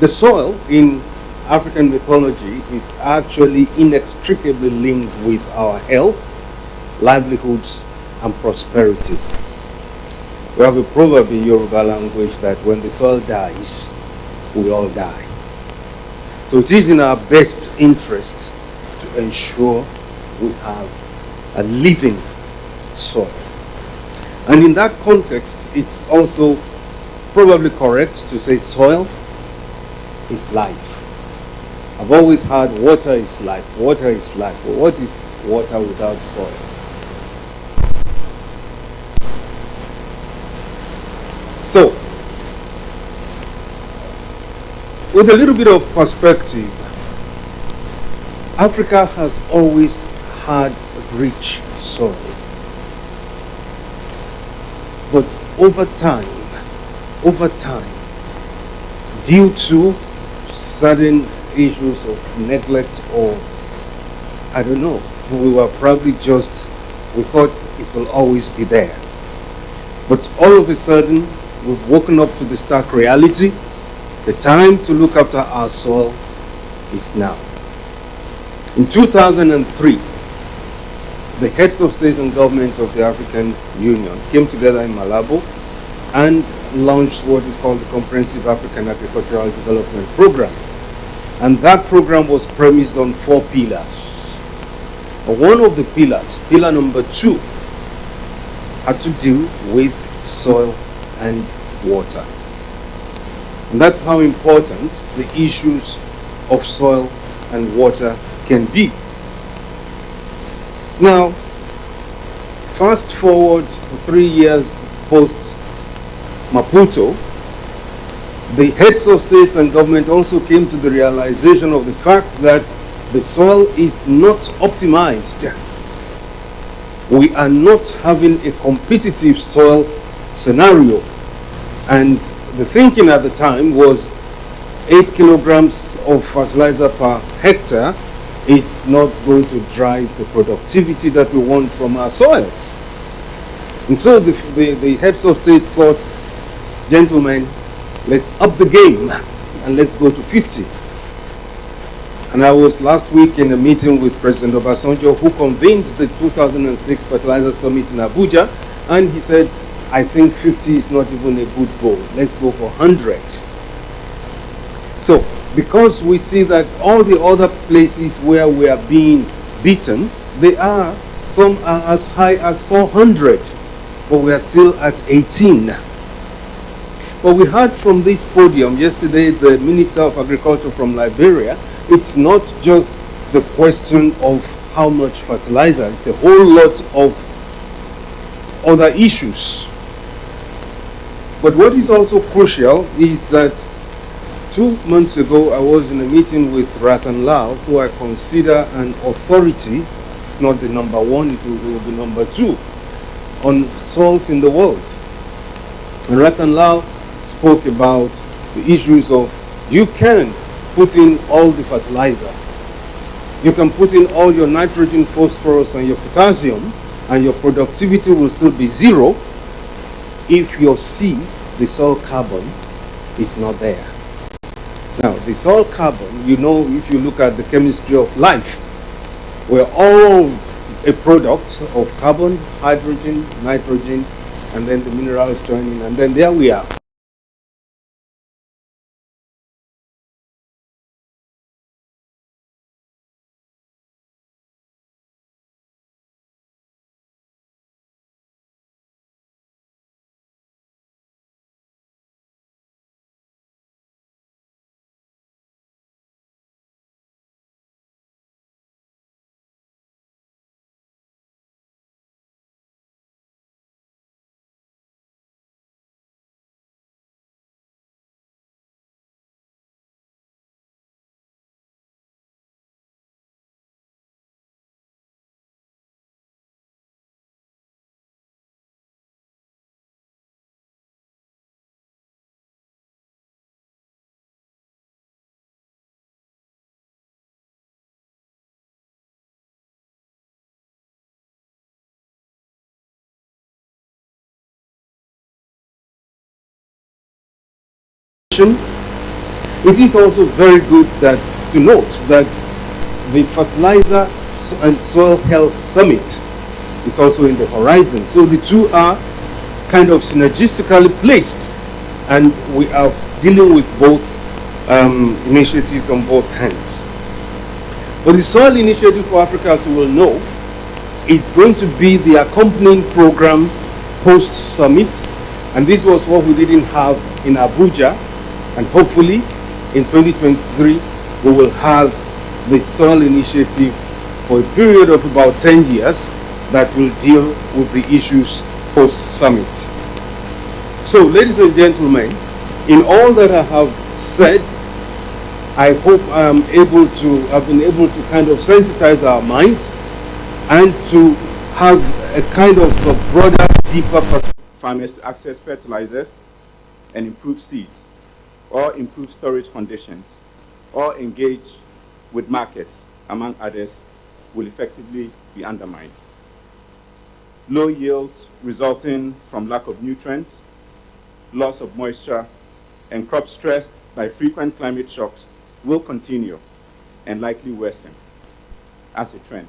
The soil in African mythology is actually inextricably linked with our health, livelihoods, and prosperity. We have a proverb in Yoruba language that when the soil dies, we all die. So it is in our best interest to ensure we have a living soil. And in that context, it's also probably correct to say soil is life. I've always heard water is life, water is life. But what is water without soil? So, with a little bit of perspective, Africa has always had rich soils. But over time, due to certain issues of neglect, or I don't know, we thought it will always be there. But all of a sudden, we've woken up to the stark reality. The time to look after our soil is now. In 2003, the heads of state and government of the African Union came together in Malabo and launched what is called the Comprehensive African Agricultural Development Program. And that program was premised on 4 pillars. One of the pillars, pillar number 2, had to do with soil and water. And that's how important the issues of soil and water can be. Now, fast forward 3 years post Maputo, the heads of states and government also came to the realization of the fact that the soil is not optimized. We are not having a competitive soil scenario. And the thinking at the time was 8 kilograms of fertilizer per hectare. It's not going to drive the productivity that we want from our soils. And so the heads of state thought, gentlemen, let's up the game and let's go to 50. And I was last week in a meeting with President Obasanjo, who convened the 2006 Fertilizer Summit in Abuja, and he said, I think 50 is not even a good goal. Let's go for 100. So, because we see that all the other places where we are being beaten, some are as high as 400, but we are still at 18. But we heard from this podium yesterday, the Minister of Agriculture from Liberia, it's not just the question of how much fertilizer, it's a whole lot of other issues. But what is also crucial is that 2 months ago, I was in a meeting with Ratan Lal, who I consider an authority, if not the number 1, it will be number 2, on soils in the world. And Ratan Lal spoke about the issues of you can put in all the fertilizers, you can put in all your nitrogen, phosphorus, and your potassium, and your productivity will still be 0 if your C, the soil carbon, is not there. Now, the soil carbon, if you look at the chemistry of life, we're all a product of carbon, hydrogen, nitrogen, and then the minerals joining, and then there we are. It is also very good to note that the Fertilizer and Soil Health Summit is also in the horizon. So the two are kind of synergistically placed, and we are dealing with both initiatives on both hands. But the Soil Initiative for Africa, as you will know, is going to be the accompanying program post-summit, and this was what we didn't have in Abuja, and hopefully in 2023 we will have the Soil Initiative for a period of about 10 years that will deal with the issues post-summit. So, ladies and gentlemen, in all that I have said, I hope I've been able to kind of sensitize our minds and to have a kind of a broader, deeper perspective. Farmers to access fertilizers and improve seeds, or improve storage conditions, or engage with markets, among others, will effectively be undermined. Low yields resulting from lack of nutrients, loss of moisture, and crops stressed by frequent climate shocks will continue and likely worsen as a trend.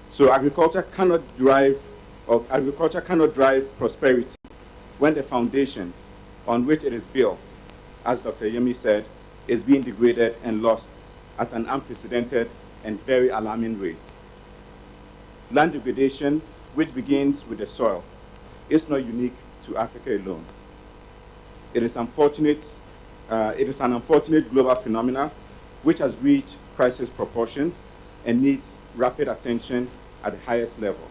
So agriculture cannot drive prosperity when the foundations on which it is built, as Dr. Yemi said, is being degraded and lost at an unprecedented and very alarming rate. Land degradation, which begins with the soil, is not unique to Africa alone. It is an unfortunate global phenomenon which has reached crisis proportions and needs rapid attention at the highest level.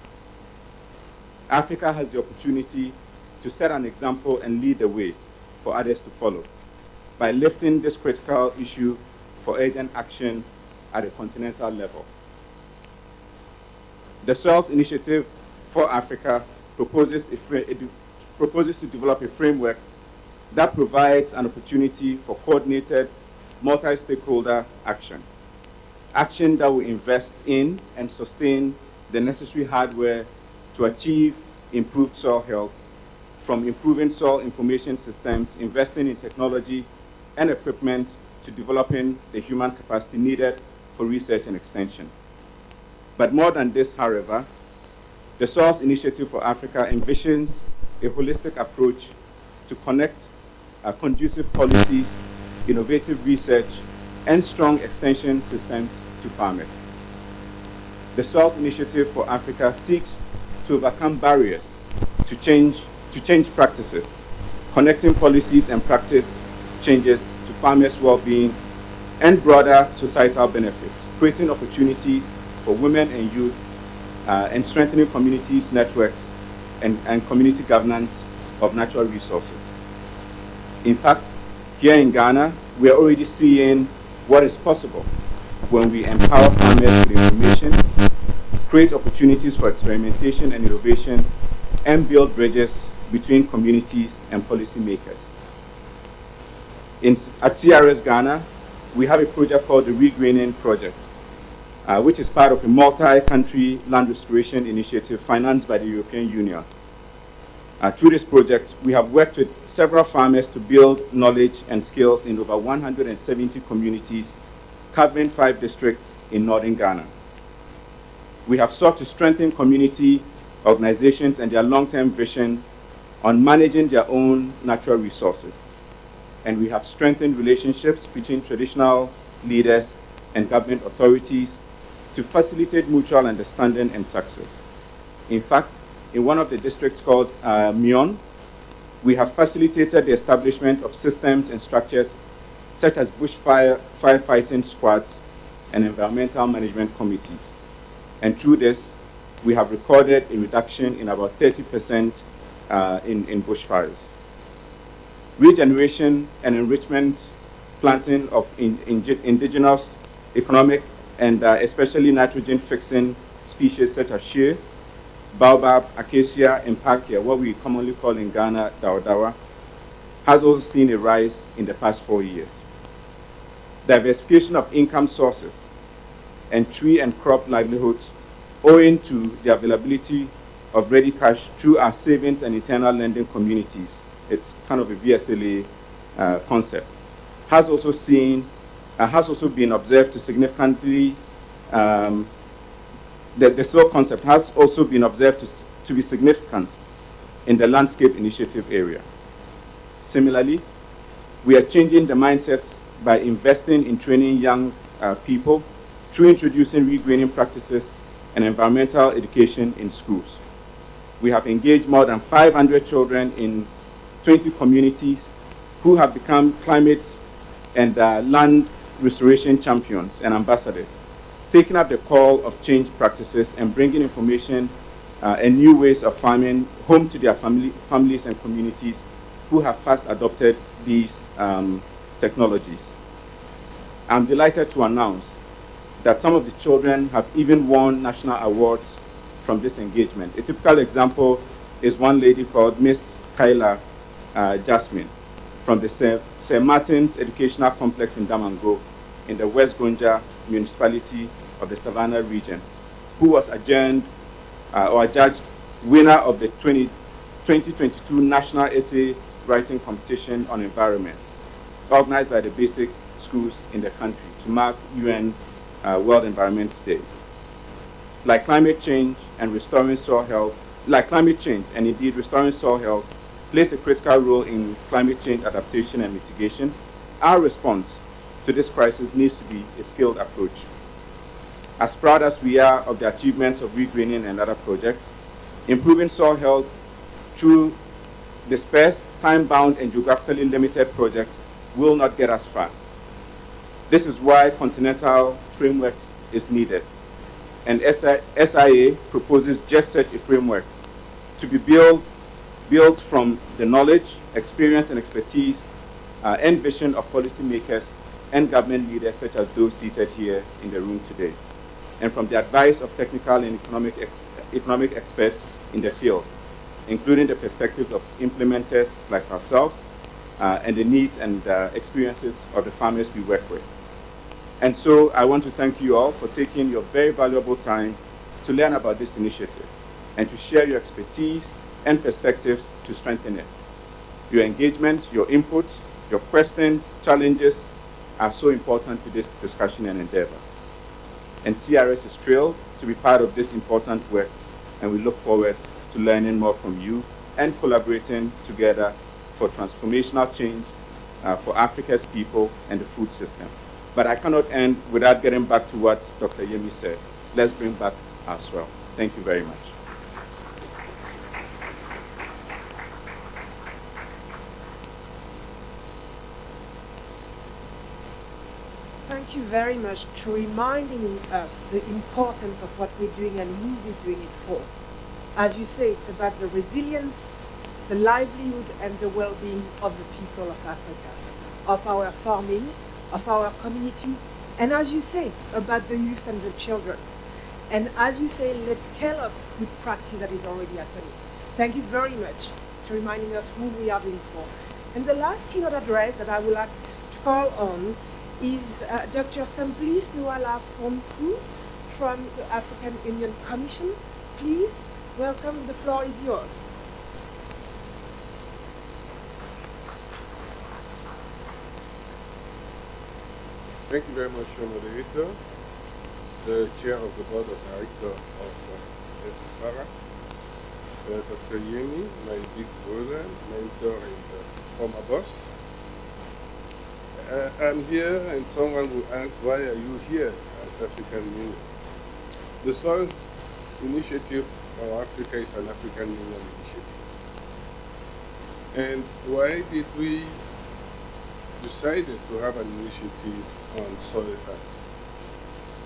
Africa has the opportunity to set an example and lead the way for others to follow by lifting this critical issue for urgent action at a continental level. The Soils Initiative for Africa proposes to develop a framework that provides an opportunity for coordinated, multi-stakeholder action. Action that will invest in and sustain the necessary hardware to achieve improved soil health, from improving soil information systems, investing in technology and equipment, to developing the human capacity needed for research and extension. But more than this, however, the Soils Initiative for Africa envisions a holistic approach to connect conducive policies, innovative research, and strong extension systems to farmers. The Soils Initiative for Africa seeks to overcome barriers to change practices, connecting policies and practice changes to farmers' well-being and broader societal benefits, creating opportunities for women and youth, and strengthening communities' networks and community governance of natural resources. In fact, here in Ghana, we are already seeing what is possible when we empower farmers with information, create opportunities for experimentation and innovation, and build bridges between communities and policymakers. At CRS Ghana, we have a project called the Regraining Project, which is part of a multi-country land restoration initiative financed by the European Union. Through this project, we have worked with several farmers to build knowledge and skills in over 170 communities, covering 5 districts in northern Ghana. We have sought to strengthen community organizations and their long-term vision on managing their own natural resources. And we have strengthened relationships between traditional leaders and government authorities to facilitate mutual understanding and success. In fact, in one of the districts called Mion, we have facilitated the establishment of systems and structures such as bushfire firefighting squads and environmental management committees. And through this, we have recorded a reduction in about 30% in bushfires. Regeneration and enrichment planting of indigenous, economic, and especially nitrogen-fixing species such as shea, baobab, acacia, and pakia, what we commonly call in Ghana dawa, has also seen a rise in the past 4 years. Diversification of income sources and tree and crop livelihoods owing to the availability of ready cash through our savings and internal lending communities. It's kind of a VSLA concept. has also been observed to significantly, the soil concept has also been observed to be significant in the landscape initiative area. Similarly, we are changing the mindsets by investing in training young people through introducing regraining practices and environmental education in schools. We have engaged more than 500 children in 20 communities who have become climate and land restoration champions and ambassadors, taking up the call of change practices and bringing information and new ways of farming home to their families and communities who have fast adopted these technologies. I'm delighted to announce that some of the children have even won national awards from this engagement. A typical example is one lady called Miss Kyla Jasmine from the St. Martin's Educational Complex in Damango in the West Gonja municipality of the Savannah region, who was adjourned or adjudged winner of the 2022 National Essay Writing Competition on Environment, organized by the basic schools in the country to mark UN World Environment Day. Like climate change and restoring soil health, restoring soil health plays a critical role in climate change adaptation and mitigation, our response to this crisis needs to be a skilled approach. As proud as we are of the achievements of regraining and other projects, improving soil health through dispersed, time-bound, and geographically limited projects will not get us far. This is why continental frameworks is needed. And SIA proposes just such a framework to be built from the knowledge, experience, and expertise and vision of policymakers and government leaders such as those seated here in the room today, and from the advice of technical and economic experts in the field, including the perspectives of implementers like ourselves and the needs and experiences of the farmers we work with. And so I want to thank you all for taking your very valuable time to learn about this initiative and to share your expertise and perspectives to strengthen it. Your engagement, your input, your questions, challenges are so important to this discussion and endeavor. And CRS is thrilled to be part of this important work, and we look forward to learning more from you and collaborating together for transformational change for Africa's people and the food system. But I cannot end without getting back to what Dr. Yemi said. Let's bring back our swell. Thank you very much. Thank you very much for reminding us the importance of what we're doing and who we're doing it for. As you say, it's about the resilience, the livelihood, and the well-being of the people of Africa, of our farming, of our community, and as you say, about the youth and the children. And as you say, let's scale up good practice that is already happening. Thank you very much for reminding us who we are doing for. And the last keynote address that I would like to call on is Dr. Simplice Nouala Fonkou from the African Union Commission. Please, welcome, the floor is yours. Thank you very much, Moderator, the Chair of the Board of Directors of FARA, Dr. Yemi, my big brother, mentor, and former boss. I'm here, and someone will ask, why are you here as African Union? The Soil Initiative for Africa is an African Union initiative. And why did we decide to have an initiative on soil health?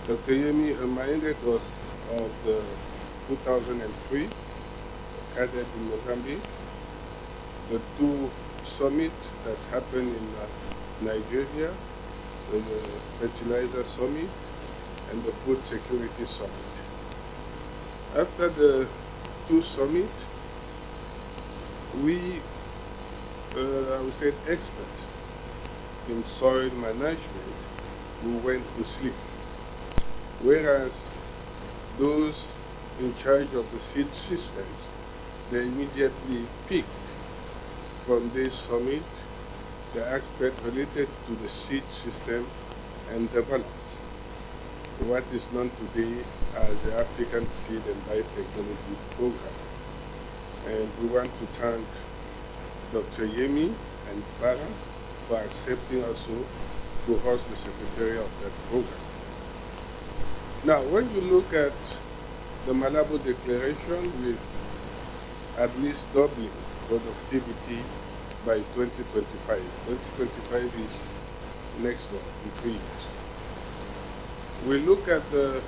Dr. Yemi reminded us of the 2003 CADET in Mozambique, the two summits that happened in Nigeria, the Fertilizer Summit and the Food Security Summit. After the two summits, we, I would say, experts in soil management who went to sleep, whereas those in charge of the seed systems, they immediately picked from this summit the aspect related to the seed system and developed what is known today as the African Seed and Biotechnology Program. And we want to thank Dr. Yemi and Farah for accepting also to host the secretary of that program. Now, when you look at the Malabo Declaration with at least doubling productivity by 2025. 2025 is next one, in 3 years. We look at the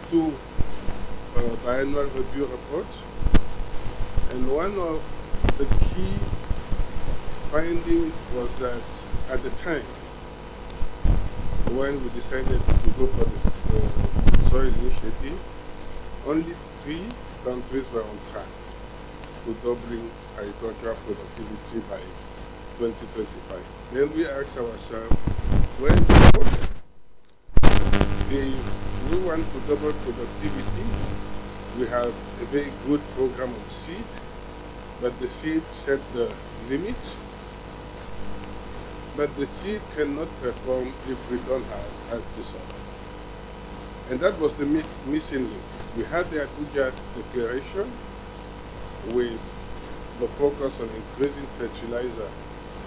two biannual review reports, and one of the key findings was that at the time when we decided to go for this soil initiative, only 3 countries were on track to doubling agricultural productivity by 2025. Then we asked ourselves, where is the problem? If we want to double productivity, we have a very good program on seed, but the seed set the limit. But the seed cannot perform if we don't have the soil. And that was the missing link. We had the Abuja Declaration with the focus on increasing fertilizer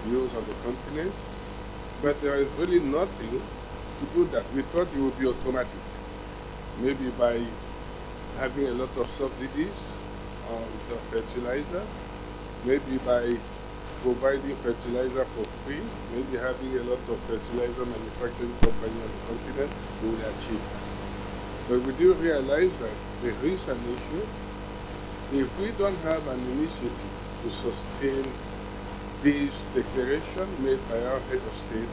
use on the continent, but there is really nothing to do that. We thought it would be automatic, maybe by having a lot of subsidies on the fertilizer, maybe by providing fertilizer for free, maybe having a lot of fertilizer manufacturing companies on the continent, we will achieve that. But we do realize that there is an issue. If we don't have an initiative to sustain this declaration made by our head of state,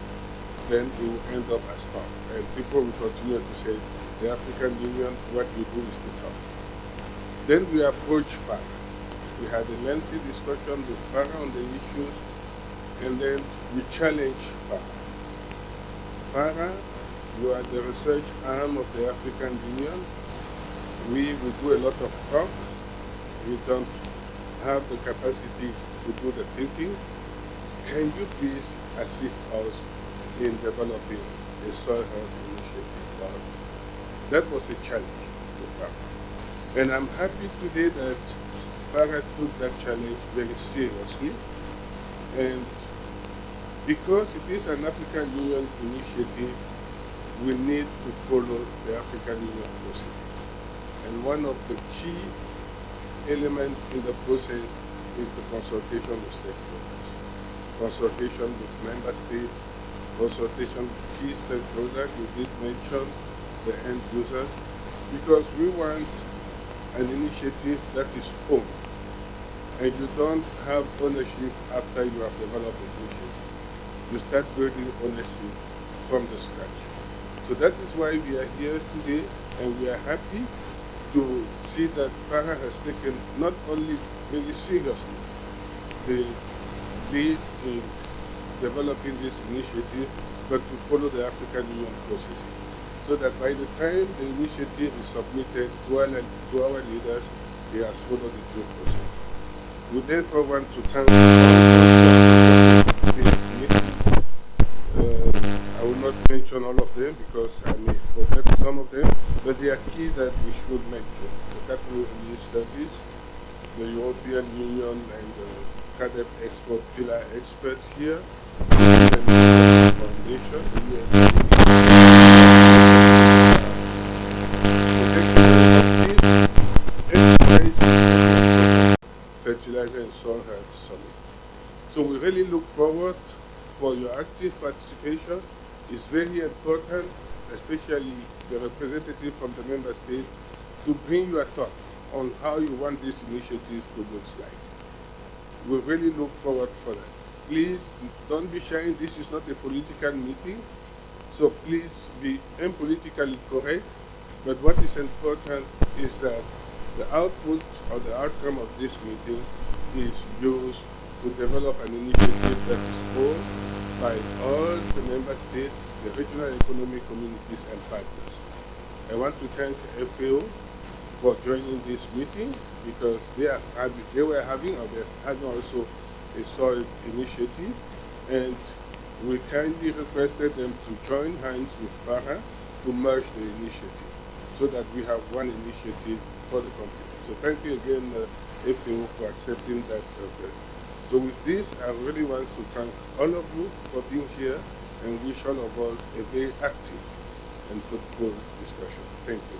then we will end up as tough. And people will continue to say, the African Union, what you do is too tough. Then we approached FARA. We had a lengthy discussion with FARA on the issues, and then we challenged FARA. FARA, you are the research arm of the African Union. We do a lot of talk. We don't have the capacity to do the thinking. Can you please assist us in developing a soil health initiative? That was a challenge to FARA. And I'm happy today that FARA took that challenge very seriously. And because it is an African Union initiative, we need to follow the African Union processes. And one of the key elements in the process is the consultation with stakeholders. Consultation with member states, consultation with key stakeholders. We did mention the end users, because we want an initiative that is owned. And you don't have ownership after you have developed an initiative. You start building ownership from the scratch. So that is why we are here today, and we are happy to see that FARA has taken not only very seriously the lead in developing this initiative, but to follow the African Union processes, so that by the time the initiative is submitted to our leaders, he has followed the due process. We therefore want to thank this meeting. I will not mention all of them because I may forget some of them, but they are key that we should mention. The Capital Relief Service, the European Union and the CADEP Export Pillar experts here, the Foundation, the Fertilizer and Soil Health Summit. So we really look forward for your active participation. It's very important, especially the representative from the member state, to bring your thought on how you want this initiative to look like. We really look forward for that. Please don't be shy. This is not a political meeting, so please be unpolitically correct. But what is important is that the output or the outcome of this meeting is used to develop an initiative that is owned by all the member states, the regional economic communities, and partners. I want to thank FAO for joining this meeting, because they were having also a soil initiative, And we kindly requested them to join hands with FARA to merge the initiative so that we have one initiative for the company. So thank you again, FAO, for accepting that request. So with this, I really want to thank all of you for being here and wish all of us a very active and fruitful discussion. Thank you.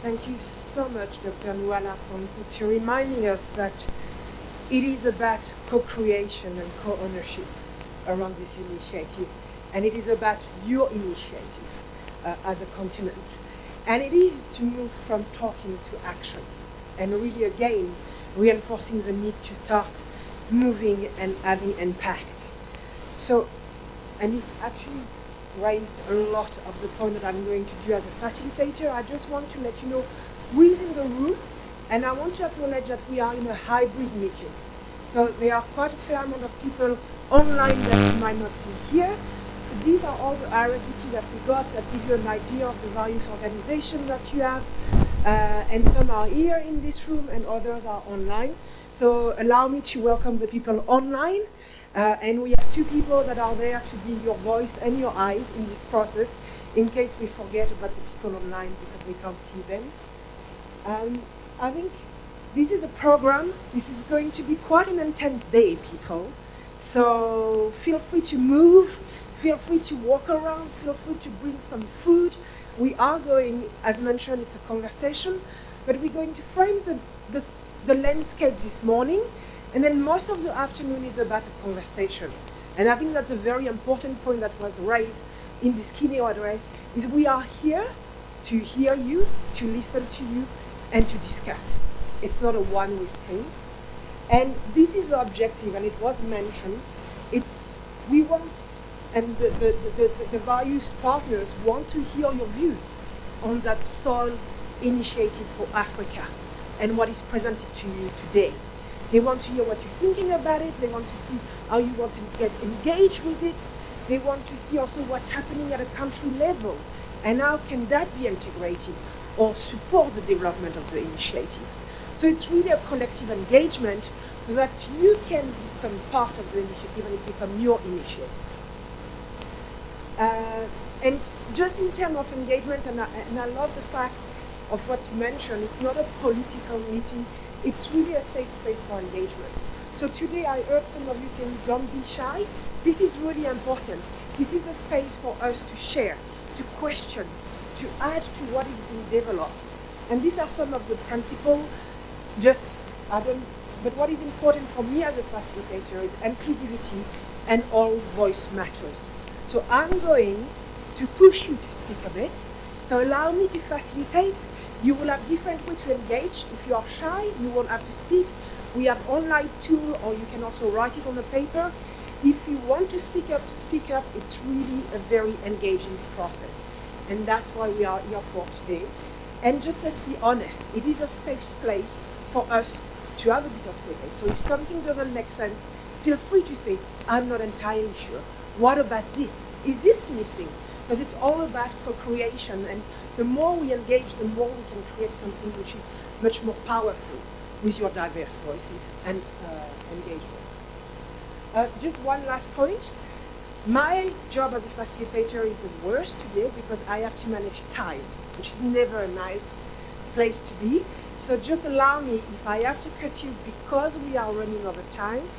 Thank you so much, Dr. Nwala, for reminding us that it is about co-creation and co-ownership around this initiative. And it is about your initiative as a continent. And it is to move from talking to action. And really, again, reinforcing the need to start moving and having impact. So, and you've actually raised a lot of the point that I'm going to do as a facilitator. I just want to let you know who is in the room, and I want to acknowledge that we are in a hybrid meeting. So there are quite a fair amount of people online that you might not see here. But these are all the RSVPs that we got that give you an idea of the various organizations that you have. And some are here in this room and others are online. So allow me to welcome the people online. And we have two people that are there to be your voice and your eyes in this process, in case we forget about the people online because we can't see them. I think this is a program. This is going to be quite an intense day, people. So feel free to move, feel free to walk around, feel free to bring some food. We are going, as mentioned, it's a conversation, but we're going to frame the landscape this morning. And then most of the afternoon is about a conversation. And I think that's a very important point that was raised in this keynote address, is we are here to hear you, to listen to you, and to discuss. It's not a one-way thing. And this is the objective, and it was mentioned. We want, and the various partners want to hear your view on that soil initiative for Africa and what is presented to you today. They want to hear what you're thinking about it. They want to see how you want to get engaged with it. They want to see also what's happening at a country level and how can that be integrated or support the development of the initiative. So it's really a collective engagement so that you can become part of the initiative and it become your initiative. And just in terms of engagement, and I love the fact of what you mentioned, it's not a political meeting. It's really a safe space for engagement. So today I heard some of you saying, don't be shy. This is really important. This is a space for us to share, to question, to add to what is being developed. And these are some of the principles, but what is important for me as a facilitator is inclusivity and all voice matters. So I'm going to push you to speak a bit. So allow me to facilitate. You will have different ways to engage. If you are shy, you won't have to speak. We have online tool, or you can also write it on the paper. If you want to speak up, speak up. It's really a very engaging process. And that's why we are here for today. And just let's be honest, it is a safe place for us to have a bit of debate. So if something doesn't make sense, feel free to say, I'm not entirely sure. What about this? Is this missing? Because it's all about co-creation, and the more we engage, the more we can create something which is much more powerful with your diverse voices and engagement. Just one last point. My job as a facilitator is the worst today because I have to manage time, which is never a nice place to be. So just allow me, if I have to cut you because we are running over time,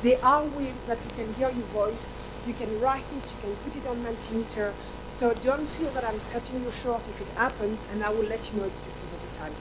there are ways that we can hear your voice. You can write it, you can put it on Mentimeter. So don't feel that I'm cutting you short if it happens, and I will let you know it's because of the time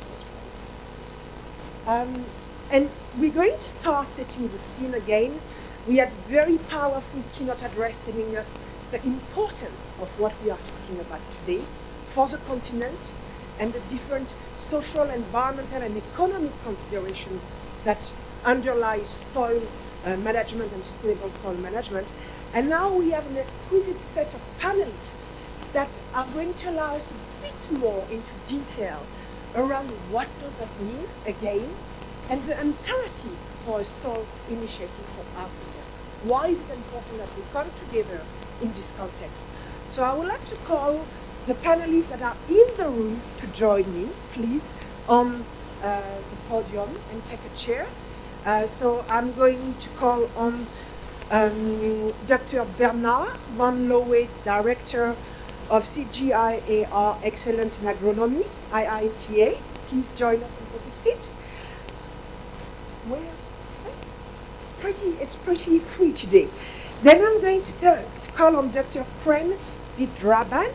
constraint. And we're going to start setting the scene again. We had very powerful keynote address telling us the importance of what we are talking about today for the continent and the different social, environmental, and economic considerations that underlie soil management and sustainable soil management. And now we have an exquisite set of panelists that are going to allow us a bit more into detail around what does that mean, again, and the imperative for a soil initiative for Africa. Why is it important that we come together in this context? So I would like to call the panelists that are in the room to join me, please, on the podium and take a chair. So I'm going to call on Dr. Bernard Van Lowe, Director of CGIAR Excellence in Agronomy, IITA. Please join us and take a seat. It's pretty free today. Then I'm going to call on Dr. Prem Vidraban,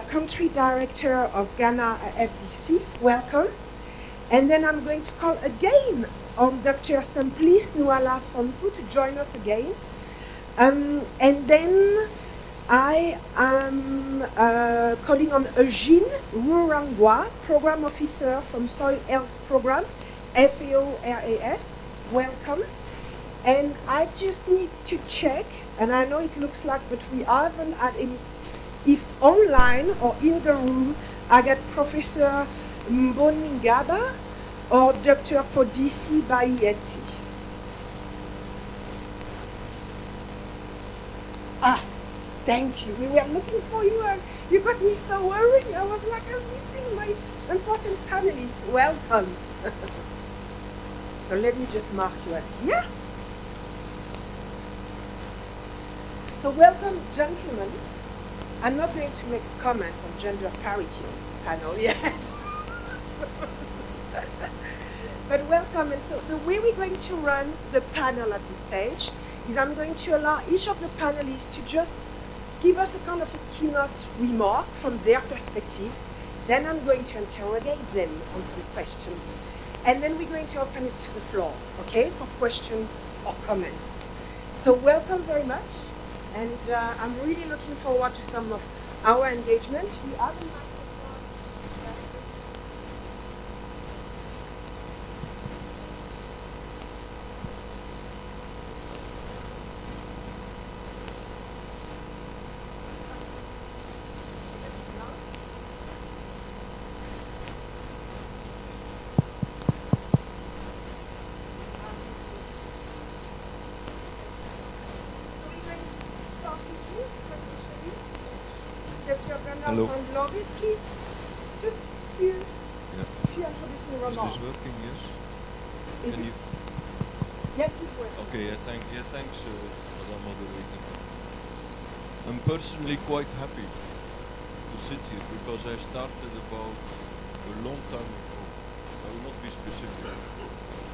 Country Director of Ghana FDC. Welcome. And then I'm going to call again on Dr. Simplice Nuala Fonku to join us again. And then I am calling on Eugene Rurangwa, Program Officer from Soil Health Program, FAO-RAF. Welcome. And I just need to check, and I know it looks like, but we haven't had any, if online or in the room, I got Professor Mboningaba or Dr. Podisi Bayeti. Ah, thank you. We were looking for you and you got me so worried. I was like, I'm missing my important panelist. Welcome. So let me just mark you as here. So welcome, gentlemen. I'm not going to make a comment on gender parity on this panel yet. But welcome. And so the way we're going to run the panel at this stage is I'm going to allow each of the panelists to just give us a kind of a keynote remark from their perspective. Then I'm going to interrogate them on some questions. And then we're going to open it to the floor, okay, for questions or comments. So welcome very much. And I'm really looking forward to some of our engagement. You have a microphone. Hello. Please, just few introducing Is remarks. this working? Yes. Is Can it? you? Yes, it's working. Okay. Thanks, Madam Moderator. I'm personally quite happy to sit here because I started about a long time ago. I will not be specific.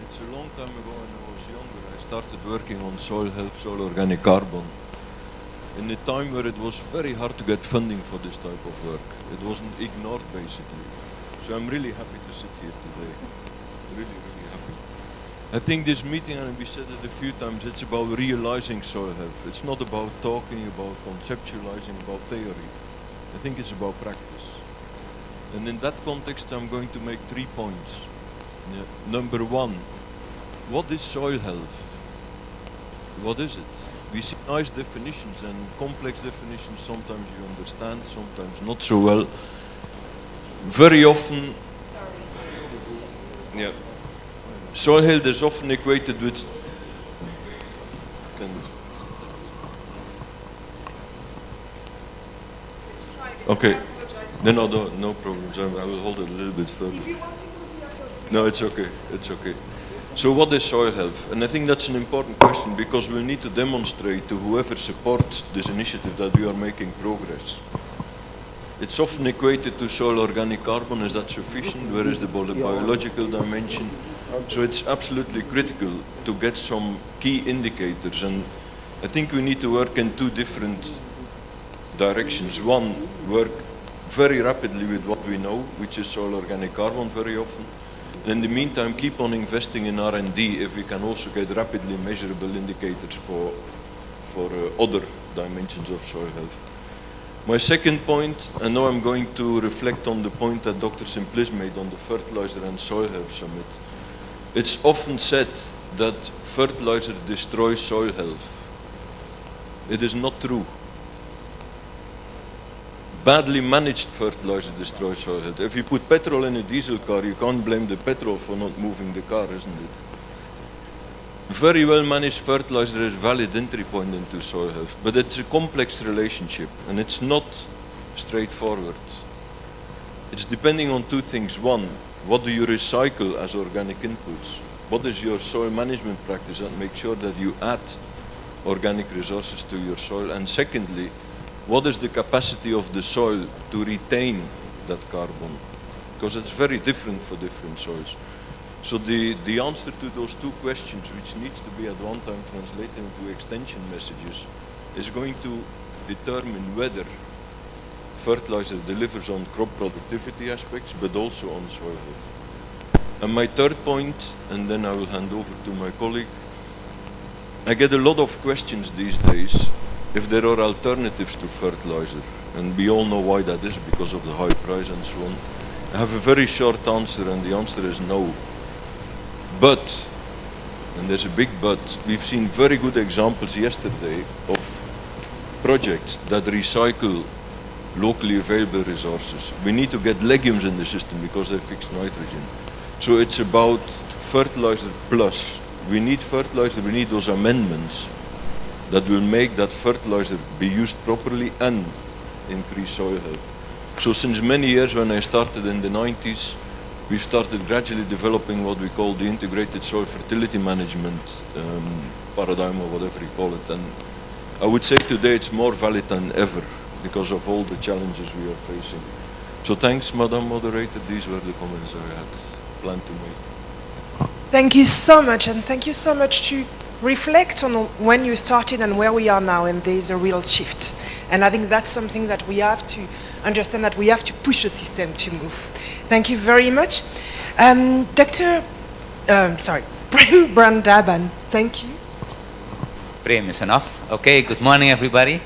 It's a long time ago when I was younger. I started working on soil health, soil organic carbon. In a time where it was very hard to get funding for this type of work. It wasn't ignored basically. So I'm really happy to sit here today. Really, really happy. I think this meeting, and we said it a few times, it's about realizing soil health. It's not about talking, about conceptualizing, about theory. I think it's about practice. And in that context, I'm going to make 3 points. Yeah. Number one, what is soil health? What is it? We see nice definitions and complex definitions. Sometimes you understand, sometimes not so well. Very often, yeah, soil health is often equated with. Okay, no problems. I will hold it a little bit further. If you want to move, No, it's okay. It's okay. So what is soil health? And I think that's an important question because we'll need to demonstrate to whoever supports this initiative that we are making progress. It's often equated to soil organic carbon. Is that sufficient? Where is the biological dimension? So it's absolutely critical to get some key indicators. And I think we need to work in 2 different directions. One, work very rapidly with what we know, which is soil organic carbon very often. In the meantime, keep on investing in R&D if we can also get rapidly measurable indicators for other dimensions of soil health. My second point, and now I'm going to reflect on the point that Dr. Simplice made on the Fertilizer and Soil Health Summit. It's often said that fertilizer destroys soil health. It is not true. Badly managed fertilizer destroys soil health. If you put petrol in a diesel car, you can't blame the petrol for not moving the car, isn't it? Very well managed fertilizer is a valid entry point into soil health, but it's a complex relationship, and it's not straightforward. It's depending on two things. One, what do you recycle as organic inputs? What is your soil management practice, and make sure that you add organic resources to your soil? And secondly, what is the capacity of the soil to retain that carbon? Because it's very different for different soils. So the answer to those two questions, which needs to be at one time translated into extension messages, is going to determine whether fertilizer delivers on crop productivity aspects, but also on soil health. And my third point, and then I will hand over to my colleague, I get a lot of questions these days if there are alternatives to fertilizer, and we all know why that is, because of the high price and so on. I have a very short answer, and the answer is no. But, and there's a big but, we've seen very good examples yesterday of projects that recycle locally available resources. We need to get legumes in the system because they fix nitrogen. So it's about fertilizer plus. We need fertilizer, we need those amendments that will make that fertilizer be used properly and increase soil health. So since many years, when I started in the 90s, we've started gradually developing what we call the integrated soil fertility management paradigm, or whatever you call it. And I would say today it's more valid than ever because of all the challenges we are facing. So thanks, Madam Moderator. These were the comments I had planned to make. Thank you so much, and thank you so much to reflect on when you started and where we are now, and there is a real shift. And I think that's something that we have to understand, that we have to push the system to move. Thank you very much. Prem Brandaban, thank you. Prem is enough. Okay, good morning everybody.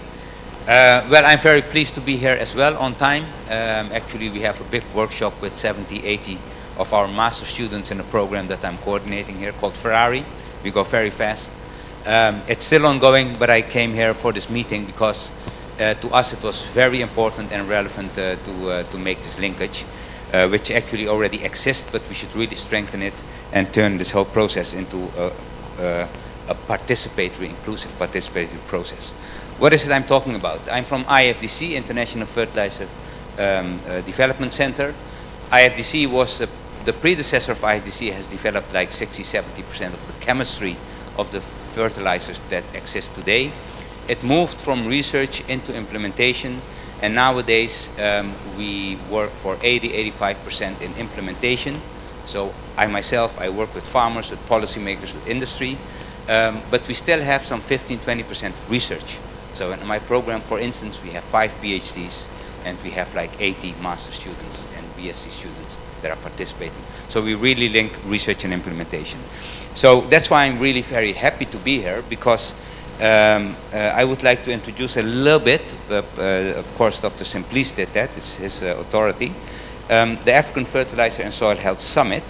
Well, I'm very pleased to be here as well on time. Actually, we have a big workshop with 70, 80 of our master students in a program that I'm coordinating here called Ferrari. We go very fast. It's still ongoing, but I came here for this meeting because to us it was very important and relevant to make this linkage, which actually already exists, but we should really strengthen it and turn this whole process into a participatory, inclusive participatory process. What is it I'm talking about? I'm from IFDC, International Fertilizer Development Center. IFDC was the predecessor of IFDC, has developed like 60–70% of the chemistry of the fertilizers that exist today. It moved from research into implementation, and nowadays we work for 80–85% in implementation. So I myself, I work with farmers, with policymakers, with industry, but we still have some 15–20% research. So in my program, for instance, we have 5 PhDs and we have like 80 master students and BSc students that are participating. So we really link research and implementation. So that's why I'm really very happy to be here, because I would like to introduce a little bit, of course Dr. Simplice did that, it's his authority, the African Fertilizer and Soil Health Summit.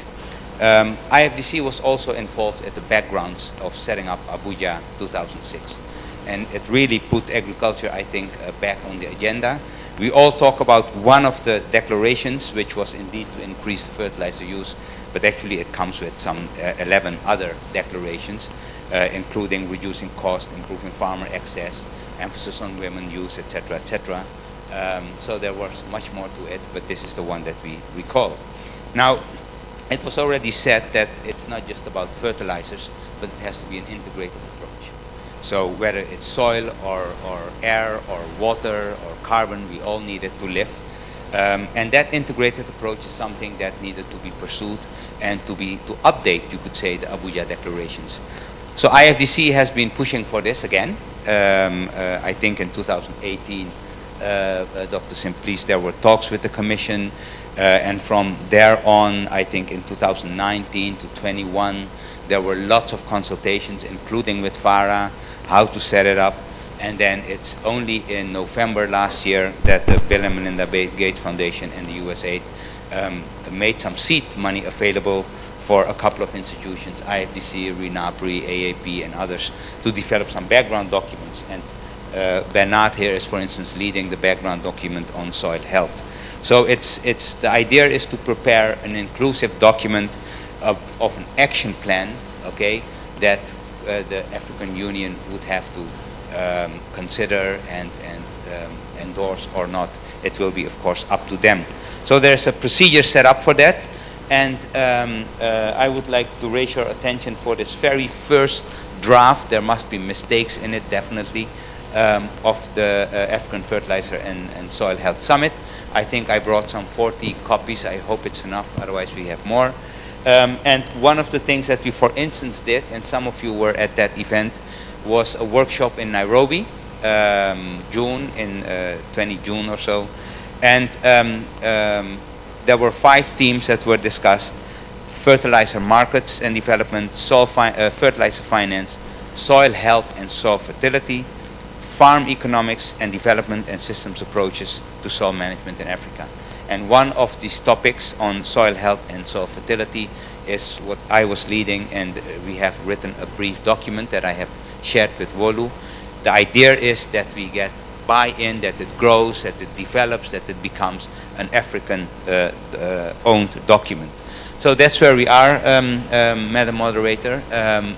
IFDC was also involved at the backgrounds of setting up Abuja 2006. And it really put agriculture, I think, back on the agenda. We all talk about one of the declarations, which was indeed to increase the fertilizer use, but actually it comes with some 11 other declarations, including reducing cost, improving farmer access, emphasis on women use, etc., etc. So there was much more to it, but this is the one that we recall. Now, it was already said that it's not just about fertilizers, but it has to be an integrated approach. So whether it's soil or air or water or carbon, we all need it to live. And that integrated approach is something that needed to be pursued and to update, you could say, the Abuja declarations. So IFDC has been pushing for this again. I think in 2018, Dr. Simplice, there were talks with the Commission, and from there on, I think in 2019 to 21, there were lots of consultations, including with FARA, how to set it up. And then it's only in November last year that the Bill and Melinda Gates Foundation and the USAID made some seed money available for a couple of institutions, IFDC, RENAPRI, AAP, and others, to develop some background documents. And Bernard here is, for instance, leading the background document on soil health. So the idea is to prepare an inclusive document of an action plan, okay, that the African Union would have to consider and endorse or not it will be, of course, up to them. So there's a procedure set up for that. And I would like to raise your attention for this very first draft. There must be mistakes in it, definitely, of the African Fertilizer and Soil Health Summit. I think I brought some 40 copies. I hope it's enough, otherwise we have more. And one of the things that we, for instance, did, and some of you were at that event, was a workshop in Nairobi, June, in 20 June or so. And there were 5 themes that were discussed: fertilizer markets and development, fertilizer finance, soil health and soil fertility, farm economics and development and systems approaches to soil management in Africa. And one of these topics on soil health and soil fertility is what I was leading, and we have written a brief document that I have shared with Wolu. The idea is that we get buy-in, that it grows, that it develops, that it becomes an African-owned document. So that's where we are, Madam Moderator.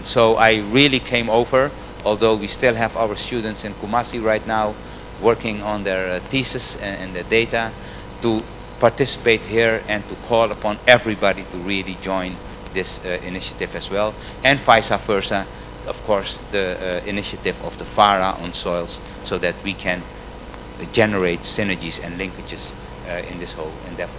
So I really came over, although we still have our students in Kumasi right now working on their thesis and the data, to participate here and to call upon everybody to really join this initiative as well, and vice versa, of course, the initiative of the FARA on soils, so that we can generate synergies and linkages in this whole endeavor.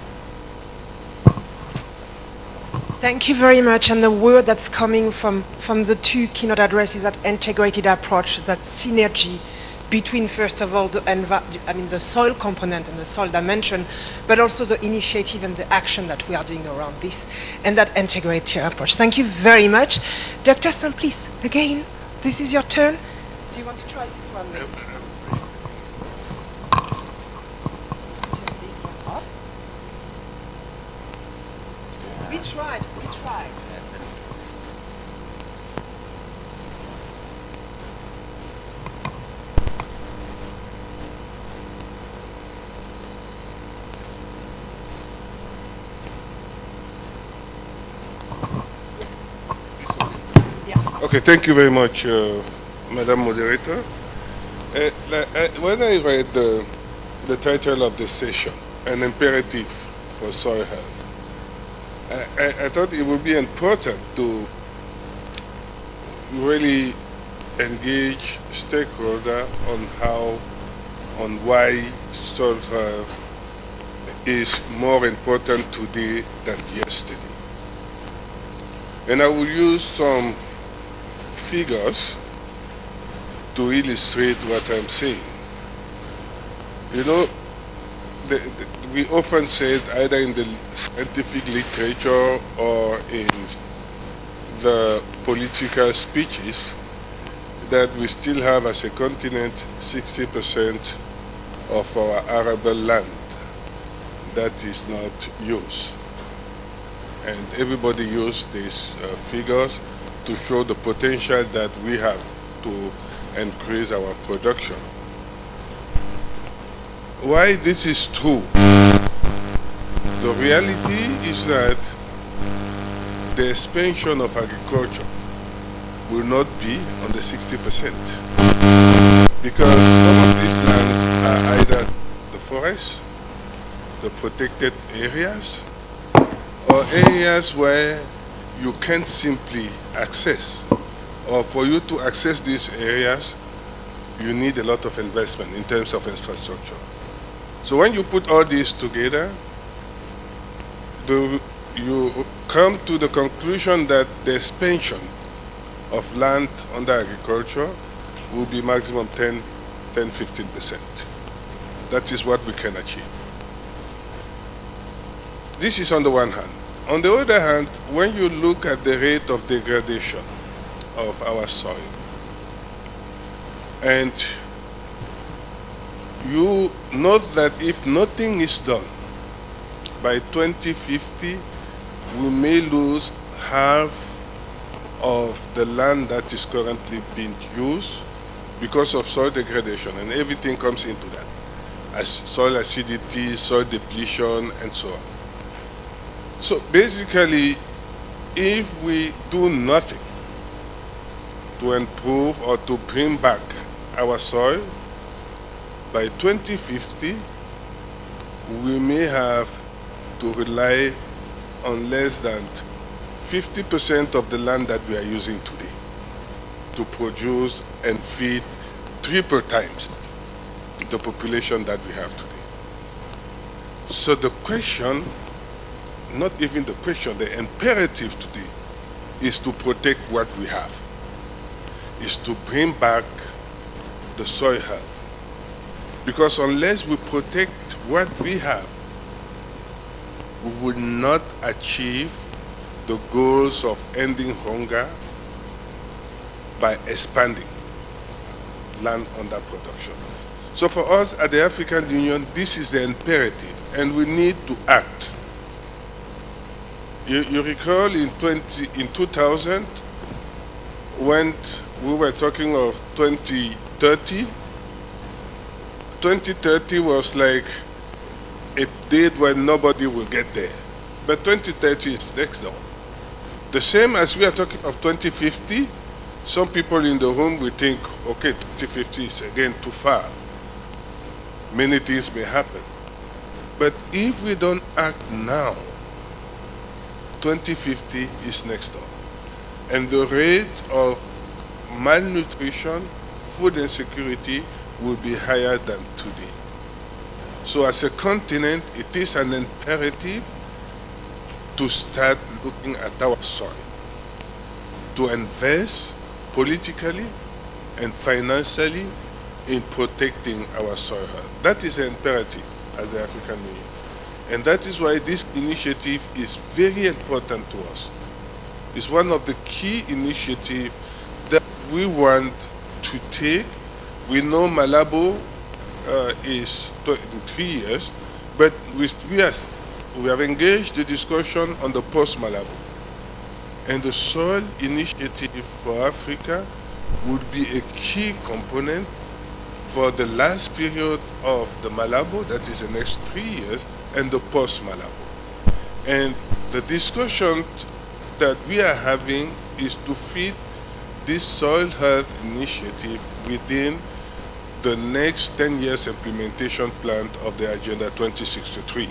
Thank you very much. And the word that's coming from the 2 keynote addresses is that integrated approach, that synergy between, first of all, the soil component and the soil dimension, but also the initiative and the action that we are doing around this, and that integrated approach. Thank you very much. Dr. Sam, please, again, this is your turn. Do you want to try this one, maybe? We tried. Okay, thank you very much, Madam Moderator. When I read the title of this session, An Imperative for Soil Health, I thought it would be important to really engage stakeholders on why soil health is more important today than yesterday. And I will use some figures to illustrate what I'm saying. You know, we often said, either in the scientific literature or in the political speeches, that we still have, as a continent, 60% of our arable land that is not used. And everybody used these figures to show the potential that we have to increase our production. Why this is true? The reality is that the expansion of agriculture will not be on the 60%, because some of these lands are either the forest, the protected areas, or areas where you can't simply access, or for you to access these areas, you need a lot of investment in terms of infrastructure. So when you put all these together, you come to the conclusion that the expansion of land under agriculture will be maximum 10-15%. That is what we can achieve. This is on the one hand. On the other hand, when you look at the rate of degradation of our soil, and you note that if nothing is done, by 2050, we may lose half of the land that is currently being used because of soil degradation, and everything comes into that, as soil acidity, soil depletion, and so on. So basically, if we do nothing to improve or to bring back our soil, by 2050, we may have to rely on less than 50% of the land that we are using today to produce and feed triple times the population that we have today. So the question, not even the question, the imperative today is to protect what we have, is to bring back the soil health. Because unless we protect what we have, we will not achieve the goals of ending hunger by expanding land under production. So for us at the African Union, this is the imperative, and we need to act. You recall in 2000, when we were talking of 2030, 2030 was like a date when nobody will get there. But 2030 is next door. The same as we are talking of 2050, some people in the room will think, okay, 2050 is again too far. Many things may happen. But if we don't act now, 2050 is next door. And the rate of malnutrition, food insecurity will be higher than today. So as a continent, it is an imperative to start looking at our soil, to invest politically and financially in protecting our soil health. That is an imperative as the African Union. And that is why this initiative is very important to us. It's one of the key initiatives that we want to take. We know Malabo is in 3 years, but we have engaged the discussion on the post-Malabo. And the soil initiative for Africa would be a key component for the last period of the Malabo, that is the next 3 years, and the post-Malabo. And the discussion that we are having is to fit this soil health initiative within the next 10 years implementation plan of the Agenda 2063.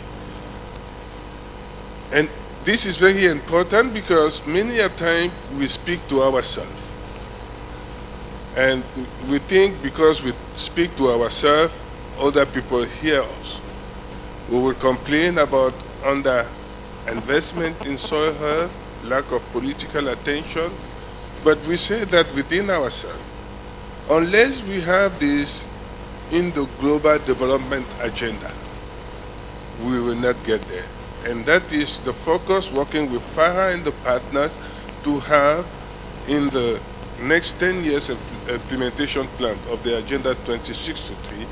And this is very important because many a time we speak to ourselves. And we think because we speak to ourselves, other people hear us. We will complain about under-investment in soil health, lack of political attention, but we say that within ourselves. Unless we have this in the global development agenda, we will not get there. And that is the focus, working with FARA and the partners to have in the next 10 years implementation plan of the Agenda 2063,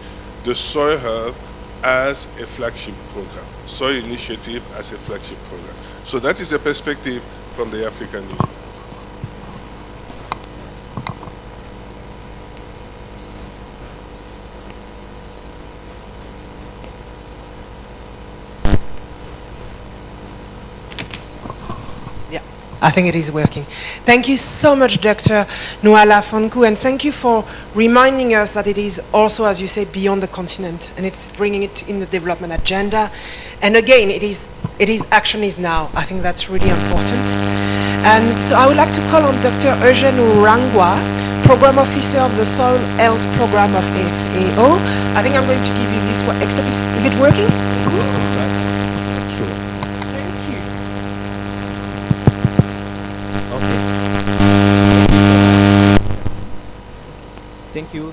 the soil health as a flagship program, soil initiative as a flagship program. So that is the perspective from the African Union. I think it is working. Thank you so much, Dr. Nuala Fonku, and thank you for reminding us that it is also, as you say, beyond the continent, and it's bringing it in the development agenda. And again, it is action is now. I think that's really important. And so I would like to call on Dr. Eugene Urangwa, Program Officer of the Soil Health Program of FAO. I think I'm going to give you this one. Is it working?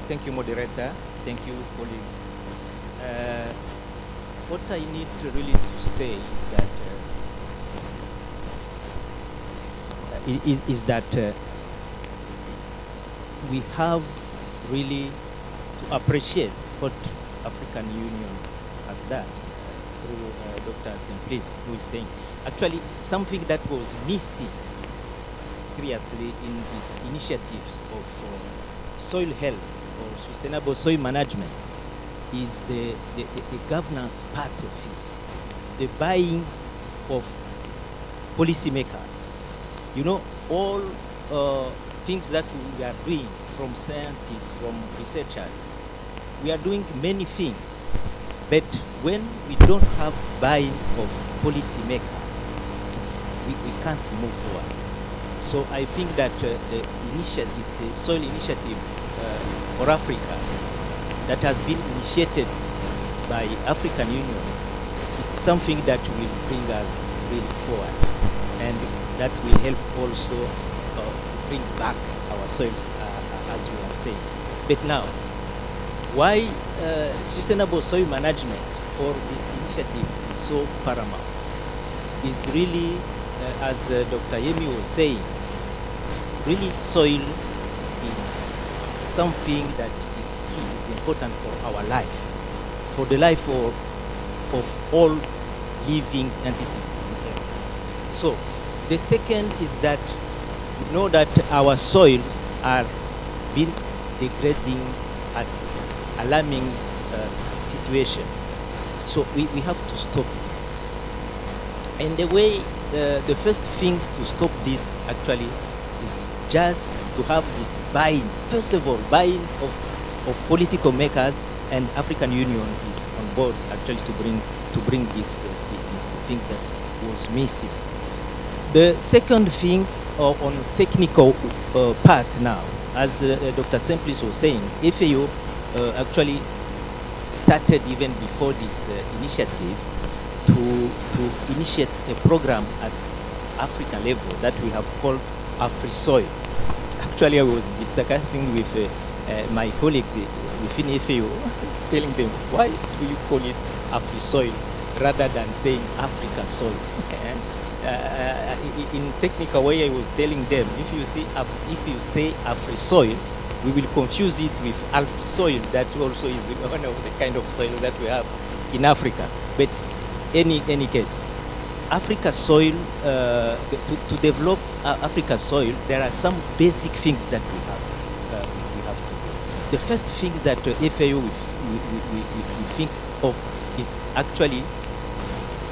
Thank you, moderator. Thank you, colleagues. What I need to really to say is that we have really to appreciate what African Union has done through Dr. Simplice, who is saying actually something that was missing seriously in these initiatives of soil health or sustainable soil management is the governance part of it, the buying of policymakers. You know, all things that we are doing, from scientists, from researchers, we are doing many things, But when we don't have buy-in of policymakers, we can't move forward. So I think that the initiative, this soil initiative for Africa that has been initiated by African Union, it's something that will bring us really forward, and that will help also to bring back our soils, as we are saying. But now, why sustainable soil management or this initiative is so paramount is really, as Dr. Yemi was saying, really soil is something that is key, is important for our life, for the life of all living entities in the earth. So the second is that we know that our soils are been degrading at alarming situation. So we have to stop this. And the way, the first things to stop this actually is just to have this buy-in. First of all, buy-in of political makers, and African Union is on board actually to bring these things that was missing. The second thing on technical part now, as Dr. Semplis was saying, FAO actually started even before this initiative to initiate a program at African level that we have called AfriSoil. Actually, I was discussing with my colleagues within FAO, telling them, why do you call it AfriSoil rather than saying Africa soil? In technical way, I was telling them, if you say AfriSoil, we will confuse it with Alf soil, that also is one of the kind of soil that we have in Africa. But any case, Africa soil, to develop Africa soil, there are some basic things that we have to do. The first thing that FAO we think of is actually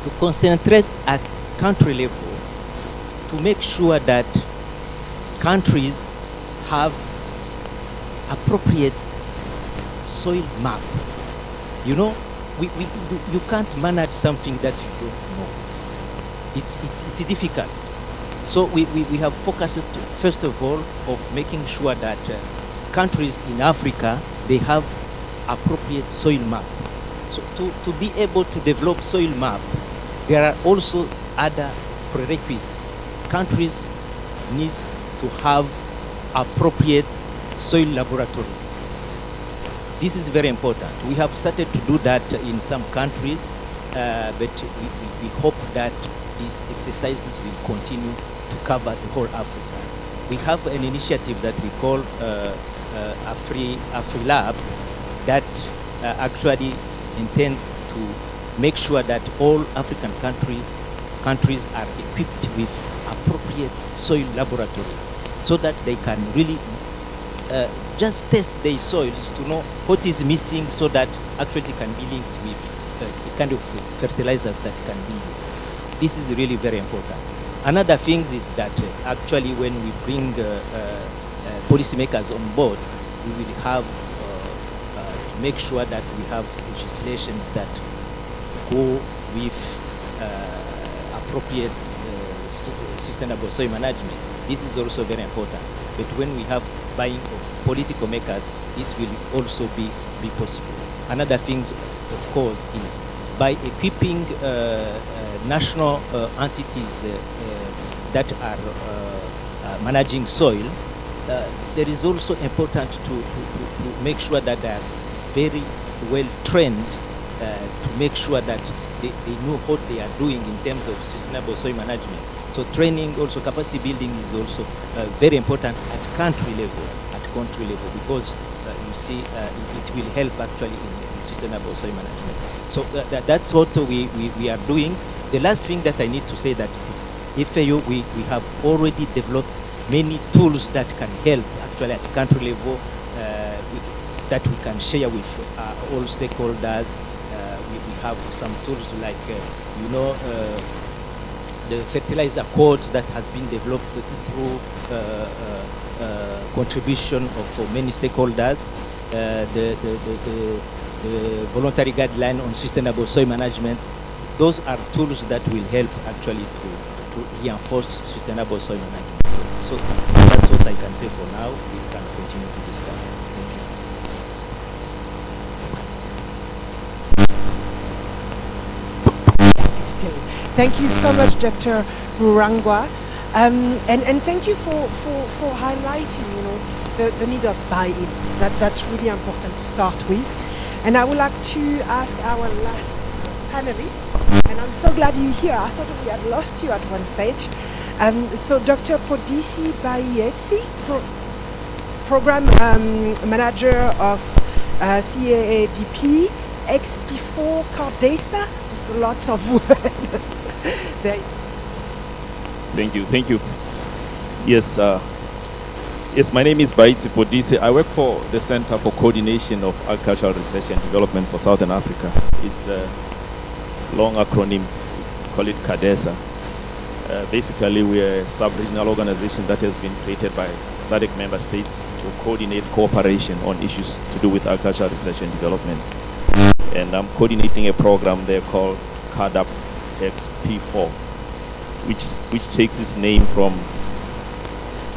to concentrate at country level to make sure that countries have appropriate soil map. You know, you can't manage something that you don't know. It's difficult. So we have focused first of all of making sure that countries in Africa, they have appropriate soil map. So to be able to develop soil map, there are also other prerequisites. Countries need to have appropriate soil laboratories. This is very important. We have started to do that in some countries, but we hope that these exercises will continue to cover the whole Africa. We have an initiative that we call AfriLab that actually intends to make sure that all African countries are equipped with appropriate soil laboratories so that they can really just test their soils to know what is missing, so that actually can be linked with the kind of fertilizers that can be used. This is really very important. Another thing is that actually when we bring policymakers on board, we will have to make sure that we have legislations that go with appropriate sustainable soil management. This is also very important. But when we have buying of political makers, this will also be possible. Another thing, of course, is by equipping national entities that are managing soil, there is also important to make sure that they are very well trained to make sure that they know what they are doing in terms of sustainable soil management. So training, also capacity building is also very important at country level, because you see it will help actually in sustainable soil management. So that's what we are doing. The last thing that I need to say that it's FAO, we have already developed many tools that can help actually at country level that we can share with all stakeholders. We have some tools like, the fertilizer code that has been developed through contribution of many stakeholders. The the voluntary guideline on sustainable soil management. Those are tools that will help actually to reinforce sustainable soil management. So that's what I can say for now. We can continue to discuss. Thank you so much, Dr. Rurangwa. And thank you for highlighting, the need of buy-in. That's really important to start with. And I would like to ask our last panelist, and I'm so glad you're here. I thought we had lost you at one stage. So Dr. Podisi Baietsi, Program Manager of CAADP, XP4 Cardesa. There's lots of words there. Thank you. Yes, yes. My name is Baitsi Podisi. I work for the Center for Coordination of Agricultural Research and Development for Southern Africa. It's a long acronym, call it CADESA. Basically, we are a sub-regional organization that has been created by SADC member states to coordinate cooperation on issues to do with agricultural research and development. And I'm coordinating a program there called CADAP XP4, which takes its name from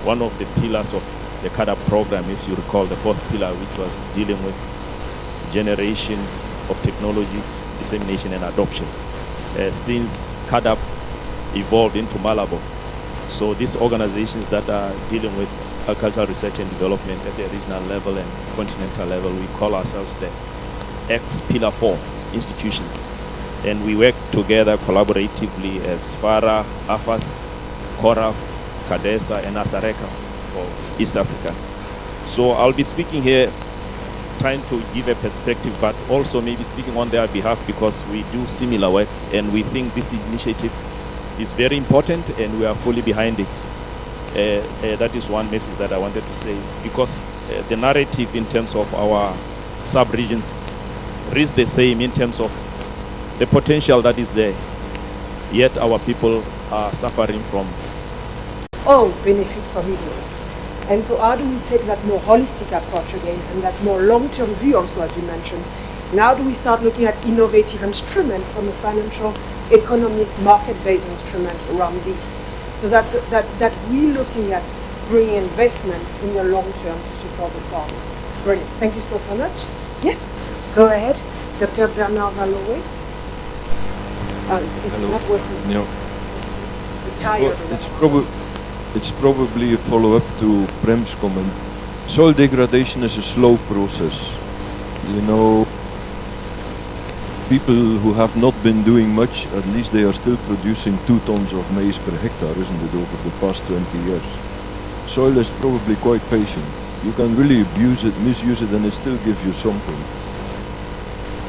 one of the pillars of the CADAP program, if you recall, the fourth pillar, which was dealing with generation of technologies, dissemination and adoption. Since CADAP evolved into Malabo, so these organizations that are dealing with agricultural research and development at the regional level and continental level, we call ourselves the X-Pillar 4 institutions. And we work together collaboratively as FARA, AFAS, CORAF, CADESA, and ASARECA for East Africa. So I'll be speaking here, trying to give a perspective, but also maybe speaking on their behalf because we do similar work and we think this initiative is very important and we are fully behind it. That is one message that I wanted to say, because the narrative in terms of our sub-regions is the same in terms of the potential that is there, yet our people are suffering from. All benefit from it. And so how do we take that more holistic approach again and that more long-term view also, as you mentioned? And how do we start looking at innovative instruments from a financial, economic, market-based instrument around this? So that we're looking at bringing investment in the long term to support the farmer. Brilliant. Thank you so much. Yes, go ahead. Dr. Bernard Valloway. It's Hello. not working. No. Retired. It's probably a follow-up to Prem's comment. Soil degradation is a slow process. People who have not been doing much, at least they are still producing 2 tons of maize per hectare, isn't it, over the past 20 years. Soil is probably quite patient. You can really abuse it, misuse it, and it still gives you something.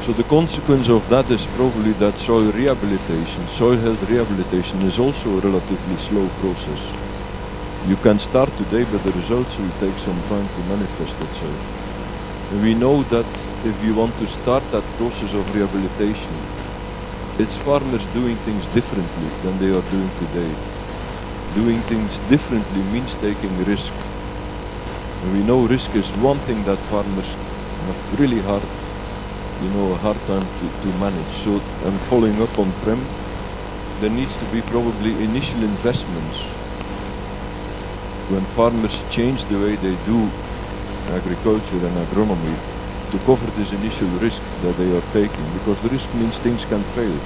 So the consequence of that is probably that soil health rehabilitation is also a relatively slow process. You can start today, but the results will take some time to manifest itself. And we know that if you want to start that process of rehabilitation, it's farmers doing things differently than they are doing today. Doing things differently means taking risk. And we know risk is one thing that farmers have really a hard time to manage. So I'm following up on Prem. There needs to be probably initial investments when farmers change the way they do agriculture and agronomy to cover this initial risk that they are taking, because the risk means things can fail.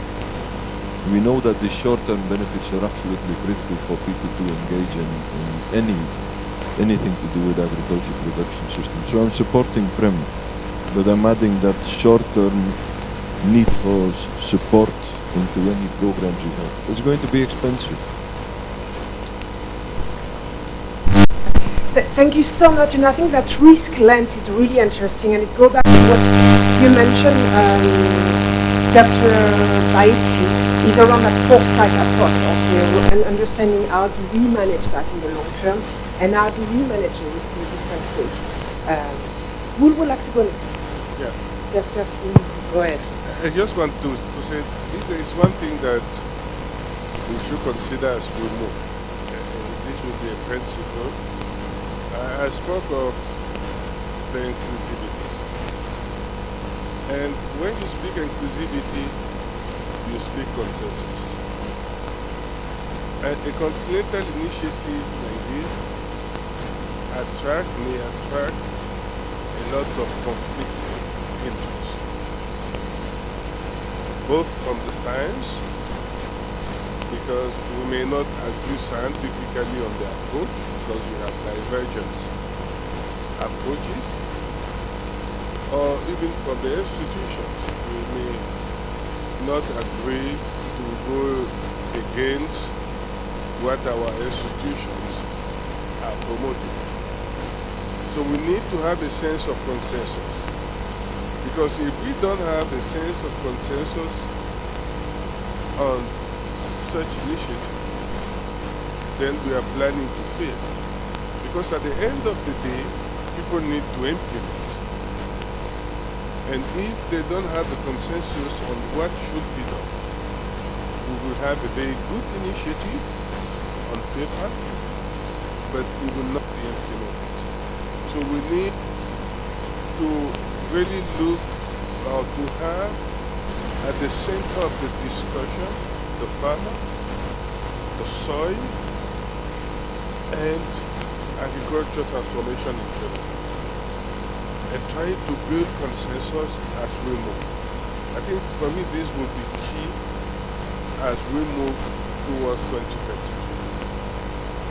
We know that the short-term benefits are absolutely critical for people to engage in anything to do with agriculture production systems. So I'm supporting Prem, but I'm adding that short-term need for support into any programs you have. It's going to be expensive. Thank you so much, and I think that risk lens is really interesting, and it goes back to what you mentioned, Dr. Baiti, is around that foresight approach also, and understanding how do we manage that in the long term, and how do we manage the risk in different ways. Who would like to go next? Yeah. Dr. Go ahead. I just want to say, there is one thing that we should consider as we move. This will be a principle. I spoke of the inclusivity. And when you speak inclusivity, you speak consensus. And a continental initiative like this may attract a lot of conflicting interests, both from the science, because we may not agree scientifically on the approach, because we have divergent approaches, or even from the institutions. We may not agree to go against what our institutions are promoting. So we need to have a sense of consensus. Because if we don't have a sense of consensus on such initiative, then we are planning to fail. Because at the end of the day, people need to implement. And if they don't have a consensus on what should be done, we will have a very good initiative on paper, but it will not be implemented. So we need to really look or to have at the center of the discussion the farmer, the soil, and agricultural transformation in general. And trying to build consensus as we move. I think for me this will be key as we move towards 2022.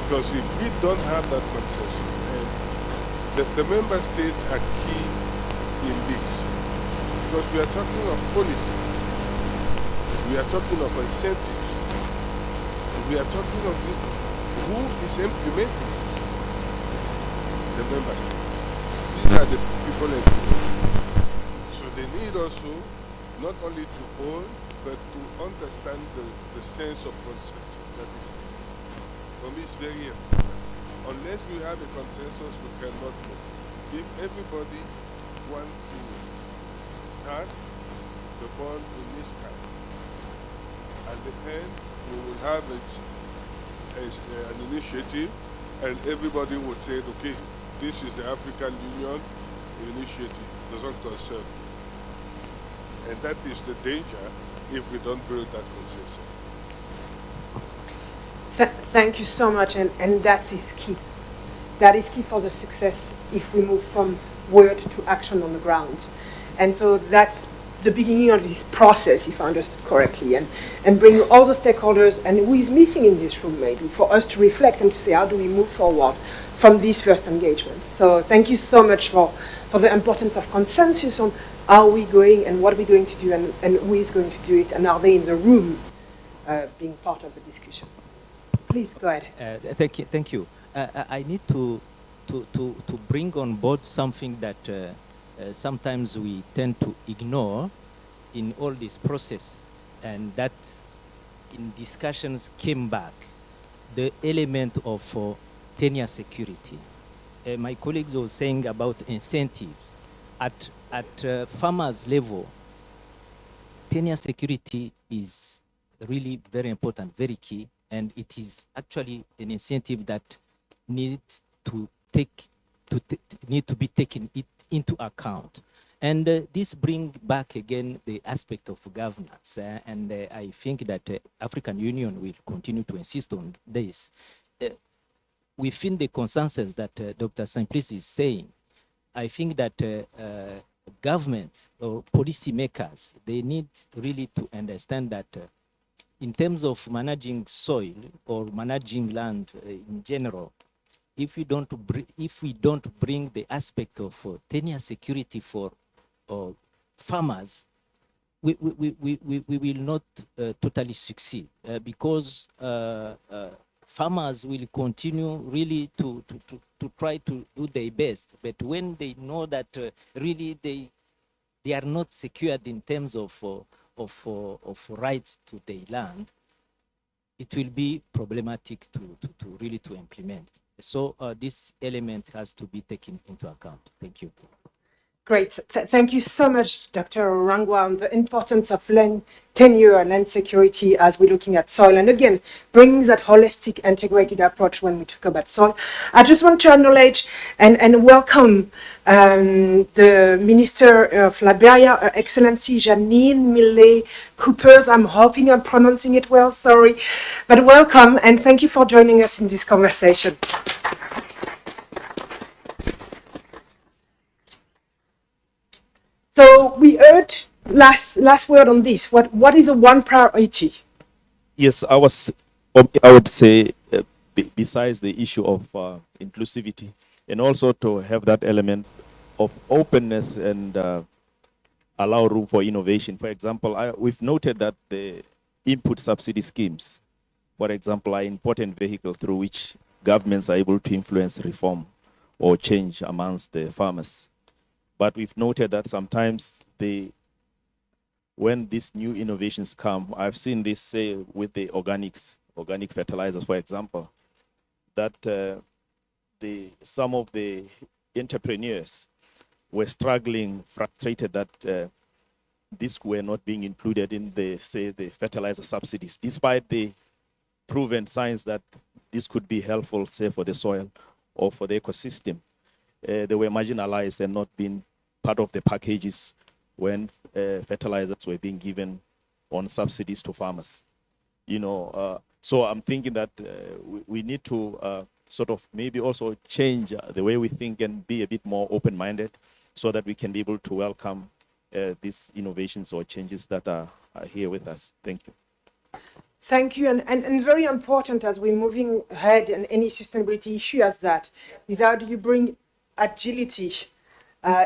Because if we don't have that consensus, and the member states are key in this. Because we are talking of policies, we are talking of incentives, we are talking of this, who is implementing it? The member states. These are the people implementing. So they need also not only to own, but to understand the sense of consensus. That is, for me, it's very important. Unless we have a consensus, we cannot move. If everybody wants to have the ball in this kind, at the end, we will have an initiative, and everybody would say, okay, this is the African Union initiative, doesn't concern me. And that is the danger if we don't build that consensus. Thank you so much, and that is key. That is key for the success if we move from word to action on the ground. And so that's the beginning of this process, if I understood correctly, and bring all the stakeholders and who is missing in this room maybe for us to reflect and to say, how do we move forward from this first engagement? So thank you so much for the importance of consensus on how we're going and what we're going to do and who is going to do it, and are they in the room being part of the discussion. Please go ahead. Thank you. I need to bring on board something that sometimes we tend to ignore in all this process, and that in discussions came back, the element of tenure security. My colleagues were saying about incentives. At farmers level, tenure security is really very important, very key, and it is actually an incentive that needs to be taken into account. And this brings back again the aspect of governance, and I think that African Union will continue to insist on this. Within the consensus that Dr. Simplice is saying, I think that government or policymakers, they need really to understand that in terms of managing soil or managing land in general, if we don't bring the aspect of tenure security for farmers, we will not totally succeed because farmers will continue really to try to do their best. But when they know that really they are not secured in terms of rights to their land, it will be problematic to really implement. So this element has to be taken into account. Thank you. Great. Thank you so much, Dr. Rangwa, on the importance of land tenure and land security as we're looking at soil. And again, bringing that holistic, integrated approach when we talk about soil. I just want to acknowledge and welcome the Minister of Liberia, Her Excellency Janine Millet Coopers. I'm hoping I'm pronouncing it well, sorry. But welcome, and thank you for joining us in this conversation. So we heard last word on this. What is the one priority? Yes, I would say besides the issue of inclusivity, and also to have that element of openness and allow room for innovation. For example, we've noted that the input subsidy schemes, for example, are important vehicles through which governments are able to influence reform or change amongst the farmers. But we've noted that sometimes when these new innovations come, I've seen this, say, with the organic fertilizers, for example, that some of the entrepreneurs were struggling, frustrated that these were not being included in the fertilizer subsidies, despite the proven science that this could be helpful, say, for the soil or for the ecosystem. They were marginalized and not being part of the packages when fertilizers were being given on subsidies to farmers. So I'm thinking that we need to sort of maybe also change the way we think and be a bit more open-minded so that we can be able to welcome these innovations or changes that are here with us. Thank you. Thank you, and very important as we're moving ahead in any sustainability issue as that is how do you bring agility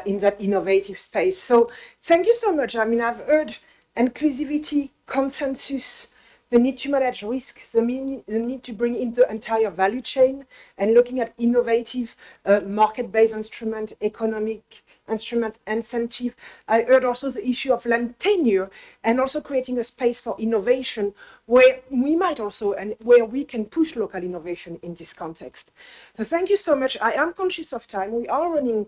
in that innovative space. So thank you so much. I mean, I've heard inclusivity, consensus, the need to manage risk, the need to bring in the entire value chain and looking at innovative market-based instrument, economic instrument, incentive. I heard also the issue of land tenure and also creating a space for innovation where we might also and where we can push local innovation in this context. So thank you so much. I am conscious of time. We are running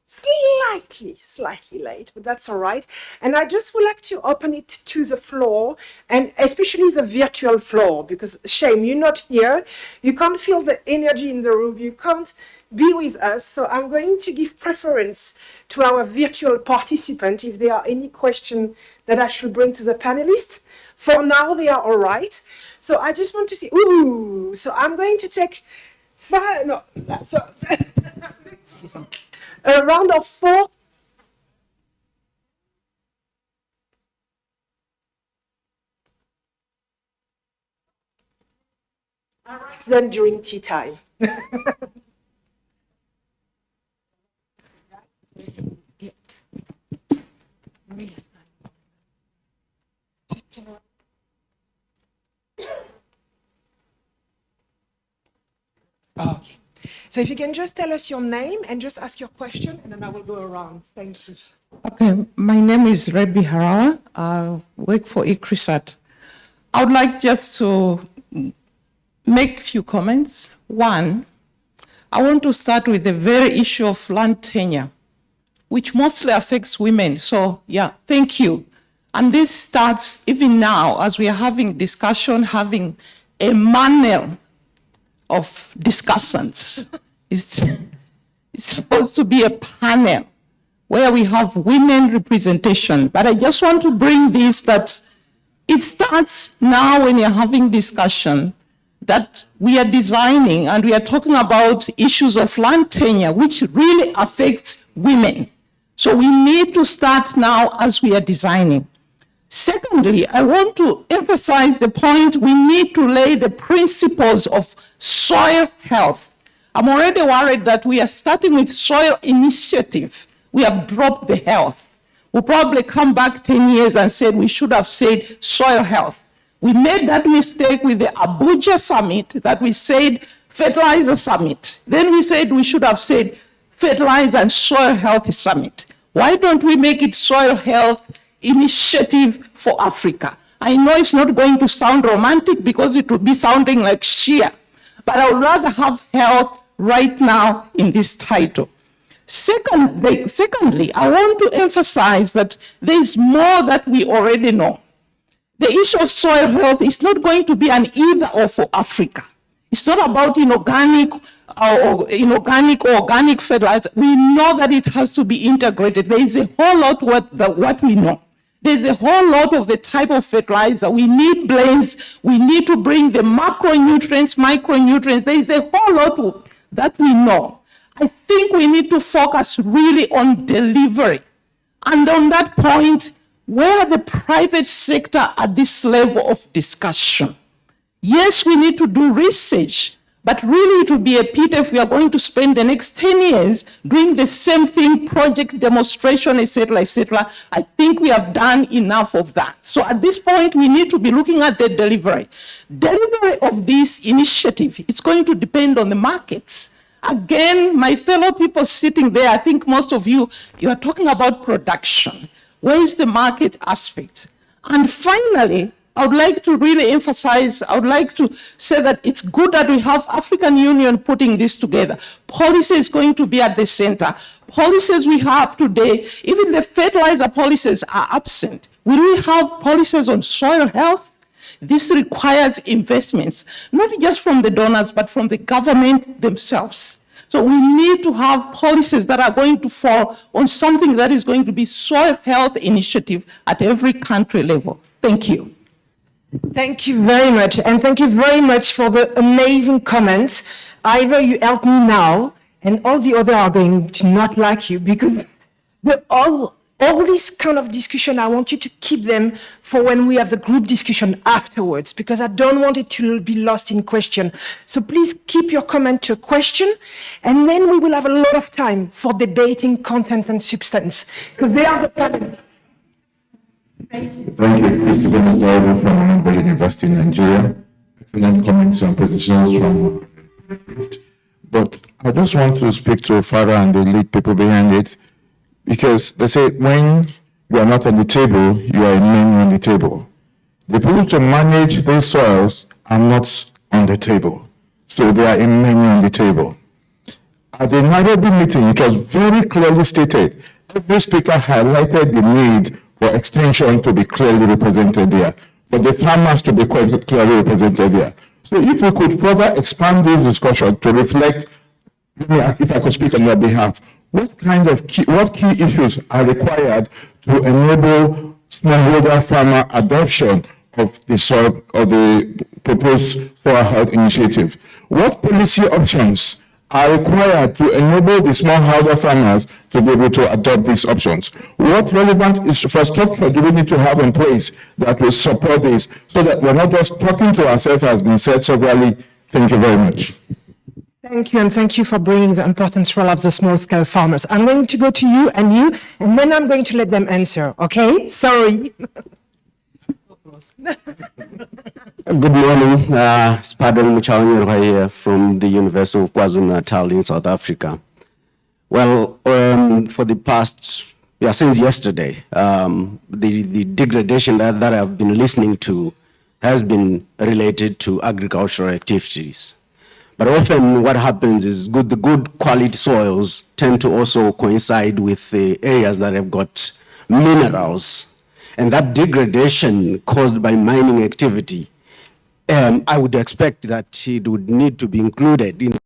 slightly late, but that's all right. And I just would like to open it to the floor, and especially the virtual floor, because shame, you're not here. You can't feel the energy in the room. You can't be with us. So I'm going to give preference to our virtual participant if there are any questions that I should bring to the panelists. For now, they are all right. So I just want to say, ooh, so I'm going to take a round of 4. I ask them during tea time. Okay. So if you can just tell us your name and just ask your question, and then I will go around. Thank you. Okay, my name is Rebbe Harara. I work for ICRISAT. I would like just to make a few comments. One, I want to start with the very issue of land tenure, which mostly affects women. So yeah, thank you. And this starts even now as we are having discussion, having a manual of discussants. It's supposed to be a panel where we have women representation. But I just want to bring this, that it starts now when you're having discussion that we are designing and we are talking about issues of land tenure, which really affects women. So we need to start now as we are designing. Secondly, I want to emphasize the point we need to lay the principles of soil health. I'm already worried that we are starting with soil initiative. We have dropped the health. We'll probably come back 10 years and said we should have said soil health. We made that mistake with the Abuja summit that we said fertilizer summit. Then we said we should have said fertilizer and soil health summit. Why don't we make it soil health initiative for Africa? I know it's not going to sound romantic because it would be sounding like Shia, but I would rather have health right now in this title. Secondly, I want to emphasize that there is more that we already know. The issue of soil health is not going to be an either or for Africa. It's not about inorganic or organic fertilizer. We know that it has to be integrated. There is a whole lot what we know. There's a whole lot of the type of fertilizer. We need blends. We need to bring the macronutrients, micronutrients. There is a whole lot that we know. I think we need to focus really on delivery. And on that point, where the private sector at this level of discussion? Yes, we need to do research, but really it would be a pity if we are going to spend the next 10 years doing the same thing, project demonstration, etc., etc. I think we have done enough of that. So at this point, we need to be looking at the delivery. Delivery of this initiative, it's going to depend on the markets. Again, my fellow people sitting there, I think most of you are talking about production. Where is the market aspect? And finally, I would like to really emphasize, I would like to say that it's good that we have African Union putting this together. Policy is going to be at the center. Policies we have today, even the fertilizer policies are absent. Will we have policies on soil health? This requires investments, not just from the donors, but from the government themselves. So we need to have policies that are going to fall on something that is going to be soil health initiative at every country level. Thank you. Thank you very much, and thank you very much for the amazing comments. Either you help me now, and all the others are going to not like you, because all this kind of discussion, I want you to keep them for when we have the group discussion afterwards, because I don't want it to be lost in question. So please keep your comment to a question, and then we will have a lot of time for debating content and substance, because they are the panelists. Thank you, Christopher Mazaru from Anambra University in Nigeria. Excellent comments and positions from. But I just want to speak to Farah and the lead people behind it, because they say when you are not on the table, you are a menu on the table. The people to manage these soils are not on the table, so they are a menu on the table. At the Nairobi meeting, it was very clearly stated. Every speaker highlighted the need for extension to be clearly represented there, for the farmers to be clearly represented there. So if we could further expand this discussion to reflect, if I could speak on your behalf, what key issues are required to enable smallholder farmer adoption of the proposed soil health initiative? What policy options are required to enable the smallholder farmers to be able to adopt these options? What relevant infrastructure do we need to have in place that will support this, so that we're not just talking to ourselves, as been said severally? Thank you very much. Thank you, and thank you for bringing the important role of the small-scale farmers. I'm going to go to you, and then I'm going to let them answer, okay? Sorry. Good morning, Spadon Muchawanyi here from the University of KwaZulu-Natal in South Africa. Well, for the past, since yesterday, the degradation that I've been listening to has been related to agricultural activities. But often what happens is the good quality soils tend to also coincide with the areas that have got minerals. And that degradation caused by mining activity, I would expect that it would need to be included in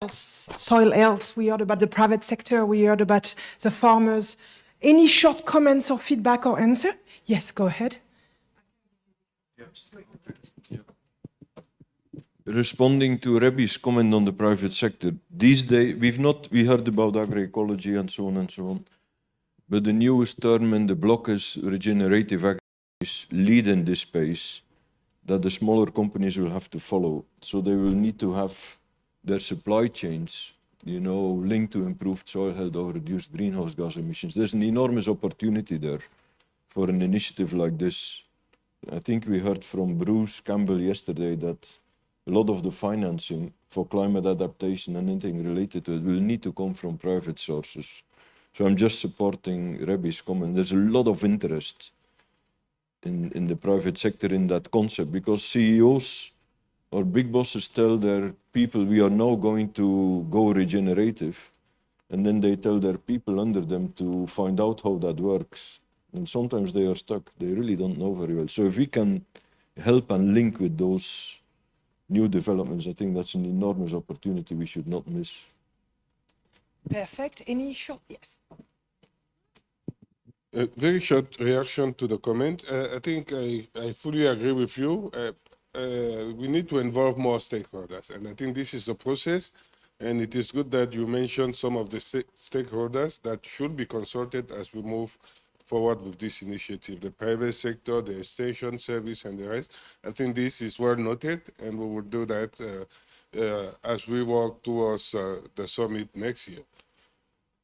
Soil health, we heard about the private sector, we heard about the farmers. Any short comments or feedback or answer? Yes, go ahead. Responding to Rebby's comment on the private sector, these days we heard about agroecology and so on, but the newest term in the block is regenerative agriculture, lead in this space that the smaller companies will have to follow. So they will need to have their supply chains, linked to improved soil health or reduced greenhouse gas emissions. There's an enormous opportunity there for an initiative like this. I think we heard from Bruce Campbell yesterday that a lot of the financing for climate adaptation and anything related to it will need to come from private sources. So I'm just supporting Rebby's comment. There's a lot of interest in the private sector in that concept, because CEOs or big bosses tell their people, we are now going to go regenerative, and then they tell their people under them to find out how that works. And sometimes they are stuck. They really don't know very well. So if we can help and link with those new developments, I think that's an enormous opportunity we should not miss. Perfect. Any short? Yes. A very short reaction to the comment. I think I fully agree with you. We need to involve more stakeholders, and I think this is the process. And it is good that you mentioned some of the stakeholders that should be consulted as we move forward with this initiative. The private sector, the extension service, and the rest. I think this is well noted, and we will do that as we work towards the summit next year.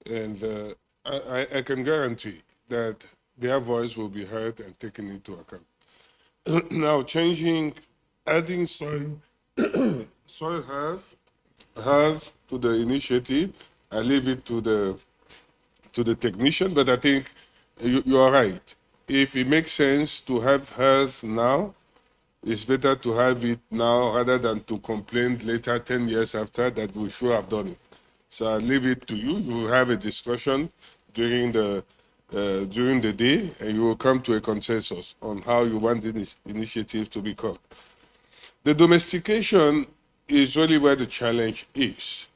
And I can guarantee that their voice will be heard and taken into account. Now, adding soil health to the initiative, I leave it to the technician, but I think you are right. If it makes sense to have health now, it's better to have it now rather than to complain later, 10 years after, that we should have done it. So I leave it to you. You will have a discussion during the day, and you will come to a consensus on how you want this initiative to be called. The domestication is really where the challenge is.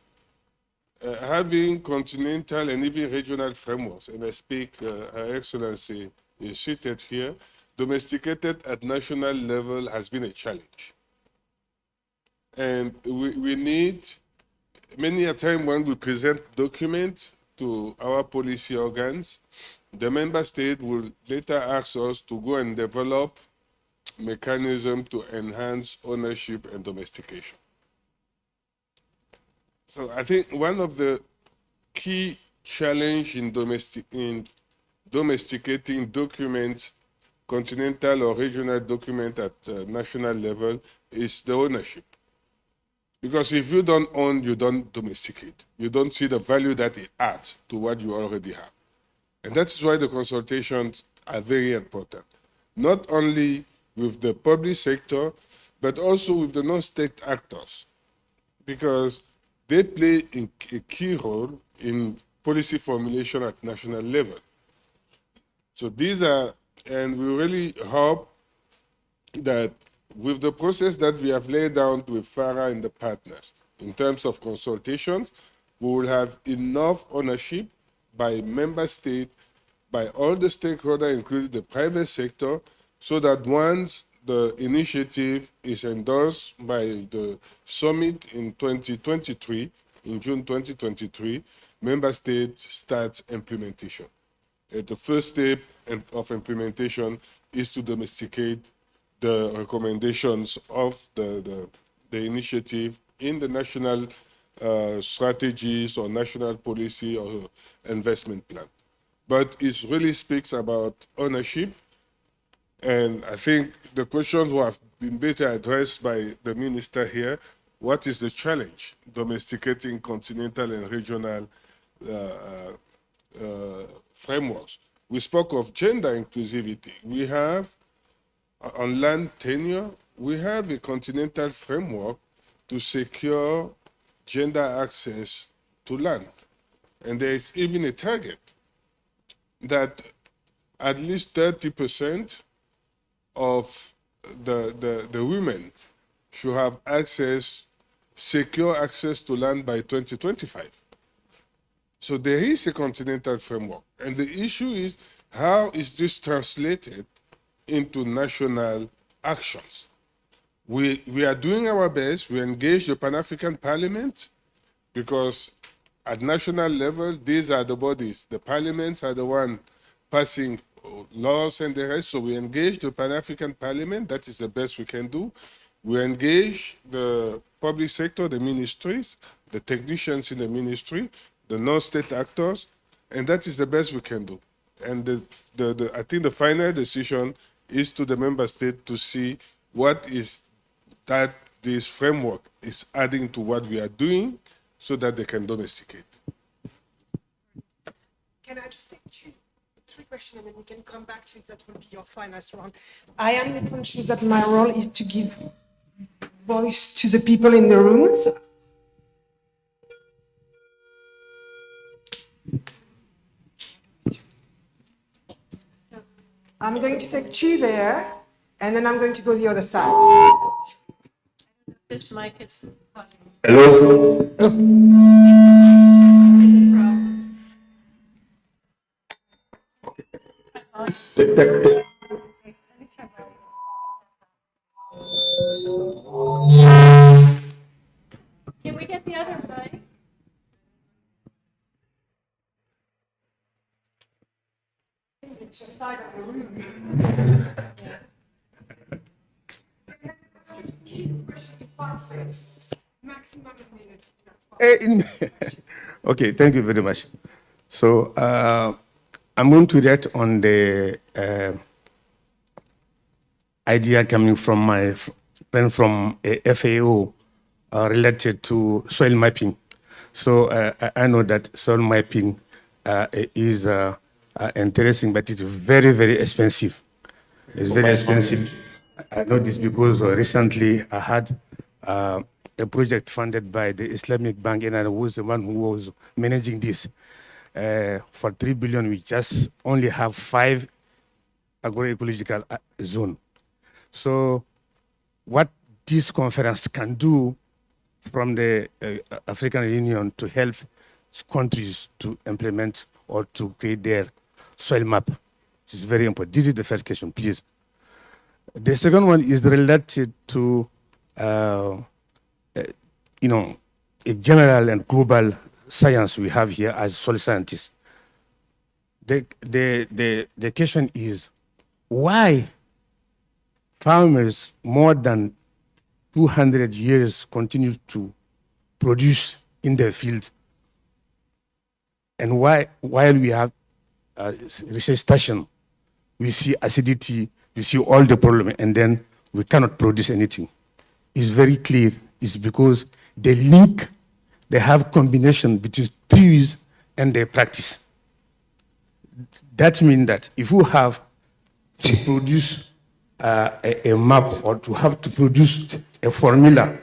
Having continental and even regional frameworks, and I speak, Her Excellency is seated here, domesticated at national level has been a challenge. And we need, many a time when we present documents to our policy organs, the member state will later ask us to go and develop mechanism to enhance ownership and domestication. So I think one of the key challenge in domesticating documents, continental or regional document at national level, is the ownership. Because if you don't own, you don't domesticate. You don't see the value that it adds to what you already have. And that's why the consultations are very important. Not only with the public sector, but also with the non-state actors. Because they play a key role in policy formulation at national level. So these are, and we really hope that with the process that we have laid down with FARA and the partners, in terms of consultation, we will have enough ownership by member state, by all the stakeholders, including the private sector, so that once the initiative is endorsed by the summit in 2023, in June 2023, member states start implementation. And the first step of implementation is to domesticate the recommendations of the initiative in the national strategies or national policy or investment plan. But it really speaks about ownership. And I think the questions have been better addressed by the minister here. What is the challenge? Domesticating continental and regional frameworks. We spoke of gender inclusivity. We have on land tenure, we have a continental framework to secure gender access to land. And there is even a target that at least 30% of the women should have access, secure access to land by 2025. So there is a continental framework. And the issue is, how is this translated into national actions? We are doing our best. We engage the Pan-African Parliament because at national level, these are the bodies. The parliaments are the one passing laws and the rest. So we engage the Pan-African Parliament. That is the best we can do. We engage the public sector, the ministries, the technicians in the ministry, the non-state actors, and that is the best we can do. And I think the final decision is to the member state to see what is that this framework is adding to what we are doing so that they can domesticate. Can I just take three questions and then we can come back to it? That will be your final round. I am conscious that my role is to give voice to the people in the rooms. I'm going to take two there, and then I'm going to go the other side. This mic is. Hello? Can we get the other mic? Okay, thank you very much. So I'm going to react on the idea coming from my friend from FAO related to soil mapping. So I know that soil mapping is interesting, but it's very, very expensive. It's very expensive. I know this because recently I had a project funded by the Islamic Bank, and I was the one who was managing this. For 3 billion, we just only have 5 agroecological zones. So what this conference can do from the African Union to help countries to implement or to create their soil map is very important. This is the first question, please. The second one is related to, a general and global science we have here as soil scientists. The question is, why farmers more than 200 years continue to produce in their field, and why, while we have research station, we see acidity, we see all the problem, and then we cannot produce anything? It's very clear. It's because they have combination between trees and their practice. That means that if you have to produce a map or to have to produce a formula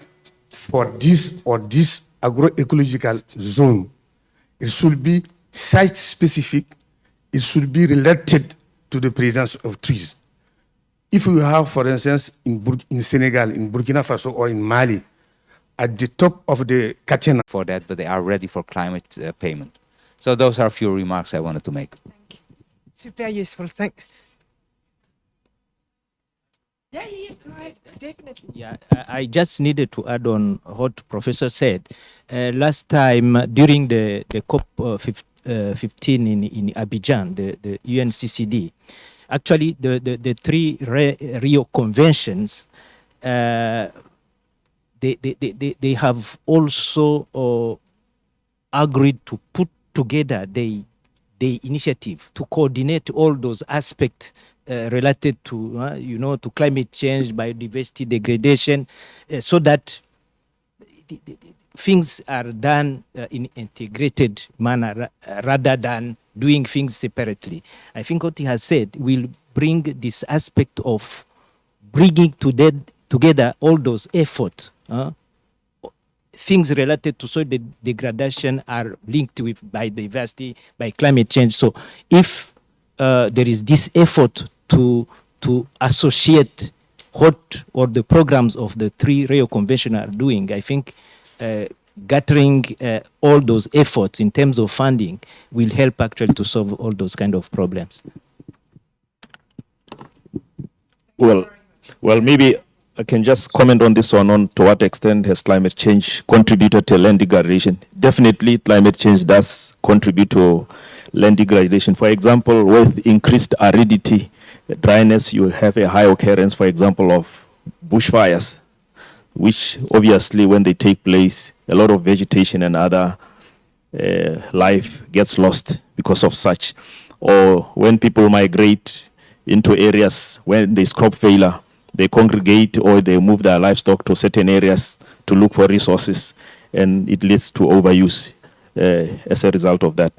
for this or this agroecological zone, it should be site-specific, it should be related to the presence of trees. If you have, for instance, in Senegal, in Burkina Faso, or in Mali, at the top of the catena. For that, but they are ready for climate payment. So those are a few remarks I wanted to make. Thank you. Super useful. Thank. Yeah, go ahead. Definitely. Yeah, I just needed to add on what Professor said. Last time during the COP 15 in Abidjan, the UNCCD, actually the 3 Rio conventions, they have also agreed to put together the initiative to coordinate all those aspects related to to climate change, biodiversity degradation, so that things are done in integrated manner rather than doing things separately. I think what he has said will bring this aspect of bringing together all those efforts. Things related to soil degradation are linked with biodiversity, by climate change. So if there is this effort to associate what or the programs of the three Rio Convention are doing, I think gathering all those efforts in terms of funding will help actually to solve all those kind of problems. Well, maybe I can just comment on this one, on to what extent has climate change contributed to land degradation. Definitely climate change does contribute to land degradation. For example, with increased aridity, dryness, you have a high occurrence, for example, of bushfires, which obviously when they take place, a lot of vegetation and other life gets lost because of such. Or when people migrate into areas when there's crop failure, they congregate or they move their livestock to certain areas to look for resources, and it leads to overuse as a result of that.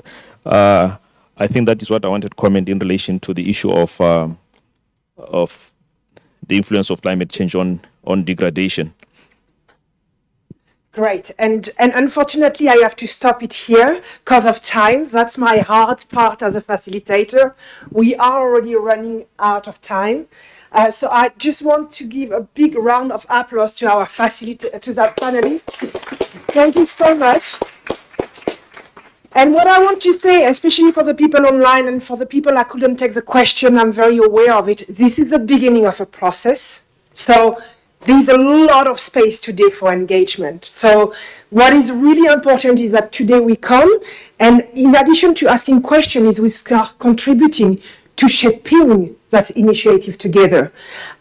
I think that is what I wanted to comment in relation to the issue of the influence of climate change on degradation. Great. And unfortunately, I have to stop it here because of time. That's my hard part as a facilitator. We are already running out of time. So I just want to give a big round of applause to our to that panelists. Thank you so much. And what I want to say, especially for the people online and for the people that couldn't take the question, I'm very aware of it. This is the beginning of a process. So there's a lot of space today for engagement. So what is really important is that today we come, and in addition to asking questions, we start contributing to shaping that initiative together.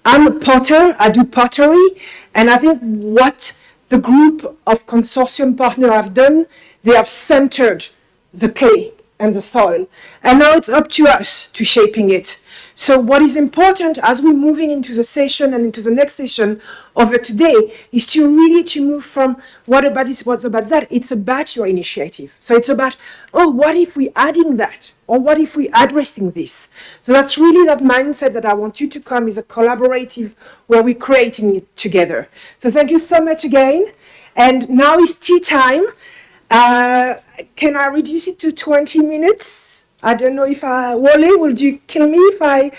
I'm a potter, I do pottery, and I think what the group of consortium partners have done, they have centered the clay and the soil. And now it's up to us to shaping it. So what is important as we're moving into the session and into the next session over today is to really to move from what about this, what about that. It's about your initiative. So it's about, oh, what if we're adding that? Or what if we're addressing this? So that's really that mindset that I want you to come is a collaborative where we're creating it together. So thank you so much again. And now is tea time. Can I reduce it to 20 minutes? I don't know if Wally, would you kill me if I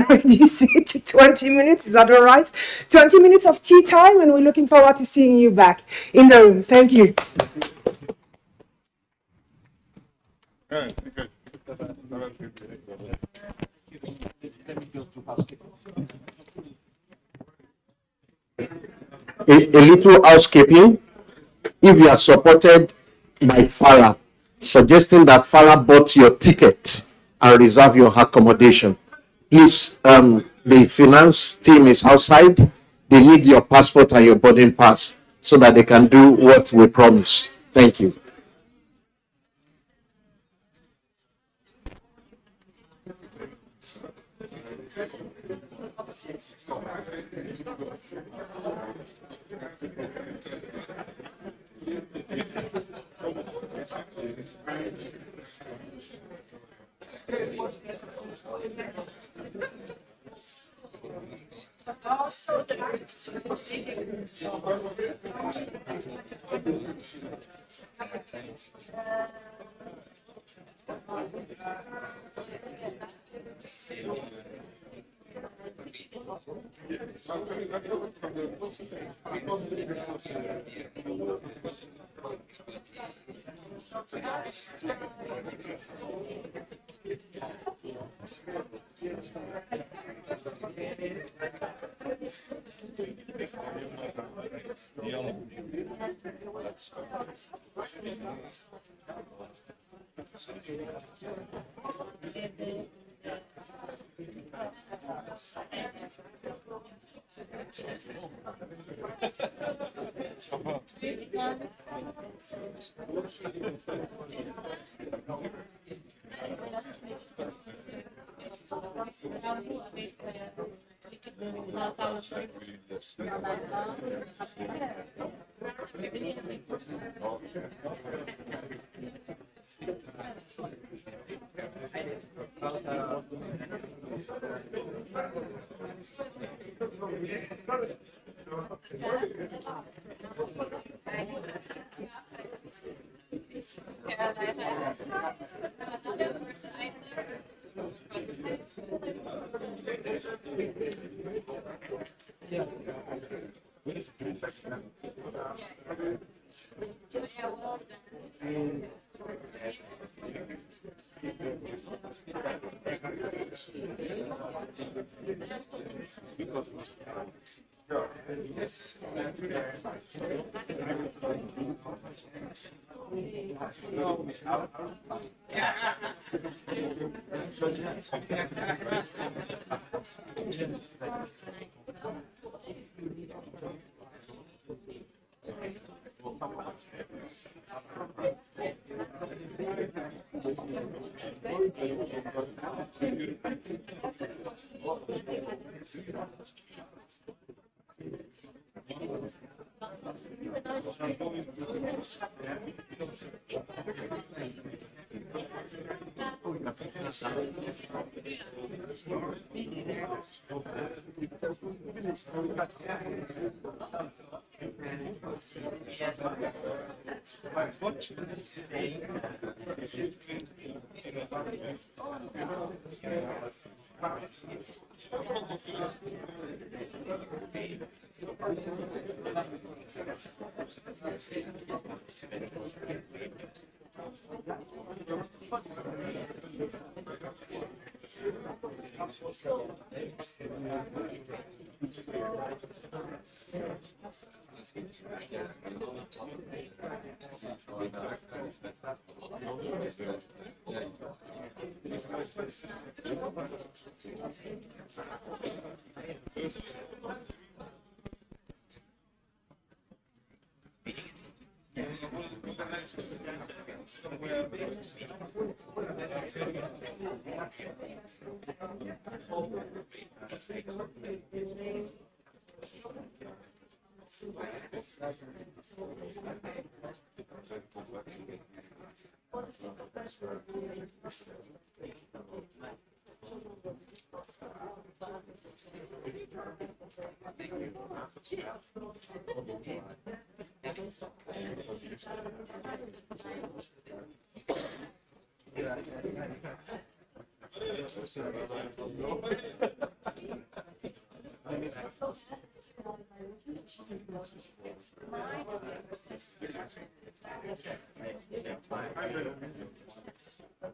reduce it to 20 minutes? Is that all right? 20 minutes of tea time, and we're looking forward to seeing you back in the room. Thank you. A little housekeeping. If you are supported by FARA, suggesting that FARA bought your ticket and reserve your accommodation, please, the finance team is outside. They need your passport and your boarding pass so that they can do what we promise. Thank you.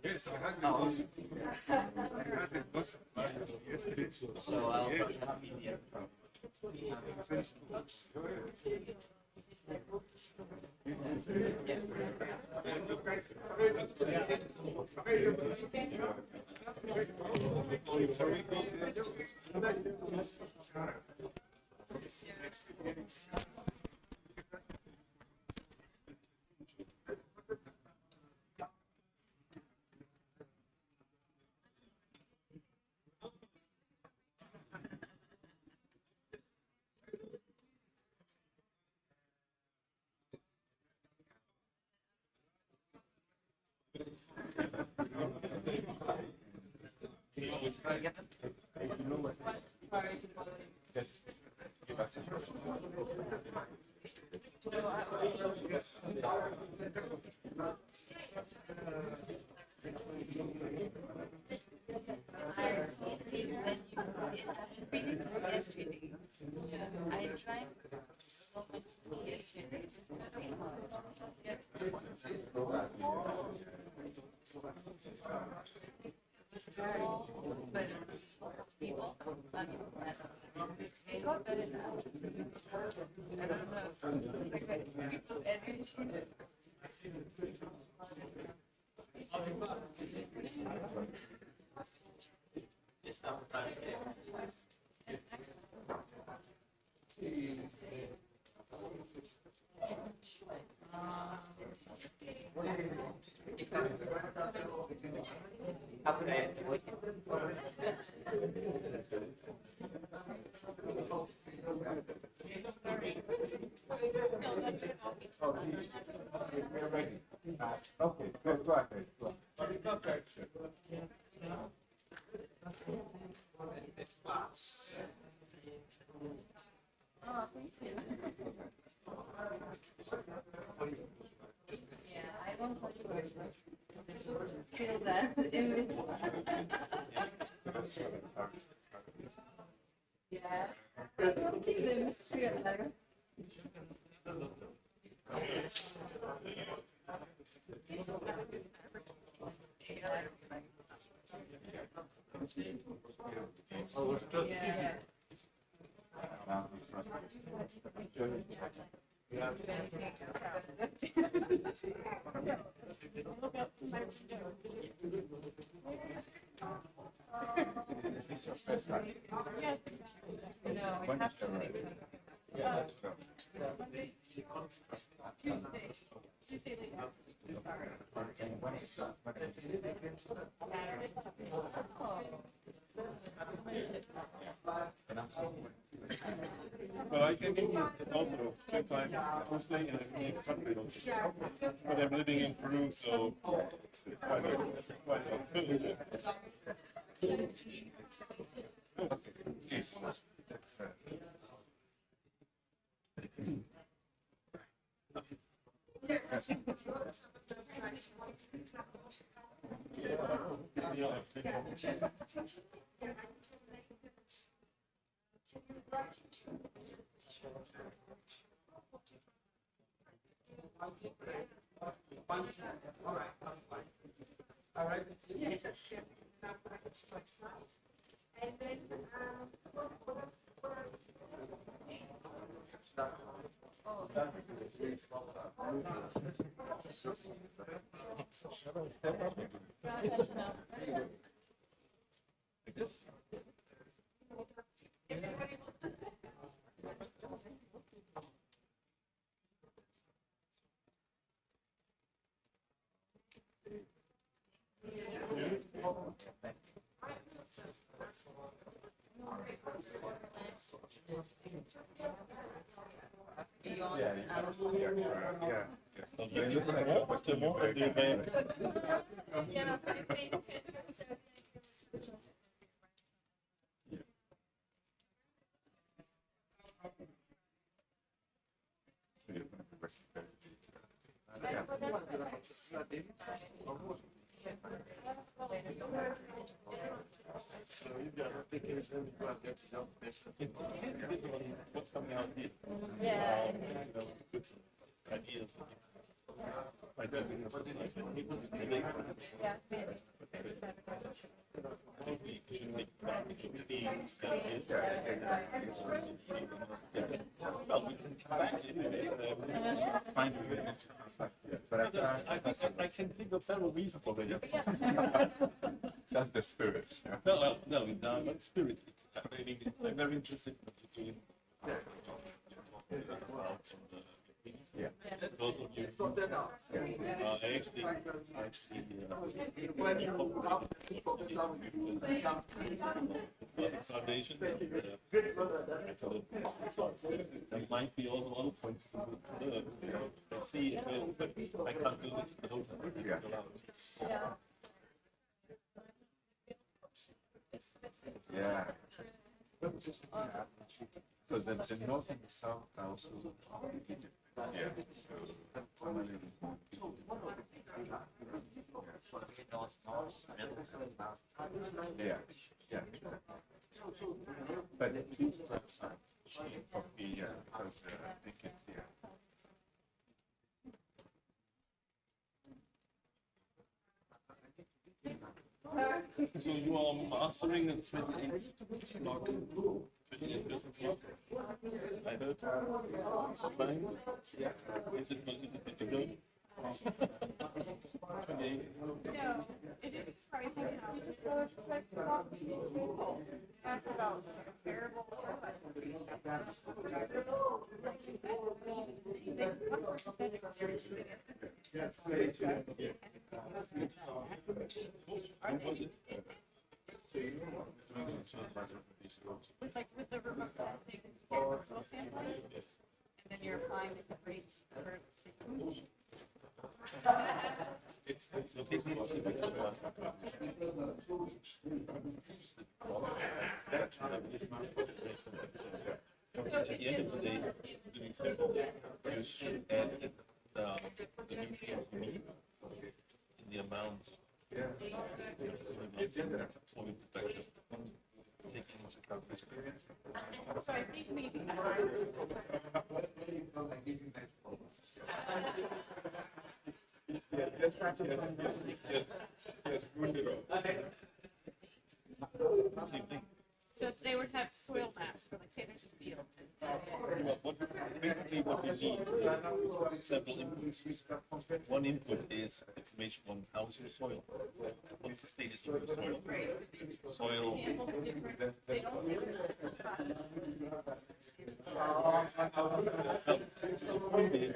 Yes, I had the bus yesterday. So I'll have India. I tried so much yesterday. But people, they got better now. I don't know. Like people's energy. Okay, good, go ahead. Oh, thank you. Yeah, I won't tell you where to feel that image. Yeah. The mystery of life. Is this your first time? No, we have to make it. Tuesday later. Well, I can give you also two times mostly in a country, but I'm living in Peru, so it's quite a yes. All right. Yes, that's good. And then, What's coming out here? Yeah. Good ideas. Well, we can come back to find a way to but I can think of several reasons for it. That's the spirit. Yeah. No, not spirit. I'm very interested in what you're doing. Yeah. Those of you foundation. There might be also other points to learn. Let's see. I can't do this. I don't have Yeah. Because the north and the south are also complicated. Yeah. So normally yeah. But these types are cheap for me, because I think it, So you are mastering at 28 mark, 28%. I heard. Fine. Is it digital? 28. No, it is surprising. You just go to talk to people. Ask about variable It's like with the remote sensing, you're soil sampling, and then you're applying different rates for It's a bit possible. At the end of the day, doing simple, you should add the nutrients you need in the amount for your protection, taking into account risk. So I think maybe so if they would have soil maps, or like say there's a field. Basically, what we need is several inputs. One input is information on how's your soil. What's the status of your soil? Soil. The point is,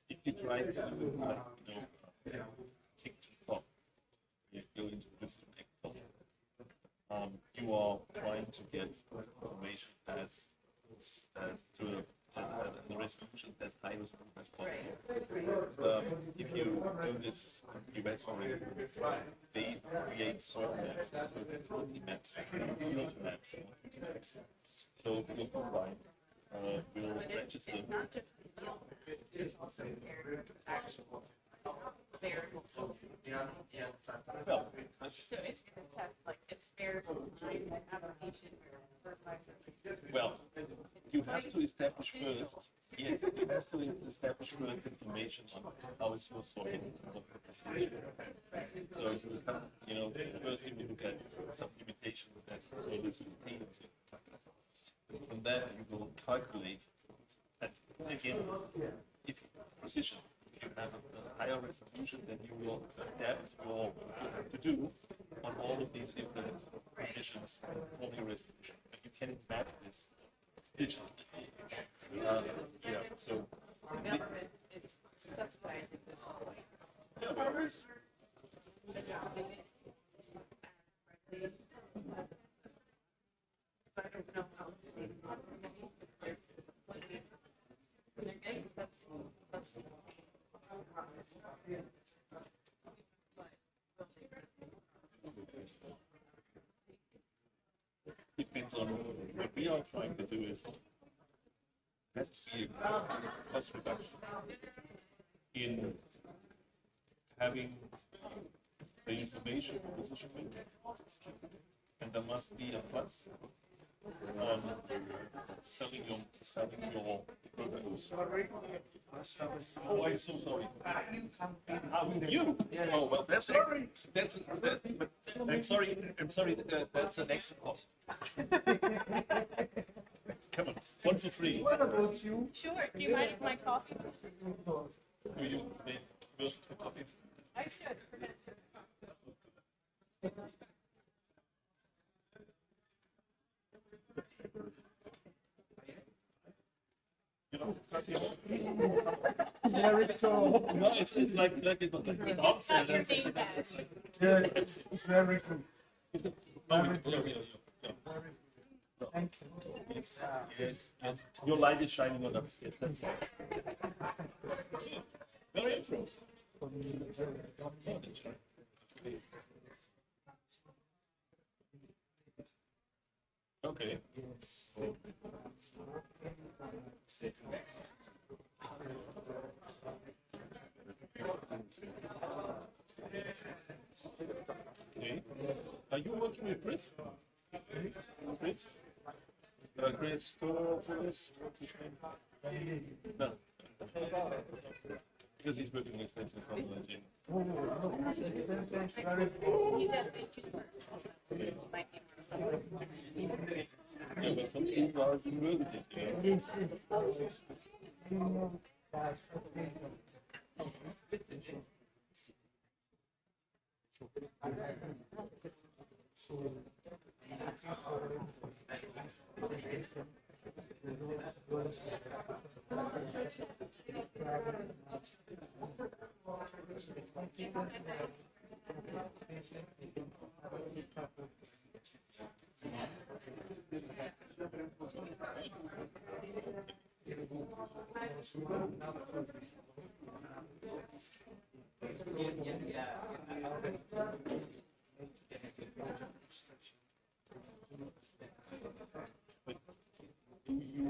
if you try to tick the clock, you go into this you are trying to get information as to the resolution as high resolution as possible. If you do this US, for instance, they create soil maps, multi-maps. So we'll combine, we'll register. It's not just the field, it's also their actual variable. So it's going to test like its variable time application or fertilizer. Well, you have to establish first. Yes, you have to establish first information on how is your soil. So first you look at some limitations that soil is contained to. From there you will calculate. And again, if precision. If you have a higher resolution, then you will adapt what you have to do on all of these different conditions for your resolution. But you can map this digitally. Yeah, so. Depends on what we are trying to do is have to be a cost reduction in having the information for decision making, and there must be a plus on selling your produce. Oh, I'm so sorry. You? Oh well, that's sorry. I'm sorry. That's an extra cost. Come on, 1 for 3. What about you? Sure. Do you mind if my coffee? Do you make version for copy? I should. No, it's like it's not your name badge. It's very good. Thank you. Yes. Your light is shining on us. Yes, that's right. Very interesting. Okay. Okay. Are you working with Chris? Chris? Chris, what's his name? No. Because he's working with Spencer Consultation. Yeah, but some people are universities,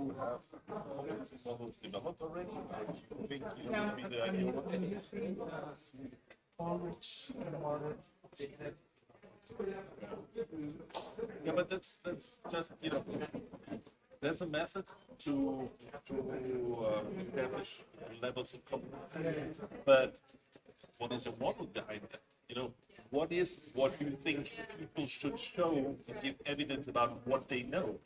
you have competency models developed already? Or do you think you would be the ideal one? Yeah, but that's just, you know, that's a method to establish levels of competence. But what is your model behind that? You know, what is what you think people should show to give evidence about what they know?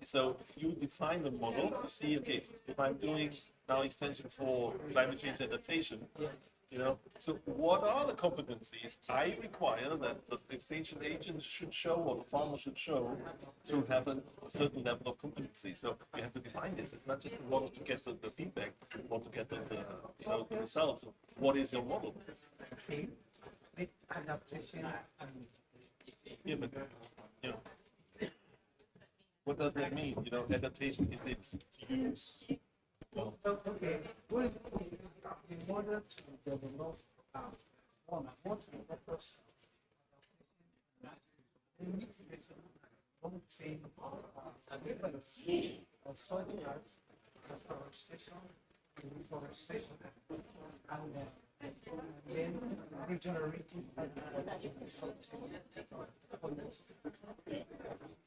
So you define the model to see, okay, if I'm doing now extension for climate change adaptation, you know, so what are the competencies I require that the extension agents should show or the farmer should show to have a certain level of competency? So you have to define this. It's not just want to get the feedback, want to get the you know, the results. What is your model? Okay. With adaptation and yeah, but you know, what does that mean? You know, adaptation is it to use. Okay, well, in order to develop what we focus we need to make something of such as afforestation, reforestation, and then regenerating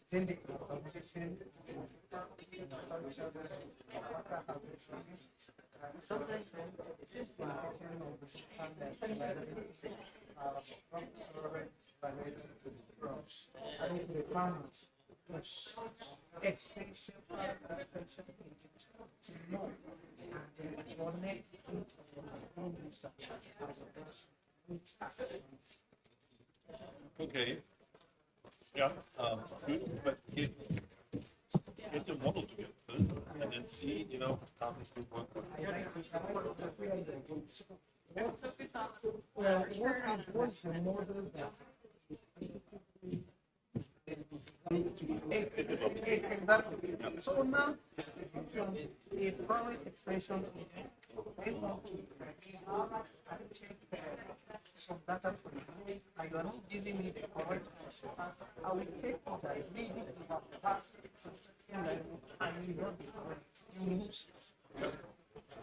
then the competition sometimes the farmers extension to know and connect Okay. Yeah, good, but get your model together first, and then see, you know, how this would work. What's the model that exactly. So now, a private expression is want to take some data from you, and you are not giving me the correct answer. I will take it and leave it to have passed something like and you not be correct. You lose it.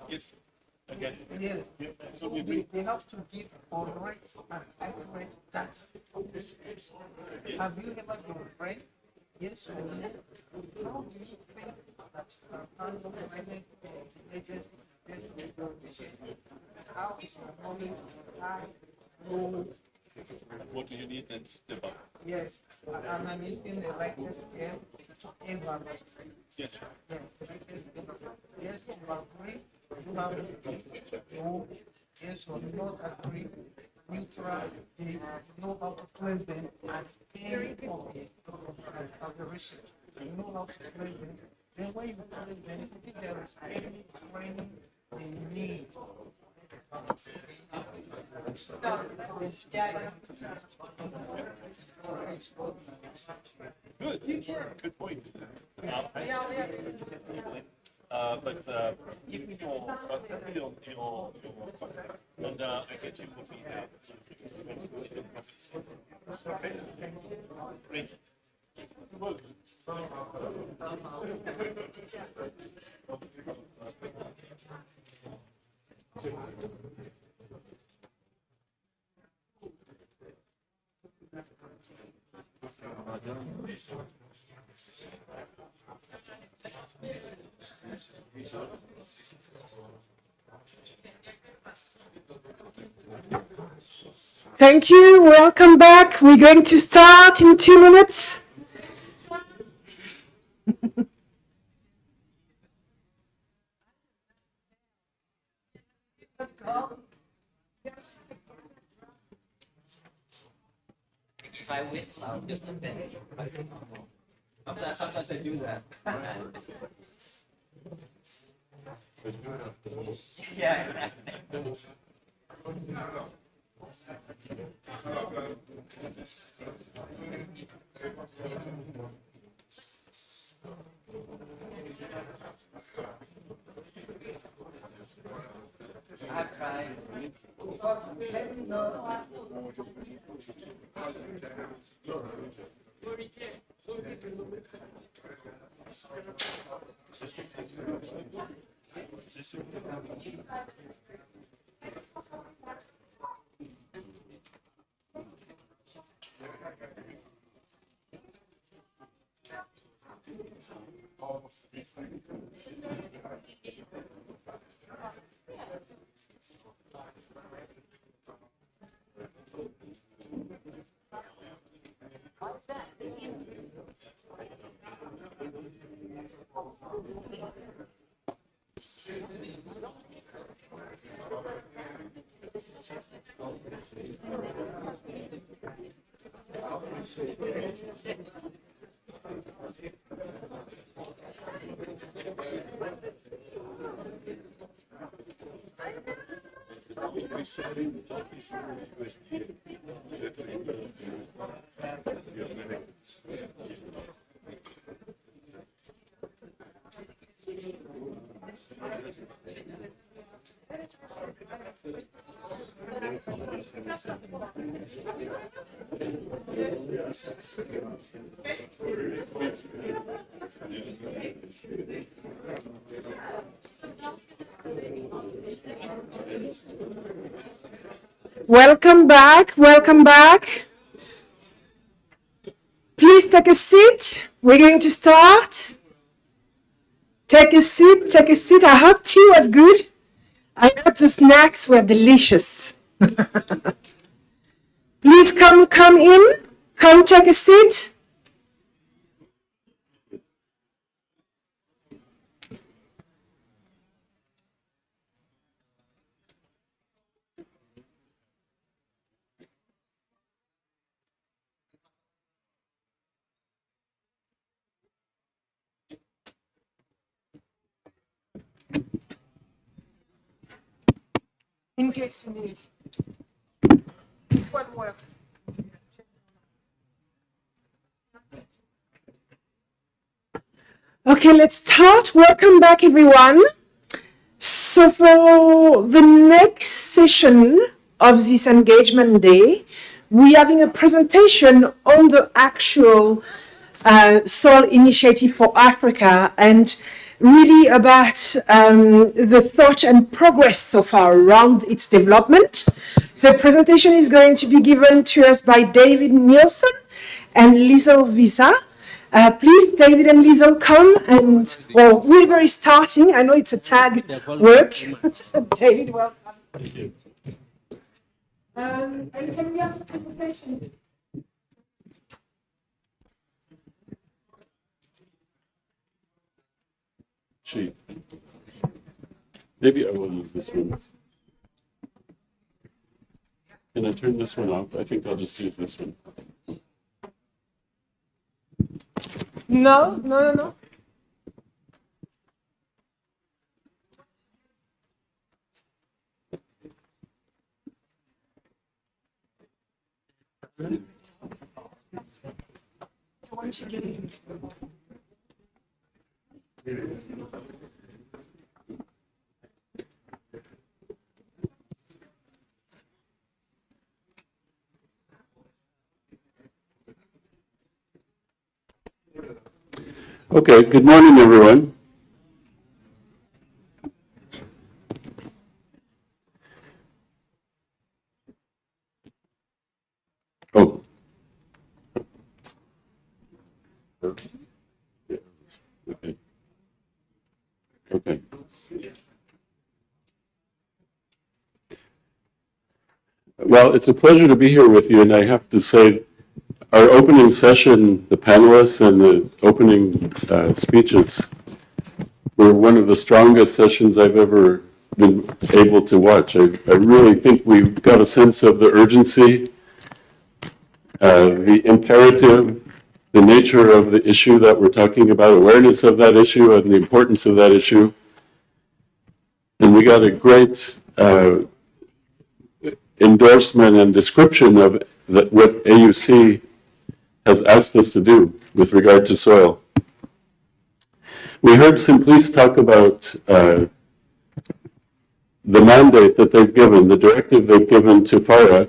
Yes. Again. Yes. Yeah. So they have to give correct and accurate data. Have you ever been brain? Yes or no? How do you think that handle managing agents? How is your money? What do you need then to develop? Yes, and I'm using the likeness scale to evaluate. Yes. Yes, you agree. You have no, yes or not agree. Neutral, you know how to place them at any of the research. You know how to place them. Then when you place them, if there is any training they need, Good point. But give me your contact, your contact, and I get you what we have. Okay. Great. Good. Thank you. Welcome back. We're going to start in 2 minutes. If I whistle, I'll just offend. Sometimes I do that. Yeah. I've tried. Welcome back, welcome back. Please take a seat. We're going to start. Take a seat, take a seat. I hope tea was good. I hope the snacks were delicious. Please come in. Come take a seat. In case you need it. This one works. Okay, let's start. Welcome back, everyone. So for the next session of this engagement day, we're having a presentation on the actual soil initiative for Africa and really about the thought and progress so far around its development. The presentation is going to be given to us by David Nielsen and Liesel Visa. Please, David and Liesel, come and, well, whoever is starting, I know it's a tag work. David, welcome. Thank you. And can we have the presentation? Gee. Maybe I will use this one. Can I turn this one off? I think I'll just use this one. No. So once you get in. Okay, good morning, everyone. Oh. Okay. Okay. Well, it's a pleasure to be here with you, and I have to say, our opening session, the panelists and the opening speeches were one of the strongest sessions I've ever been able to watch. I really think we got a sense of the urgency, the imperative, the nature of the issue that we're talking about, awareness of that issue and the importance of that issue. And we got a great endorsement and description of what AUC has asked us to do with regard to soil. We heard Simplice talk about the mandate that they've given, the directive they've given to FARA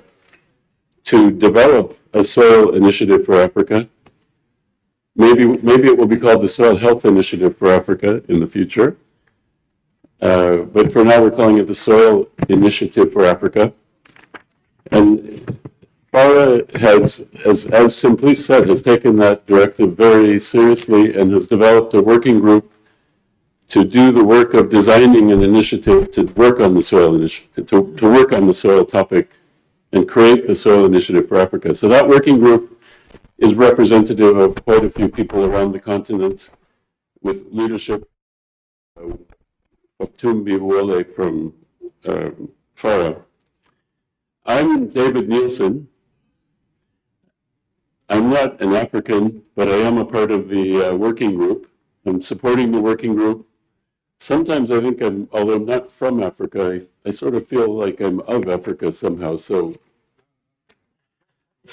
to develop a soil initiative for Africa. Maybe it will be called the Soil Health Initiative for Africa in the future. But for now, we're calling it the Soil Initiative for Africa. And FARA has, as Simplice said, has taken that directive very seriously and has developed a working group to do the work of designing an initiative to work on the soil initiative, to work on the soil topic and create the Soil Initiative for Africa. So that working group is representative of quite a few people around the continent with leadership of Tumbi Wole from FARA. I'm David Nielsen. I'm not an African, but I am a part of the working group. I'm supporting the working group. Sometimes I think although I'm not from Africa, I sort of feel like I'm of Africa somehow. So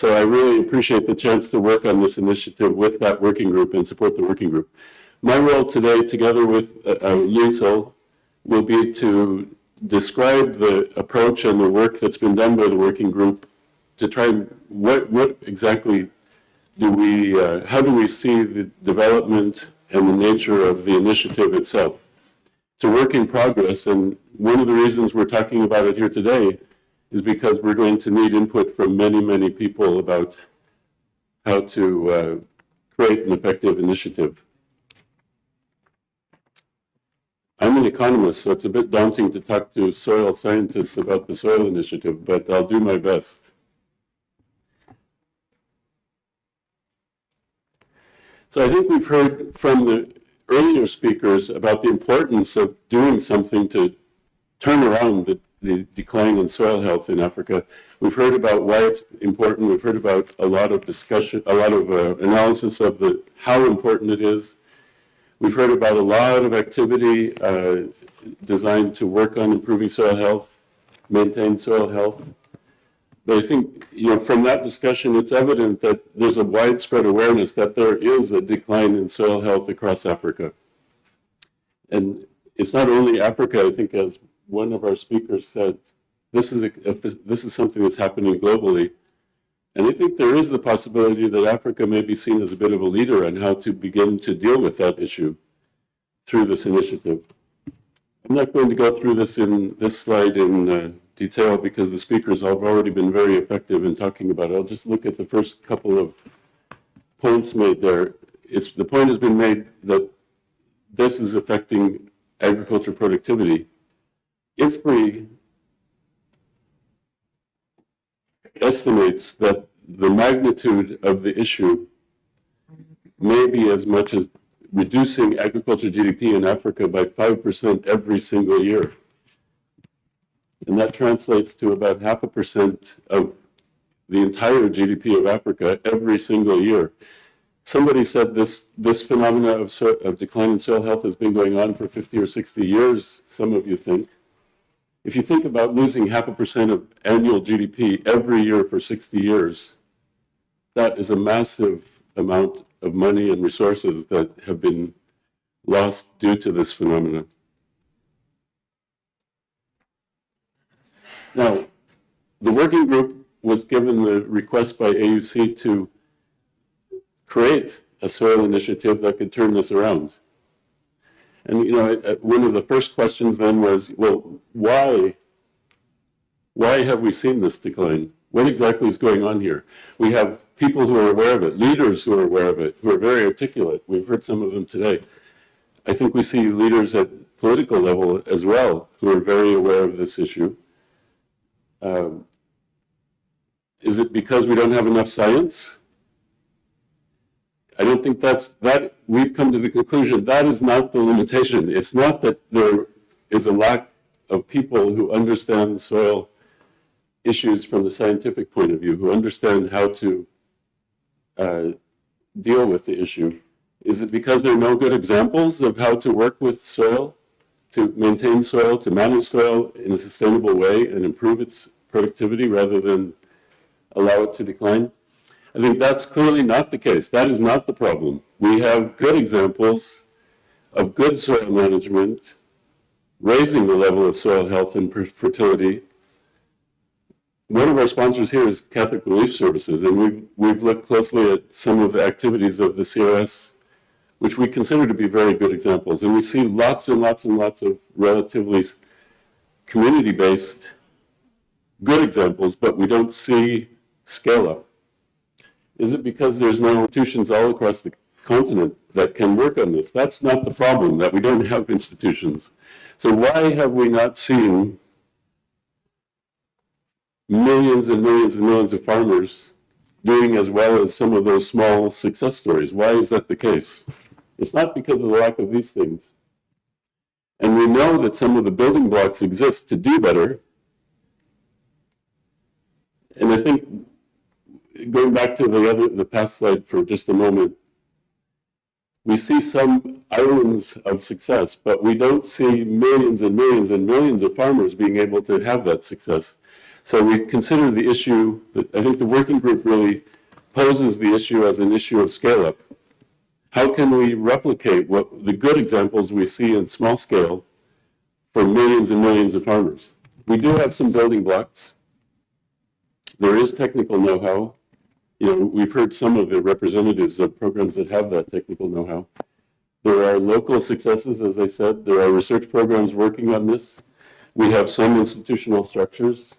I really appreciate the chance to work on this initiative with that working group and support the working group. My role today, together with Liesel, will be to describe the approach and the work that's been done by the working group to try and what exactly do we, how do we see the development and the nature of the initiative itself. It's a work in progress, and one of the reasons we're talking about it here today is because we're going to need input from many, many people about how to create an effective initiative. I'm an economist, so it's a bit daunting to talk to soil scientists about the soil initiative, but I'll do my best. So I think we've heard from the earlier speakers about the importance of doing something to turn around the decline in soil health in Africa. We've heard about why it's important. We've heard about a lot of discussion, a lot of analysis of how important it is. We've heard about a lot of activity designed to work on improving soil health, maintain soil health. But I think, from that discussion, it's evident that there's a widespread awareness that there is a decline in soil health across Africa. And it's not only Africa, I think, as one of our speakers said, this is something that's happening globally. And I think there is the possibility that Africa may be seen as a bit of a leader on how to begin to deal with that issue through this initiative. I'm not going to go through this in this slide in detail because the speakers have already been very effective in talking about it. I'll just look at the first couple of points made there. The point has been made that this is affecting agriculture productivity. IFPRI estimates that the magnitude of the issue may be as much as reducing agriculture GDP in Africa by 5% every single year. And that translates to about 0.5% of the entire GDP of Africa every single year. Somebody said this phenomena of decline in soil health has been going on for 50 or 60 years, some of you think. If you think about losing 0.5% of annual GDP every year for 60 years, that is a massive amount of money and resources that have been lost due to this phenomenon. Now, the working group was given the request by AUC to create a soil initiative that could turn this around. And one of the first questions then was, well, why have we seen this decline? What exactly is going on here? We have people who are aware of it, leaders who are aware of it, who are very articulate. We've heard some of them today. I think we see leaders at political level as well who are very aware of this issue. Is it because we don't have enough science? I don't think that we've come to the conclusion that is not the limitation. It's not that there is a lack of people who understand soil issues from the scientific point of view, who understand how to deal with the issue. Is it because there are no good examples of how to work with soil, to maintain soil, to manage soil in a sustainable way and improve its productivity rather than allow it to decline? I think that's clearly not the case. That is not the problem. We have good examples of good soil management, raising the level of soil health and fertility one of our sponsors here is Catholic Relief Services, and we've looked closely at some of the activities of the CRS, which we consider to be very good examples. And we see lots and lots and lots of relatively community-based good examples, but we don't see scale up. Is it because there's no institutions all across the continent that can work on this? That's not the problem, that we don't have institutions. So why have we not seen millions and millions and millions of farmers doing as well as some of those small success stories? Why is that the case? It's not because of the lack of these things. And we know that some of the building blocks exist to do better. And I think, going back to the past slide for just a moment, we see some islands of success, but we don't see millions and millions and millions of farmers being able to have that success. So we consider the issue, that I think the working group really poses the issue as an issue of scale up. How can we replicate what the good examples we see in small scale for millions and millions of farmers? We do have some building blocks. There is technical know-how. You know, we've heard some of the representatives of programs that have that technical know-how. There are local successes, as I said. There are research programs working on this. We have some institutional structures.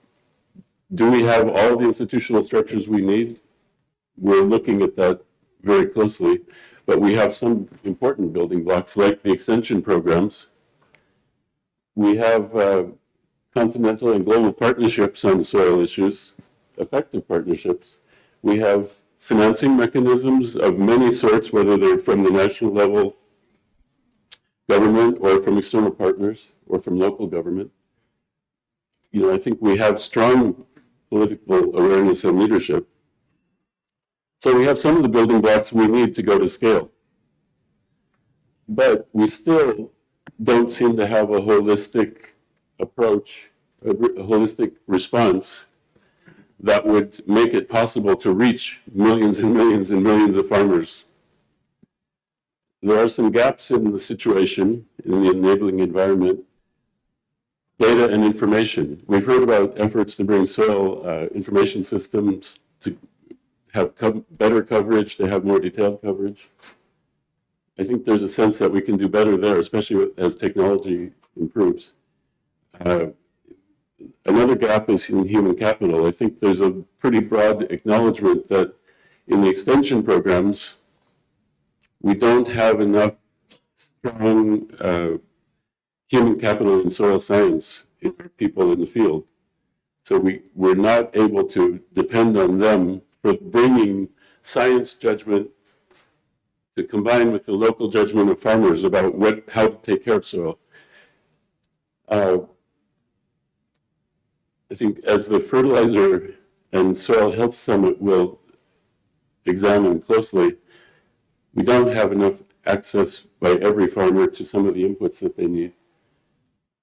Do we have all the institutional structures we need? We're looking at that very closely. But we have some important building blocks, like the extension programs. We have continental and global partnerships on soil issues, effective partnerships. We have financing mechanisms of many sorts, whether they're from the national level government or from external partners or from local government. You know, I think we have strong political awareness and leadership. So we have some of the building blocks we need to go to scale. But we still don't seem to have a holistic approach, a holistic response that would make it possible to reach millions and millions and millions of farmers. There are some gaps in the situation, in the enabling environment. Data and information. We've heard about efforts to bring soil information systems to have better coverage, to have more detailed coverage. I think there's a sense that we can do better there, especially as technology improves. Another gap is in human capital. I think there's a pretty broad acknowledgement that in the extension programs, we don't have enough strong human capital in soil science, people in the field. So we're not able to depend on them for bringing science judgment to combine with the local judgment of farmers about how to take care of soil. I think as the Fertilizer and Soil Health Summit will examine closely, we don't have enough access by every farmer to some of the inputs that they need.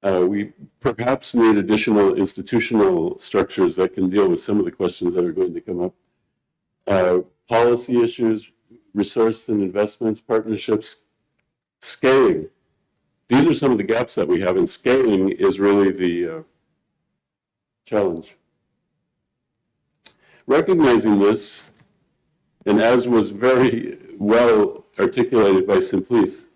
We perhaps need additional institutional structures that can deal with some of the questions that are going to come up. Policy issues, resource and investments, partnerships, scaling. These are some of the gaps that we have, and scaling is really the challenge. Recognizing this, and as was very well articulated by Simplice,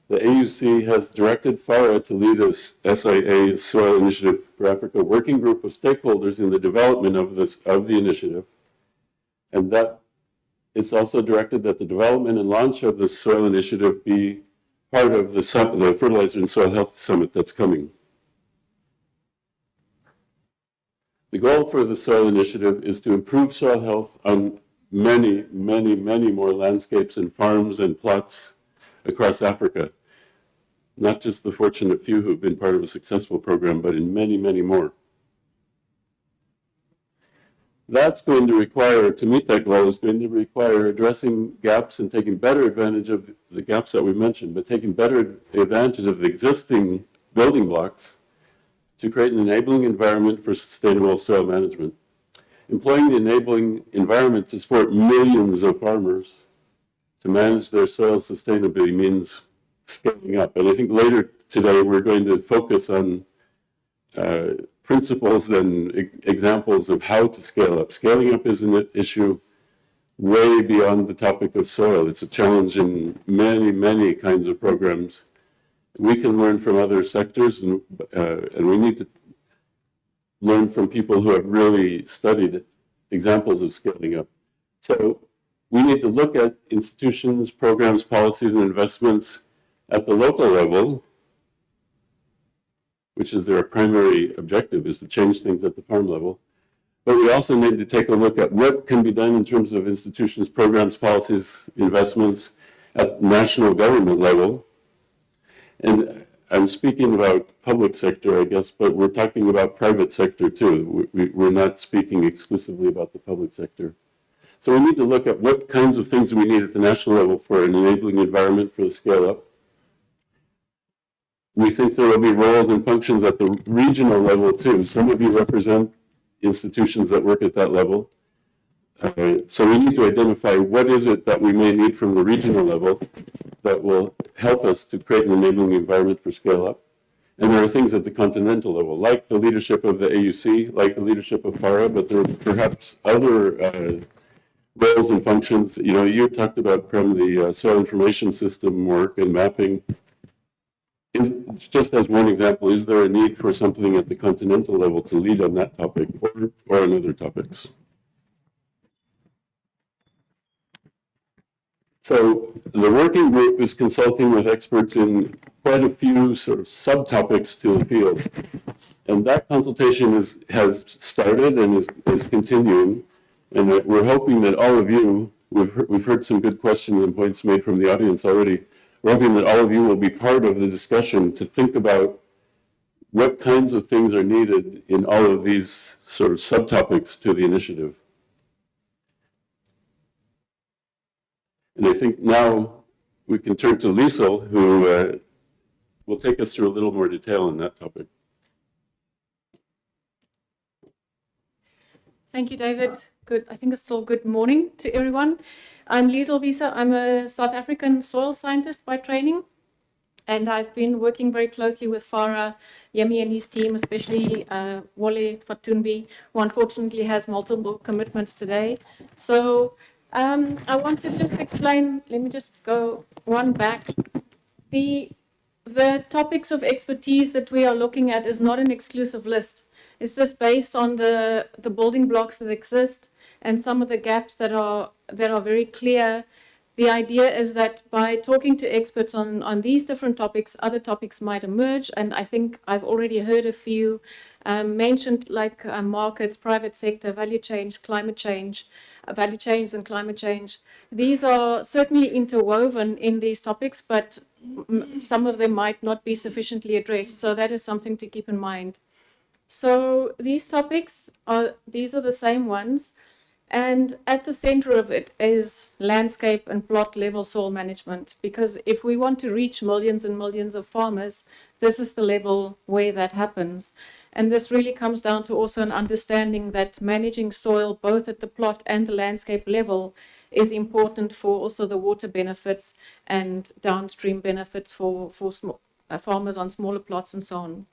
the AUC has directed FARA to lead a SIA Soil Initiative for Africa working group of stakeholders in the development of the initiative, and that it's also directed that the development and launch of the soil initiative be part of the Fertilizer and Soil Health Summit that's coming. The goal for the soil initiative is to improve soil health on many, many, many more landscapes and farms and plots across Africa. Not just the fortunate few who've been part of a successful program, but in many, many more. That's going to require, to meet that goal, is going to require addressing gaps and taking better advantage of the gaps that we mentioned, but taking better advantage of the existing building blocks to create an enabling environment for sustainable soil management. Employing the enabling environment to support millions of farmers to manage their soil sustainably means scaling up. And I think later today we're going to focus on principles and examples of how to scale up. Scaling up is an issue way beyond the topic of soil. It's a challenge in many, many kinds of programs. We can learn from other sectors, and we need to learn from people who have really studied examples of scaling up. So we need to look at institutions, programs, policies, and investments at the local level, which is their primary objective, is to change things at the farm level. But we also need to take a look at what can be done in terms of institutions, programs, policies, investments at national government level. And I'm speaking about public sector, I guess, but we're talking about private sector too. We're not speaking exclusively about the public sector. So we need to look at what kinds of things we need at the national level for an enabling environment for the scale up. We think there will be roles and functions at the regional level too. Some of you represent institutions that work at that level. So we need to identify what is it that we may need from the regional level that will help us to create an enabling environment for scale up. And there are things at the continental level, like the leadership of the AUC, like the leadership of PARA, but there are perhaps other roles and functions. You know, you talked about from the soil information system work and mapping. Just as one example, is there a need for something at the continental level to lead on that topic or on other topics? So the working group is consulting with experts in quite a few sort of subtopics to the field. And that consultation has started and is continuing. And we're hoping that all of you, we've heard some good questions and points made from the audience already. We're hoping that all of you will be part of the discussion to think about what kinds of things are needed in all of these sort of subtopics to the initiative. And I think now we can turn to Liesel, who will take us through a little more detail on that topic. Thank you, David. Good. I think it's still good morning to everyone. I'm Liesel Wieser. I'm a South African soil scientist by training, and I've been working very closely with Farah, Yemi and his team, especially Wale Fatumbi, who unfortunately has multiple commitments today. So I want to just explain, let me just go one back. The topics of expertise that we are looking at is not an exclusive list. It's just based on the building blocks that exist and some of the gaps that are very clear. The idea is that by talking to experts on these different topics, other topics might emerge. And I think I've already heard a few mentioned, like markets, private sector, value chains, climate change, value chains and climate change. These are certainly interwoven in these topics, but some of them might not be sufficiently addressed. So that is something to keep in mind. So these topics these are the same ones. And at the center of it is landscape and plot level soil management, because if we want to reach millions and millions of farmers, this is the level where that happens. And this really comes down to also an understanding that managing soil both at the plot and the landscape level is important for also the water benefits and downstream benefits for farmers on smaller plots and so on.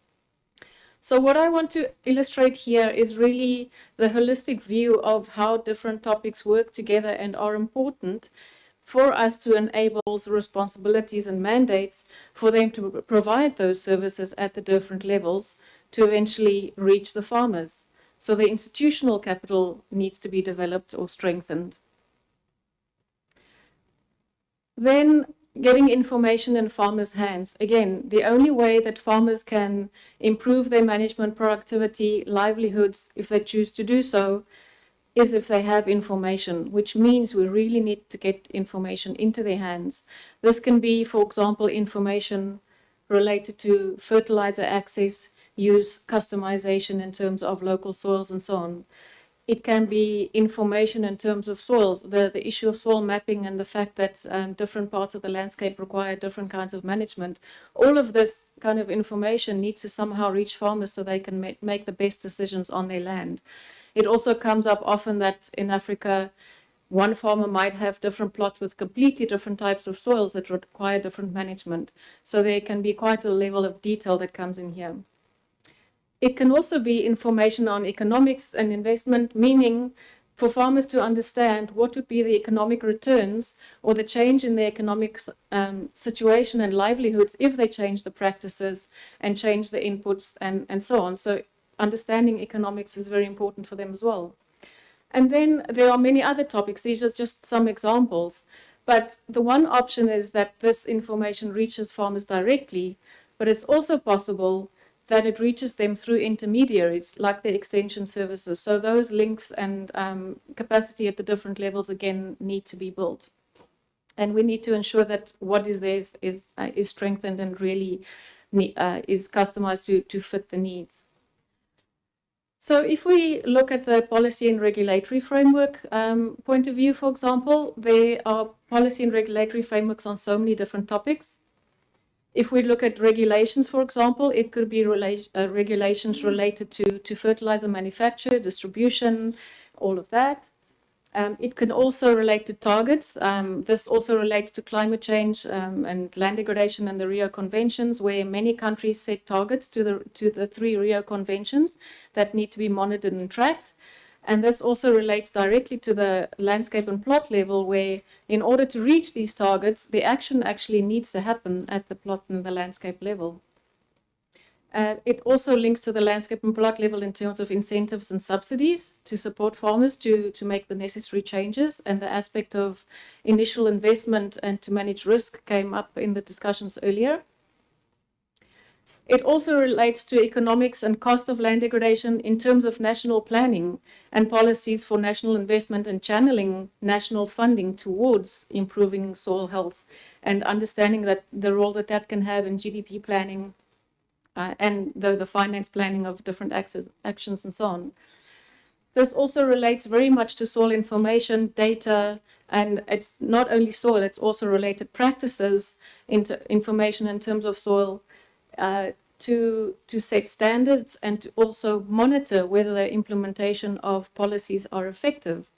So what I want to illustrate here is really the holistic view of how different topics work together and are important for us to enable responsibilities and mandates for them to provide those services at the different levels to eventually reach the farmers. So the institutional capital needs to be developed or strengthened. Then getting information in farmers' hands. Again, the only way that farmers can improve their management productivity, livelihoods, if they choose to do so, is if they have information, which means we really need to get information into their hands. This can be, for example, information related to fertilizer access, use, customization in terms of local soils and so on. It can be information in terms of soils, the issue of soil mapping and the fact that different parts of the landscape require different kinds of management. All of this kind of information needs to somehow reach farmers so they can make the best decisions on their land. It also comes up often that in Africa, one farmer might have different plots with completely different types of soils that require different management. So there can be quite a level of detail that comes in here. It can also be information on economics and investment, meaning for farmers to understand what would be the economic returns or the change in their economic situation and livelihoods if they change the practices and change the inputs and so on. So understanding economics is very important for them as well. And then there are many other topics. These are just some examples. But the one option is that this information reaches farmers directly, but it's also possible that it reaches them through intermediaries like the extension services. So those links and capacity at the different levels, again, need to be built. And we need to ensure that what is there is strengthened and really is customized to fit the needs. So if we look at the policy and regulatory framework point of view, for example, there are policy and regulatory frameworks on so many different topics. If we look at regulations, for example, it could be regulations related to fertilizer manufacture, distribution, all of that. It can also relate to targets. This also relates to climate change and land degradation and the Rio Conventions, where many countries set targets to the 3 Rio Conventions that need to be monitored and tracked. And this also relates directly to the landscape and plot level, where in order to reach these targets, the action actually needs to happen at the plot and the landscape level. It also links to the landscape and plot level in terms of incentives and subsidies to support farmers to make the necessary changes, and the aspect of initial investment and to manage risk came up in the discussions earlier. It also relates to economics and cost of land degradation in terms of national planning and policies for national investment and channeling national funding towards improving soil health and understanding that the role that can have in GDP planning and the finance planning of different actions and so on. This also relates very much to soil information, data, and it's not only soil, it's also related practices, information in terms of soil, to set standards and to also monitor whether the implementation of policies are effective.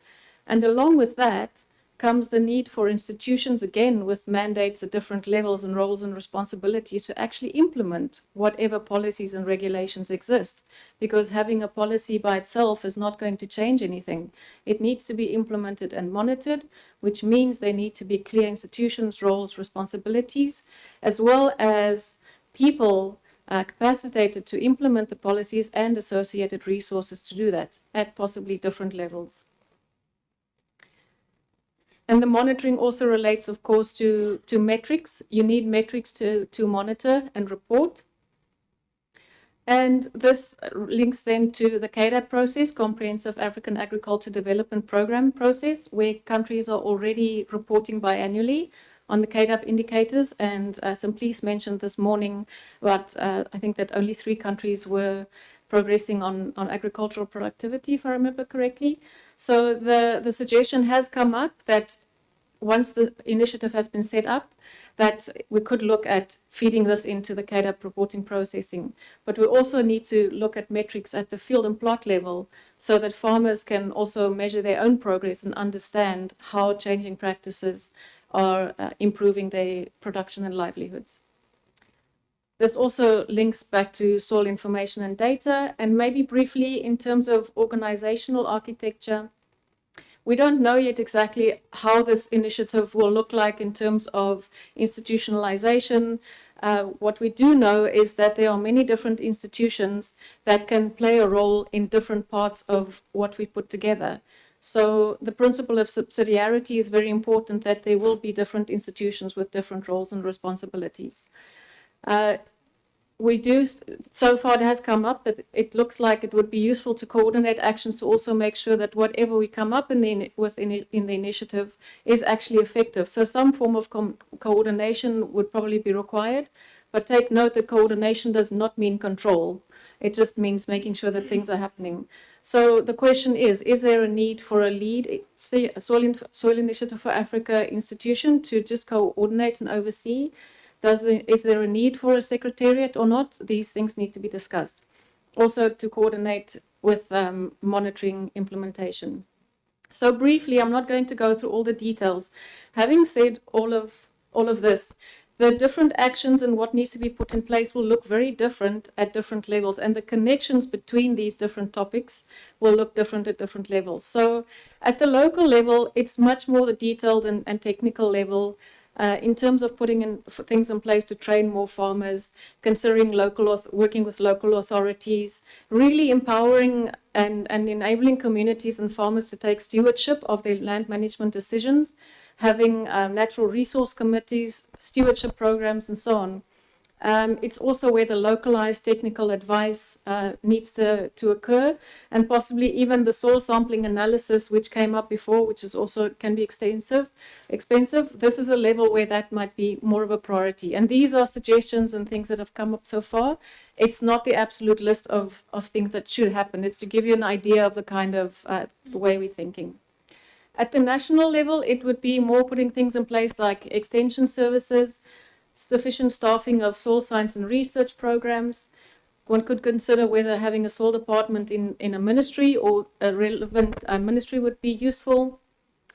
And along with that comes the need for institutions, again, with mandates at different levels and roles and responsibilities to actually implement whatever policies and regulations exist. Because having a policy by itself is not going to change anything. It needs to be implemented and monitored, which means there need to be clear institutions, roles, responsibilities, as well as people capacitated to implement the policies and associated resources to do that at possibly different levels. And the monitoring also relates, of course, to metrics. You need metrics to monitor and report. And this links then to the CADAP process, Comprehensive African Agriculture Development Program process, where countries are already reporting biannually on the CADAP indicators. And Simplice mentioned this morning, but I think that only 3 countries were progressing on agricultural productivity, if I remember correctly. So the suggestion has come up that once the initiative has been set up, that we could look at feeding this into the CADAP reporting processing. But we also need to look at metrics at the field and plot level so that farmers can also measure their own progress and understand how changing practices are improving their production and livelihoods. This also links back to soil information and data, and maybe briefly in terms of organizational architecture. We don't know yet exactly how this initiative will look like in terms of institutionalization. What we do know is that there are many different institutions that can play a role in different parts of what we put together. So the principle of subsidiarity is very important, that there will be different institutions with different roles and responsibilities. So far it has come up that it looks like it would be useful to coordinate actions to also make sure that whatever we come up in the initiative is actually effective. So some form of coordination would probably be required, but take note that coordination does not mean control. It just means making sure that things are happening. So the question is there a need for a lead Soil Initiative for Africa institution to just coordinate and oversee? Is there a need for a secretariat or not? These things need to be discussed. Also to coordinate with monitoring implementation. So briefly, I'm not going to go through all the details. Having said all of this, the different actions and what needs to be put in place will look very different at different levels, and the connections between these different topics will look different at different levels. So at the local level, it's much more the detailed and technical level in terms of putting things in place to train more farmers, considering working with local authorities, really empowering and enabling communities and farmers to take stewardship of their land management decisions, having natural resource committees, stewardship programs, and so on. It's also where the localized technical advice needs to occur, and possibly even the soil sampling analysis, which came up before, which is also can be expensive. This is a level where that might be more of a priority. And these are suggestions and things that have come up so far. It's not the absolute list of things that should happen. It's to give you an idea of the kind of the way we're thinking. At the national level, it would be more putting things in place like extension services, sufficient staffing of soil science and research programs. One could consider whether having a soil department in a ministry or a relevant ministry would be useful.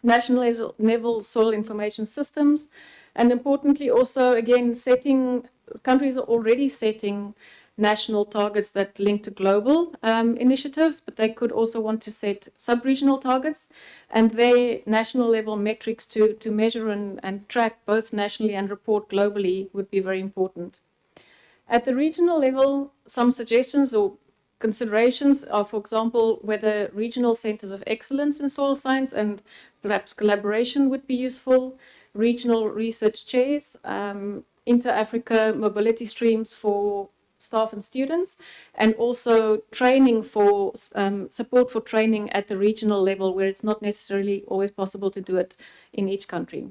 National level soil information systems, and importantly also, again, countries are already setting national targets that link to global initiatives, but they could also want to set sub-regional targets, and their national level metrics to measure and track both nationally and report globally would be very important. At the regional level, some suggestions or considerations are, for example, whether regional centers of excellence in soil science and perhaps collaboration would be useful, regional research chairs, inter-Africa mobility streams for staff and students, and also training for support for training at the regional level where it's not necessarily always possible to do it in each country.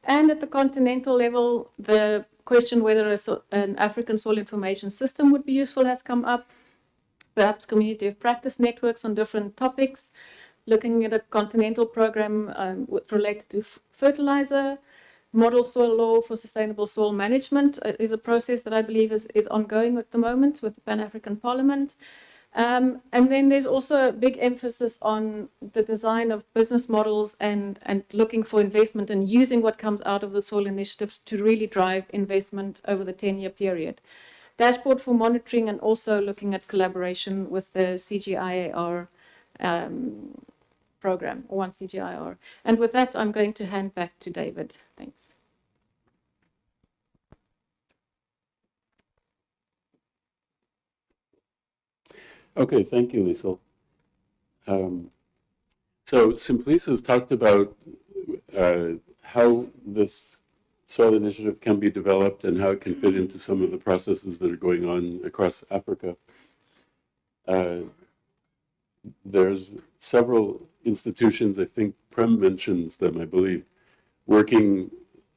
And at the continental level, the question whether an African soil information system would be useful has come up, perhaps community of practice networks on different topics, looking at a continental program related to fertilizer. Model soil law for sustainable soil management is a process that I believe is ongoing at the moment with the Pan-African Parliament. And then there's also a big emphasis on the design of business models and looking for investment and using what comes out of the soil initiatives to really drive investment over the 10-year period. Dashboard for monitoring, and also looking at collaboration with the CGIAR program, One CGIAR. And with that, I'm going to hand back to David. Thanks. Okay, thank you, Liesl. So Simplice has talked about how this soil initiative can be developed and how it can fit into some of the processes that are going on across Africa. There's several institutions, I think Prem mentions them, I believe, working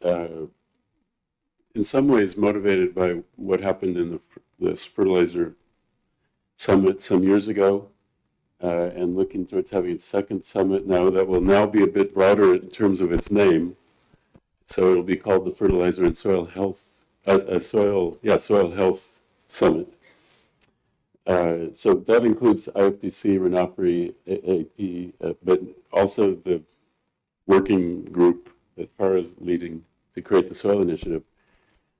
in some ways motivated by what happened in this fertilizer summit some years ago, and looking towards having a second summit now that will now be a bit broader in terms of its name. So it'll be called the Fertilizer and Soil Health, Soil Health Summit. So that includes IFDC, RENAPRI, AAP, but also the working group that FARA is leading to create the soil initiative.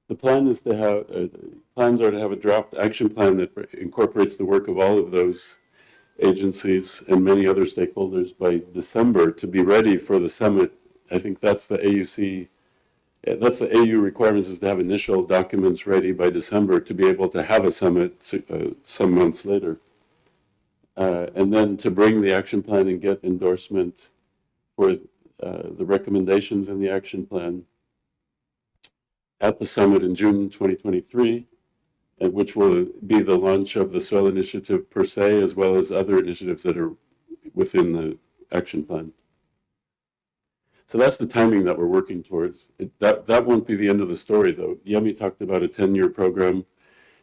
The plan is to have, plans are to have a draft action plan that incorporates the work of all of those agencies and many other stakeholders by December to be ready for the summit. I think that's the AUC, that's the AU requirements, is to have initial documents ready by December to be able to have a summit some months later. And then to bring the action plan and get endorsement for the recommendations in the action plan at the summit in June 2023, and which will be the launch of the soil initiative per se, as well as other initiatives that are within the action plan. So that's the timing that we're working towards. That won't be the end of the story, though. Yemi talked about a 10-year program,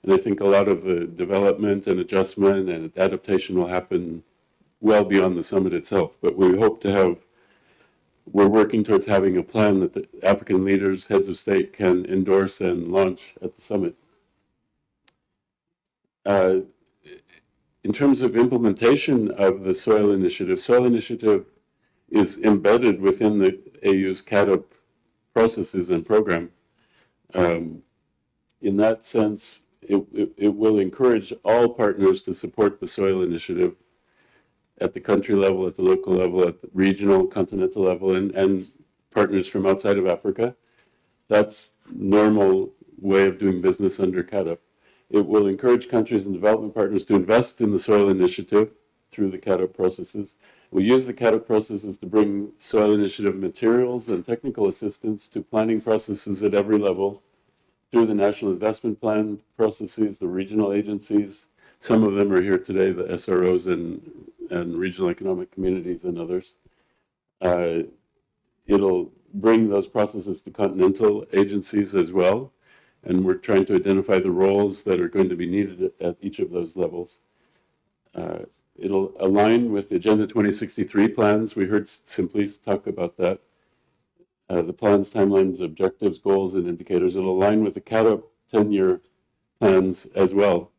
and I think a lot of the development and adjustment and adaptation will happen well beyond the summit itself. But we hope to have, we're working towards having a plan that the African leaders, heads of state, can endorse and launch at the summit. In terms of implementation of the soil initiative is embedded within the AU's CADUP processes and program. In that sense, it will encourage all partners to support the soil initiative at the country level, at the local level, at the regional, continental level, and partners from outside of Africa. That's normal way of doing business under CAADP. It will encourage countries and development partners to invest in the soil initiative through the CAADP processes. We use the CAADP processes to bring soil initiative materials and technical assistance to planning processes at every level through the national investment plan processes, the regional agencies. Some of them are here today, the SROs and regional economic communities and others. It'll bring those processes to continental agencies as well. And we're trying to identify the roles that are going to be needed at each of those levels. It'll align with the Agenda 2063 plans. We heard Simplice talk about that. The plans, timelines, objectives, goals, and indicators. It'll align with the CAADP 10-year plans as well.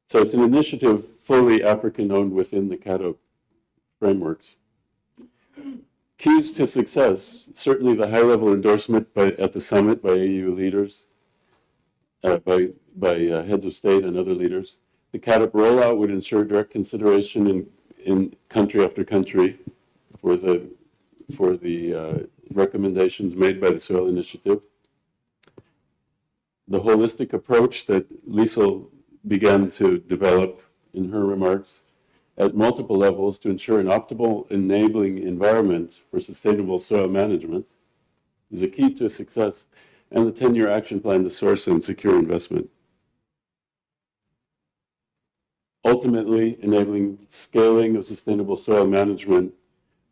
So it's an initiative fully African-owned within the CAADP frameworks. Keys to success, certainly the high-level endorsement at the summit by AU leaders, by heads of state and other leaders. The CAADP rollout would ensure direct consideration in country after country for the recommendations made by the Soil Initiative. The holistic approach that Liesl began to develop in her remarks at multiple levels to ensure an optimal enabling environment for sustainable soil management is a key to success, and the 10-year action plan to source and secure investment. Ultimately, enabling scaling of sustainable soil management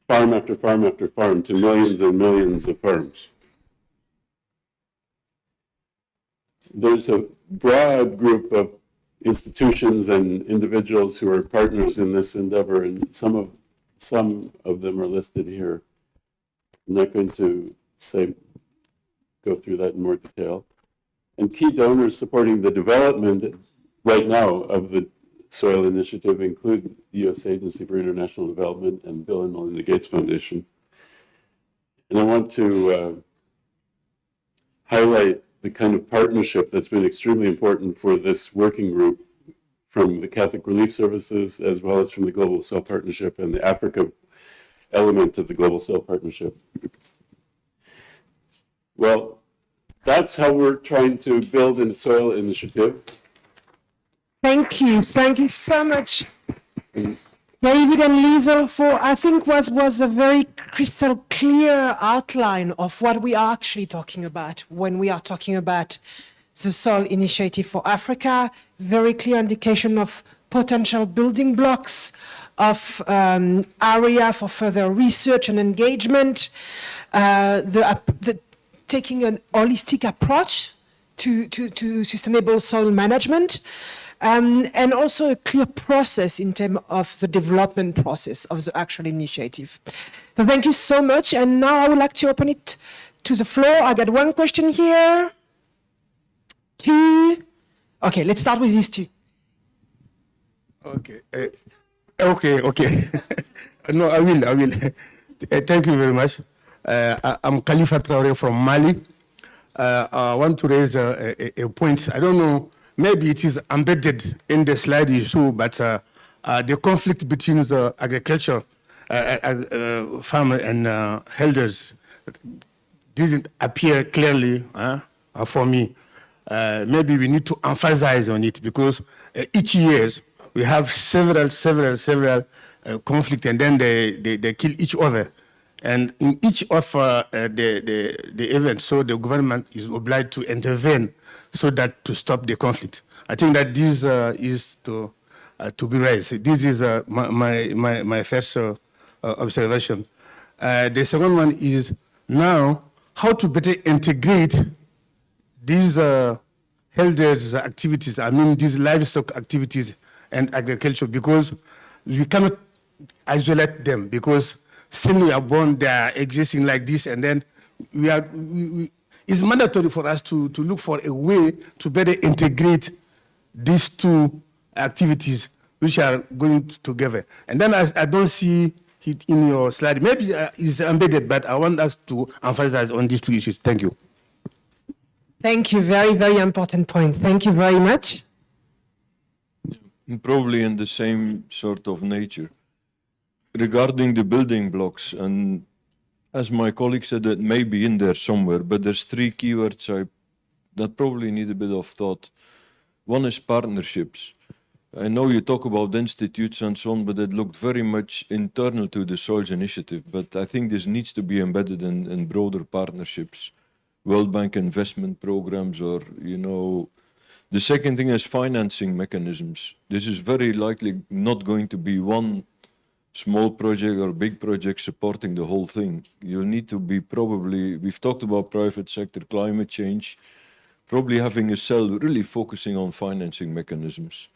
farm after farm after farm to millions and millions of farms. There's a broad group of institutions and individuals who are partners in this endeavor, and some of them are listed here. I'm not going to go through that in more detail. And key donors supporting the development right now of the Soil Initiative include the U.S. Agency for International Development and Bill and Melinda Gates Foundation. And I want to highlight the kind of partnership that's been extremely important for this working group from the Catholic Relief Services as well as from the Global Soil Partnership and the Africa element of the Global Soil Partnership. Well, that's how we're trying to build a soil initiative. Thank you so much, David and Liesl, for I think was a very crystal clear outline of what we are actually talking about when we are talking about the Soil Initiative for Africa. Very clear indication of potential building blocks of area for further research and engagement. Taking an holistic approach to sustainable soil management. And also a clear process in terms of the development process of the actual initiative. So thank you so much. And now I would like to open it to the floor. I got one question here. Two. Okay, let's start with these two. Okay. Okay. No, I will. Thank you very much. I'm Khalifa Traore from Mali. I want to raise a point. I don't know. Maybe it is embedded in the slide issue, but the conflict between the agriculture, farmer and elders doesn't appear clearly for me. Maybe we need to emphasize on it because each year we have several conflicts and then they kill each other. And in each of the events, so the government is obliged to intervene so that to stop the conflict. I think that this is to be raised. This is my first observation. The second one is now how to better integrate these elders activities, these livestock activities and agriculture, because we cannot isolate them, because since we are born, they are existing like this, and then it's mandatory for us to look for a way to better integrate these two activities which are going together. And then I don't see it in your slide. Maybe it's embedded, but I want us to emphasize on these two issues. Thank you. Thank you. Very, very important point. Thank you very much. Probably in the same sort of nature. Regarding the building blocks, and as my colleague said, it may be in there somewhere, but there's 3 keywords that probably need a bit of thought. One is partnerships. I know you talk about institutes and so on, but it looked very much internal to the Soils Initiative. But I think this needs to be embedded in broader partnerships, World Bank investment programs, or, you know. The second thing is financing mechanisms. This is very likely not going to be one small project or big project supporting the whole thing. You'll need to be probably, we've talked about private sector, climate change, probably having a cell really focusing on financing mechanisms.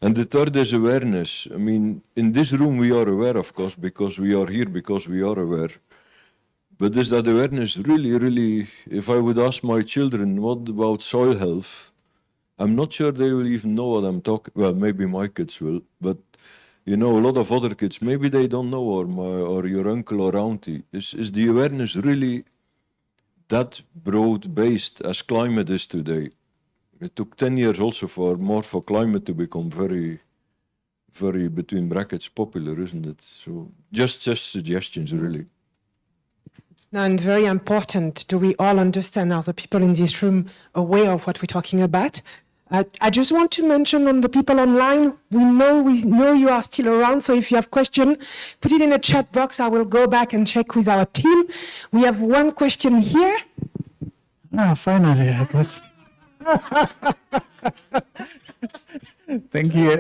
And the third is awareness. I mean, in this room we are aware, of course, because we are here, because we are aware. But is that awareness really, if I would ask my children, what about soil health? I'm not sure they will even know what I'm talking, well, maybe my kids will, but you know, a lot of other kids, maybe they don't know, or your uncle or auntie. Is the awareness really that broad-based as climate is today? It took 10 years also for climate to become very, very, between brackets, popular, isn't it? So just suggestions, really. And very important, do we all understand, are the people in this room aware of what we're talking about? I just want to mention on the people online, we know you are still around, so if you have questions, put it in the chat box. I will go back and check with our team. We have one question here. Finally, I guess. Thank you.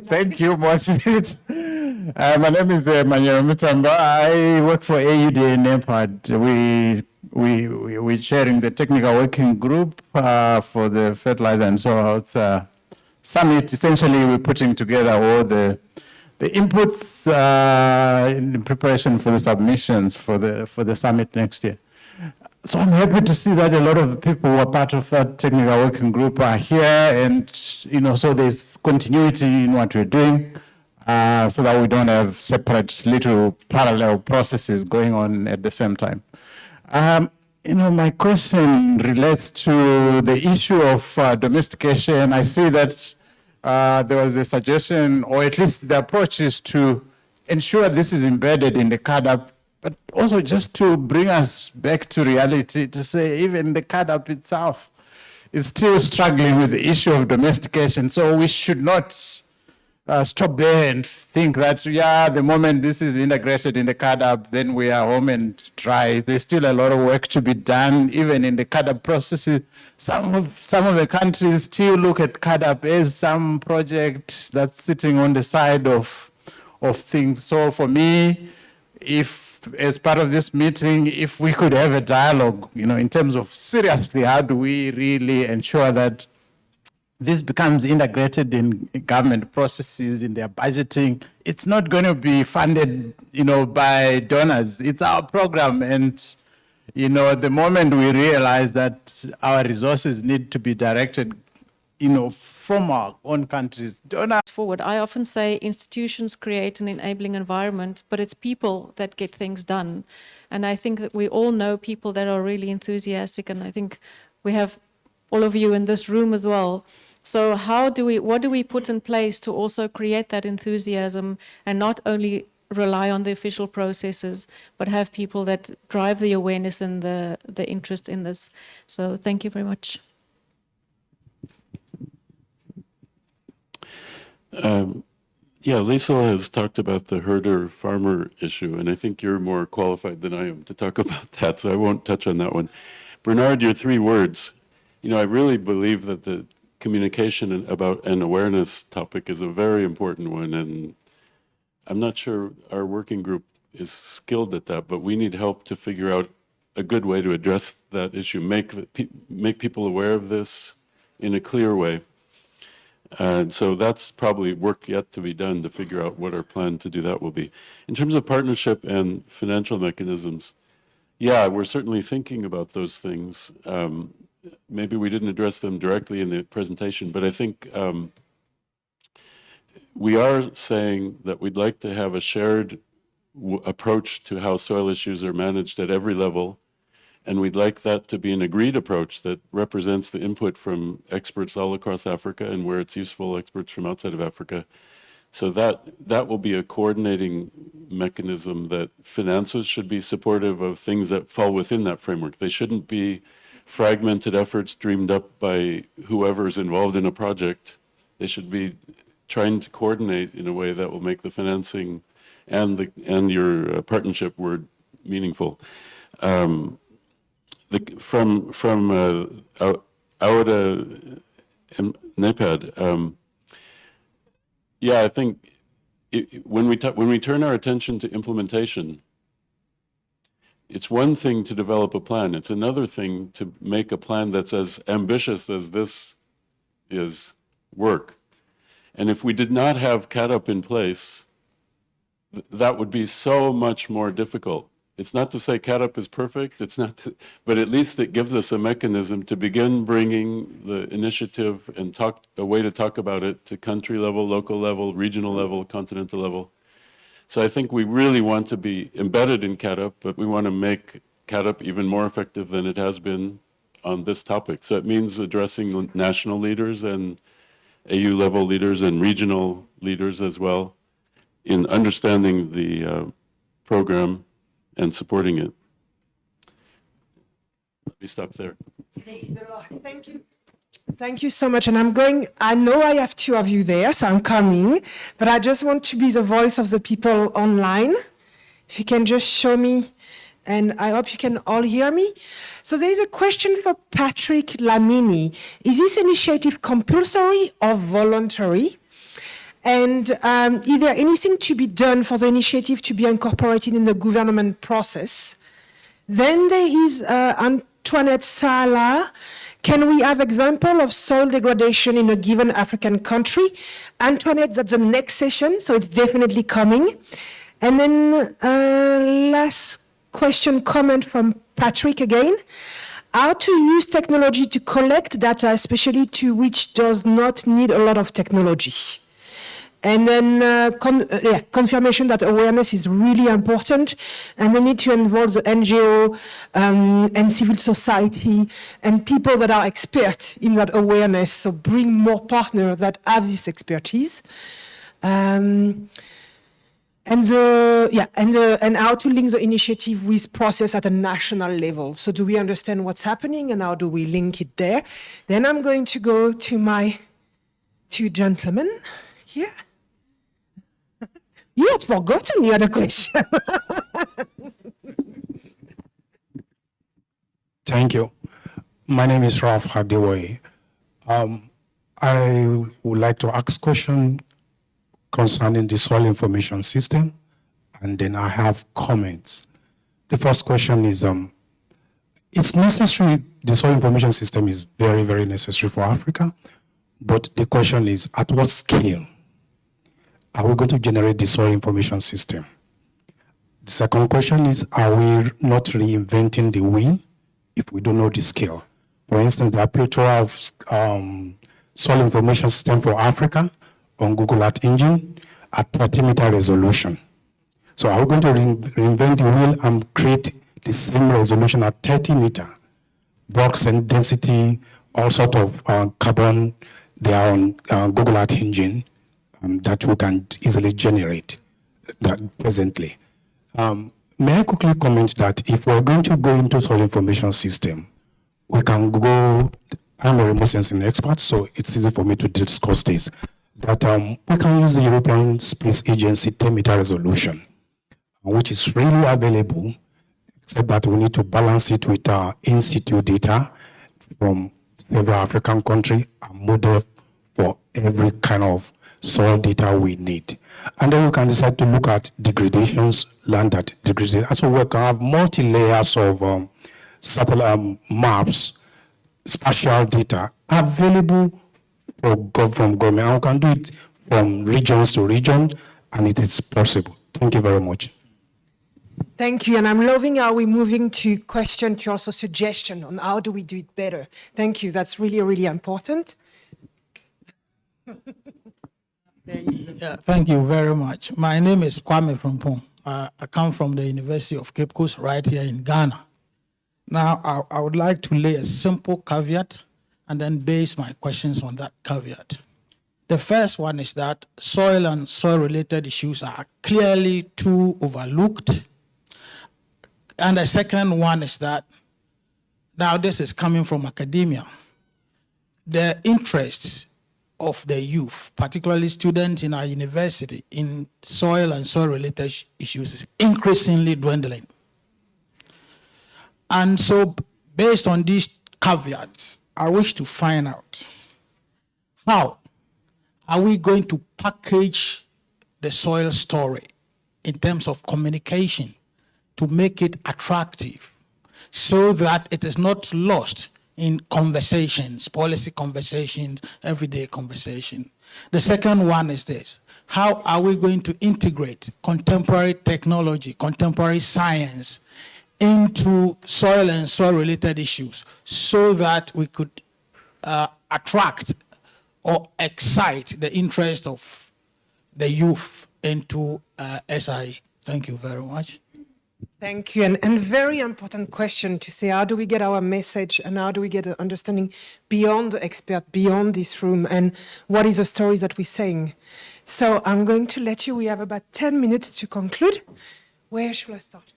Thank you, Margaret. My name is Manyero Mutamba. I work for AUD in NEPAD. We're chairing the technical working group for the Fertilizer and Soil Health Summit. Essentially, we're putting together all the inputs in preparation for the submissions for the summit next year. So I'm happy to see that a lot of people who are part of that technical working group are here, and so there's continuity in what we're doing, so that we don't have separate little parallel processes going on at the same time. My question relates to the issue of domestication. I see that there was a suggestion, or at least the approach is to ensure this is embedded in the CADAP, but also just to bring us back to reality, to say even the CADAP itself is still struggling with the issue of domestication. So we should not stop there and think that, the moment this is integrated in the CADAP, then we are home and dry. There's still a lot of work to be done, even in the CADAP processes. Some of the countries still look at CADAP as some project that's sitting on the side of things. So for me, if as part of this meeting, if we could have a dialogue, in terms of seriously, how do we really ensure that this becomes integrated in government processes, in their budgeting? It's not going to be funded, by donors. It's our program. And, the moment we realize that our resources need to be directed, from our own countries, donors. Forward. I often say institutions create an enabling environment, but it's people that get things done. And I think that we all know people that are really enthusiastic, and I think we have all of you in this room as well. So what do we put in place to also create that enthusiasm and not only rely on the official processes, but have people that drive the awareness and the interest in this? So thank you very much. Liesl has talked about the herder-farmer issue, and I think you're more qualified than I am to talk about that, so I won't touch on that one. Bernard, your 3 words. I really believe that the communication about an awareness topic is a very important one, and I'm not sure our working group is skilled at that, but we need help to figure out a good way to address that issue, make people aware of this in a clear way. And so that's probably work yet to be done to figure out what our plan to do that will be. In terms of partnership and financial mechanisms, we're certainly thinking about those things. Maybe we didn't address them directly in the presentation, but I think we are saying that we'd like to have a shared approach to how soil issues are managed at every level, And we'd like that to be an agreed approach that represents the input from experts all across Africa, and where it's useful, experts from outside of Africa. So that will be a coordinating mechanism that finances should be supportive of things that fall within that framework. They shouldn't be fragmented efforts dreamed up by whoever's involved in a project. They should be trying to coordinate in a way that will make the financing and your partnership word meaningful. From Aoda NEPAD, yeah, I think when we turn our attention to implementation, it's one thing to develop a plan. It's another thing to make a plan that's as ambitious as this is work. And if we did not have CADUP in place, that would be so much more difficult. It's not to say CADUP is perfect, but at least it gives us a mechanism to begin bringing the initiative and a way to talk about it to country level, local level, regional level, continental level. So I think we really want to be embedded in CADUP, but we want to make CADUP even more effective than it has been on this topic. So it means addressing national leaders and AU level leaders and regional leaders as well in understanding the program and supporting it. Let me stop there. Thank you. Thank you so much. And I know I have two of you there, so I'm coming, but I just want to be the voice of the people online. If you can just show me, and I hope you can all hear me. So there is a question for Patrick Lamini. Is this initiative compulsory or voluntary? And is there anything to be done for the initiative to be incorporated in the government process? Then there is Antoinette Sala. Can we have example of soil degradation in a given African country? Antoinette, that's the next session, so it's definitely coming. And then last question, comment from Patrick again. How to use technology to collect data, especially to which does not need a lot of technology. And then confirmation that awareness is really important, and they need to involve the NGO and civil society and people that are expert in that awareness. So bring more partners that have this expertise, and how to link the initiative with process at a national level. So do we understand what's happening, and how do we link it there? Then I'm going to go to my two gentlemen here. You had forgotten the other question. Thank you. My name is Ralph Hadewoye. I would like to ask a question concerning the soil information system, and then I have comments. The first question is, it's necessary, the soil information system is very, very necessary for Africa, but the question is, at what scale are we going to generate the soil information system? The second question is, are we not reinventing the wheel if we don't know the scale? For instance, the plethora of soil information system for Africa on Google Earth Engine at 30-meter resolution. So are we going to reinvent the wheel and create the same resolution at 30-meter? Box and density, all sort of carbon, they are on Google Earth Engine. That we can easily generate that presently. May I quickly comment that if we're going to go into soil information system, we can go, I'm a remote sensing expert, so it's easy for me to discuss this, that we can use the European Space Agency 10-meter resolution, which is freely available, except that we need to balance it with our in-situ data from several African countries, a model for every kind of soil data we need. And then we can decide to look at degradations, land that degrades. So we can have multi-layers of satellite maps, spatial data available from government. And we can do it from regions to region, and it is possible. Thank you very much. Thank you, and I'm loving how we're moving to question to also suggestion on how do we do it better. Thank you, that's really, really important. Yeah, thank you very much. My name is Kwame Frimpong. I come from the University of Cape Coast right here in Ghana. Now, I would like to lay a simple caveat and then base my questions on that caveat. The first one is that soil and soil-related issues are clearly too overlooked. And the second one is that, now this is coming from academia, the interests of the youth, particularly students in our university, in soil and soil-related issues is increasingly dwindling. And so, based on these caveats, I wish to find out how are we going to package the soil story in terms of communication to make it attractive so that it is not lost in conversations, policy conversations, everyday conversation. The second one is this: how are we going to integrate contemporary technology, contemporary science into soil and soil-related issues so that we could attract or excite the interest of the youth into SIA? Thank you very much. Thank you. And very important question to say, how do we get our message and how do we get an understanding beyond the expert, beyond this room, and what is the story that we're saying? So I'm going to let you, we have about 10 minutes to conclude. Where should I start?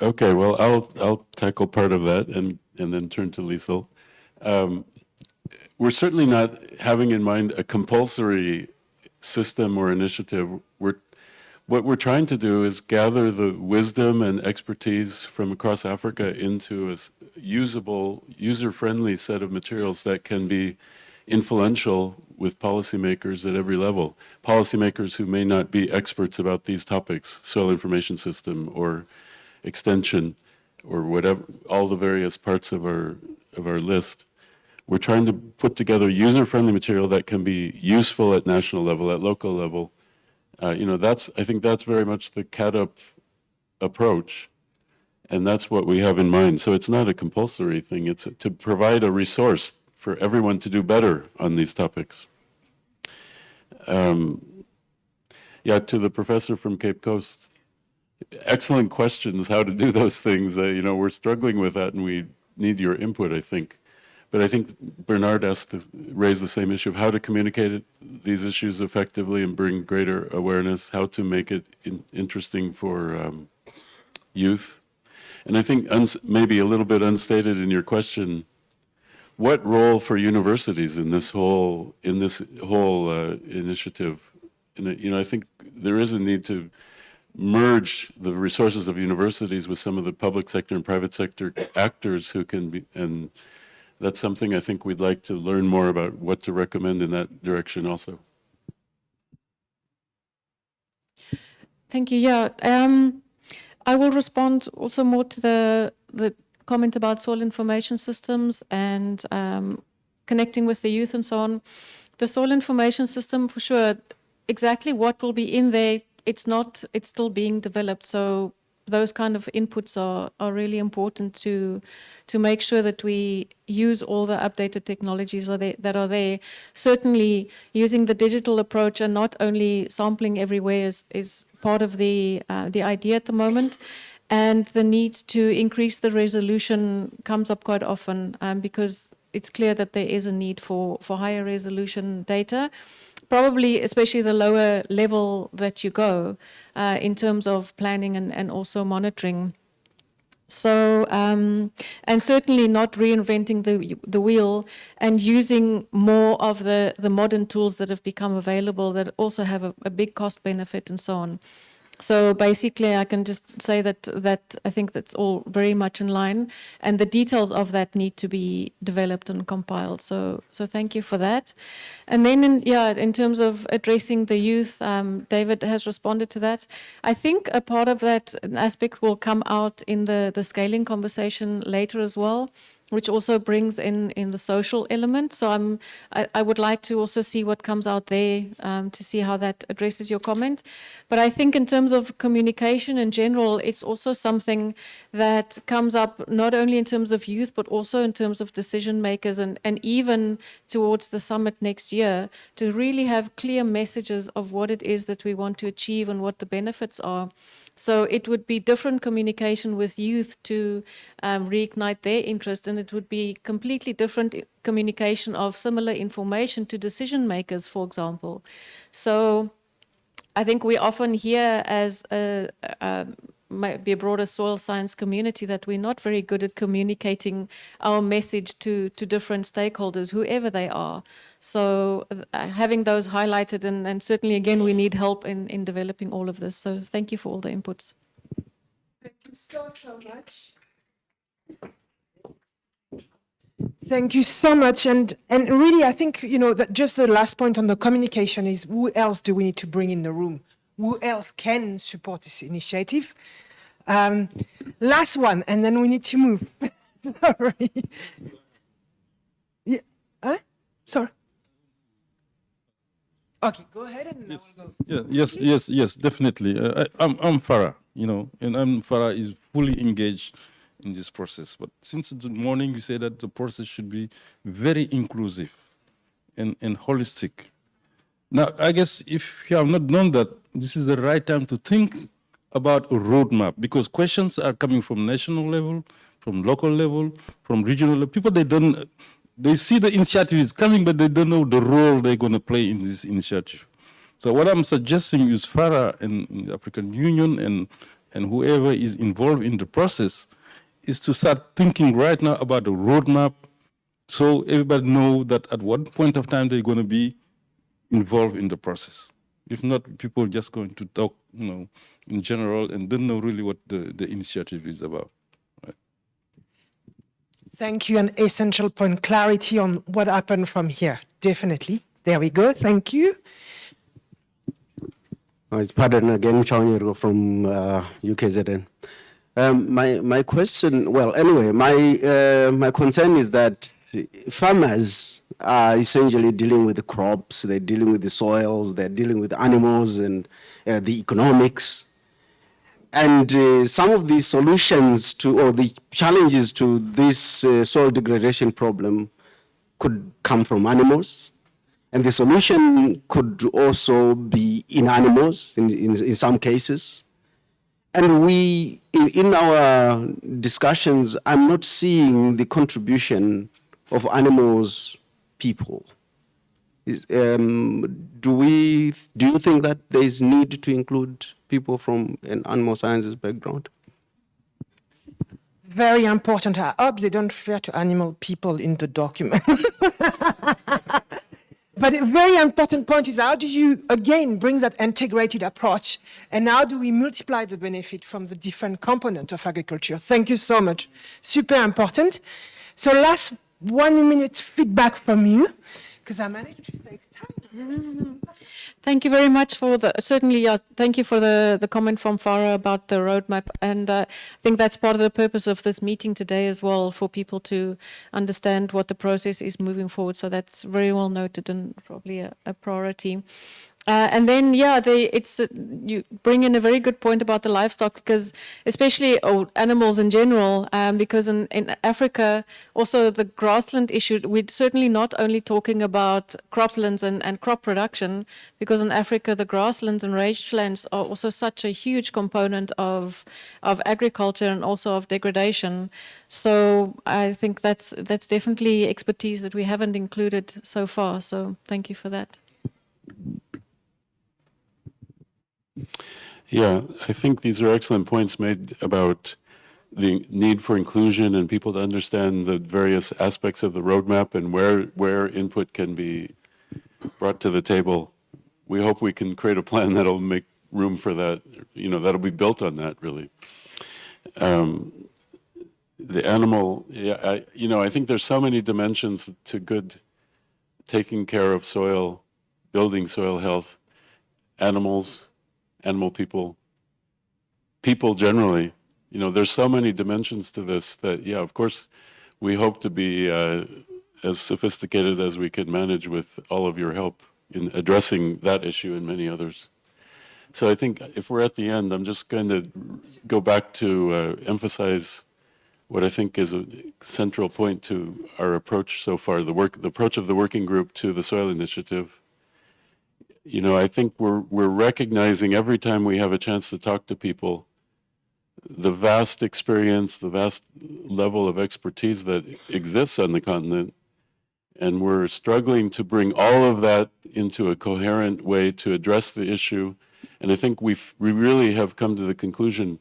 Okay, well, I'll tackle part of that and then turn to Liesel. We're certainly not having in mind a compulsory system or initiative. What we're trying to do is gather the wisdom and expertise from across Africa into a usable, user-friendly set of materials that can be influential with policymakers at every level. Policymakers who may not be experts about these topics, soil information system or extension or whatever, all the various parts of our list. We're trying to put together user-friendly material that can be useful at national level, at local level. I think that's very much the CADUP approach, and that's what we have in mind. So it's not a compulsory thing, it's to provide a resource for everyone to do better on these topics. To the professor from Cape Coast, excellent questions how to do those things. We're struggling with that and we need your input, I think. But I think Bernard asked to raise the same issue of how to communicate these issues effectively and bring greater awareness, how to make it interesting for youth. And I think maybe a little bit unstated in your question, what role for universities in this whole initiative? I think there is a need to merge the resources of universities with some of the public sector and private sector actors who can be, and that's something I think we'd like to learn more about, what to recommend in that direction also. Thank you. Yeah, I will respond also more to the comment about soil information systems and connecting with the youth and so on. The soil information system, for sure, exactly what will be in there, it's still being developed. So those kind of inputs are really important to make sure that we use all the updated technologies that are there. Certainly using the digital approach and not only sampling everywhere is part of the idea at the moment. And the need to increase the resolution comes up quite often because it's clear that there is a need for higher resolution data. Probably, especially the lower level that you go in terms of planning and also monitoring. So, and certainly not reinventing the wheel and using more of the modern tools that have become available that also have a big cost benefit and so on. So basically, I can just say that I think that's all very much in line, and the details of that need to be developed and compiled. So thank you for that. And then, in terms of addressing the youth, David has responded to that. I think a part of that aspect will come out in the scaling conversation later as well. which also brings in the social element. So I would like to also see what comes out there to see how that addresses your comment. But I think in terms of communication in general, it's also something that comes up not only in terms of youth, but also in terms of decision makers and even towards the summit next year, to really have clear messages of what it is that we want to achieve and what the benefits are. So it would be different communication with youth to reignite their interest, and it would be completely different communication of similar information to decision makers, for example. So I think we often hear as might be a broader soil science community that we're not very good at communicating our message to different stakeholders, whoever they are. So having those highlighted, and certainly again, we need help in developing all of this. So thank you for all the inputs. Thank you so much. Thank you so much. And really, I think, that just the last point on the communication is who else do we need to bring in the room? Who else can support this initiative? Last one, and then we need to move. Sorry. Yeah. Huh? Sorry. Okay, go ahead and yes. Go. Yeah, yes, definitely. I'm Farah, and Farah is fully engaged in this process. But since the morning, you say that the process should be very inclusive and holistic. Now, I guess if you have not known that, this is the right time to think about a roadmap, because questions are coming from national level, from local level, from regional level. People, they see the initiative is coming, but they don't know the role they're going to play in this initiative. So what I'm suggesting is FARA and the African Union and whoever is involved in the process is to start thinking right now about the roadmap, so everybody know that at what point of time they're going to be involved in the process. If not, people are just going to talk, in general, and don't know really what the initiative is about. Right? Thank you. An essential point, clarity on what happened from here. Definitely. There we go. Thank you. It's pardon again, Chaunyer from UKZN. My question, well, anyway, my concern is that farmers are essentially dealing with the crops, they're dealing with the soils, they're dealing with animals and the economics. And some of the solutions or the challenges to this soil degradation problem could come from animals. And the solution could also be in animals in some cases. And we, in our discussions, I'm not seeing the contribution of animals, people. Do you think that there is need to include people from an animal sciences background? Very important. I hope they don't refer to animal people in the document. But a very important point is, how do you, again, bring that integrated approach, and how do we multiply the benefit from the different components of agriculture? Thank you so much. Super important. So last 1 minute feedback from you, because I managed to save time. Thank you very much for thank you for the comment from Farah about the roadmap. And I think that's part of the purpose of this meeting today as well, for people to understand what the process is moving forward. So that's very well noted and probably a priority. And then, you bring in a very good point about the livestock, because especially animals in general, because in Africa, also the grassland issue, we're certainly not only talking about croplands and crop production, because in Africa, the grasslands and rangelands are also such a huge component of agriculture and also of degradation. So I think that's definitely expertise that we haven't included so far. So thank you for that. Yeah, I think these are excellent points made about the need for inclusion and people to understand the various aspects of the roadmap and where input can be brought to the table. We hope we can create a plan that'll make room for that, that'll be built on that, really. The animal, I think there's so many dimensions to good taking care of soil, building soil health, animals, animal people, people generally. There's so many dimensions to this that, of course, we hope to be as sophisticated as we can manage with all of your help in addressing that issue and many others. So I think if we're at the end, I'm just going to go back to emphasize what I think is a central point to our approach so far, the approach of the working group to the soil initiative. You know, I think we're recognizing every time we have a chance to talk to people, the vast experience, the vast level of expertise that exists on the continent, and we're struggling to bring all of that into a coherent way to address the issue. And I think we really have come to the conclusion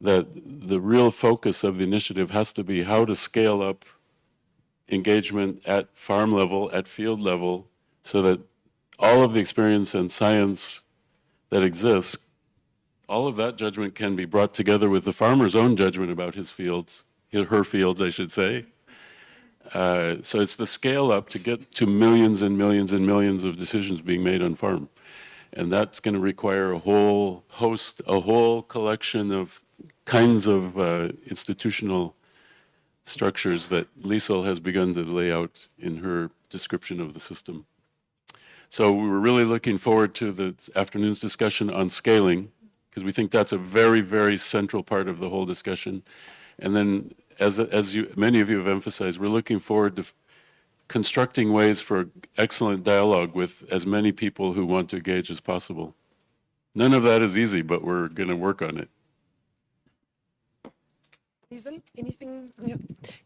that the real focus of the initiative has to be how to scale up engagement at farm level, at field level, so that all of the experience and science that exists, all of that judgment can be brought together with the farmer's own judgment about his fields, her fields, I should say. So it's the scale up to get to millions and millions and millions of decisions being made on farm. And that's going to require a whole host, a whole collection of kinds of institutional structures that Liesl has begun to lay out in her description of the system. So we were really looking forward to the afternoon's discussion on scaling, because we think that's a very, very central part of the whole discussion. And then, as many of you have emphasized, we're looking forward to constructing ways for excellent dialogue with as many people who want to engage as possible. None of that is easy, but we're going to work on it. Liesl, anything? Yeah.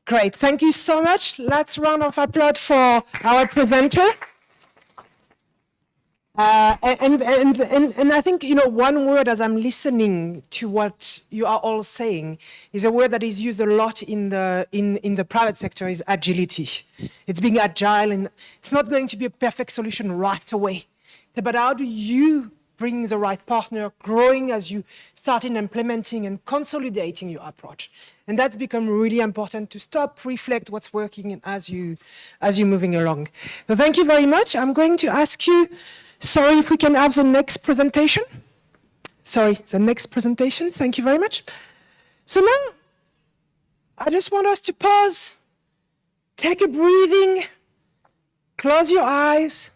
Great, thank you so much. Let's round of applause for our presenter. And I think, you know, one word as I'm listening to what you are all saying is a word that is used a lot in the private sector is agility. It's being agile, and it's not going to be a perfect solution right away. It's about how do you bring the right partner, growing as you start in implementing and consolidating your approach. And that's become really important to stop, reflect what's working, and as you're moving along. So thank you very much. I'm going to ask you, sorry, if we can have the next presentation. Sorry, the next presentation. Thank you very much. So now, I just want us to pause, take a breathing, close your eyes,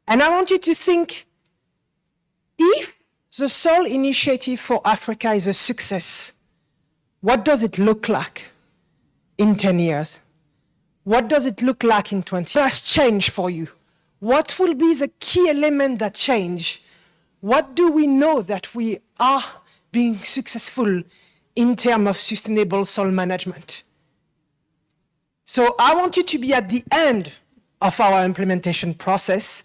and I want you to think, if the Soil Initiative for Africa is a success, what does it look like in 10 years? What does it look like in 20 years? What has changed for you? What will be the key element that change? What do we know that we are being successful in terms of sustainable soil management? So I want you to be at the end of our implementation process,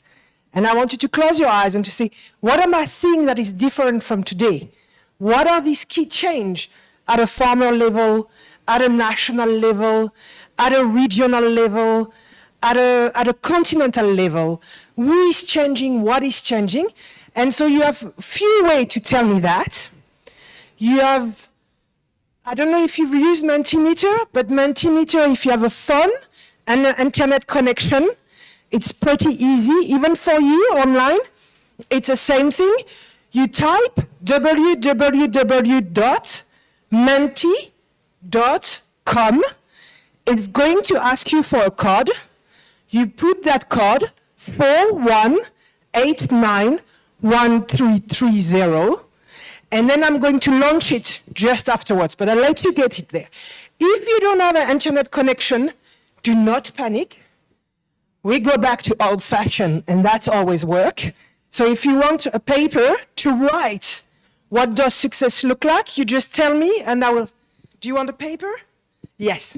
and I want you to close your eyes and to say, what am I seeing that is different from today? What are these key changes at a farmer level, at a national level, at a regional level, at a continental level? Who is changing? What is changing? And so you have a few ways to tell me that. You have, I don't know if you've used Mentimeter, but Mentimeter, if you have a phone and an internet connection, it's pretty easy, even for you online. It's the same thing. You type www.menti.com. It's going to ask you for a code. You put that code 41891330, and then I'm going to launch it just afterwards, but I'll let you get it there. If you don't have an internet connection, do not panic. We go back to old-fashioned, and that's always work. So if you want a paper to write what does success look like, you just tell me, and I will. Do you want a paper? Yes.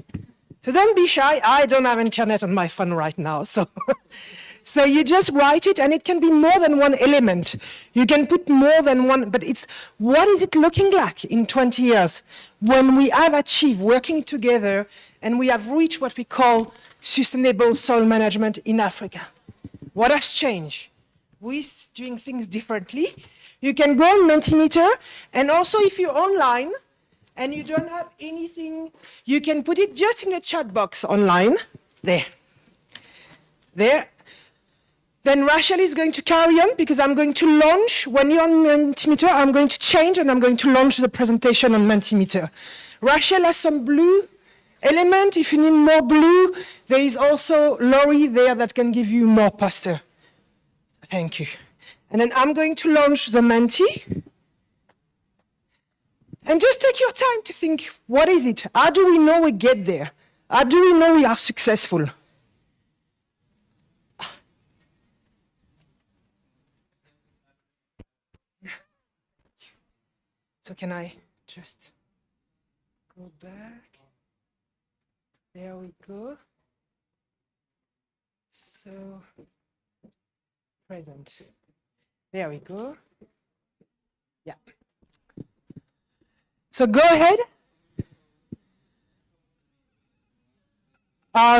So don't be shy. I don't have internet on my phone right now. So, so you just write it, and it can be more than one element. You can put more than one, but it's what is it looking like in 20 years when we have achieved working together and we have reached what we call sustainable soil management in Africa. What has changed? We're doing things differently. You can go on Mentimeter, and also if you're online, and you don't have anything, you can put it just in the chat box online. There. There. Then Rachel is going to carry on, because I'm going to launch, when you're on Mentimeter, I'm going to change and I'm going to launch the presentation on Mentimeter. Rachel has some blue element. If you need more blue, there is also Laurie there that can give you more poster. Thank you. And then I'm going to launch the Menti. And just take your time to think, what is it? How do we know we get there? How do we know we are successful? So can I just go back? There we go. So, present. There we go. Yeah. So go ahead.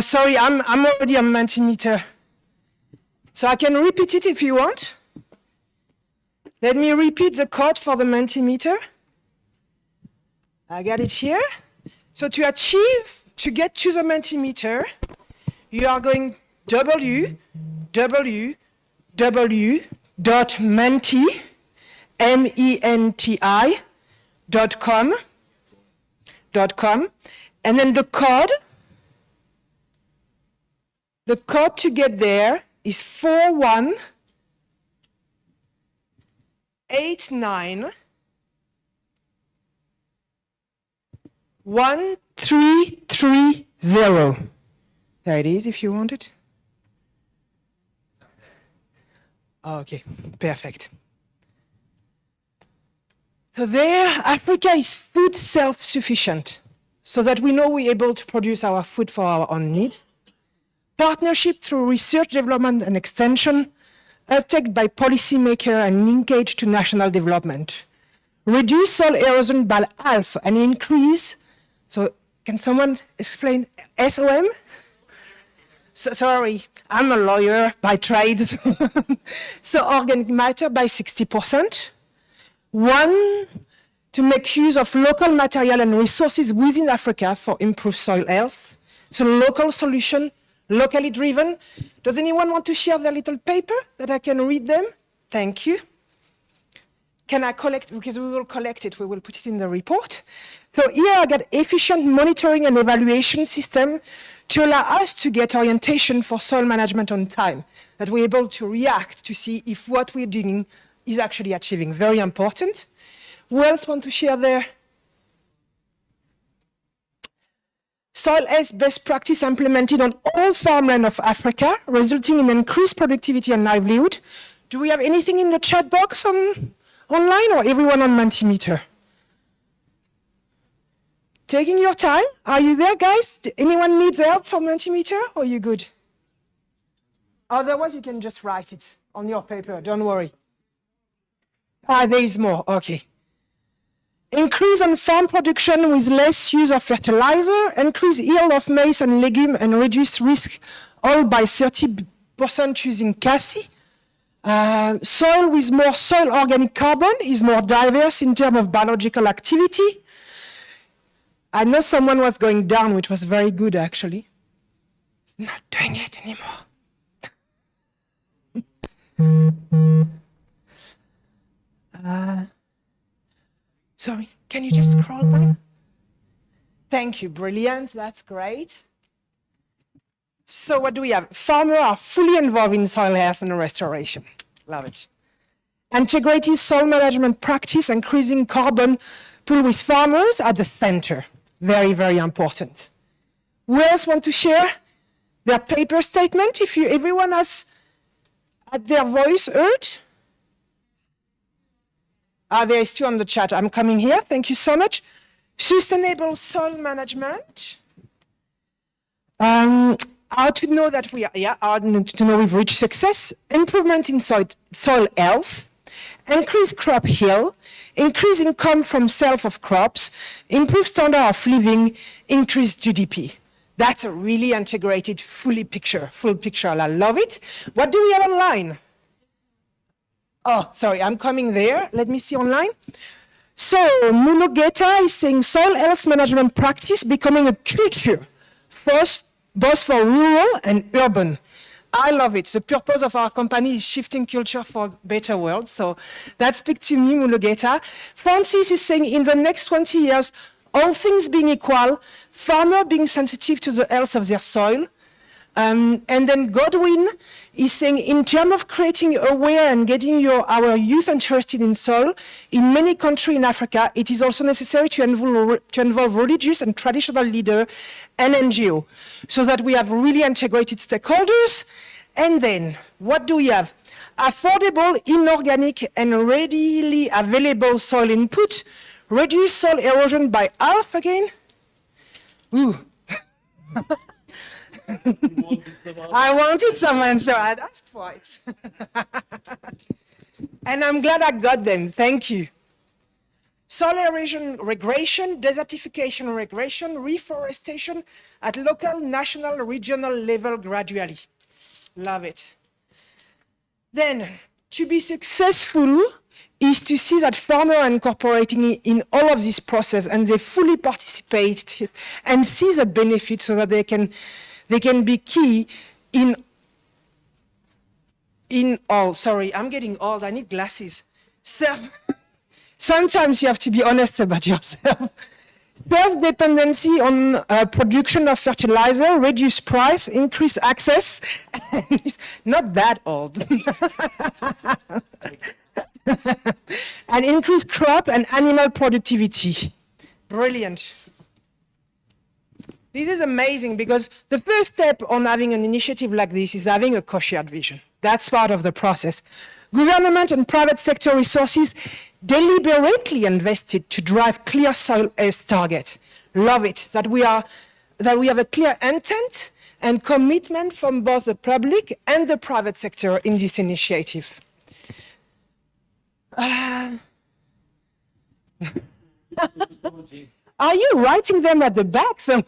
Sorry, I'm already on Mentimeter. So I can repeat it if you want. Let me repeat the code for the Mentimeter. I got it here. So to get to the Mentimeter, you are going www.menti.com, and then the code to get there is 41891330. There it is if you want it. Okay, perfect. So there, Africa is food self-sufficient, so that we know we're able to produce our food for our own need. Partnership through research, development, and extension, uptake by policymakers and linkage to national development. Reduce soil erosion by half and increase, so can someone explain SOM? Sorry, I'm a lawyer by trade. So organic matter by 60%. One, to make use of local material and resources within Africa for improved soil health. So local solution, locally driven. Does anyone want to share their little paper that I can read them? Thank you. Can I collect, because we will collect it, we will put it in the report. So here I got efficient monitoring and evaluation system to allow us to get orientation for soil management on time, that we're able to react to see if what we're doing is actually achieving. Very important. Who else want to share their soil health best practice implemented on all farmland of Africa, resulting in increased productivity and livelihood? Do we have anything in the chat box online, or everyone on Mentimeter? Taking your time. Are you there, guys? Anyone needs help for Mentimeter, or are you good? Otherwise, you can just write it on your paper. Don't worry. There is more. Okay. Increase on farm production with less use of fertilizer, increase yield of maize and legume, and reduce risk all by 30% using CASI. Soil with more soil organic carbon is more diverse in terms of biological activity. I know someone was going down, which was very good, actually. It's not doing it anymore. Sorry, can you just scroll down? Thank you, brilliant, that's great. So what do we have? Farmers are fully involved in soil health and restoration. Love it. Integrated soil management practice, increasing carbon pool with farmers at the center. Very, very important. Who else want to share their paper statement? If everyone has had their voice heard? There is two on the chat. I'm coming here. Thank you so much. Sustainable soil management. How to know that how to know we've reached success. Improvement in soil health. Increase crop yield. Increase income from sale of crops. Improve standard of living. Increase GDP. That's a really integrated, full picture. I love it. What do we have online? Oh, sorry, I'm coming there. Let me see online. So, Mulugeta is saying soil health management practice becoming a culture, both for rural and urban. I love it. The purpose of our company is shifting culture for a better world. So that speaks to me, Mulugeta. Francis is saying in the next 20 years, All things being equal, farmer being sensitive to the health of their soil. And then Godwin is saying, in terms of creating aware and getting our youth interested in soil, in many countries in Africa, it is also necessary to involve religious and traditional leaders and NGO, so that we have really integrated stakeholders. And then, what do we have? Affordable, inorganic, and readily available soil input, reduce soil erosion by half again. Ooh. I wanted some answer, I'd asked for it. And I'm glad I got them, thank you. Soil erosion regression, desertification regression, reforestation at local, national, regional level gradually. Love it. Then, to be successful is to see that farmers are incorporating in all of this process and they fully participate and see the benefits so that they can be key in all. Sorry, I'm getting old, I need glasses. Sometimes you have to be honest about yourself. Self-dependency on production of fertilizer, reduce price, increase access, not that old. And increase crop and animal productivity. Brilliant. This is amazing because the first step on having an initiative like this is having a co-shared vision. That's part of the process. Government and private sector resources deliberately invested to drive clear soil health target. Love it, that we have a clear intent and commitment from both the public and the private sector in this initiative. Are you writing them at the back somewhere?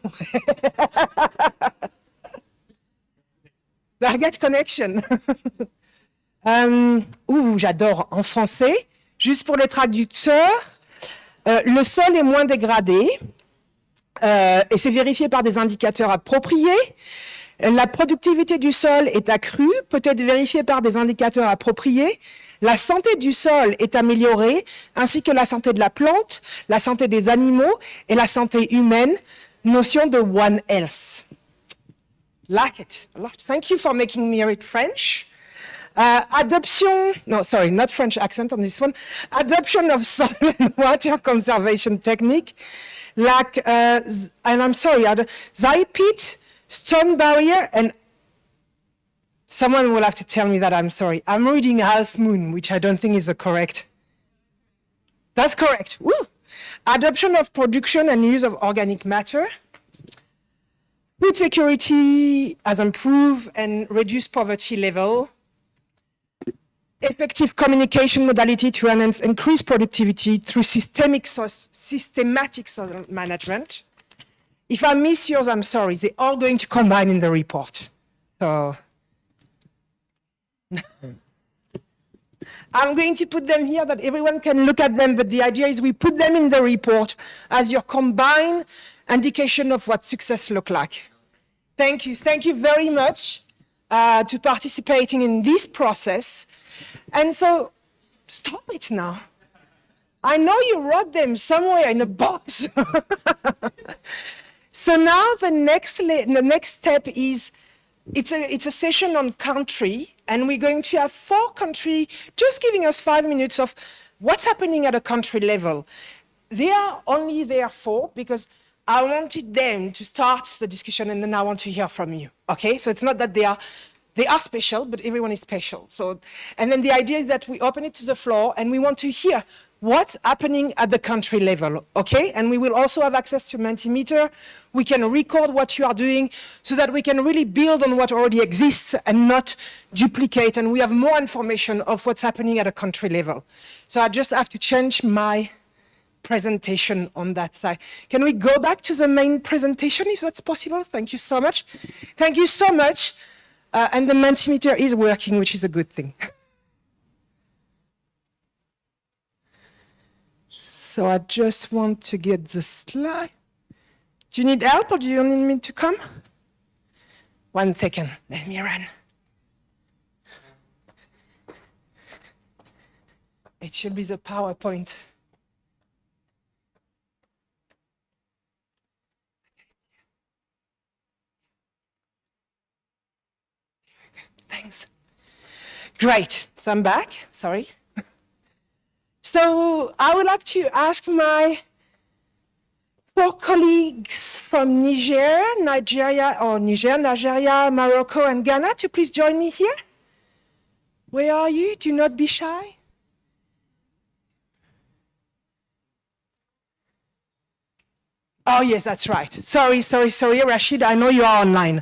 I get connection. J'adore en français. Juste pour les traducteurs, le sol est moins dégradé et c'est vérifié par des indicateurs appropriés. La productivité du sol est accrue, peut être vérifiée par des indicateurs appropriés. La santé du sol est améliorée, ainsi que la santé de la plante, la santé des animaux et la santé humaine. Notion de One Health. Like it. Thank you for making me read French. Adoption, no, sorry, not French accent on this one. Adoption of soil and water conservation technique, like, and I'm sorry, Zai pit, stone barrier, and someone will have to tell me that I'm sorry. I'm reading Half Moon, which I don't think is correct. That's correct. Woo! Adoption of production and use of organic matter. Food security has improved and reduced poverty level. Effective communication modality to enhance increased productivity through systematic soil management. If I miss yours, I'm sorry. They're all going to combine in the report. So I'm going to put them here that everyone can look at them, but the idea is we put them in the report as your combined indication of what success looks like. Thank you. Thank you very much to participating in this process. And so, stop it now. I know you wrote them somewhere in a box. So now the next step is, it's a session on country, and we're going to have 4 countries, just giving us 5 minutes of what's happening at a country level. They are only there 4 because I wanted them to start the discussion and then I want to hear from you, okay? So it's not that they are special, but everyone is special. So, and then the idea is that we open it to the floor and we want to hear what's happening at the country level, okay? And we will also have access to Mentimeter. We can record what you are doing so that we can really build on what already exists and not duplicate, and we have more information of what's happening at a country level. So I just have to change my presentation on that side. Can we go back to the main presentation if that's possible? Thank you so much. Thank you so much. And the Mentimeter is working, which is a good thing. So I just want to get the slide. Do you need help or do you need me to come? 1 second, let me run. It should be the PowerPoint. Thanks. Great. So I'm back. Sorry. So I would like to ask my 4 colleagues from Nigeria, Morocco, and Ghana to please join me here. Where are you? Do not be shy. Oh, yes, that's right. Sorry, Rashid, I know you are online.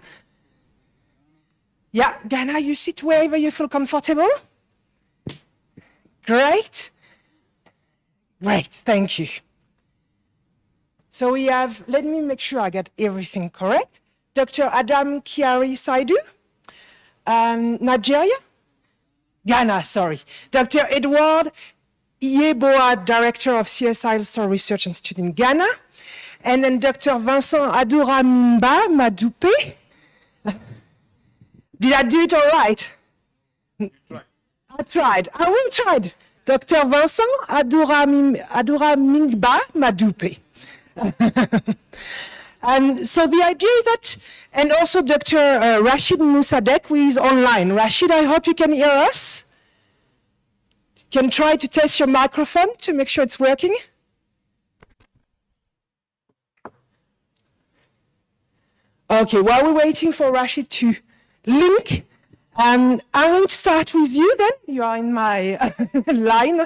Yeah, Ghana, you sit wherever you feel comfortable. Great. Great, thank you. So we have, let me make sure I get everything correct. Dr. Adam Kiari Saidu, Nigeria? Ghana, sorry. Dr. Edward Yeboah, Director of CSI Soil Research Institute in Ghana. And then Dr. Vincent Adoura-Mimba Madoupe. Did I do it all right? I tried. I will try. Dr. Vincent Adoura-Mimba Madoupe. And so the idea is that, and also Dr. Rashid Musadek, who is online. Rashid, I hope you can hear us. Can try to test your microphone to make sure it's working. Okay, while we're waiting for Rashid to link, I will start with you then. You are in my line.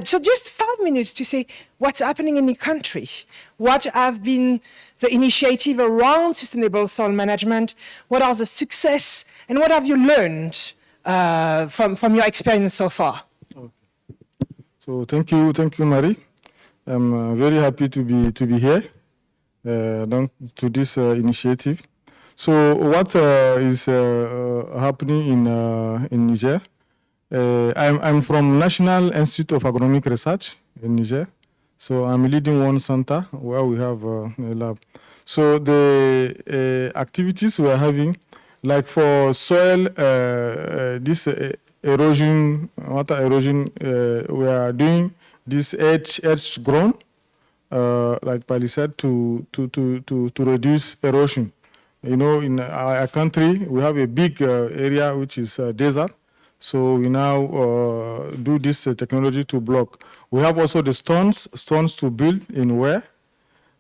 So just 5 minutes to say what's happening in the country. What have been the initiative around sustainable soil management? What are the success? And what have you learned from your experience so far? Okay. So thank you, Marie. I'm very happy to be here to this initiative. So what is happening in Niger? I'm from National Institute of Agronomic Research in Niger. So I'm leading one center where we have a lab. So the activities we are having, like for soil, this erosion, water erosion, we are doing this edge grown, like palisade to reduce erosion. You know, in our country, we have a big area which is desert. So we now do this technology to block. We have also the stones to build in ware.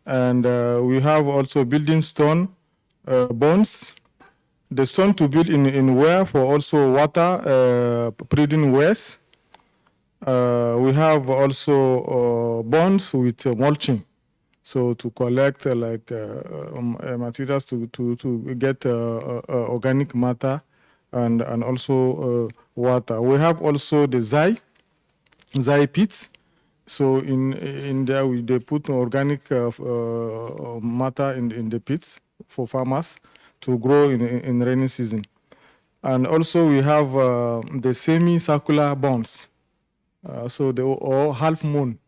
And we have also building stone bonds. The stone to build in ware for also water breeding wares. We have also bonds with mulching. So to collect materials to get organic matter and also water. We have also the SIA pits. So in there they put organic matter in the pits for farmers to grow in rainy season. And also we have the semi-circular bonds. So they all half moon.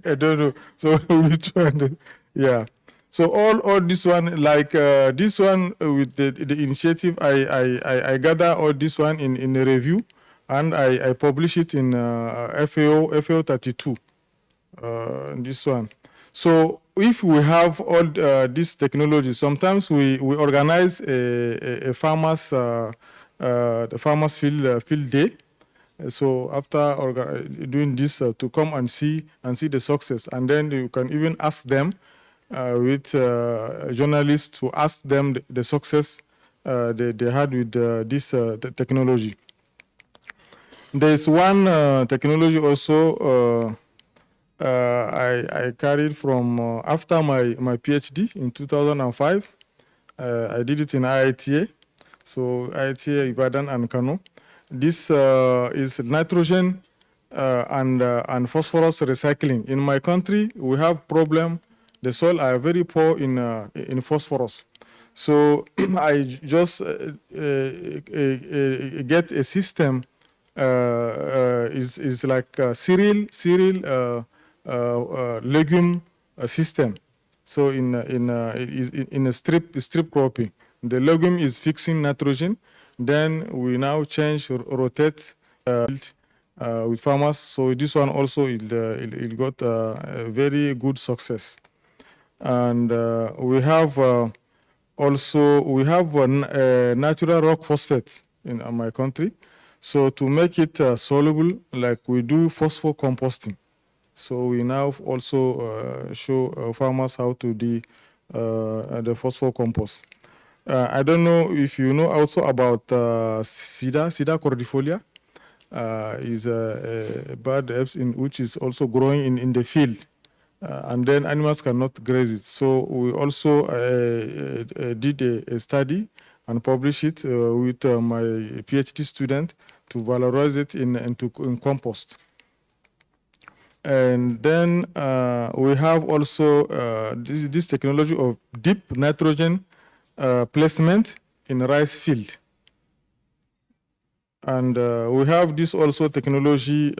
I don't know. So which one? Yeah. So all this one, like this one with the initiative, I gather all this one in a review, and I publish it in FAO 32. This one. So if we have all this technology, sometimes we organize a farmers the farmers field day. So after doing this, to come and see the success, and then you can even ask them with journalists to ask them the success they had with this technology. There's one technology also I carried from after my PhD in 2005. I did it in IITA, so IITA Ibadan and Kano. This is nitrogen and phosphorus recycling. In my country, we have problem. The soil are very poor in phosphorus. So I just get a system. Is like a cereal legume system. So in a strip cropping, the legume is fixing nitrogen. Then we now rotate with farmers. So this one also it got a very good success. And we have also natural rock phosphate in my country. So to make it soluble, like we do phosphor composting. So we now also show farmers how to do the phosphor compost. I don't know if you know also about Sida cordifolia. Is a bird which is also growing in the field. And then animals cannot graze it. So we also did a study and published it with my PhD student to valorize it in compost. And then we have also this technology of deep nitrogen placement in rice field. And we have this also technology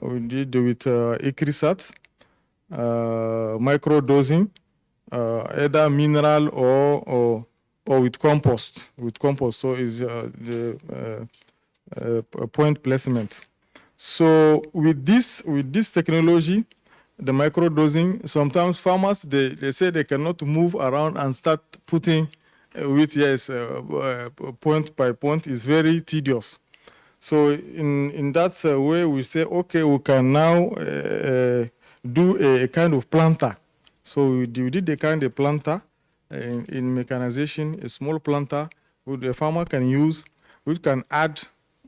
we did with ICRISAT, microdosing, either mineral or with compost. So is the point placement. So with this technology, the microdosing, sometimes farmers they say they cannot move around and start putting with point by point is very tedious. So in that way, we say, okay, we can now do a kind of planter. So we did a kind of planter in mechanization, a small planter which the farmer can use, which can add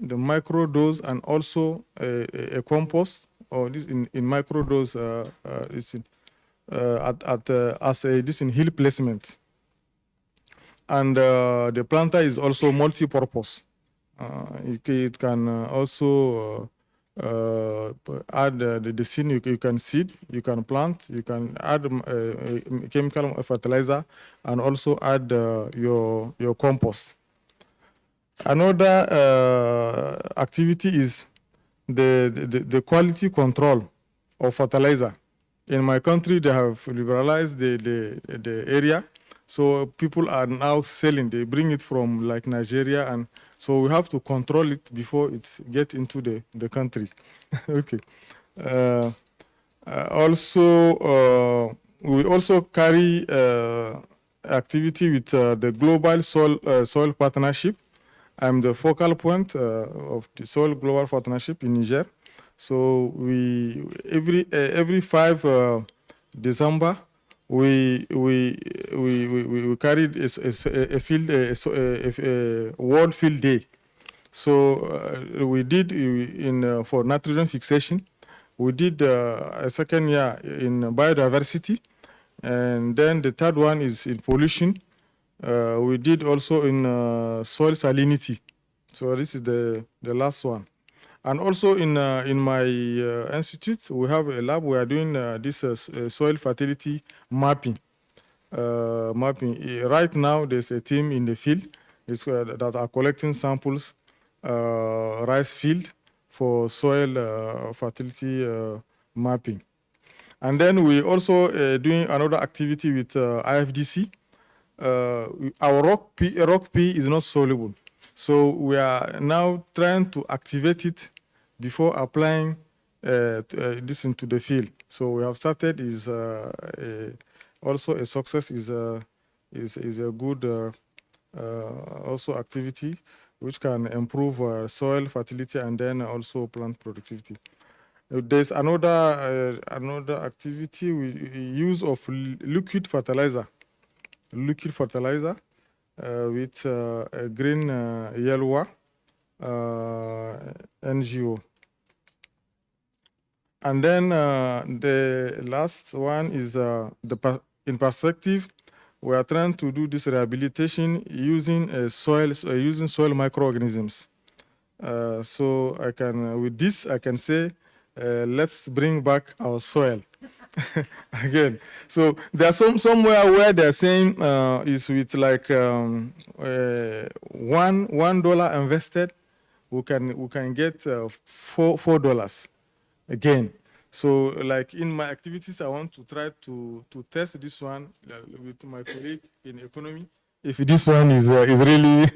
the micro dose and also a compost, or this in micro dose this in hill placement. And the planter is also multi-purpose. It can also add the seed. You can seed, you can plant, you can add chemical fertilizer, and also add your compost. Another activity is the quality control of fertilizer. In my country, they have liberalized the area. So people are now selling, they bring it from like Nigeria, and so we have to control it before it gets into the country. Okay. We also carry activity with the Global Soil Partnership. I'm the focal point of the Soil Global Partnership in Niger. So we every 5 December, we carried a World Field Day. So we did for nitrogen fixation. We did a second year in biodiversity, and then the third one is in pollution. We did also in soil salinity. So this is the last one. And also in my institute, we have a lab. We are doing this soil fertility mapping. Right now, there's a team in the field that are collecting samples, rice field, for soil fertility mapping. And then we also doing another activity with IFDC. Our rock pea is not soluble. So we are now trying to activate it before applying this into the field. So we have started also a success is a good also activity which can improve soil fertility and then also plant productivity. There's another activity with use of liquid fertilizer with a green yellow NGO. And then the last one is in perspective. We are trying to do this rehabilitation using soil microorganisms. So with this I can say, let's bring back our soil again. So there's somewhere where they're saying is with like $1 invested, we can get $4 again. So like in my activities, I want to try to test this one with my colleague in economy, if this one is really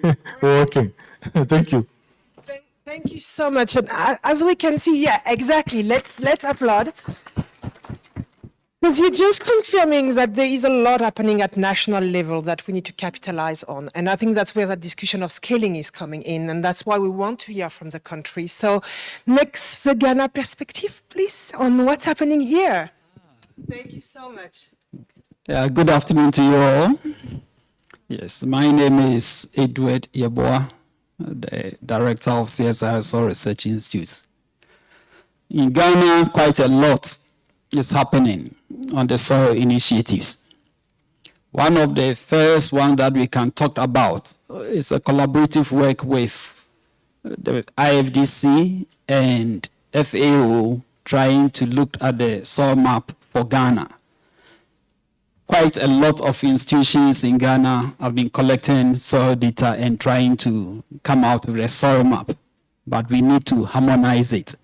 working. Thank you. Thank you so much. And as we can see, yeah, exactly. Let's applaud. Because you're just confirming that there is a lot happening at national level that we need to capitalize on. And I think that's where that discussion of scaling is coming in. And that's why we want to hear from the country. So next, the Ghana perspective, please, on what's happening here. Thank you so much. Good afternoon to you all. Yes, my name is Edward Yeboah, the Director of CSIA Soil Research Institute. In Ghana, quite a lot is happening on the soil initiatives. One of the first ones that we can talk about is a collaborative work with the IFDC and FAO trying to look at the soil map for Ghana. Quite a lot of institutions in Ghana have been collecting soil data and trying to come out with a soil map, but we need to harmonize it.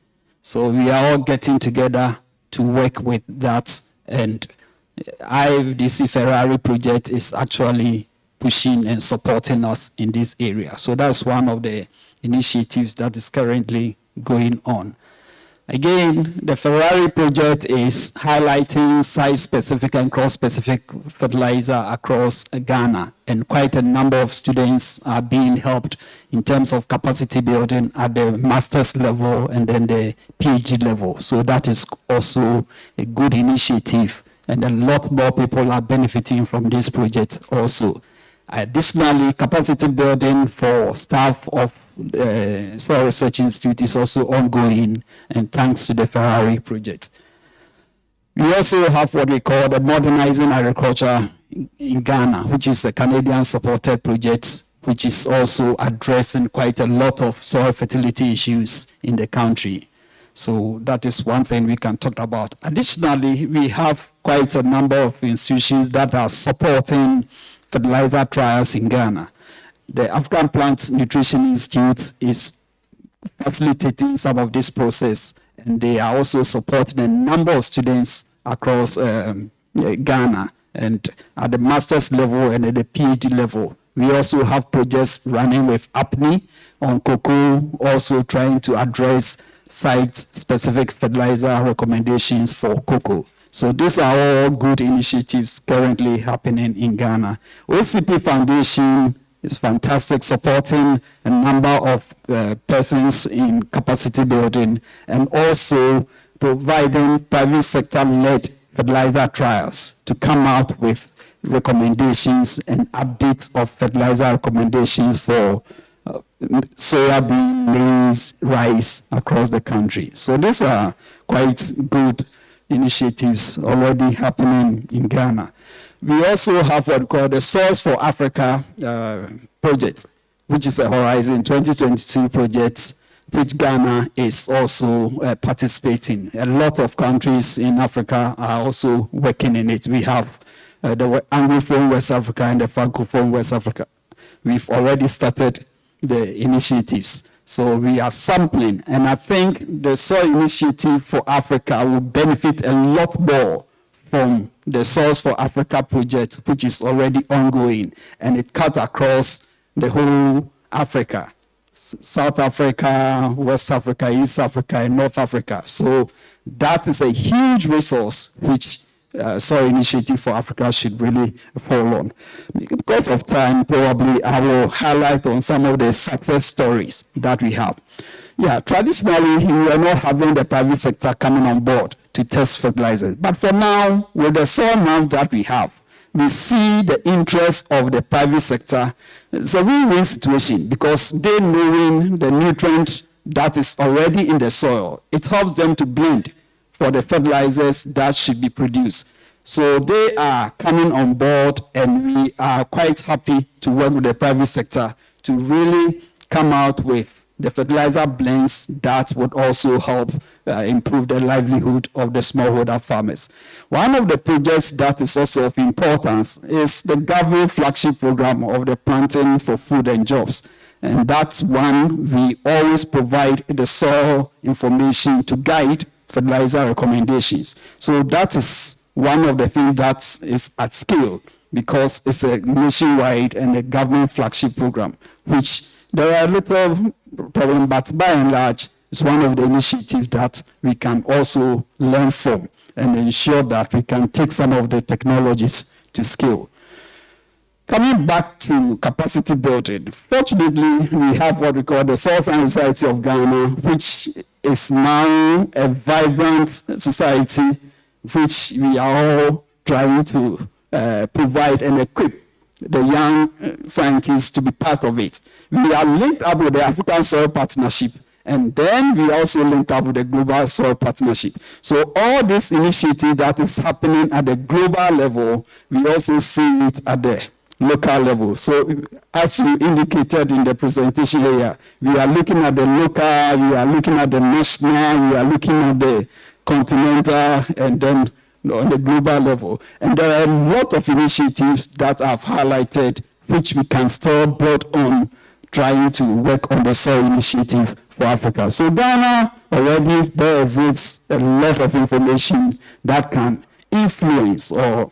So we are all getting together to work with that, and IFDC Ferrari project is actually pushing and supporting us in this area. So that's one of the initiatives that is currently going on. Again, the Ferrari project is highlighting site-specific and cross-specific fertilizer across Ghana, and quite a number of students are being helped in terms of capacity building at the master's level and then the PhD level. So that is also a good initiative, and a lot more people are benefiting from this project also. Additionally, capacity building for staff of the Soil Research Institute is also ongoing, and thanks to the Ferrari project. We also have what we call the Modernizing Agriculture in Ghana, which is a Canadian-supported project, which is also addressing quite a lot of soil fertility issues in the country. So that is one thing we can talk about. Additionally, we have quite a number of institutions that are supporting fertilizer trials in Ghana. The African Plant Nutrition Institute is facilitating some of this process, and they are also supporting a number of students across Ghana, and at the master's level and at the PhD level. We also have projects running with APNI on cocoa, also trying to address site-specific fertilizer recommendations for cocoa. So these are all good initiatives currently happening in Ghana. OCP Foundation is fantastic, supporting a number of persons in capacity building, and also providing private sector-led fertilizer trials to come out with recommendations and updates of fertilizer recommendations for soybean, maize, rice across the country. So these are quite good initiatives already happening in Ghana. We also have what we call the Source for Africa project, which is a Horizon 2022 project, which Ghana is also participating. A lot of countries in Africa are also working in it. We have the Anglophone West Africa and the Francophone West Africa. We've already started the initiatives. So we are sampling, and I think the Soil Initiative for Africa will benefit a lot more from the Source for Africa project, which is already ongoing, and it cuts across the whole Africa, South Africa, West Africa, East Africa, and North Africa. So that is a huge resource which Soil Initiative for Africa should really fall on. Because of time, probably I will highlight on some of the success stories that we have. Yeah, traditionally, we were not having the private sector coming on board to test fertilizers. But for now, with the soil map that we have, we see the interest of the private sector. It's a win-win situation because they knowing the nutrient that is already in the soil, it helps them to blend for the fertilizers that should be produced. So they are coming on board, and we are quite happy to work with the private sector to really come out with the fertilizer blends that would also help improve the livelihood of the smallholder farmers. One of the projects that is also of importance is the government flagship program of the Planting for Food and Jobs. And that's one we always provide the soil information to guide fertilizer recommendations. So that is one of the things that is at scale because it's a nationwide and a government flagship program, which there are little problems, but by and large, is one of the initiatives that we can also learn from and ensure that we can take some of the technologies to scale. Coming back to capacity building, fortunately, we have what we call the Soil Science Society of Ghana, which is now a vibrant society, which we are all trying to provide and equip the young scientists to be part of it. We are linked up with the African Soil Partnership, and then we also linked up with the Global Soil Partnership. So all this initiative that is happening at the global level, we also see it at the local level. So as you indicated in the presentation here, we are looking at the local, we are looking at the national, we are looking at the continental, and then on the global level. And there are a lot of initiatives that I've highlighted which we can still build on, trying to work on the soil initiative for Africa. So Ghana already, there exists a lot of information that can influence or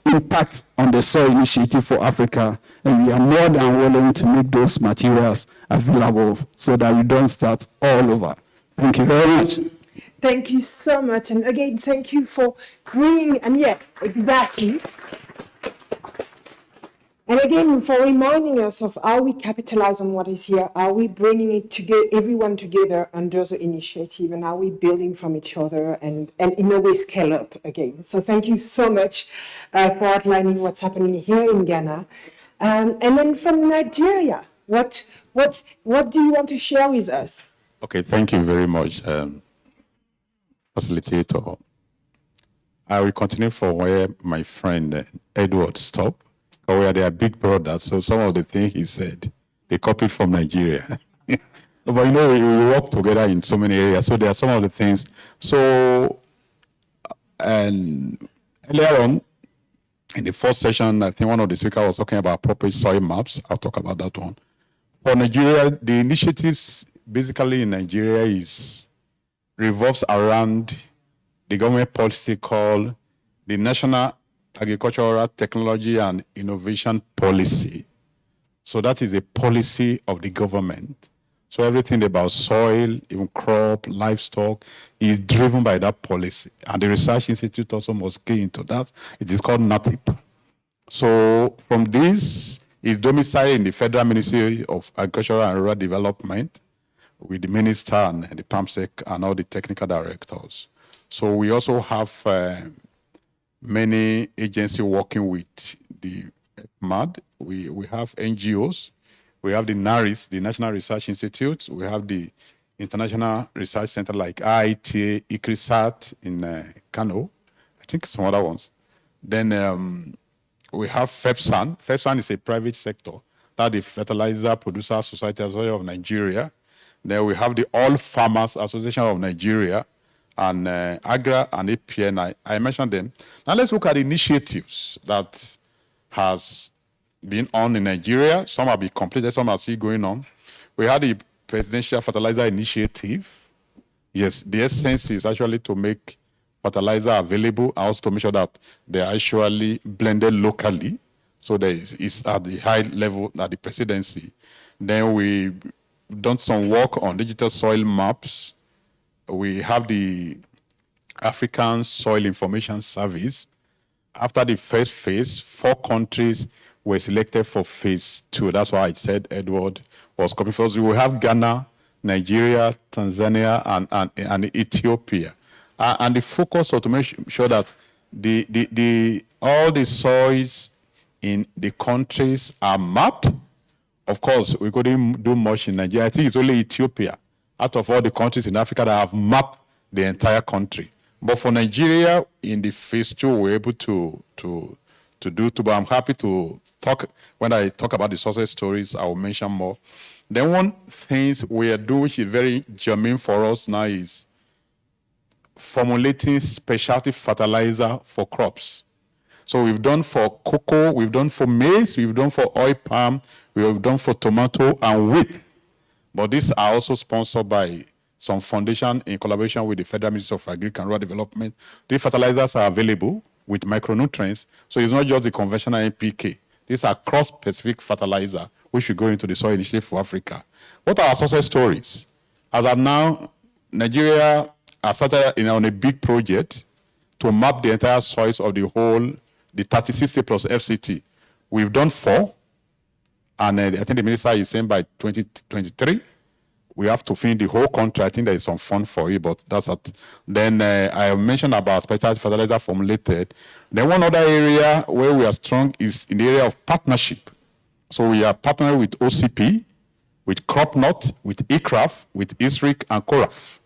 impact on the soil initiative for Africa, and we are more than willing to make those materials available so that we don't start all over. Thank you very much. Thank you so much, and again, thank you for bringing, and yeah, exactly. And again, for reminding us of how we capitalize on what is here, are we bringing it together, everyone together under the initiative, and are we building from each other and in a way scale up again. So thank you so much for outlining what's happening here in Ghana. And then from Nigeria, what do you want to share with us? Okay, thank you very much, facilitator. I will continue from where my friend Edward stopped. We are their big brothers, so some of the things he said, they copied from Nigeria. But you know, we work together in so many areas, so there are some of the things. So, and earlier on, in the first session, I think one of the speakers was talking about appropriate soil maps. I'll talk about that one. For Nigeria, the initiatives basically in Nigeria revolves around the government policy called the National Agricultural Technology and Innovation Policy. So that is a policy of the government. So everything about soil, even crop, livestock, is driven by that policy. And the Research Institute also must key into that. It is called NATIP. So from this, is domiciled in the Federal Ministry of Agriculture and Rural Development with the minister and the PAMSEC and all the technical directors. So we also have many agencies working with the FMAD. We have NGOs. We have the NARIS, the National Research Institute. We have the International Research Center like IITA, ICRISAT in Kano. I think some other ones. Then we have FEPSAN. FEPSAN is a private sector. That's the Fertilizer Producer Society of Nigeria. Then we have the All Farmers Association of Nigeria, and AGRA and APN, I mentioned them. Now let's look at the initiatives that has been on in Nigeria. Some have been completed, some are still going on. We had the Presidential Fertilizer Initiative. Yes, the essence is actually to make fertilizer available and also to make sure that they are actually blended locally. So there is at the high level at the presidency. Then we've done some work on digital soil maps. We have the African Soil Information Service. After the first phase, 4 countries were selected for phase 2. That's why I said Edward was coming first. We will have Ghana, Nigeria, Tanzania, and Ethiopia. And the focus was to make sure that all the soils in the countries are mapped. Of course, we couldn't do much in Nigeria. I think it's only Ethiopia out of all the countries in Africa that have mapped the entire country. But for Nigeria, in the phase 2, we're able to do. But I'm happy to talk, when I talk about the success stories, I will mention more. Then one thing we are doing, which is very germane for us now, is formulating specialty fertilizer for crops. So we've done for cocoa, we've done for maize, we've done for oil palm, we've done for tomato and wheat. But these are also sponsored by some foundation in collaboration with the Federal Ministry of Agriculture and Rural Development. These fertilizers are available with micronutrients, so it's not just the conventional NPK. These are cross-specific fertilizer, which should go into the soil initiative for Africa. What are our success stories? As of now, Nigeria has started on a big project to map the entire soils of the whole, the 3060 plus FCT. We've done 4, and I think the minister is saying by 2023, we have to finish the whole country. I think there is some fund for it, but that's it. Then I mentioned about specialty fertilizer formulated. Then one other area where we are strong is in the area of partnership. So we are partnering with OCP, with CropNut, with eCraft, with ISRIC, and CORAF,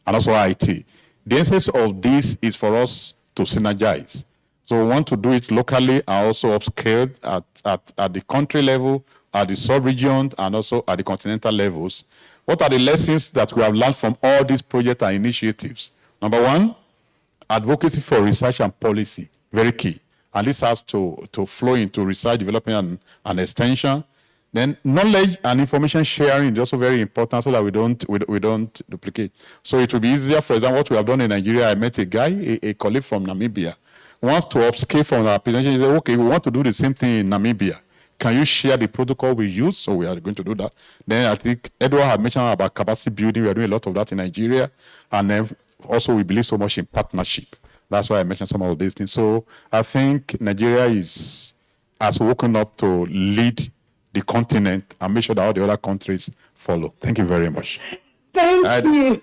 and also IT. The essence of this is for us to synergize. So we want to do it locally and also upscale at the country level, at the sub-region, and also at the continental levels. What are the lessons that we have learned from all these projects and initiatives? Number one, advocacy for research and policy, very key. And this has to flow into research, development, and extension. Then knowledge and information sharing is also very important so that we don't duplicate. So it will be easier. For example, what we have done in Nigeria, I met a guy, a colleague from Namibia, wants to upscale from our presentation. He said, okay, we want to do the same thing in Namibia. Can you share the protocol we use? So we are going to do that. Then I think Edward had mentioned about capacity building. We are doing a lot of that in Nigeria. And then also we believe so much in partnership. That's why I mentioned some of these things. So I think Nigeria has woken up to lead the continent and make sure that all the other countries follow. Thank you very much. Thank you.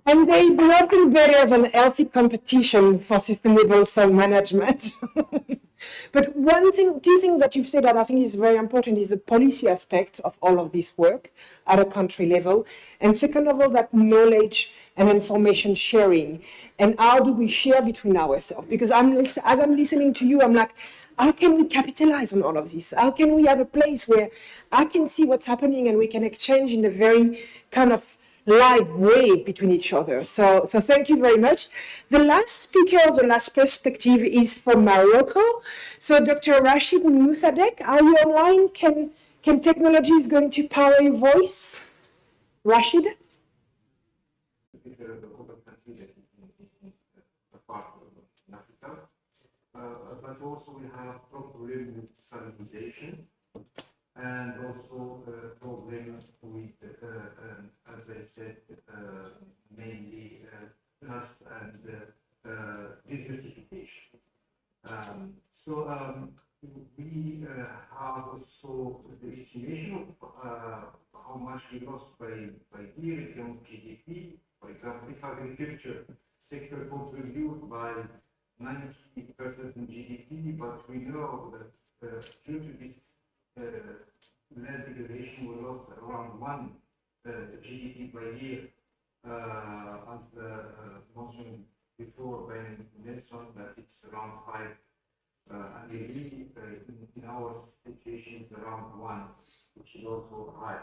And there is nothing better than healthy competition for sustainable soil management. But two things that you've said that I think is very important is the policy aspect of all of this work at a country level. And second of all, that knowledge and information sharing. And how do we share between ourselves? Because as I'm listening to you, I'm like, how can we capitalize on all of this? How can we have a place where I can see what's happening and we can exchange in a very kind of live way between each other? So thank you very much. The last speaker, the last perspective is from Morocco. So Dr. Rashid Moussadek, are you online? Can technology is going to power your voice? Rashid? But also we have problem with salinization and also problem with, as I said, mainly dust and desertification. We have also the estimation of how much we lost by year in terms of GDP. For example, if agriculture sector contribute by 90% in GDP, but we know that due to this land degradation, we lost around 1 GDP per year, as mentioned before by Nielsen, that it's around 5. And really, in our situation, it's around 1, which is also high.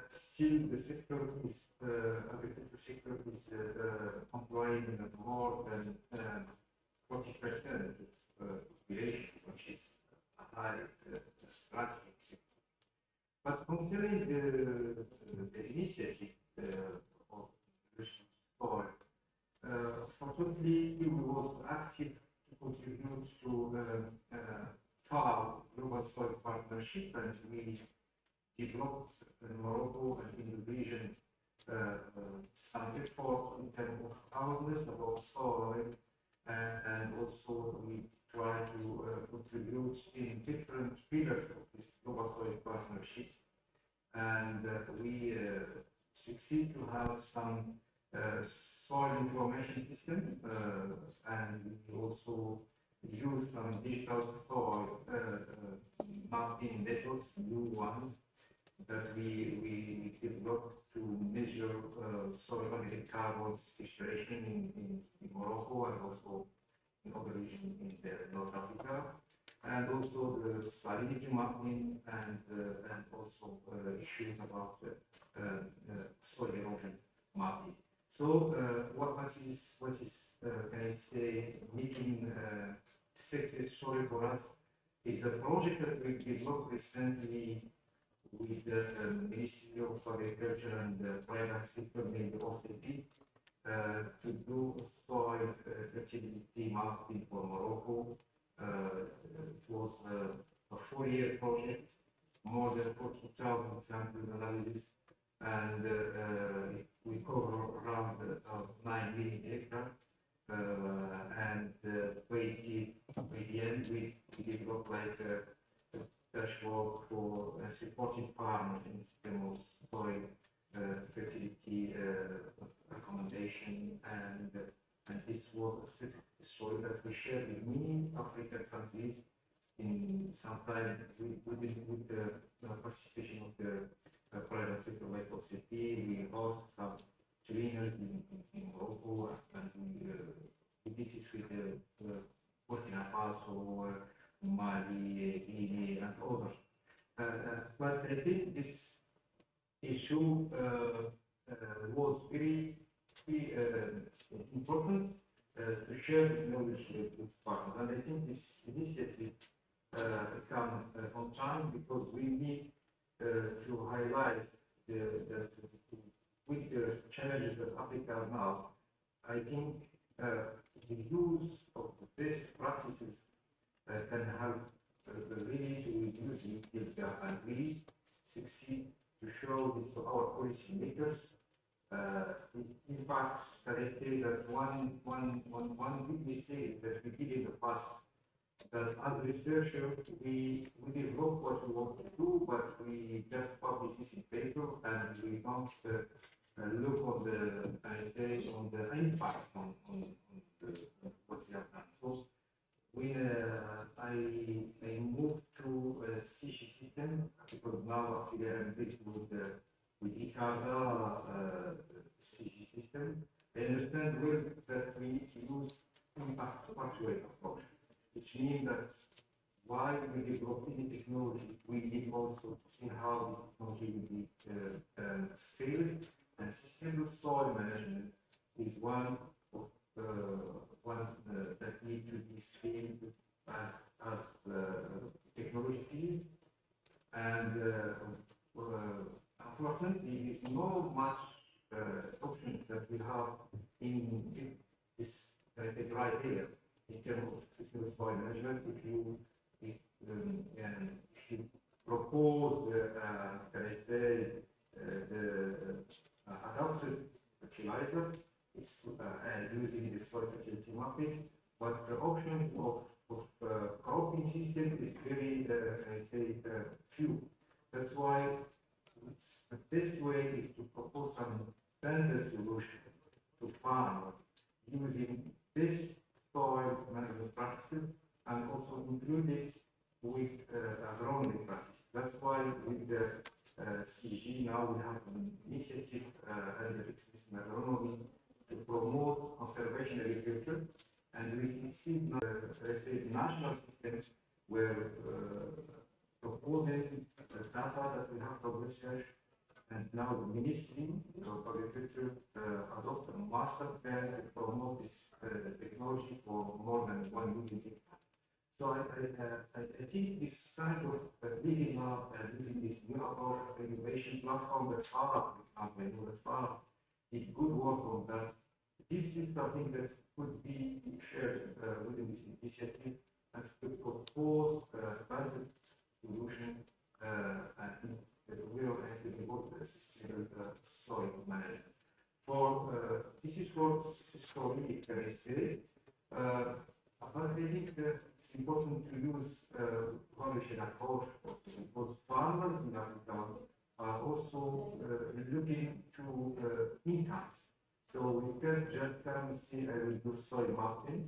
Still, the sector is agriculture sector is employing more than 40% of population, which is a high strategic sector. But considering the initiative of soil, fortunately, we was active to contribute to FAO Global Soil Partnership, and we developed in Morocco and in the region some effort in terms of awareness about soil, and also we try to contribute in different pillars of this global soil partnership. And we succeed to have some soil information system, and we also use some digital soil mapping methods, new ones, that we developed to measure soil organic carbon sequestration in Morocco and also in other regions in North Africa, and also the salinity mapping and also issues about soil erosion mapping. So what is can I say making success story for us is the project that we developed recently with the Ministry of Agriculture and the private sector, named OCP, to do soil fertility mapping for Morocco. It was a 4-year project, more than 40,000 sample analysis, and we cover around 9 million hectares. And by the end, we developed like a dashboard for supporting farmers in terms of soil fertility recommendation, and this was a certificate soil that we shared with many African countries in some time with the participation of the private sector like OCP. We host some trainers in Morocco, and we did this with Burkina Faso, Mali, Guinea, and others. But I think this issue was very important to share this knowledge with partners. And I think this initiative come on time because we need to highlight with the challenges that Africa now. I think the use of the best practices can help really to reduce the yield gap and really succeed to show this to our policy makers. In fact, can I say that one big mistake that we did in the past, that as researchers, we develop what we want to do, but we just publish this in paper and we don't look on the, I say, on the impact on what we have done. So when I moved to a CG system, because now actually I'm based with ICARA CG system, I understand well that we need to use impact factual approach, which means that while we develop any technology, we need also to see how this technology will be scaled, and sustainable soil management is one that needs to be scaled as technology fields. And unfortunately, there's not much options that we have in this, I say, right here in terms of sustainable soil management. If you propose can I say, the adopted fertilizer, it's using the soil fertility mapping, but the option of cropping system is very, I say, few. That's why the best way is to propose some standard solution to farmers using this soil management practices and also include it with agronomic practice. That's why with the CG now we have an initiative under extension agronomy to promote conservation agriculture, and we see let's say national systems where proposing the data that we have from research, and now the Ministry of Agriculture adopt a master plan to promote this technology for more than 1 million hectares. So I think this kind of leading up and using this new approach of innovation platform that FARA, for example, that FARA did good work on that. This is something that could be shared within this initiative and to propose a standard solution and will actually devote the sustainable soil management. For this is for me, can I say? But I think that it's important to use coalition approach because farmers in Africa are also looking to incomes. So we can't just come and say, I will do soil mapping.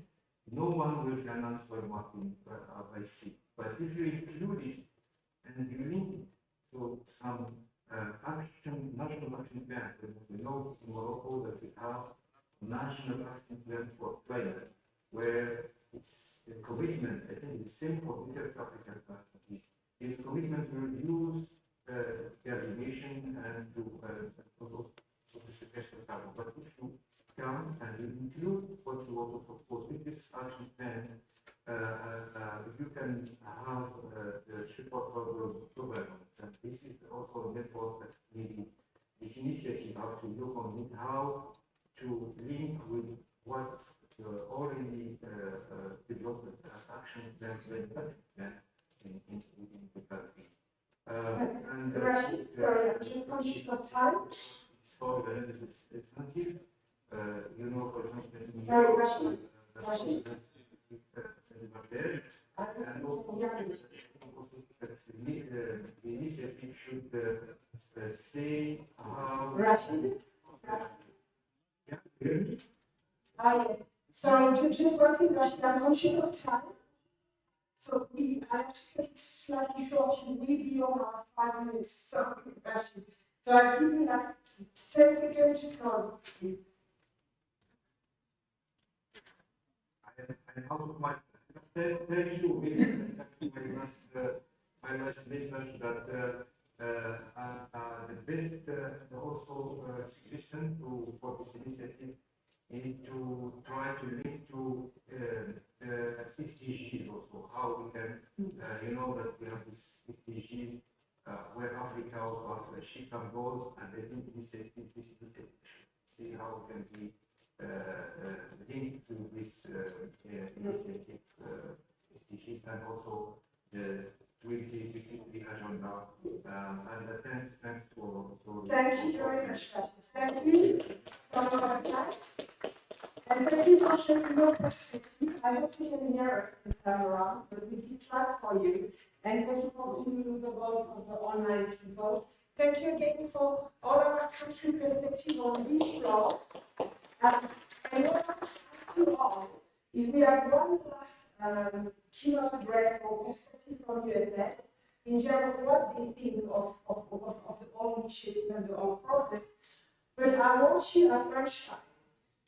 No one will finance soil mapping by sea. But if you include it and you link it to some national action plan, we know in Morocco that we have national action plan for climate, where it's a commitment, I think the same for other African countries, is commitment to reduce gas emission and to sequester carbon. But if you come and you include what you want to propose with this action plan, you can have the support for the government. And this is also a method that maybe this initiative have to look on it, how to link with what already developed as action plans within the country. And Rashid, sorry, I'm just conscious of time. Soil analysis is sensitive. You know, for example, in Sorry, Rashid. Rashid. And also, the initiative should say how. Rashid? Yeah, hear me? Yes. Sorry, just one thing, Rashid, I'm conscious of time. So I have to cut it slightly short, you will be on our 5 minutes, sorry, Rashid. So I'll give you like 10 seconds to close. I out of my 32 minutes. My last message that the best also suggestion for this initiative is to try to link to SDGs also, how we can, you know that we have these SDGs where Africa also has achieved some goals, and I think this see how we can be linked to this initiative SDGs and also the 2063 agenda. And thanks for. Thank you very much, Rashid. Thank you for your time. And thank you for sharing your perspective. I hope you can hear us this time around, but we did try for you. And thank you for giving the voice of the online people. Thank you again for all of our country perspectives on this floor. And what I ask you all is we have one last keynote address or perspective from USA in terms of what they think of the whole initiative and the whole process. But I want you at lunchtime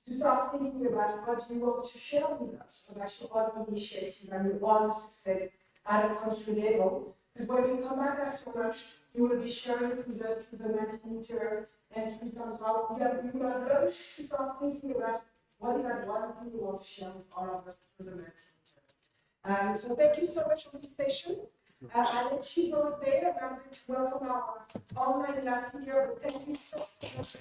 to start thinking about what you want to share with us about your own initiative and your own success at a country level. Because when we come back after lunch, you will be sharing with us to the Mentimeter and to some sort. You have lunch to start thinking about what is that one thing you want to share with all of us to the Mentimeter. So thank you so much for this session. I'll let you go there, and I'm going to welcome our online class speaker. But thank you so much.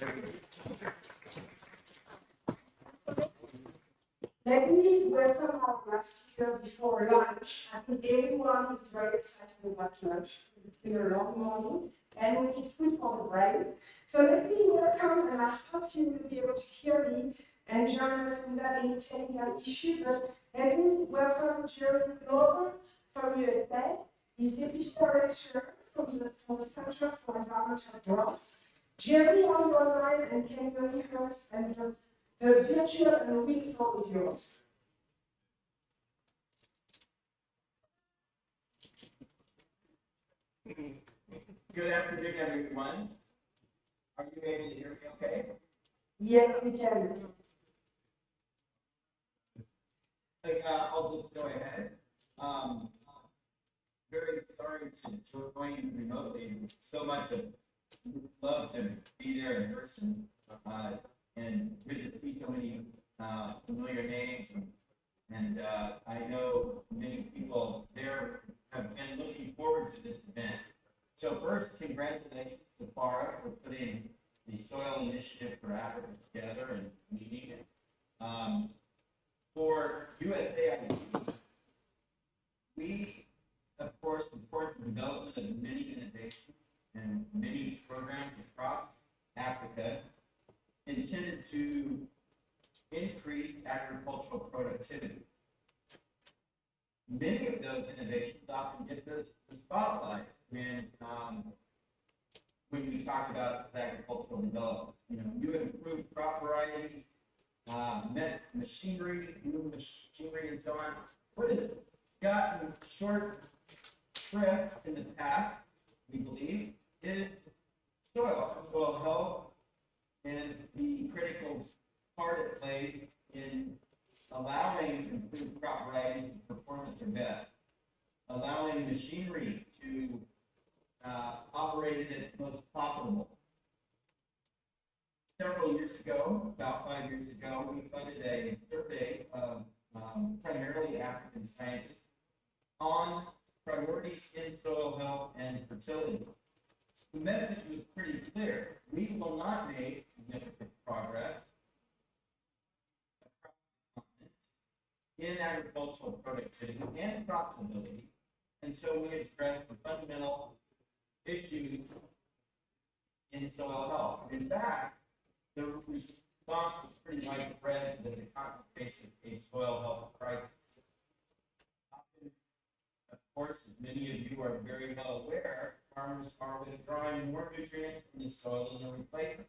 Let me welcome our last speaker before lunch. I think everyone is very excited about lunch. It's been a long morning, and we need food for the brain. So let me welcome, and I hope you will be able to hear me and join us without any technical issue. But let me welcome Jerry Glover from USA. He's Deputy Director from the Center for Environmental Growth. Jerry, on your line, and can you hear us? And the virtual and real floor is yours. Good afternoon, everyone. Are you able to hear me okay? Yes, we can. I'll just go ahead. Very sorry to join remotely. So much of love to be there in person. And good to see so many familiar names. And I know many people there have been looking forward to this event. So first, congratulations to FARA for putting the Soil Initiative for Africa together and meeting it. For USAID, we, of course, support the development of many innovations and many programs across Africa intended to increase agricultural productivity. Many of those innovations often get the spotlight when we talk about agricultural development. You know, you improve crop varieties, machinery, new machinery, and so on. What has gotten short shrift in the past, we believe, is soil health, and the critical part it plays in allowing improved crop varieties to perform at their best, allowing machinery to operate at its most profitable. Several years ago, about 5 years ago, we funded a survey of primarily African scientists on priorities in soil health and fertility. The message was pretty clear. We will not make significant progress in agricultural productivity and profitability until we address the fundamental issues in soil health. In fact, the response was pretty widespread that the continent faces a soil health crisis. Often, of course, as many of you are very well aware, farmers are withdrawing more nutrients from the soil than they're replacing.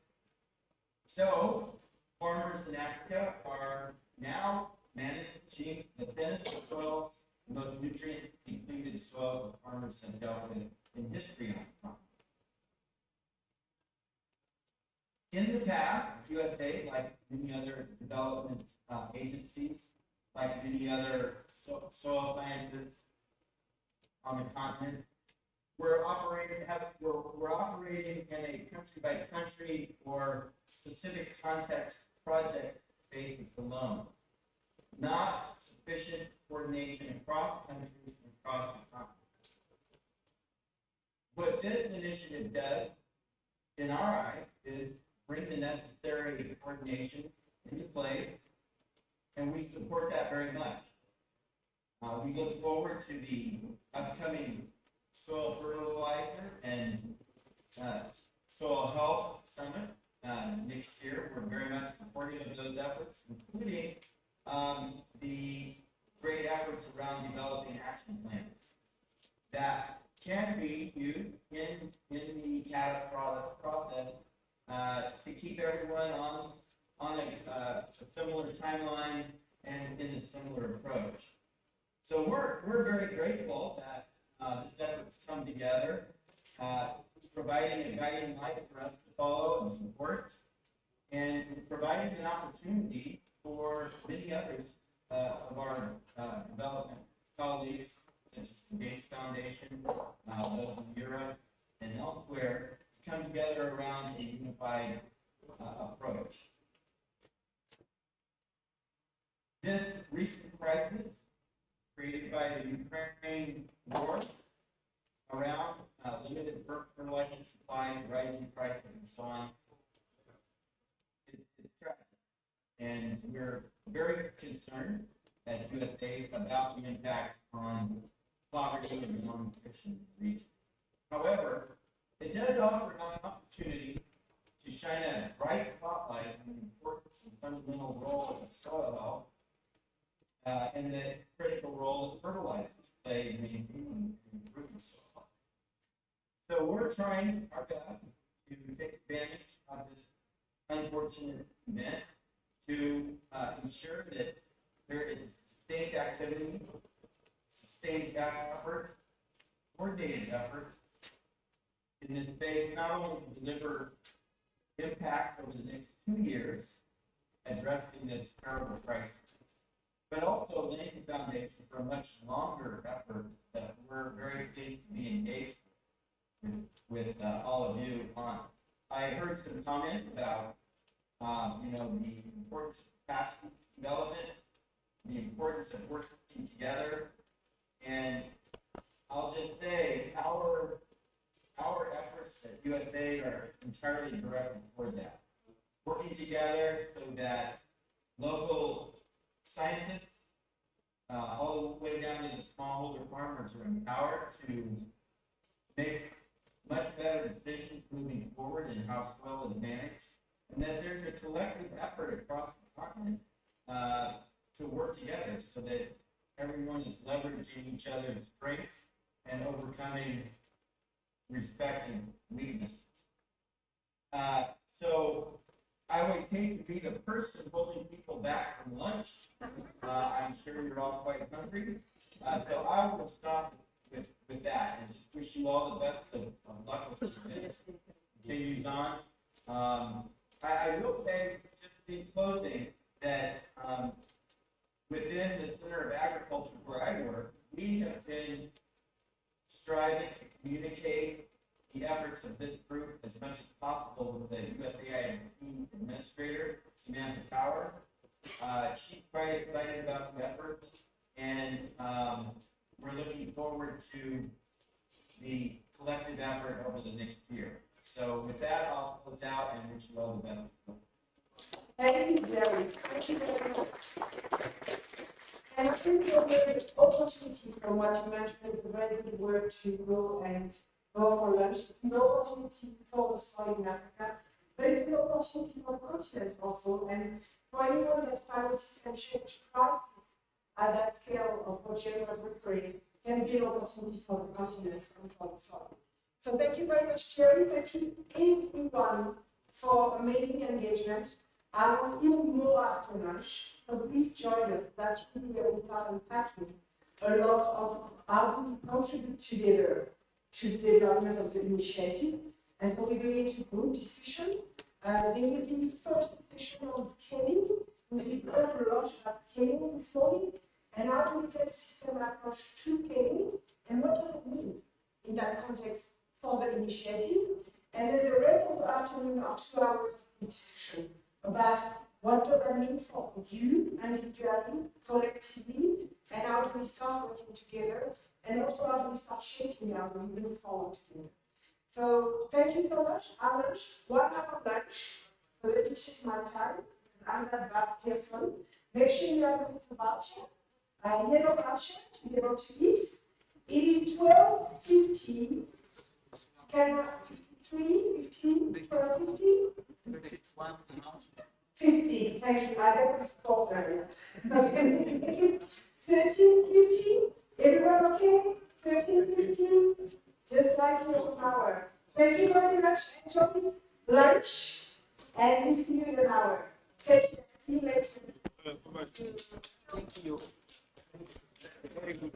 So, farmers in Africa are now managing the thinnest of soils, the most nutrient-depleted soils that farmers have dealt with in history on the continent. In the past, USA, like many other development agencies, like many other soil scientists on the continent, we're operating in a country-by-country or specific context project basis alone. Not sufficient coordination across countries and across the continent. What this initiative does, in our eyes, is bring the necessary coordination into place, and we support that very much. We look forward to the upcoming Soil Fertilizer and Soil Health Summit next year. We're very much supportive of those efforts, including the great efforts around developing action plans that can be used in the CADA process to keep everyone on a similar timeline and in a similar approach. So we're very grateful that this effort's come together, providing a guiding light for us to follow and support, and providing an opportunity for many others of our development colleagues, such as the Gates Foundation, both in Europe and elsewhere, to come together around a unified approach. This recent crisis created by the Ukraine war around limited fertilizer supplies, rising prices, and so on, it's tragic. And we're very concerned at USA about the impacts on poverty and malnutrition in the region. However, it does offer an opportunity to shine a bright spotlight on the importance and fundamental role of soil health and the critical role that fertilizers play in maintaining and improving soil health. So we're trying our best to take advantage of this unfortunate event to ensure that there is sustained activity, sustained effort, coordinated effort in this space, not only to deliver impact over the next 2 years addressing this terrible crisis, but also laying the foundation for a much longer effort that we're very pleased to be engaged with all of you on. I heard some comments about the importance of capacity development, the importance of working together, and I'll just say our efforts at USA are entirely directed toward that. Working together so that local scientists, all the way down to the smallholder farmers, are empowered to make much better decisions moving forward in how soil is managed, and that there's a collective effort across the continent to work together so that everyone is leveraging each other's strengths and overcoming respective weaknesses. So I always hate to be the person holding people back from lunch. I'm sure you're all quite hungry. So I will stop with that and just wish you all the best of luck with this event. Continues on. I will say, just in closing, that within the Center of Agriculture where I work, we have been striving to communicate the efforts of this group as much as possible with the USAID administrator, Samantha Power. She's quite excited about the effort, and we're looking forward to the collective effort over the next year. So with that, I'll close out and wish you all the best. Thank you, Jerry. Thank you very much. And I think you'll get an opportunity from what you mentioned. It's a very good work to go and go for lunch. It's an opportunity for the soil in Africa, but it's an opportunity for the continent also. And for anyone that finds can change crisis at that scale of what Jerry was referring, can be an opportunity for the continent and for the soil. So thank you very much, Jerry. Thank you, everyone, for amazing engagement. I want even more after lunch, so please join us. That's really where we start unpacking a lot of how we contribute together to the development of the initiative. And so we're going into group discussion. There will be first session on scaling. We've heard a lot about scaling this morning, and how do we take a system approach to scaling, and what does it mean in that context for the initiative? And then the rest of the afternoon are 2 hours of discussion about what does that mean for you individually, collectively, and how do we start working together, and also how do we start shaping how we move forward together. So thank you so much. Our lunch, 1 hour lunch, so let me check my time. I'm that bad person. Make sure you have a voucher, yellow voucher to be able to eat. It is 12:50. Can I 53, 15, 12:50? 50, thank you. I never thought earlier. 13:50. Everyone okay? 13:50. Just like your hour. Thank you very much. Enjoy lunch, and we see you in an hour. Take care. See you later. Thank you. Very good.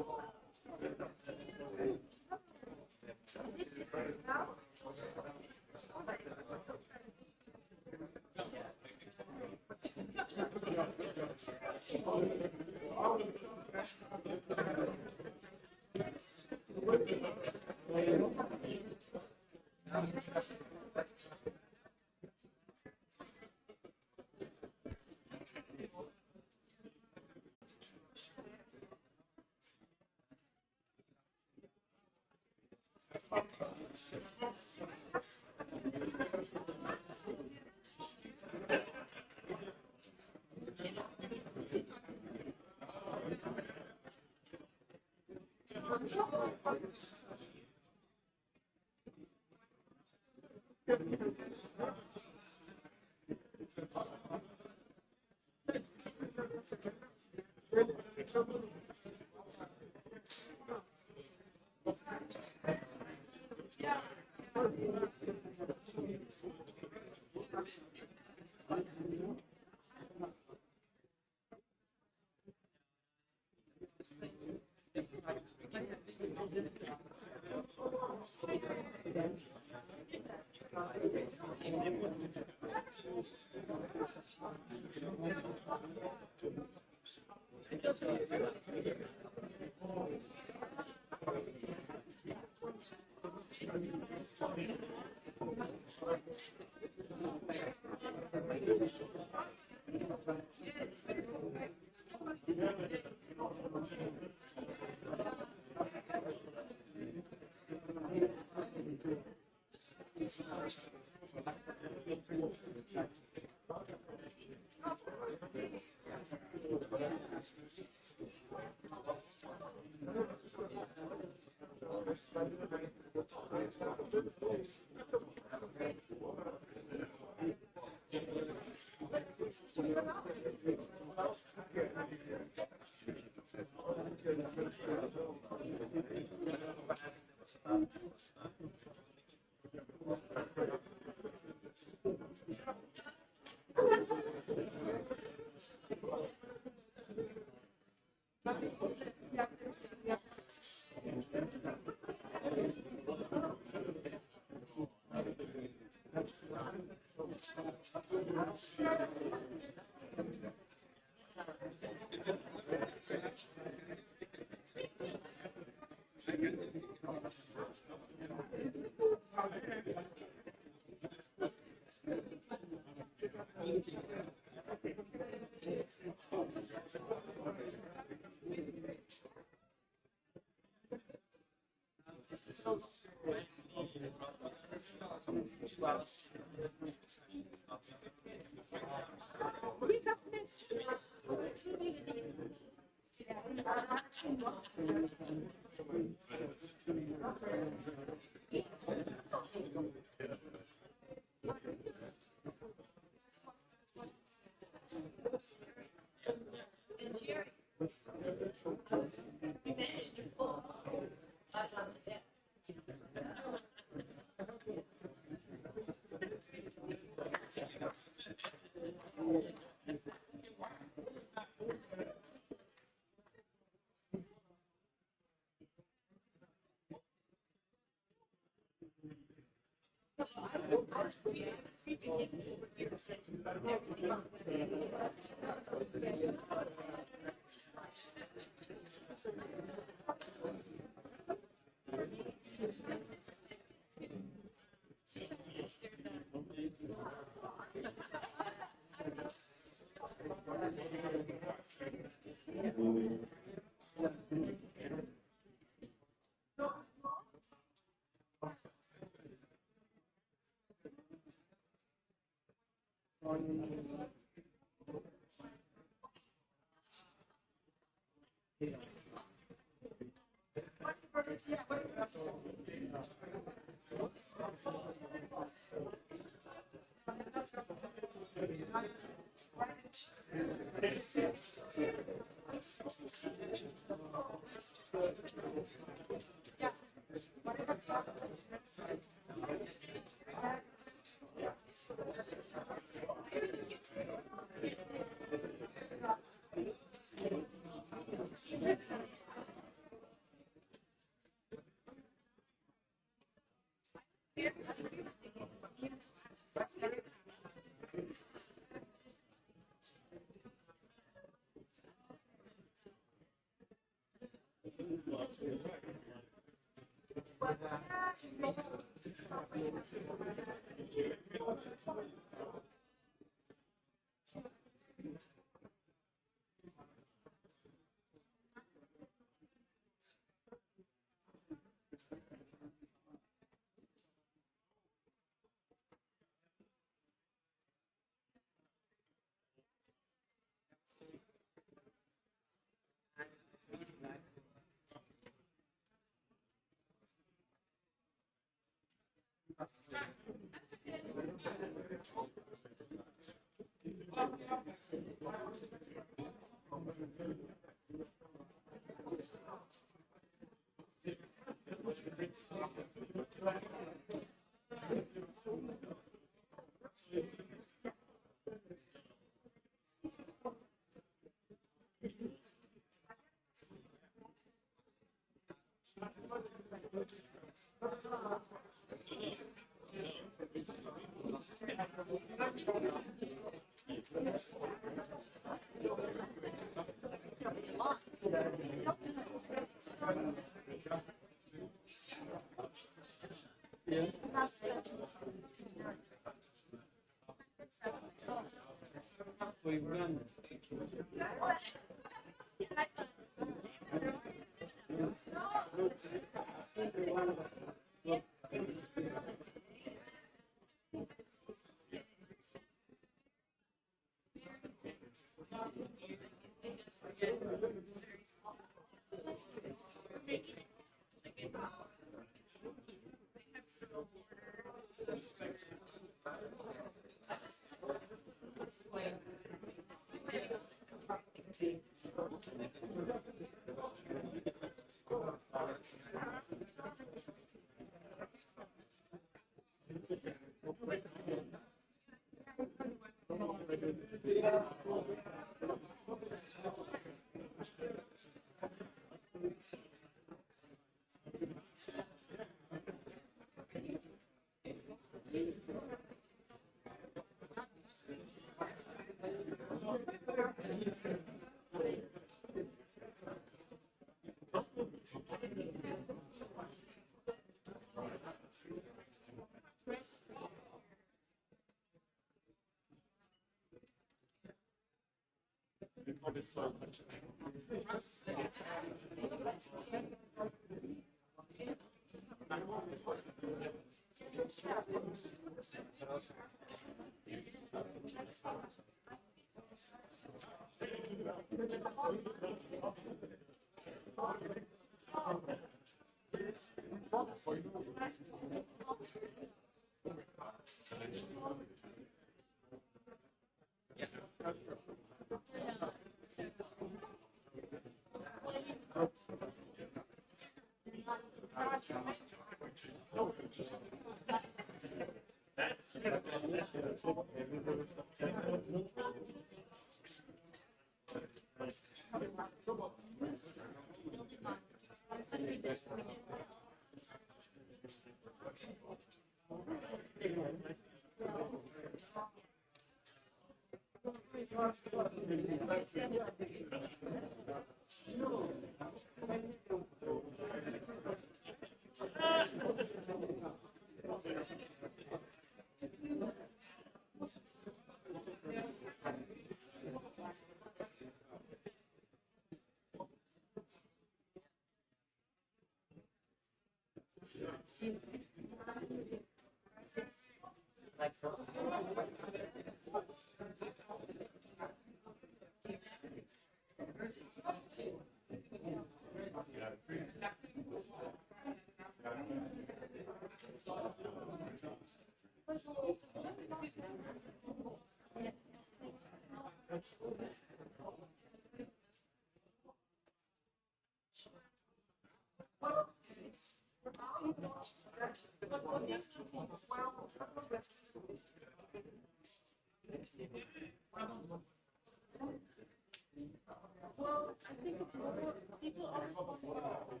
Well, I think it's more people are responsible.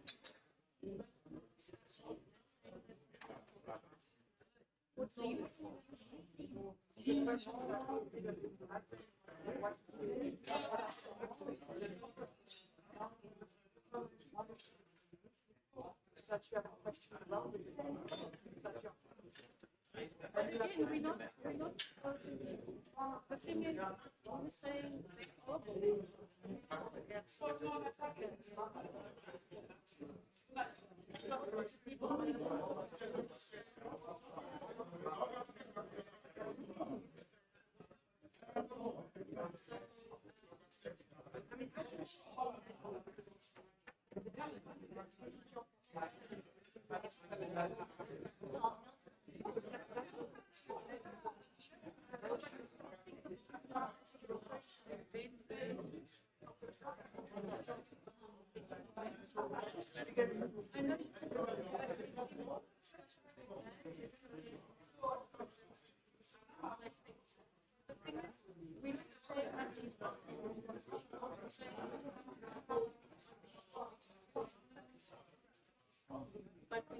What do you But again, we're not, the thing is, I was saying, but we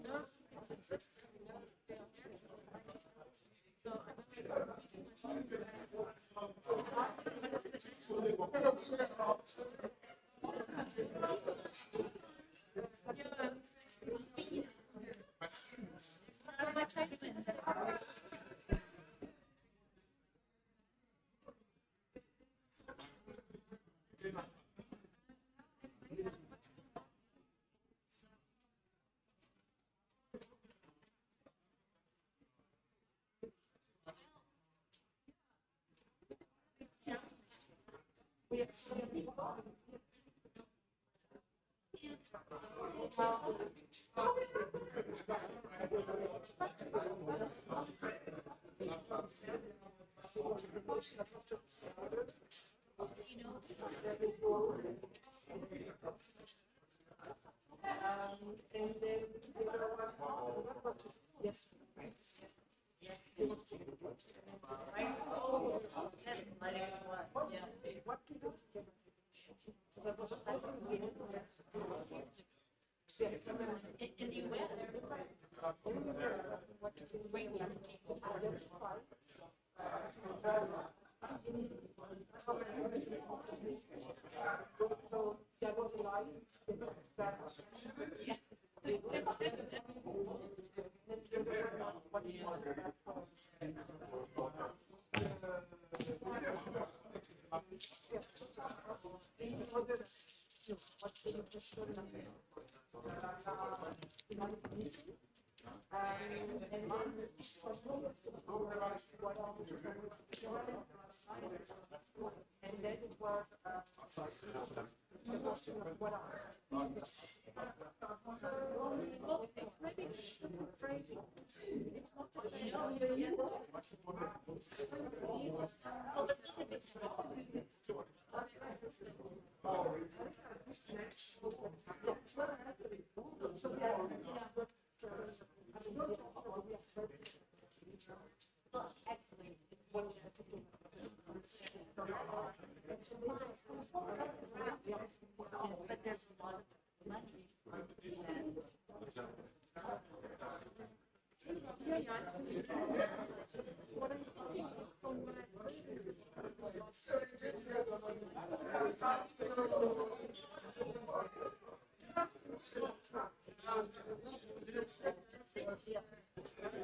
know it's existing, we know they are there. So Yes. In the US, And then it was the question of what else. So it's maybe just phrasing. It's not to say, oh, yeah, but there's a lot of money. Yeah, what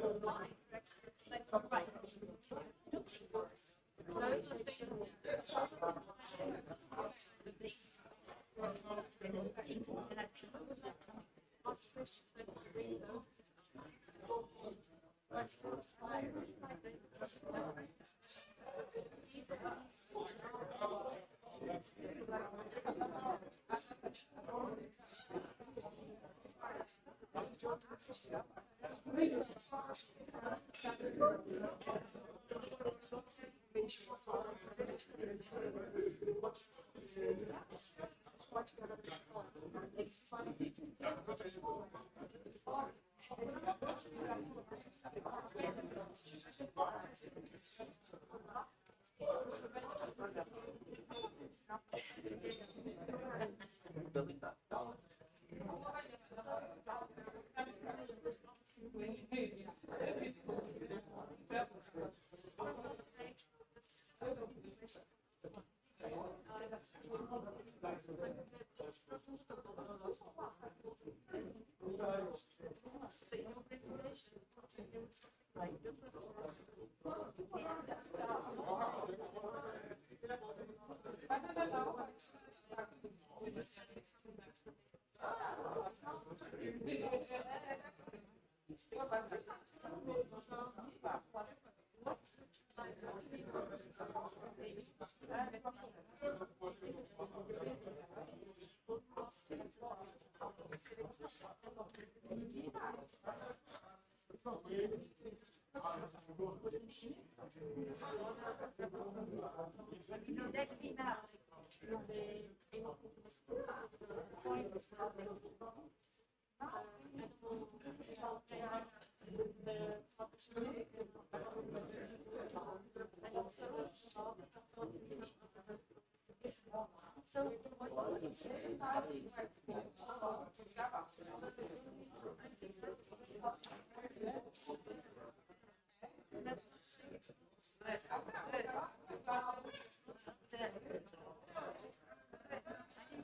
I'm thinking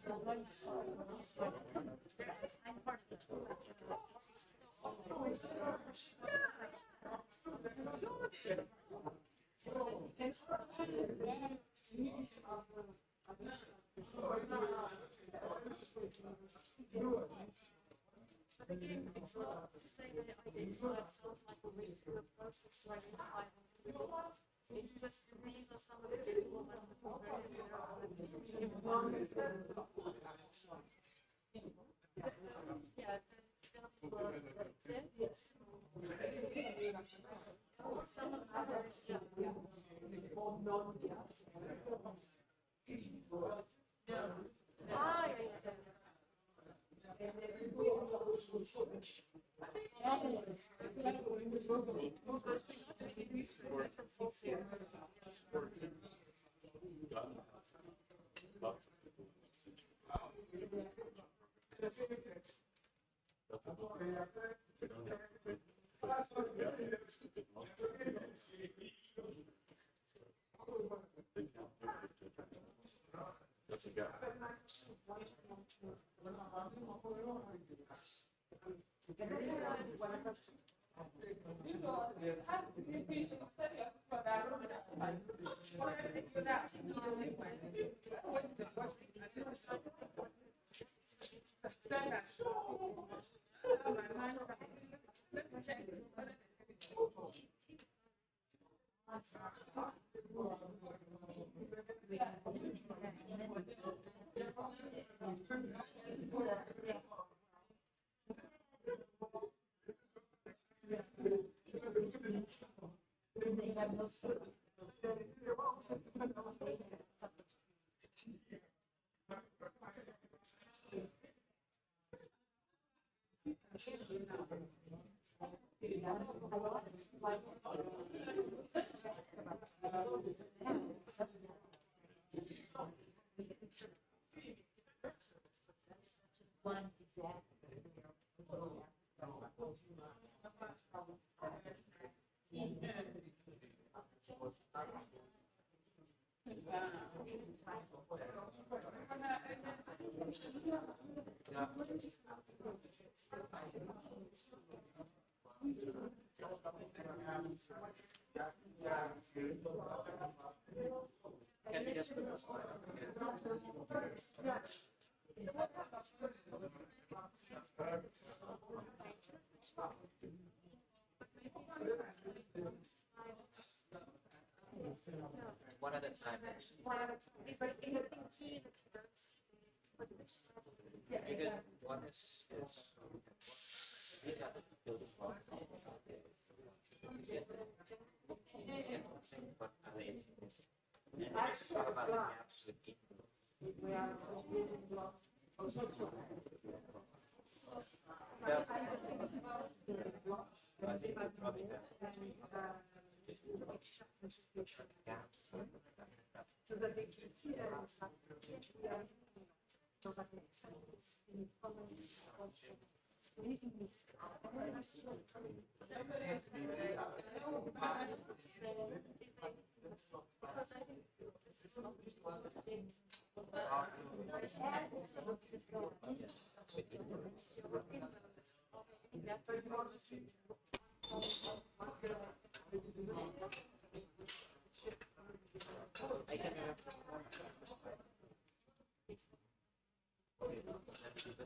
from what it's not to say that identify itself like a way to a process to identify people. It's just these are some of the difficult ones that we're very aware of. Yeah, some of the others, yeah. Ah, yeah. That's a gap. One at a time. Is there anything key that you don't see? Because one is these are the building blocks. Yes, but it's missing. And then just talk about the gaps with each. I think we probably have so that they can see that it's not so that makes sense. Anything is Because I think this is not a bit I can remember.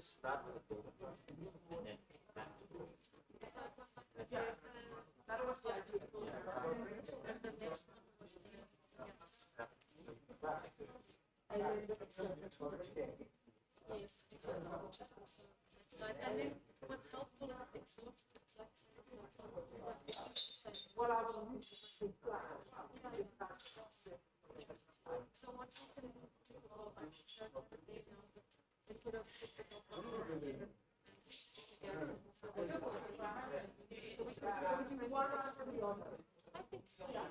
Start with the and then back to the that was the idea. and the next one was yes, exactly, which is also next slide. And then what's helpful is the exhaust. It's like so what you can do, or I should show the day now, but they put up the so we can do one after the other. I think so. Yeah.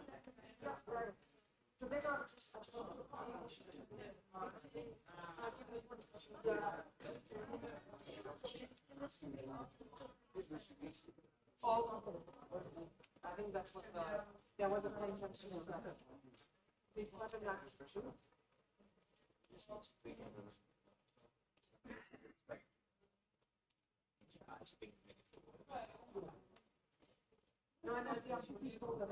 That's right. So they're not just all of them. I think that was there was a consensus of that. It's not an action. No, and the other people that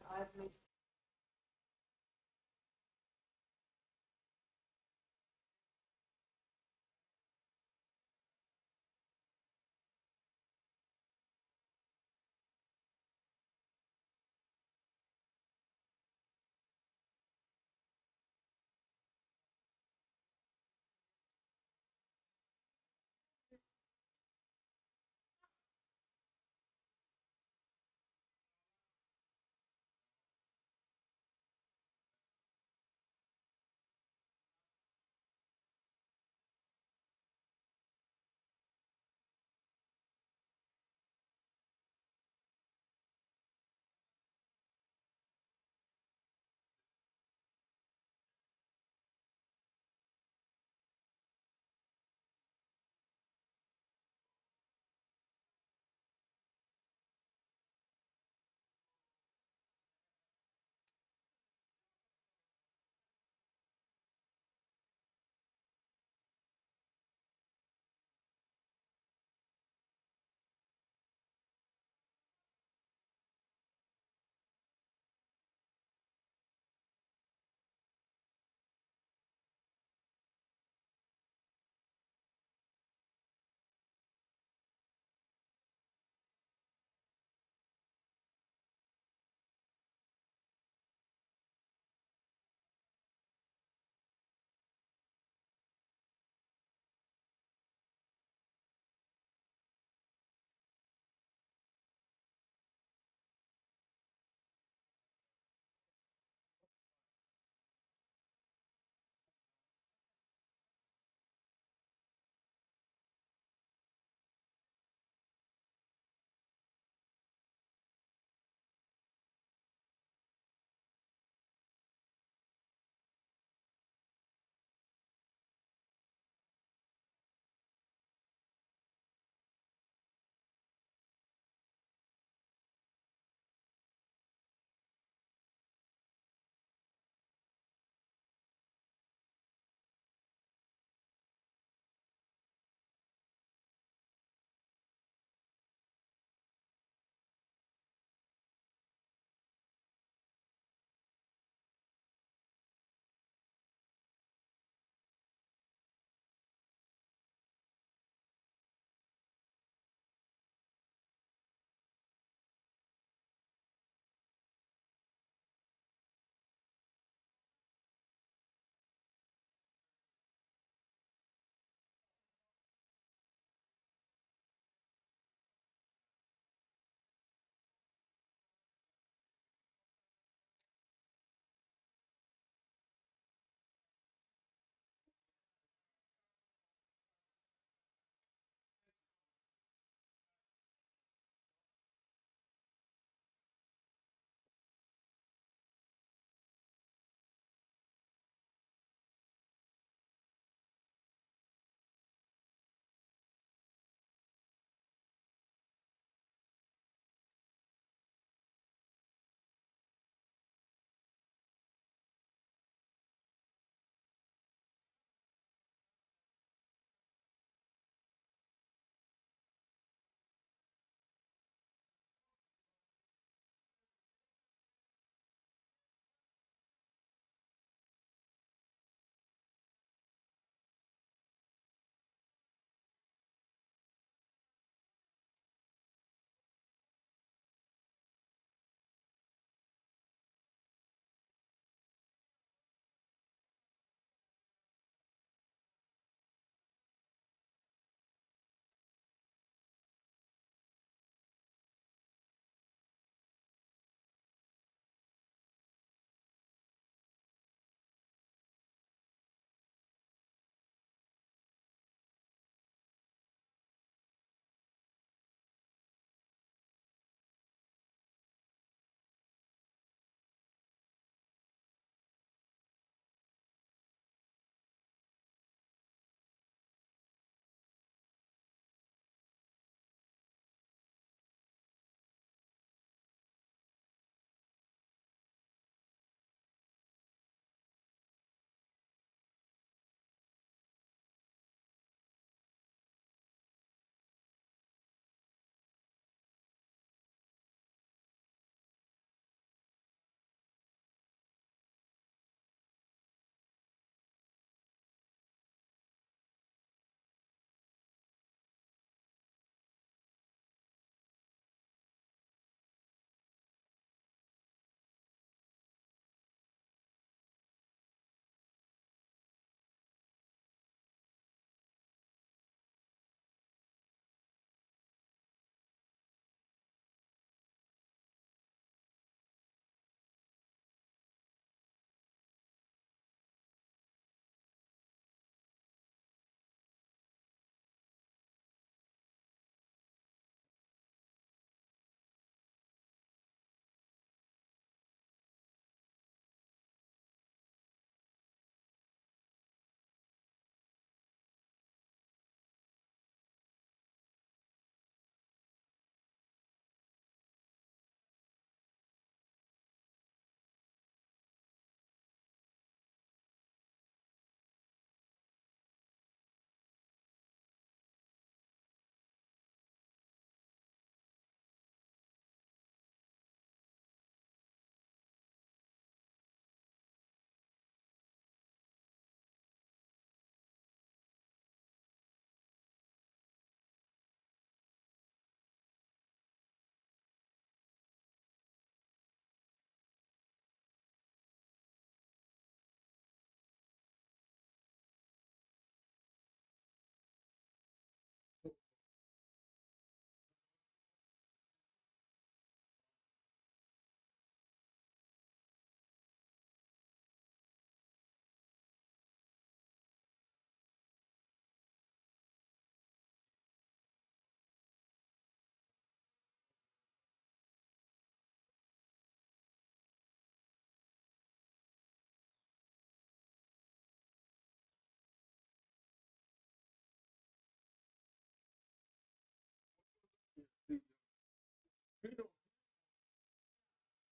I've made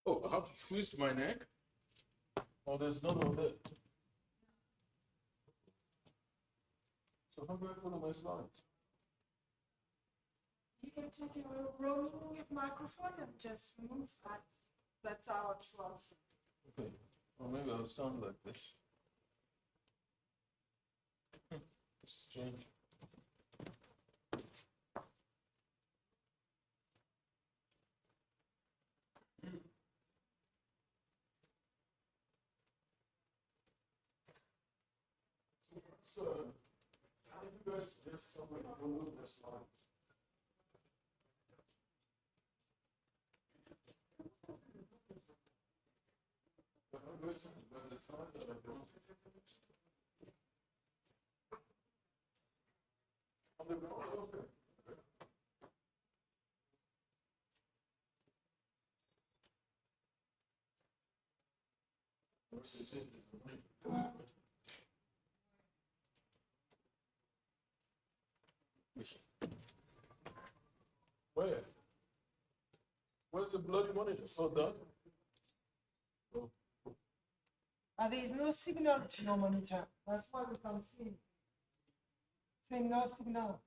Oh, I have to twist my neck? Oh, there's none of that. So how do I put on my slides? You can take your roaming microphone and just move that. That's our choice. Okay, or maybe I'll sound like this. It's strange. So, how do you guys suggest somebody remove their slides? Where? Where's the bloody monitor? Oh, done? There is no signal to your monitor. That's why we can see. Say no signal.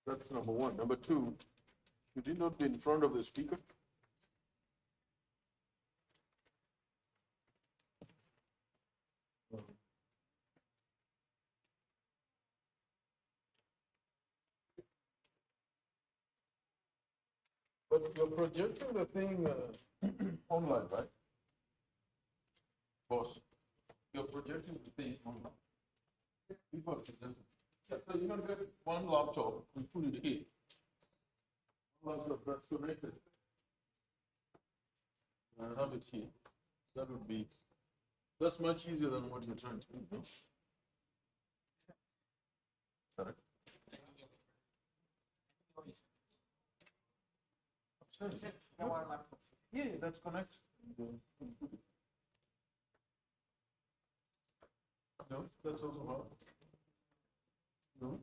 That's number one. Number two, should it not be in front of the speaker? But you're projecting the thing online, right? Boss, you're projecting the thing online. People are projecting. Yeah, so you're gonna get one laptop and put it here. One laptop that's connected. And have it here. That would be, that's much easier than what you're trying to do. No? Sorry? Yeah, that's connected. No, that's also hard. No.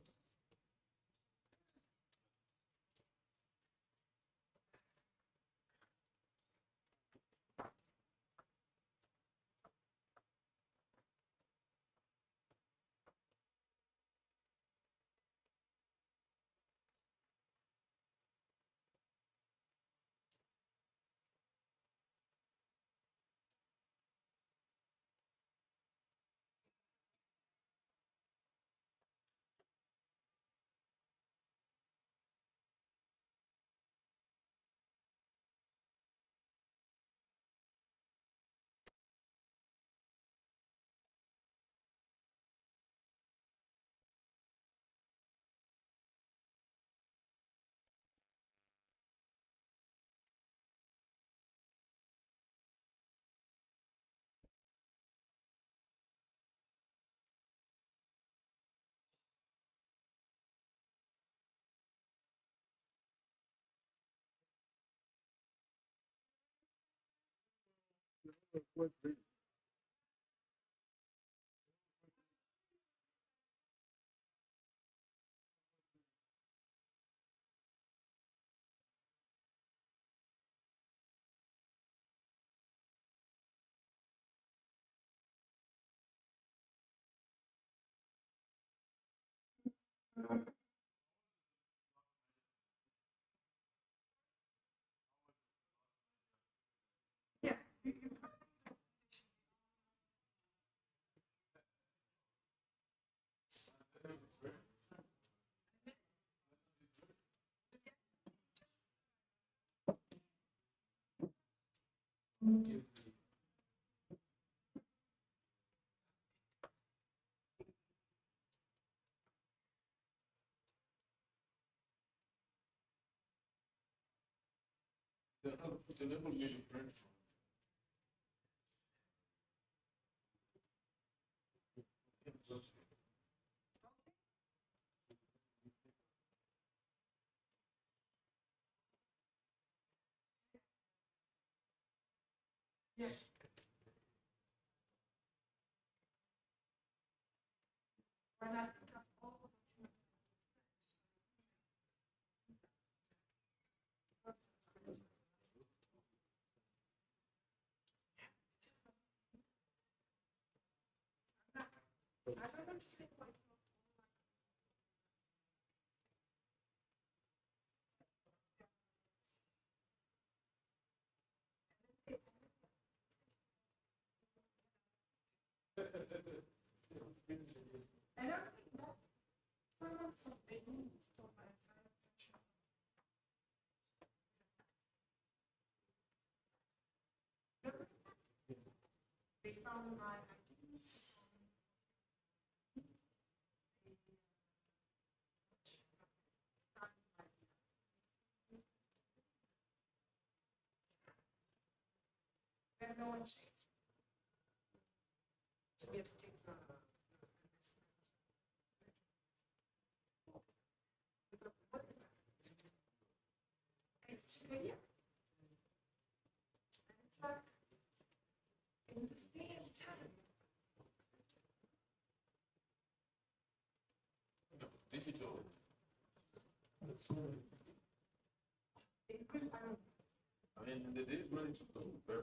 It enabled me to print. They found my no one changed. So we have to take the it's clear. In the same time. Digital. I mean, the day is going to go very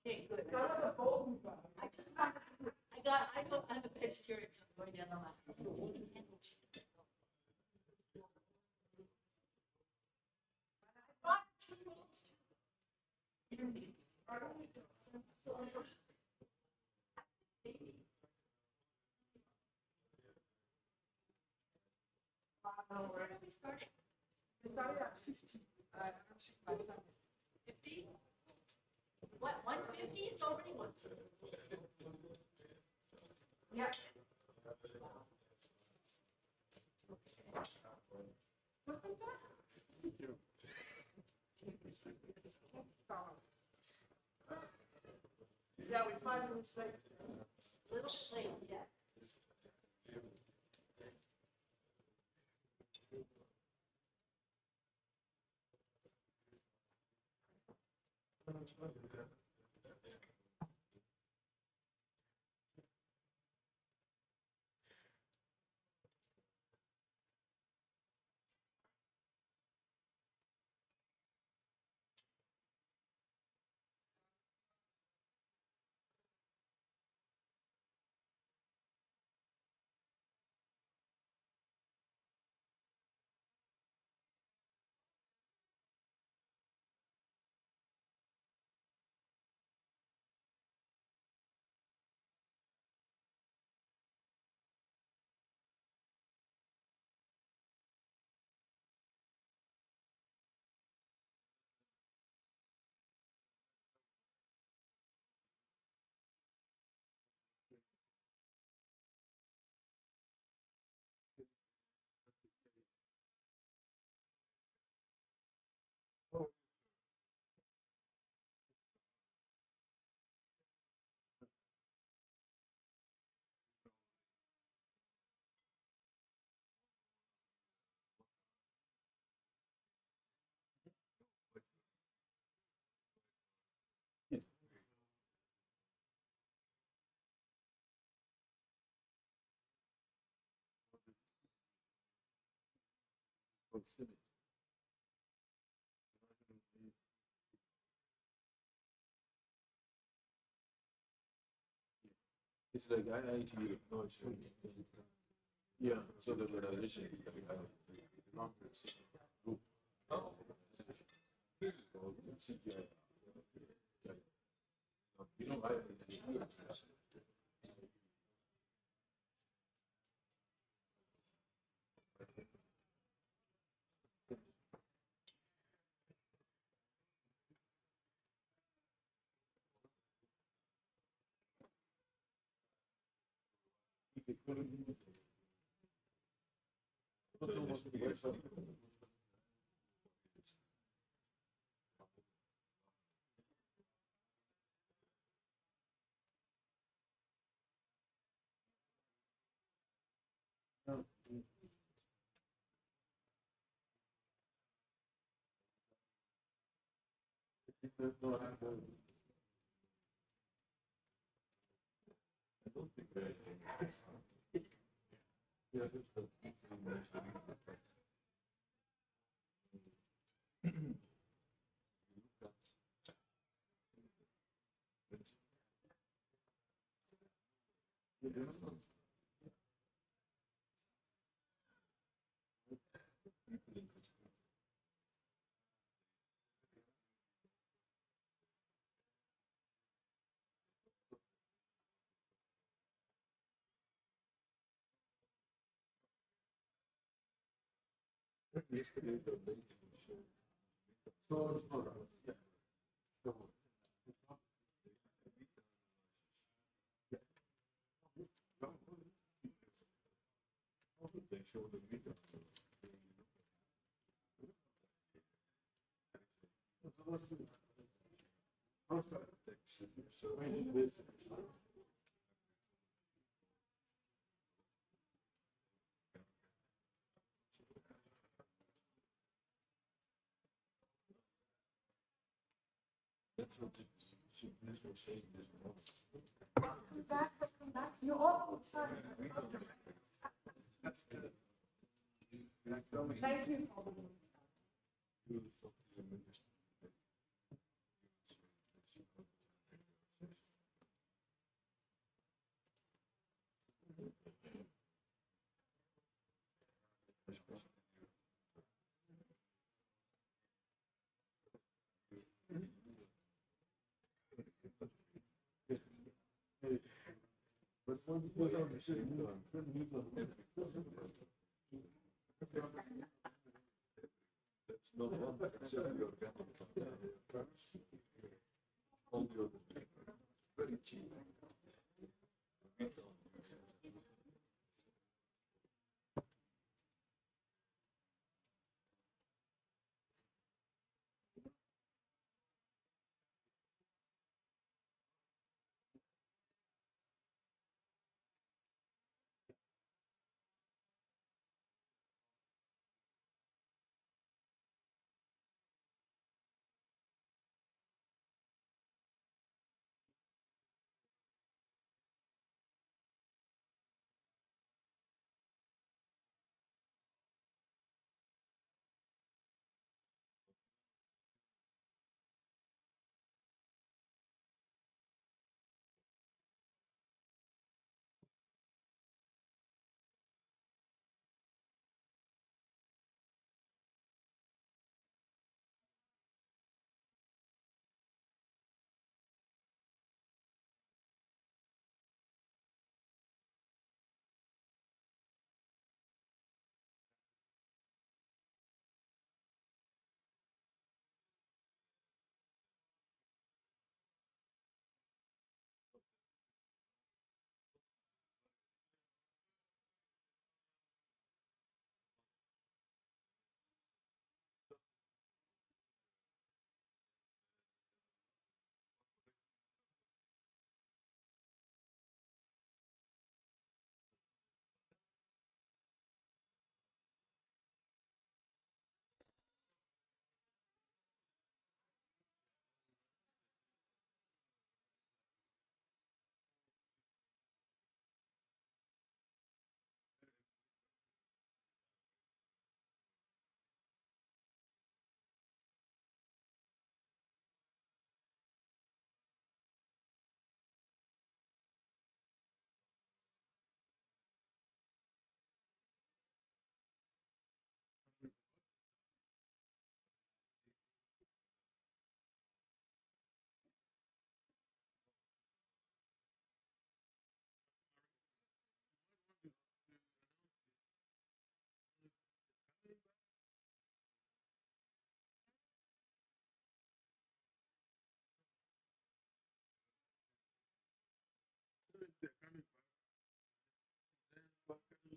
Okay, good. I'm a vegetarian, so I'm going down the line. Where did we start? We started at 50. I don't check my time. 50? What, 150? It's already 150. Yeah. Yeah, we're 5 minutes late. Little late, yes. proximity. It's like IIT, no, it's yeah, so the organization is like non-profit group. Called CRS. You know, That's what this was saying this morning. Come back. You're all time. Thank you. Very cheap.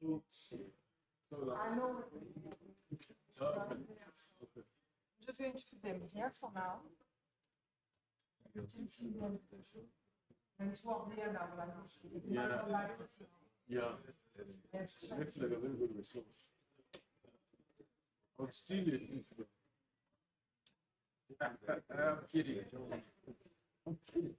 I know. I'm just going to put them here for now. You can see them. And toward the end, I will like to see. Yeah, looks like a very good result. But still, I'm kidding. I'm kidding.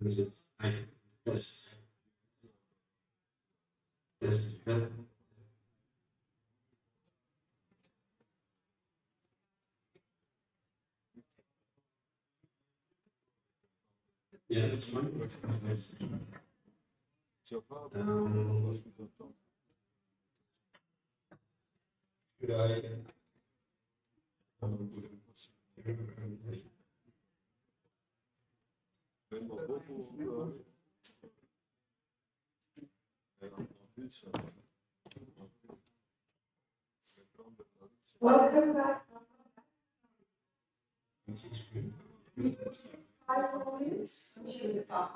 Yes. Yes. Yes. Yes. Yeah, that's fine. Should I? Welcome back. 5 more minutes until the start.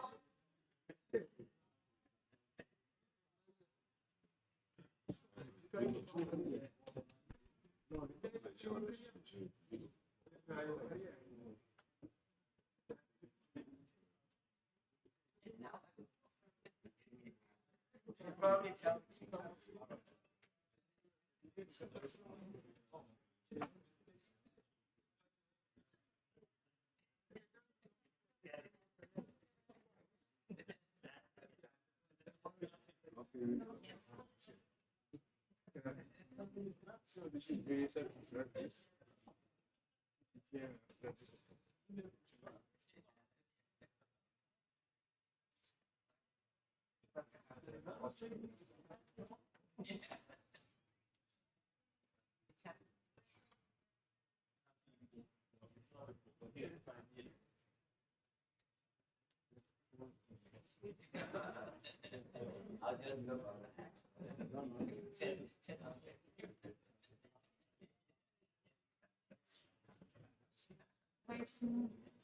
Wait,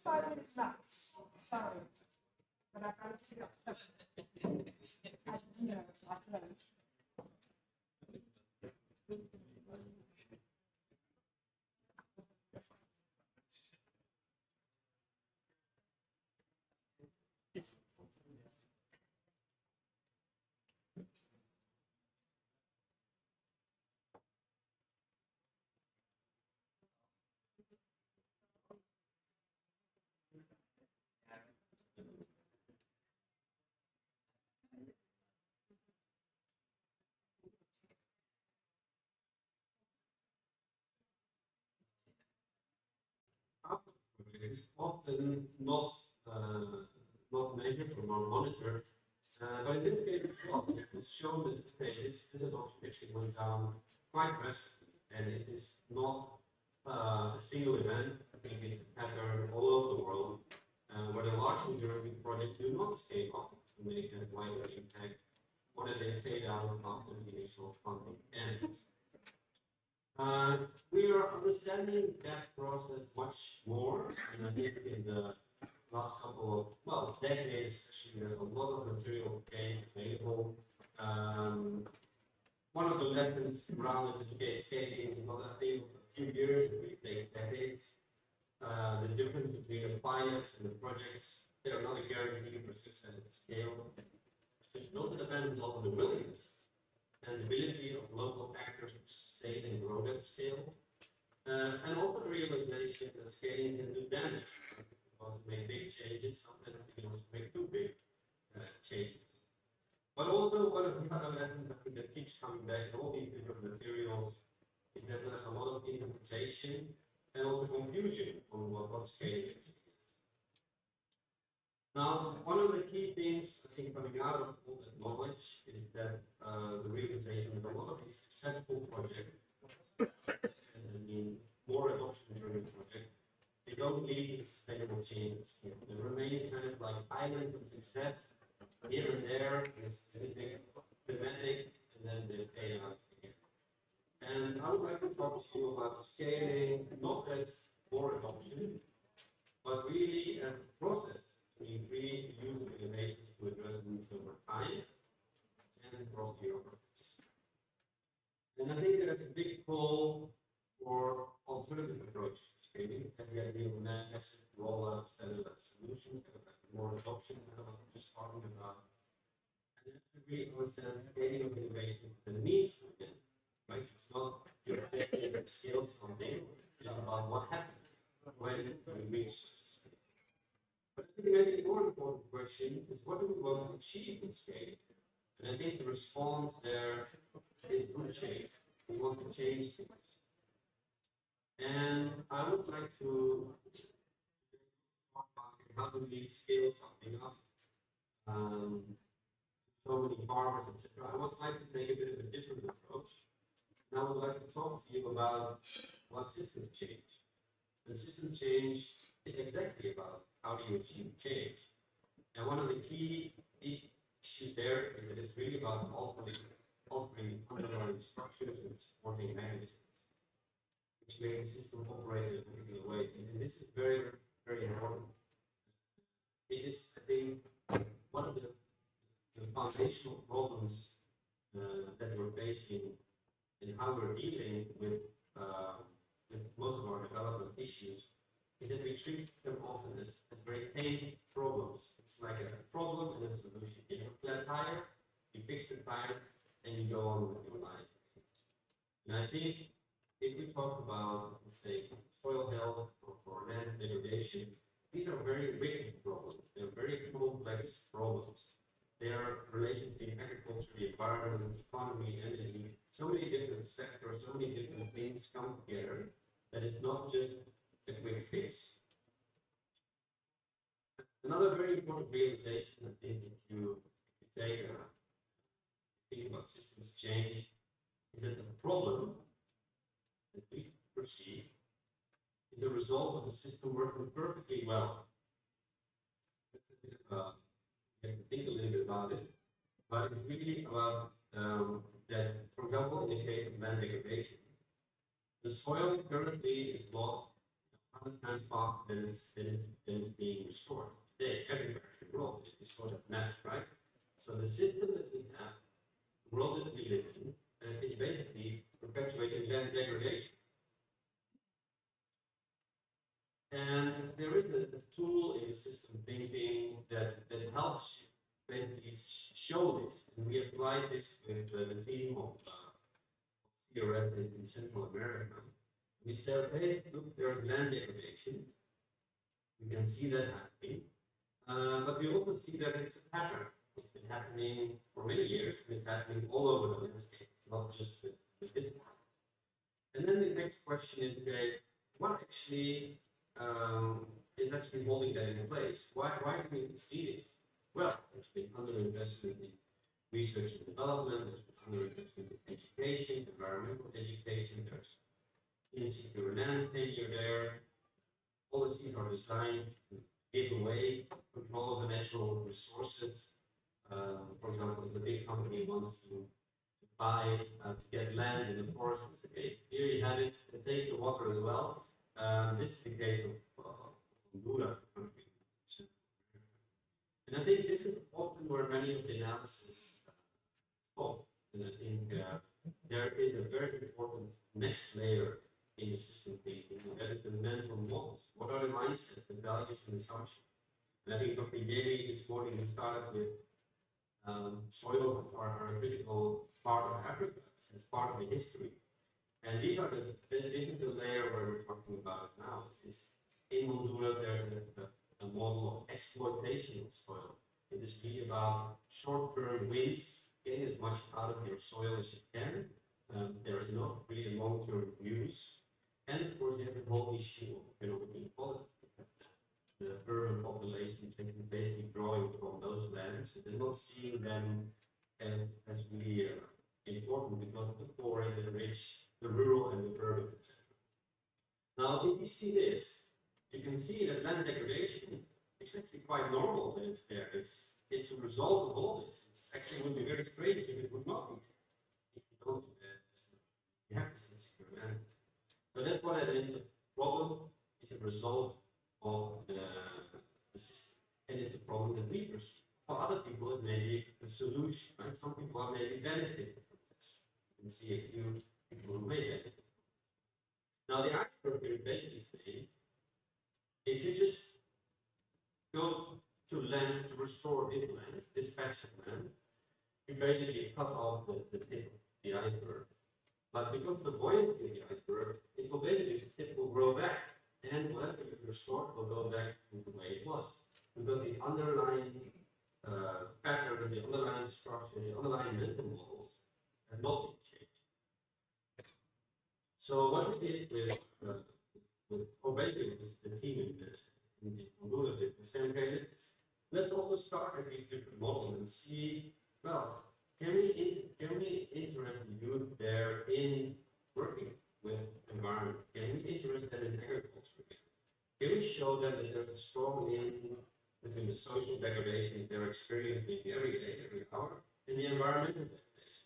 5 minutes max. Sorry. But I can't do that. At dinner, at lunch. is often not measured or not monitored. But in this case, well, it was shown that okay, this adoption actually went down quite drastically, and it is not a single event. I think it's a pattern all over the world, where the large majority of projects do not stay up to make a wider impact, or that they fade out after the initial funding ends. We are understanding that process much more, and I think in the last couple of, well, decades, especially, there's a lot of material gain available. One of the lessons around this is scaling is not a thing of a few years, it will take decades. The difference between the pilots and the projects, they are not a guarantee for success at scale. It also depends a lot on the willingness and ability of local actors to sustain and grow that scale. And also the realization that scaling can do damage. To make big changes, sometimes we can also make too big changes. But also one of the other lessons I think that keeps coming back in all these different materials is that there's a lot of interpretation and also confusion on what scaling actually is. Now, one of the key things I think coming out of all that knowledge is that the realization that a lot of these successful projects, and I mean more adoption-driven projects, they don't lead to sustainable change at scale. They remain kind of like islands of success here and there, in a specific thematic, and then they fade out again. And I would like to talk to you about scaling, not as more adoption, but really as a process to increase the use of innovations to address needs over time and across geographies. And I think there's a big call for alternative approaches to scaling, as the idea of massive rollout of standardized solutions, more adoption, that I was just talking about. And that really understands scaling of innovation that means something, right? It's not your objective to scale something, it's about what happens when we reach such a scale. But I think maybe the more important question is what do we want to achieve with scaling? And I think the response there is good change. We want to change things. And I would like to talk about how do we scale something up, so many farmers, etc. I would like to take a bit of a different approach. And I would like to talk to you about what system change. And system change is exactly about how do you achieve change. And one of the key issues there is that it's really about altering underlying structures and supporting mechanisms, which make the system operate in a particular way. And this is very, very important. It is, I think, one of the foundational problems that we're facing and how we're dealing with most of our development issues is that we treat them often as very tame problems. It's like a problem and a solution. You have a flat tire, you fix the tire, and you go on with your life. And I think if we talk about, let's say, soil health or land degradation, these are very wicked problems. They're very complex problems. They are related to agriculture, the environment, economy, energy, so many different sectors, so many different things come together that is not just a quick fix. Another very important realization, I think, if you take think about systems change, is that the problem that we perceive is a result of the system working perfectly well. You have to think a little bit about it, but it's really about that, for example, in the case of land degradation, the soil currently is lost 100 times faster than it's being restored. Today, everywhere in the world, it's sort of matched, right? So the system that we have, the world that we live in, is basically perpetuating land degradation. And there is a tool in the system thinking that helps basically show this. And we applied this with the team of CRS in Central America. We said, hey, look, there's land degradation. We can see that happening. But we also see that it's a pattern. It's been happening for many years, and it's happening all over the landscape. It's not just with this part. And then the next question is, okay, what actually is actually holding that in place. Why do we see this? Well, there's been underinvestment in research and development, there's been underinvestment in education, environmental education, there's insecure land tenure there. Policies are designed to give away control of the natural resources. For example, if a big company wants to buy, to get land in the forest, okay, here you have it, and take the water as well. This is the case of Honduras. And I think this is often where many of the analysis fall. And I think there is a very important next layer in the system thinking, and that is the mental models. What are the mindsets, the values, and assumptions? And I think Dr. Yeri this morning started with soils are a critical part of Africa, as part of the history. And this is the layer where we're talking about it now. It's in Honduras, there's a model of exploitation of soil. It is really about short-term wins, getting as much out of your soil as you can. There is not really long-term use. And of course, you have the whole issue of economic inequality. The urban population basically drawing from those lands and not seeing them as really important because of the poor and the rich, the rural and the urban, etc. Now, if you see this, you can see that land degradation is actually quite normal that it's there. It's a result of all this. It's actually would be very strange if it would not be. If you don't do that, you have this insecure land. So that's what I mean. The problem is a result of the system. And it's a problem that we pursue. For other people, it may be a solution, right? Some people are maybe benefiting from this. You can see a few people who may benefit. Now, the expert here basically saying, if you just go to land to restore this land, this patch of land, you basically cut off the tip of the iceberg. But because of the buoyancy of the iceberg, it will basically, the tip will grow back. And whatever you restore will go back to the way it was. Because the underlying patterns, the underlying structure, the underlying mental models have not been changed. So what we did basically with the team in Honduras did the same thing. Let's also start at these different models and see, well, can we interest the youth there in working with environment? Can we interest them in agriculture? Can we show them that there's a strong link between the social degradation they're experiencing every day, every hour, and the environmental degradation?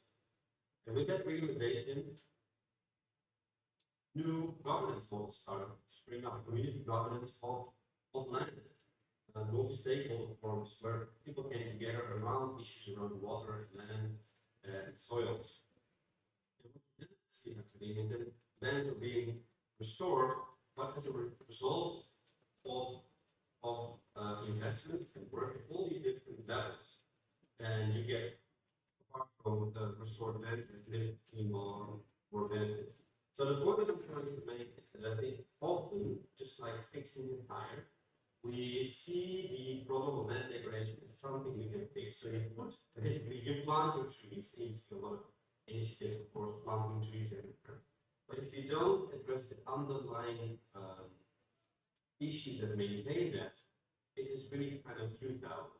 And with that realization, new governance models started to spring up, community governance of land, multi-stakeholder forums where people came together around issues around water, land, and soils. And what we see happening is that lands are being restored, but as a result of investments and work at all these different levels. And you get, apart from the restored land, more benefits. So the point that I'm trying to make is that I think often, just like fixing a tire, we see the problem of land degradation as something we can fix. So you put, basically, you plant your trees, it's a lot of initiative, of course, planting trees everywhere. But if you don't address the underlying issues that maintain that, it is really kind of futile.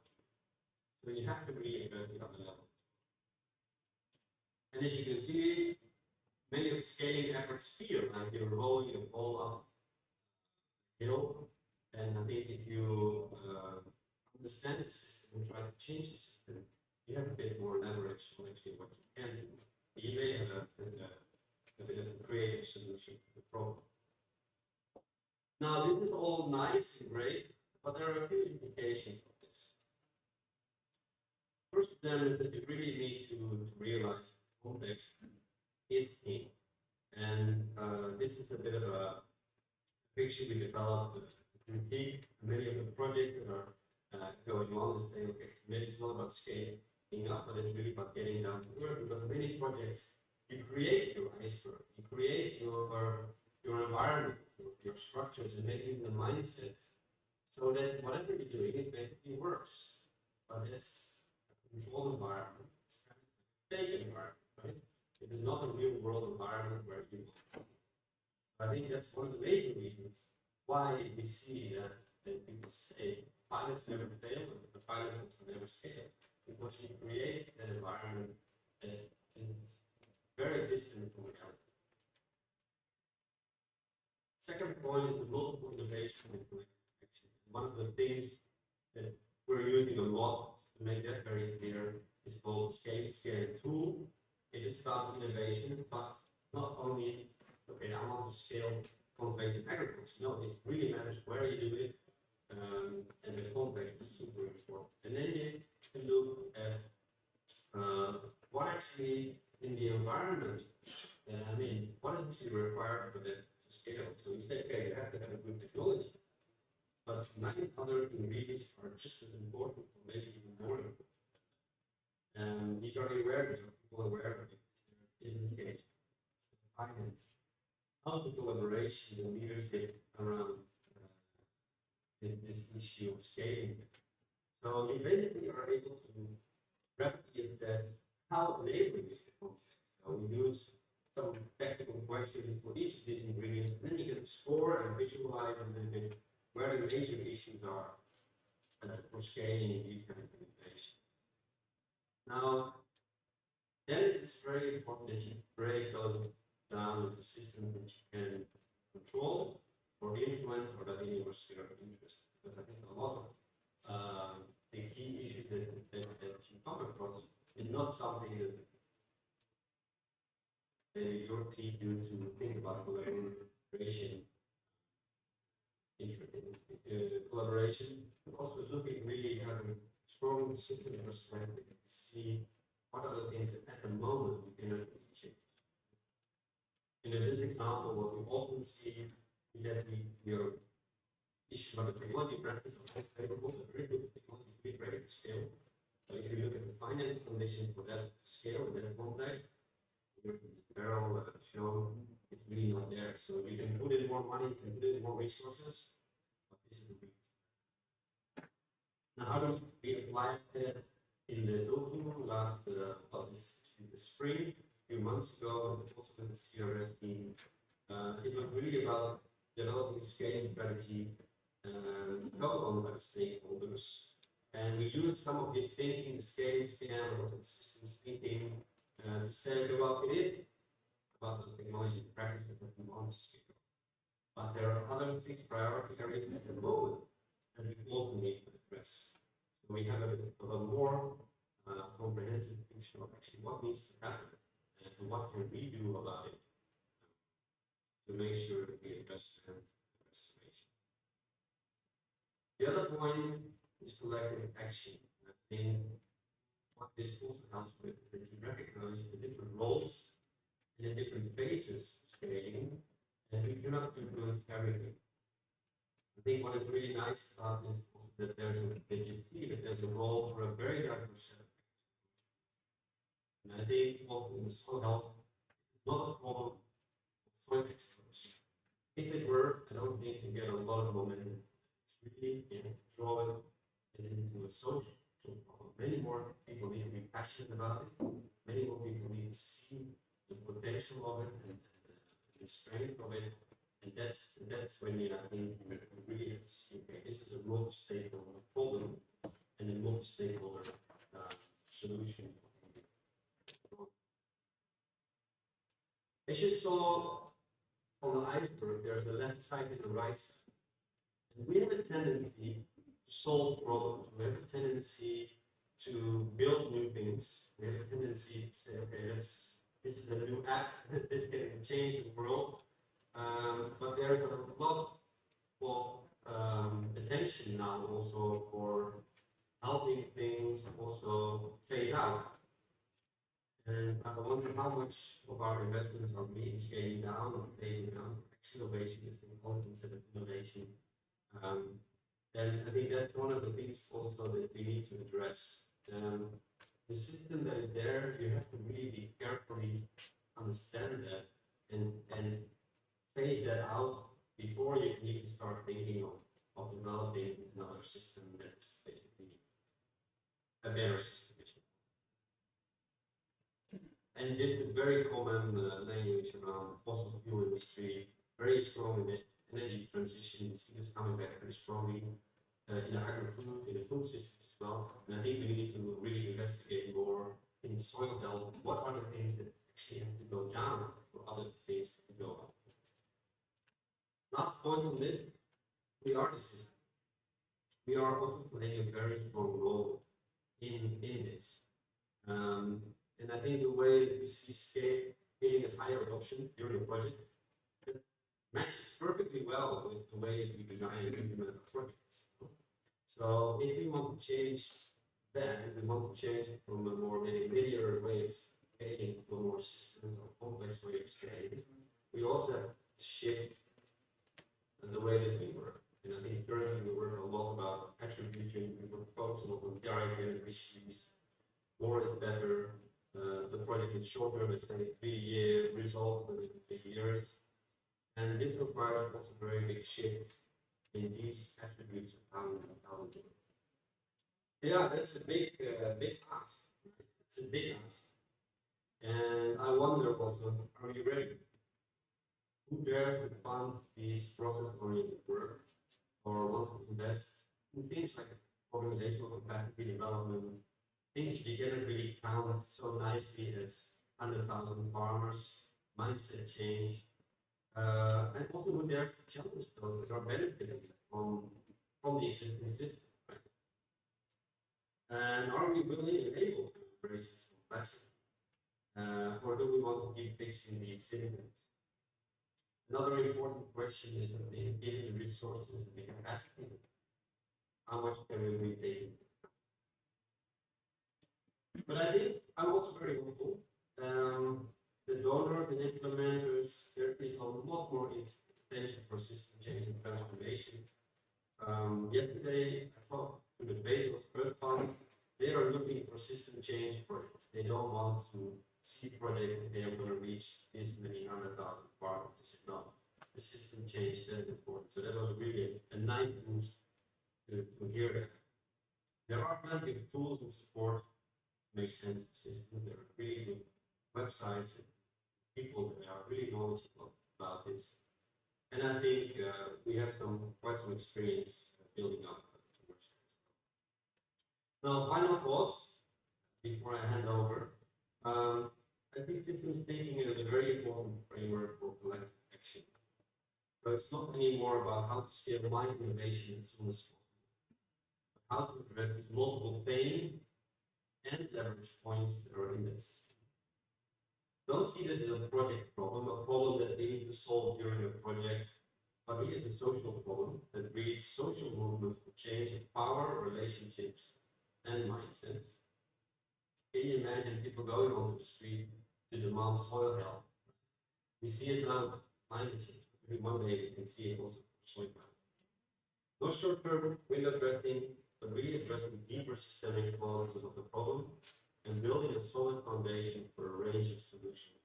So you have to really address the other level. And as you can see, many of the scaling efforts feel like you're rolling a ball up a hill. And I think if you understand the system and try to change the system, you have a bit more leverage on actually what you can do. You may have a bit of a creative solution to the problem. Now, this is all nice and great, but there are a few implications of this. First of them is that you really need to realize context is king. And this is a bit of a picture we developed to critique many of the projects that are going on and saying, okay, maybe it's not about scaling up, but it's really about getting down to earth, because many projects, you create your iceberg, you create your environment, your structures, and maybe even the mindsets, so that whatever you're doing, it basically works. But it's a controlled environment, it's kind of a fake environment, right? It is not a real world environment where you I think that's one of the major reasons why we see that and people say pilots never fail, but the pilots also never scale, because you create an environment that is very distant from reality. Second point is the multiple innovation and collective action. One of the things that we're using a lot to make that very clear is called scale tool. It is about innovation, but not only, okay, I want to scale conservation agriculture. No, it really matters where you do it, and the context is super important. And then you can look at what actually in the environment, what is actually required for that to scale. So you say, okay, you have to have a good technology, but many other ingredients are just as important, or maybe even more important. And these are the awareness of people aware of it. Business case, finance, how to collaboration and leadership around this issue of scaling. So we basically are able to rapidly assess how enabling is the concept. So we use some technical questions for each of these ingredients, and then you can score and visualize a little bit where the major issues are for scaling these kind of innovations. Now, then it is very important that you break those down into systems that you can control or influence or that in your sphere of interest. Because I think a lot of the key issues that you come across is not something that your team do to think about collaboration, but also looking really having strong system perspective to see what are the things that at the moment we cannot really change. In this example, what we often see is that we are issues about the technology practice of agriculture, very good technology to be ready to scale. So if you look at the finance condition for that scale in that context, your barrel shown it's really not there. So you can put in more money, you can put in more resources, but this is the big. Now, how do we apply that in the Zoom last this spring, a few months ago, and also with the CRS team? It was really about developing a scaling strategy on by the stakeholders. And we used some of this thinking, the scaling scan, also the systems thinking, to say, well, it is about the technology practices that we want to scale. But there are other 6 priority areas at the moment that we also need to address. So we have a more comprehensive picture of actually what needs to happen and what can we do about it to make sure that we address restoration. The other point is collective action. I think what this also helps with is that you recognize the different roles and the different phases of scaling, and we cannot influence everything. I think what is really nice about this is that there's a role for a very diverse set of people. And I think what in soil health is not a problem of soil experts. If it were, I don't think you get a lot of momentum. It's really you have to draw it into a social problem. Many more people need to be passionate about it. Many more people need to see the potential of it and the strength of it. And that's when I think we really have to see, okay, this is a multi-stakeholder problem and a multi-stakeholder solution. As you saw on the iceberg, there's the left side and the right side. And we have a tendency to solve problems. We have a tendency to build new things. We have a tendency to say, okay, this is a new app, this can change the world. But there's a lot of attention now also for helping things also phase out. And I wonder how much of our investments are being scaling down or phasing down. Innovation is the important instead of innovation. And I think that's one of the things also that we need to address. The system that is there, you have to really carefully understand that and phase that out before you can even start thinking of developing another system that's basically a better system. And this is very common language around fossil fuel industry, very strong in it, energy transition is coming back very strongly in agri-food, in the food system as well. And I think we need to really investigate more in soil health. What are the things that actually have to go down for other things to go up? Last point on this, we are the system. We are also playing a very strong role in this. And I think the way that we see scaling as higher adoption during the project matches perfectly well with the way that we design and implement our projects. So if we want to change that, if we want to change it from a more linear way of scaling to a more system or complex way of scaling, we also have to shift the way that we work. And I think currently we work a lot about attribution, we work focusing on direct issues, more is better. The project is shorter, it's like a 3-year result within 3 years. And this requires also very big shifts in these attributes of how we do it. Yeah, that's a big task. It's a big task. And I wonder also, are you ready? Who dares to fund these process-oriented work or wants to invest in things like organizational capacity development, things that you cannot really count so nicely as 100,000 farmers, mindset change, and also who dares to challenge those that are benefiting from the existing system. Right? And are we willing and able to embrace this complexity? Or do we want to keep fixing these symptoms? Another important question is, given the resources and the capacity, how much can we really take? But I think I'm also very hopeful. The donors and implementers, there is a lot more potential for system change and transformation. Yesterday, I talked to the Bezos Earth Fund. They are looking for system change projects. They don't want to see projects that they are going to reach this many 100,000 farmers. They said, no, the system change, that is important. So that was really a nice boost to hear that. There are plenty of tools and support to make sense of the system. There are really good websites and people that are really knowledgeable about this. And I think we have quite some experience building up towards that. Now, final thoughts before I hand over. I think systems thinking is a very important framework for collective action. So it's not anymore about how to scale my innovation as soon as possible, but how to address these multiple pain and leverage points that are in that system. Don't see this as a project problem, a problem that we need to solve during a project, but really as a social problem that breeds social movements for change in power, relationships, and mindsets. Can you imagine people going onto the street to demand soil health? We see it now, climate change. Maybe one day we can see it also for soil health. No short-term window dressing, but really addressing deeper systemic qualities of the problem and building a solid foundation for a range of solutions.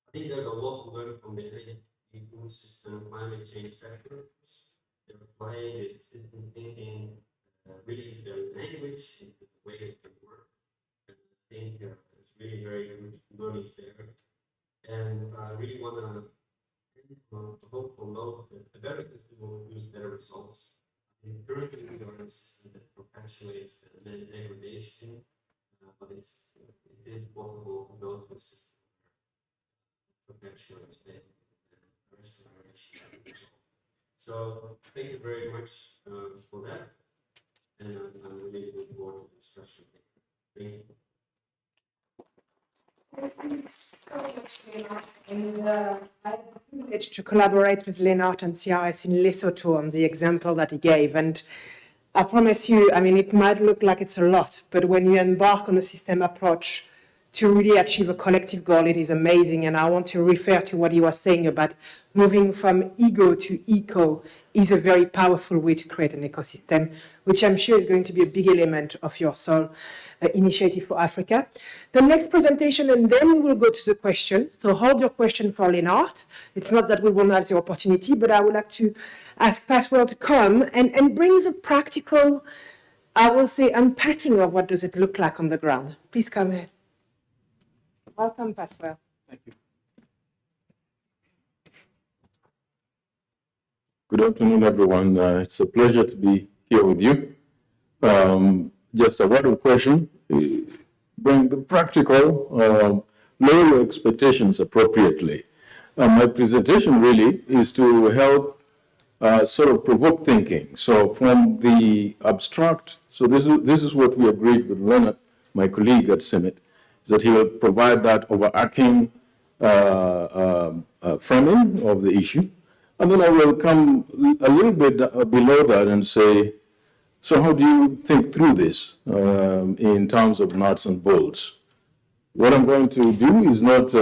I think there's a lot to learn from the energy food system, climate change sectors. They're applying this system thinking really into their language, into the way that they work. And I think it's really very good learnings there. And I really want to hopeful note that the better system will produce better results. I think currently we are in a system that perpetuates the degradation, but it is possible to go to a system that perpetuates the restoration. So thank you very much for that. And I'm really looking forward to the discussion. Thank you. And I had the privilege to collaborate with Lennart and CRS in Lesotho on the example that he gave. And I promise you, I mean, it might look like it's a lot, but when you embark on a system approach to really achieve a collective goal, it is amazing. And I want to refer to what he was saying about moving from ego to eco is a very powerful way to create an ecosystem, which I'm sure is going to be a big element of your soul initiative for Africa. The next presentation, and then we will go to the question. So hold your question for Lennart. It's not that we won't have the opportunity, but I would like to ask Paswell to come and bring the practical, I will say, unpacking of what does it look like on the ground. Please come ahead. Welcome, Paswell. Thank you. Good afternoon, everyone. It's a pleasure to be here with you. Just a word of question. Bring the practical, lower your expectations appropriately. My presentation really is to help sort of provoke thinking. So from the abstract, so this is what we agreed with Leonard, my colleague at CIMIT, is that he will provide that overarching framing of the issue. And then I will come a little bit below that and say, so how do you think through this in terms of nuts and bolts? What I'm going to do is not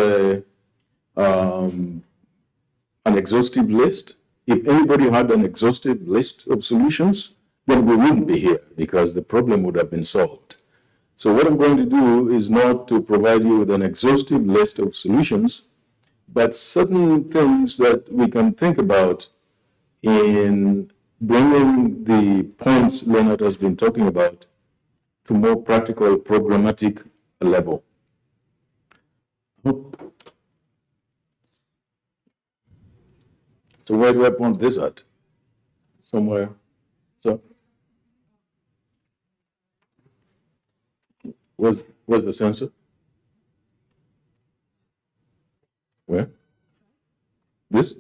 an exhaustive list. If anybody had an exhaustive list of solutions, then we wouldn't be here because the problem would have been solved. So what I'm going to do is not to provide you with an exhaustive list of solutions, but certain things that we can think about in bringing the points Leonard has been talking about to more practical, programmatic level. So where do I point this at? Somewhere. So where's the sensor? Where? This?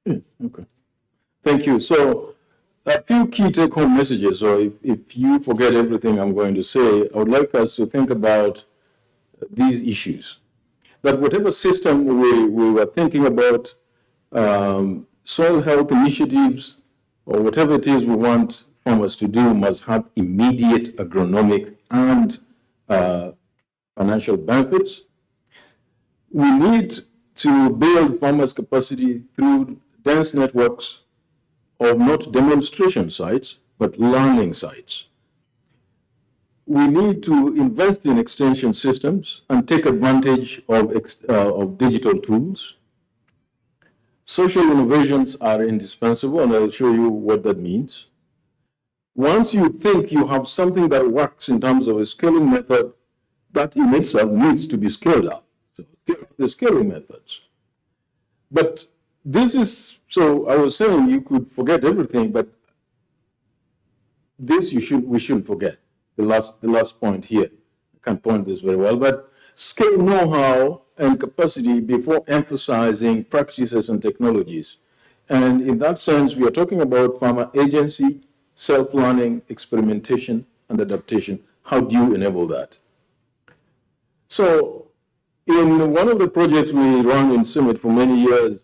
Yes, okay. Thank you. So a few key take-home messages. So if you forget everything I'm going to say, I would like us to think about these issues. That whatever system we were thinking about, soil health initiatives, or whatever it is we want farmers to do, must have immediate agronomic and financial benefits. We need to build farmers' capacity through dense networks of not demonstration sites, but learning sites. We need to invest in extension systems and take advantage of digital tools. Social innovations are indispensable, and I'll show you what that means. Once you think you have something that works in terms of a scaling method, that in itself needs to be scaled up. So the scaling methods. But this is, so I was saying you could forget everything, but this we shouldn't forget. The last point here. I can't point this very well, but scale know-how and capacity before emphasizing practices and technologies. And in that sense, we are talking about farmer agency, self-learning, experimentation, and adaptation. How do you enable that? So in one of the projects we ran in CIMIT for many years,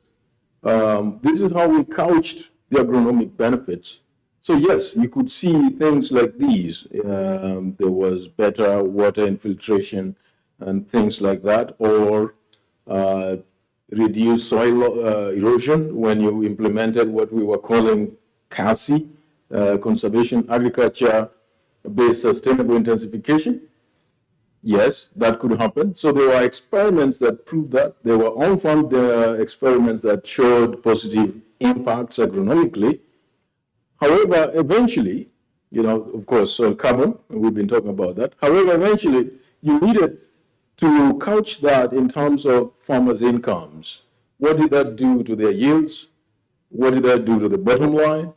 this is how we couched the agronomic benefits. So yes, you could see things like these. There was better water infiltration and things like that, or reduced soil erosion when you implemented what we were calling CASI, Conservation Agriculture-Based Sustainable Intensification. Yes, that could happen. So there were experiments that proved that. There were on-farm experiments that showed positive impacts agronomically. However, eventually, of course, soil carbon, we've been talking about that. However, eventually, you needed to couch that in terms of farmers' incomes. What did that do to their yields? What did that do to the bottom line?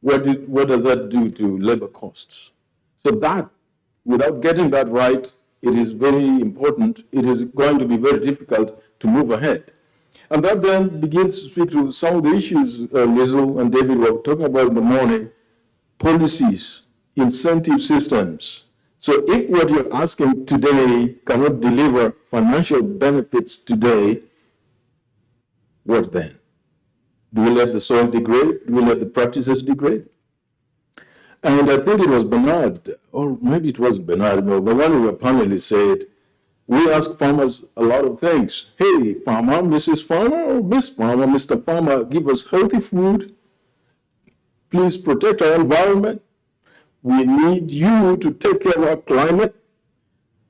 What does that do to labor costs? So that, without getting that right, it is very important. It is going to be very difficult to move ahead. And that then begins to speak to some of the issues Lizzle and David were talking about in the morning: policies, incentive systems. So if what you're asking today cannot deliver financial benefits today, what then? Do we let the soil degrade? Do we let the practices degrade? And I think it was Bernard, or maybe it wasn't Bernard, but one of your panelists said, we ask farmers a lot of things. Hey, farmer, Mrs. Farmer, or Miss Farmer, Mr. Farmer, give us healthy food. Please protect our environment. We need you to take care of our climate.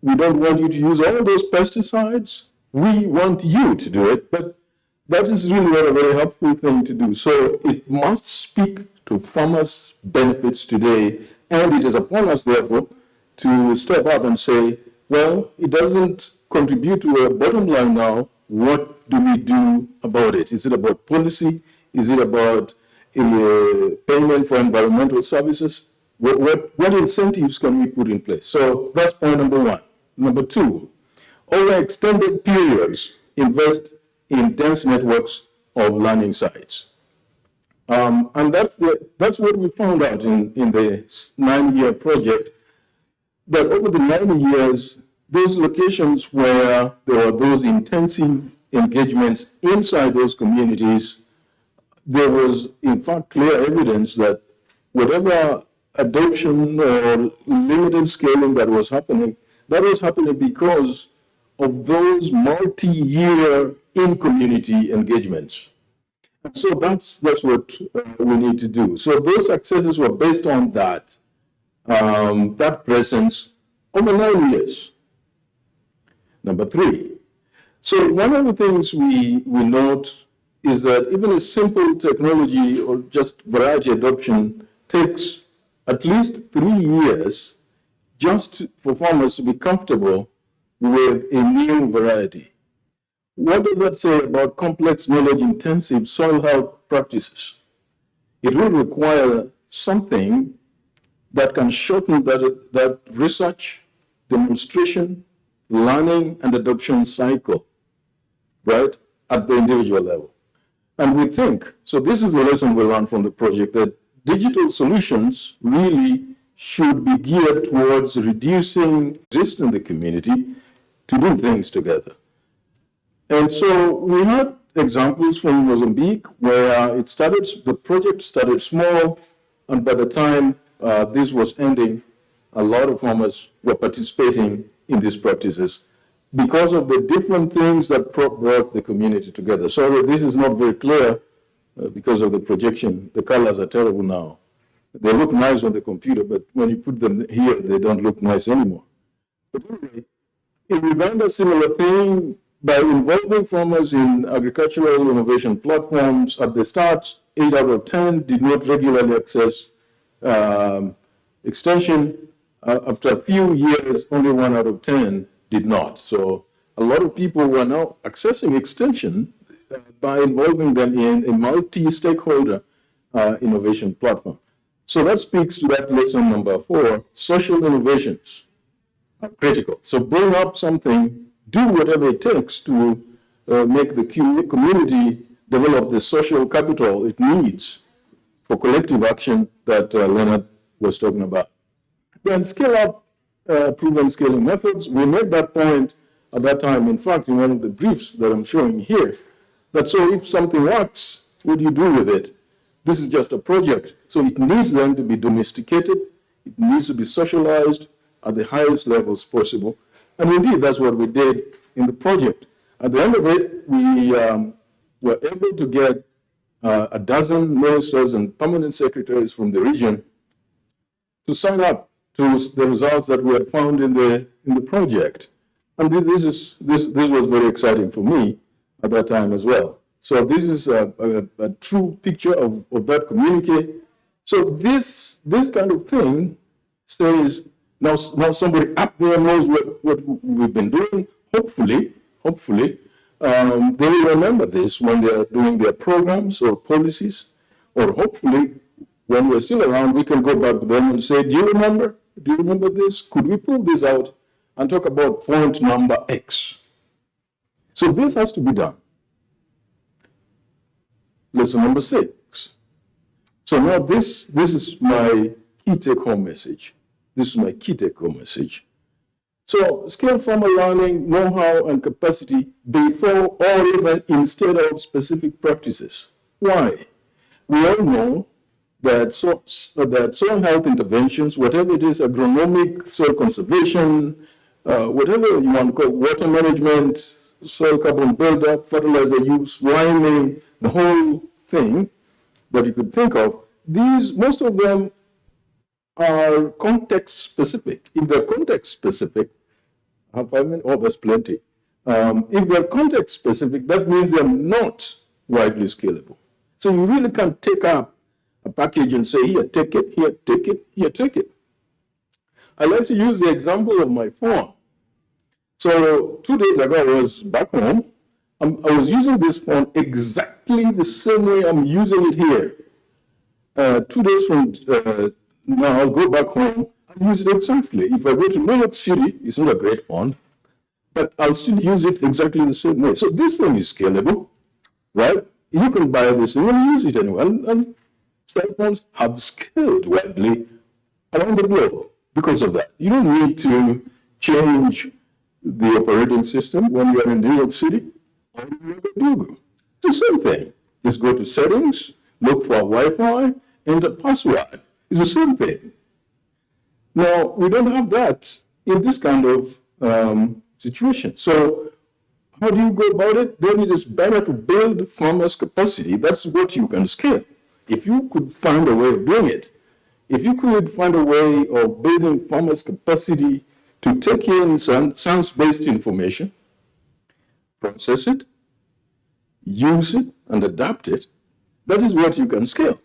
We don't want you to use all those pesticides. We want you to do it, but that is really not a very helpful thing to do. So it must speak to farmers' benefits today, and it is upon us, therefore, to step up and say, well, it doesn't contribute to a bottom line now. what do we do about it? Is it about policy? Is it about payment for environmental services? What incentives can we put in place? So that's point number one. Number two, over extended periods, invest in dense networks of learning sites. And that's what we found out in the 9-year project, that over the 9 years, those locations where there were those intensive engagements inside those communities, there was in fact clear evidence that whatever adoption or limited scaling that was happening because of those multi-year in-community engagements. And so that's what we need to do. So those successes were based on that, that presence over 9 years. Number three. So one of the things we note is that even a simple technology or just variety adoption takes at least 3 years just for farmers to be comfortable with a new variety. What does that say about complex, knowledge-intensive soil health practices? It will require something that can shorten that research, demonstration, learning, and adoption cycle, right, at the individual level. And we think, so this is the lesson we learned from the project, that digital solutions really should be geared towards reducing resistance in the community to do things together. And so we had examples from Mozambique where the project started small, and by the time this was ending, a lot of farmers were participating in these practices because of the different things that brought the community together. Sorry, this is not very clear because of the projection. The colors are terrible now. They look nice on the computer, but when you put them here, they don't look nice anymore. But anyway, in Uganda, similar thing, by involving farmers in agricultural innovation platforms at the start, 8 out of 10 did not regularly access extension. After a few years, only 1 out of 10 did not. So a lot of people were now accessing extension by involving them in a multi-stakeholder innovation platform. So that speaks to that lesson number 4, social innovations are critical. So bring up something, do whatever it takes to make the community develop the social capital it needs for collective action that Leonard was talking about. Then scale up proven scaling methods. We made that point at that time, in fact, in one of the briefs that I'm showing here, that so if something works, what do you do with it? This is just a project. So it needs then to be domesticated. It needs to be socialized at the highest levels possible. And indeed, that's what we did in the project. At the end of it, we were able to get a dozen ministers and permanent secretaries from the region to sign up to the results that we had found in the project. And this was very exciting for me at that time as well. So this is a true picture of that communique. So this kind of thing says, now somebody up there knows what we've been doing. Hopefully, they will remember this when they're doing their programs or policies, or hopefully when we're still around, we can go back to them and say, do you remember? Do you remember this? Could we pull this out and talk about point number X? So this has to be done. Lesson number 6. So now this is my key take-home message. This is my key take-home message. So scale farmer learning, know-how, and capacity before or even instead of specific practices. Why? We all know that soil health interventions, whatever it is, agronomic, soil conservation, whatever you want to call it, water management, soil carbon buildup, fertilizer use, liming, the whole thing that you could think of, most of them are context specific. If they're context specific, I have 5 minutes, oh, that's plenty. If they're context specific, that means they're not widely scalable. So you really can't take up a package and say, here, take it, here, take it, here, take it. I like to use the example of my farm. So 2 days ago, I was back home, I was using this phone exactly the same way I'm using it here. 2 days from now, I'll go back home and use it exactly. If I go to New York City, it's not a great phone, but I'll still use it exactly the same way. So this thing is scalable, right? You can buy this thing and use it anywhere. And cell phones have scaled widely around the globe because of that. You don't need to change the operating system when you're in New York City or in Google. It's the same thing. Just go to settings, look for Wi-Fi, enter password. It's the same thing. Now, we don't have that in this kind of situation. So how do you go about it? Then it is better to build farmers' capacity. That's what you can scale. If you could find a way of doing it, if you could find a way of building farmers' capacity to take in science-based information, process it, use it, and adapt it, that is what you can scale.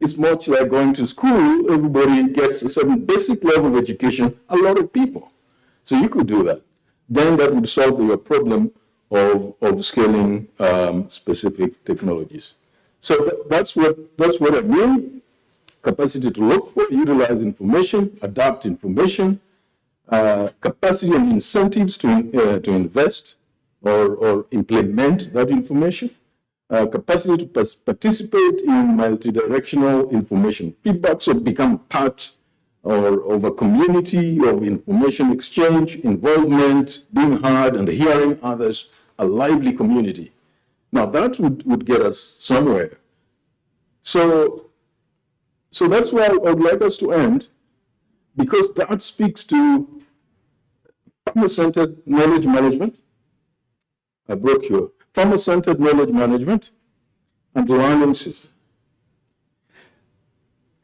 It's much like going to school. Everybody gets a certain basic level of education, a lot of people. So you could do that. Then that would solve your problem of scaling specific technologies. So that's what I mean. Capacity to look for, utilize information, adapt information, capacity and incentives to invest or implement that information, capacity to participate in multidirectional information feedback, so become part of a community of information exchange, involvement, being heard and hearing others, a lively community. Now that would get us somewhere. So that's why I would like us to end, because that speaks to farmer-centered knowledge management. I broke your farmer-centered knowledge management and learning system,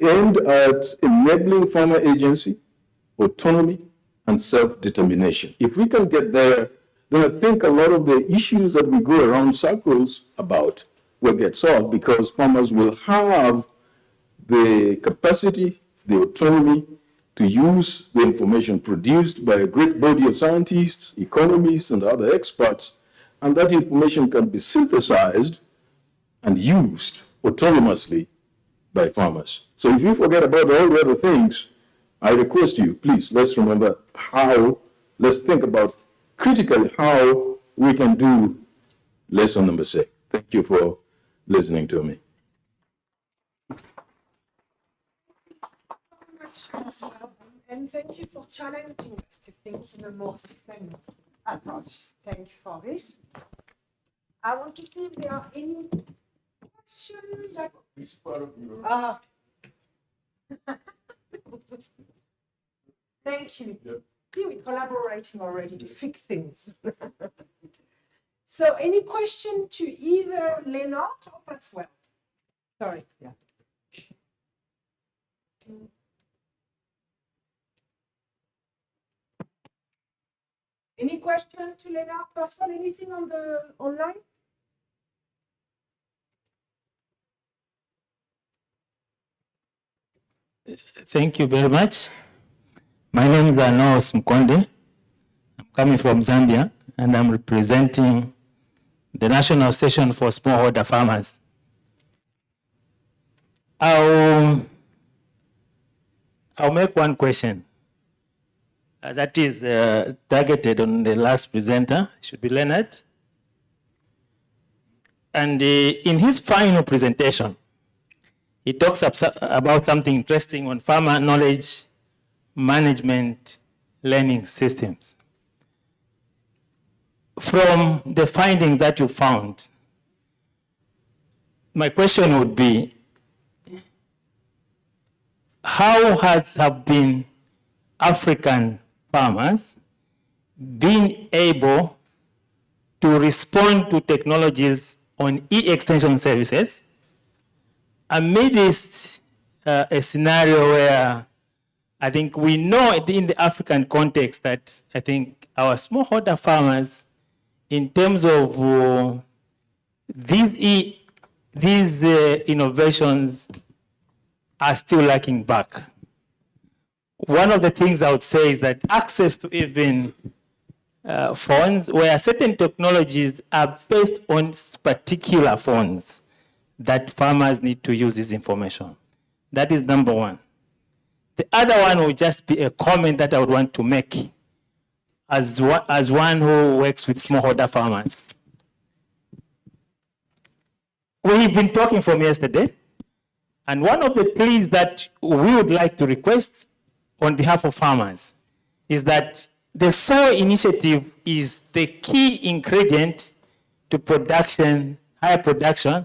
aimed at enabling farmer agency, autonomy, and self-determination. If we can get there, then I think a lot of the issues that we go around circles about will get solved, because farmers will have the capacity, the autonomy to use the information produced by a great body of scientists, economists, and other experts, and that information can be synthesized and used autonomously by farmers. So if you forget about all the other things, I request you, please, let's remember let's think about critically how we can do lesson number 6. Thank you for listening to me. And thank you for challenging us to think in a more systemic approach. Thank you for this. I want to see if there are any questions that... This part of your... Thank you. Yep. Here we're collaborating already to fix things. So any question to either Leonard or Paswell? Sorry. Yeah. Any question to Leonard, Pascal? Anything on the online? Thank you very much. My name is Anos Mkonde. I'm coming from Zambia, and I'm representing the National Session for Smallholder Farmers. I'll make one question. That is targeted on the last presenter, should be Leonard. And in his final presentation, he talks about something interesting on farmer knowledge management learning systems. From the findings that you found, my question would be, how have been African farmers been able to respond to technologies on e-extension services amidst a scenario where I think we know in the African context that I think our smallholder farmers, in terms of these innovations, are still lacking back. One of the things I would say is that access to even phones where certain technologies are based on particular phones that farmers need to use this information. That is number one. The other one will just be a comment that I would want to make as one who works with smallholder farmers. We've been talking from yesterday, and one of the pleas that we would like to request on behalf of farmers is that the soil initiative is the key ingredient to production, higher production,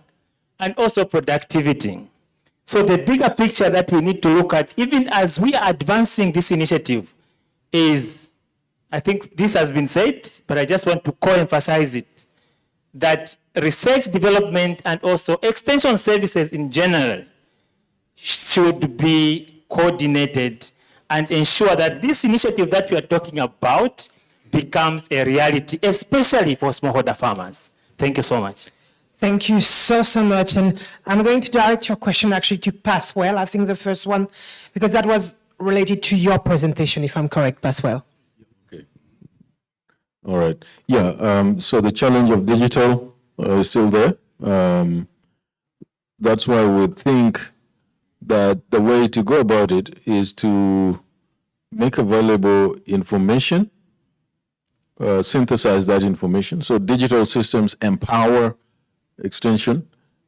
and also productivity. So the bigger picture that we need to look at, even as we are advancing this initiative, is, I think this has been said, but I just want to co-emphasize it, that research development and also extension services in general should be coordinated and ensure that this initiative that we are talking about becomes a reality, especially for smallholder farmers. Thank you so much. Thank you so much. And I'm going to direct your question actually to Paswell. I think the first one, because that was related to your presentation, if I'm correct, Paswell. Okay. All right. Yeah, so the challenge of digital is still there. That's why we think that the way to go about it is to make available information, synthesize that information. So digital systems empower extension,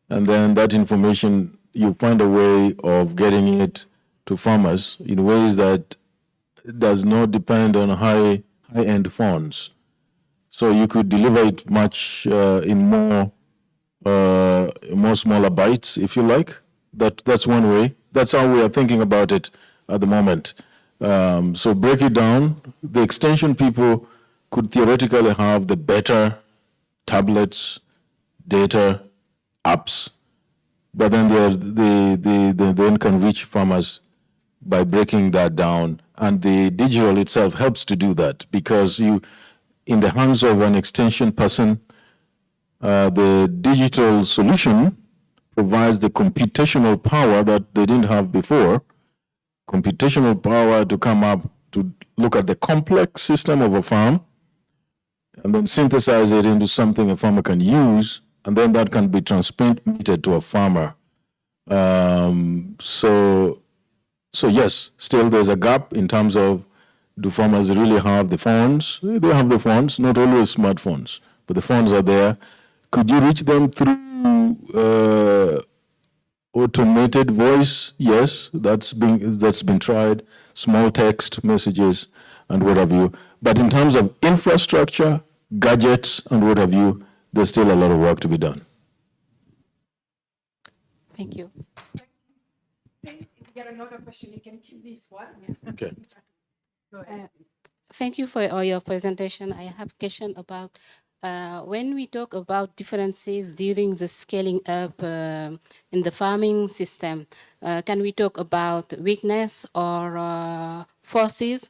and then that information, you find a way of getting it to farmers in ways that does not depend on high-end phones. So you could deliver it much in more smaller bites, if you like. That's one way. That's how we are thinking about it at the moment. So break it down. The extension people could theoretically have the better tablets, data, apps, but then they then can reach farmers by breaking that down. And the digital itself helps to do that, because in the hands of an extension person, the digital solution provides the computational power that they didn't have before, computational power to come up to look at the complex system of a farm and then synthesize it into something a farmer can use, and then that can be transmitted to a farmer. So yes, still there's a gap in terms of, do farmers really have the phones? They have the phones, not always smartphones, but the phones are there. Could you reach them through automated voice? Yes, that's been tried. Small text messages and what have you. But in terms of infrastructure, gadgets and what have you, there's still a lot of work to be done. Thank you. If you get another question, you can keep this one. Okay. Go ahead. Thank you for your presentation. I have a question about when we talk about differences during the scaling up in the farming system, can we talk about weakness or forces,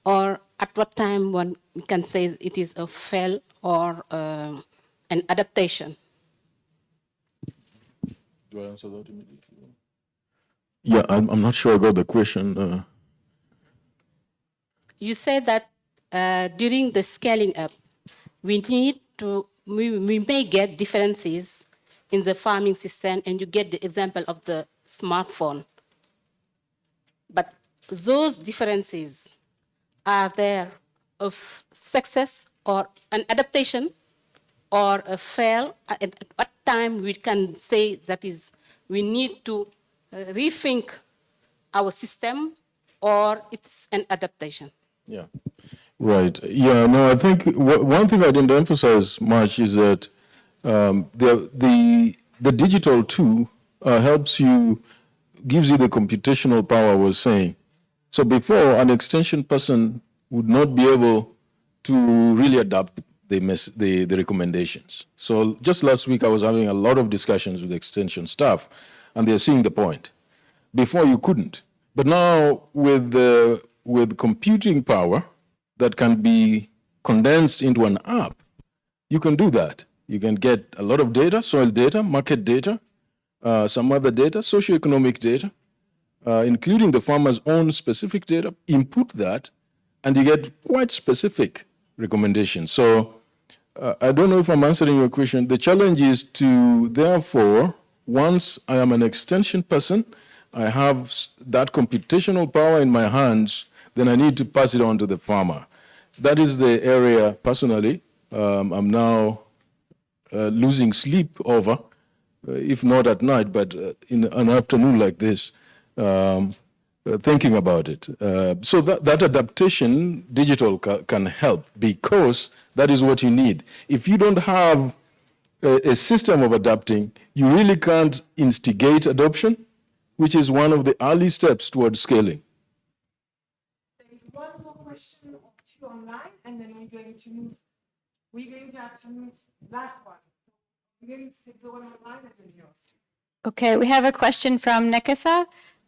or at what time one can say it is a fail or an adaptation? Do I answer that immediately? Yeah, I'm not sure I got the question. You said that during the scaling up, we may get differences in the farming system, and you get the example of the smartphone. But those differences, are there of success or an adaptation or a fail? At what time we can say that is we need to rethink our system, or it's an adaptation? Yeah. Right. Yeah, no, I think one thing I didn't emphasize much is that the digital too helps you, gives you the computational power I was saying. So before, an extension person would not be able to really adapt the recommendations. So just last week, I was having a lot of discussions with extension staff, and they're seeing the point. Before, you couldn't. But now, with computing power that can be condensed into an app, you can do that. You can get a lot of data, soil data, market data, some other data, socioeconomic data, including the farmer's own specific data, input that, and you get quite specific recommendations. So I don't know if I'm answering your question. The challenge is to, therefore, once I am an extension person, I have that computational power in my hands, then I need to pass it on to the farmer. That is the area, personally, I'm now losing sleep over, if not at night, but in an afternoon like this, thinking about it. So that adaptation, digital can help, because that is what you need. If you don't have a system of adapting, you really can't instigate adoption, which is one of the early steps towards scaling. There is one more question or two online, and then we're going to have to move last one. We're going to take the one online and then yours. Okay, we have a question from Nekesa.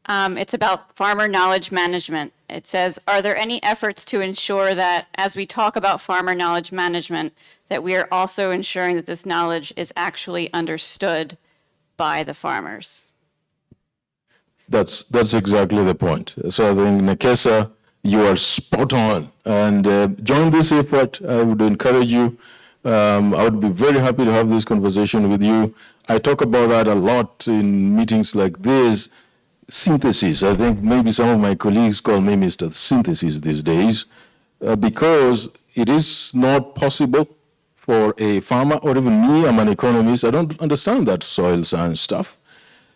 It's about farmer knowledge management. It says, are there any efforts to ensure that as we talk about farmer knowledge management, that we are also ensuring that this knowledge is actually understood by the farmers? That's exactly the point. So I think, Nekesa, you are spot on. And join this effort. I would encourage you. I would be very happy to have this conversation with you. I talk about that a lot in meetings like this. Synthesis. I think maybe some of my colleagues call me Mr. Synthesis these days, because it is not possible for a farmer, or even me, I'm an economist, I don't understand that soil science stuff.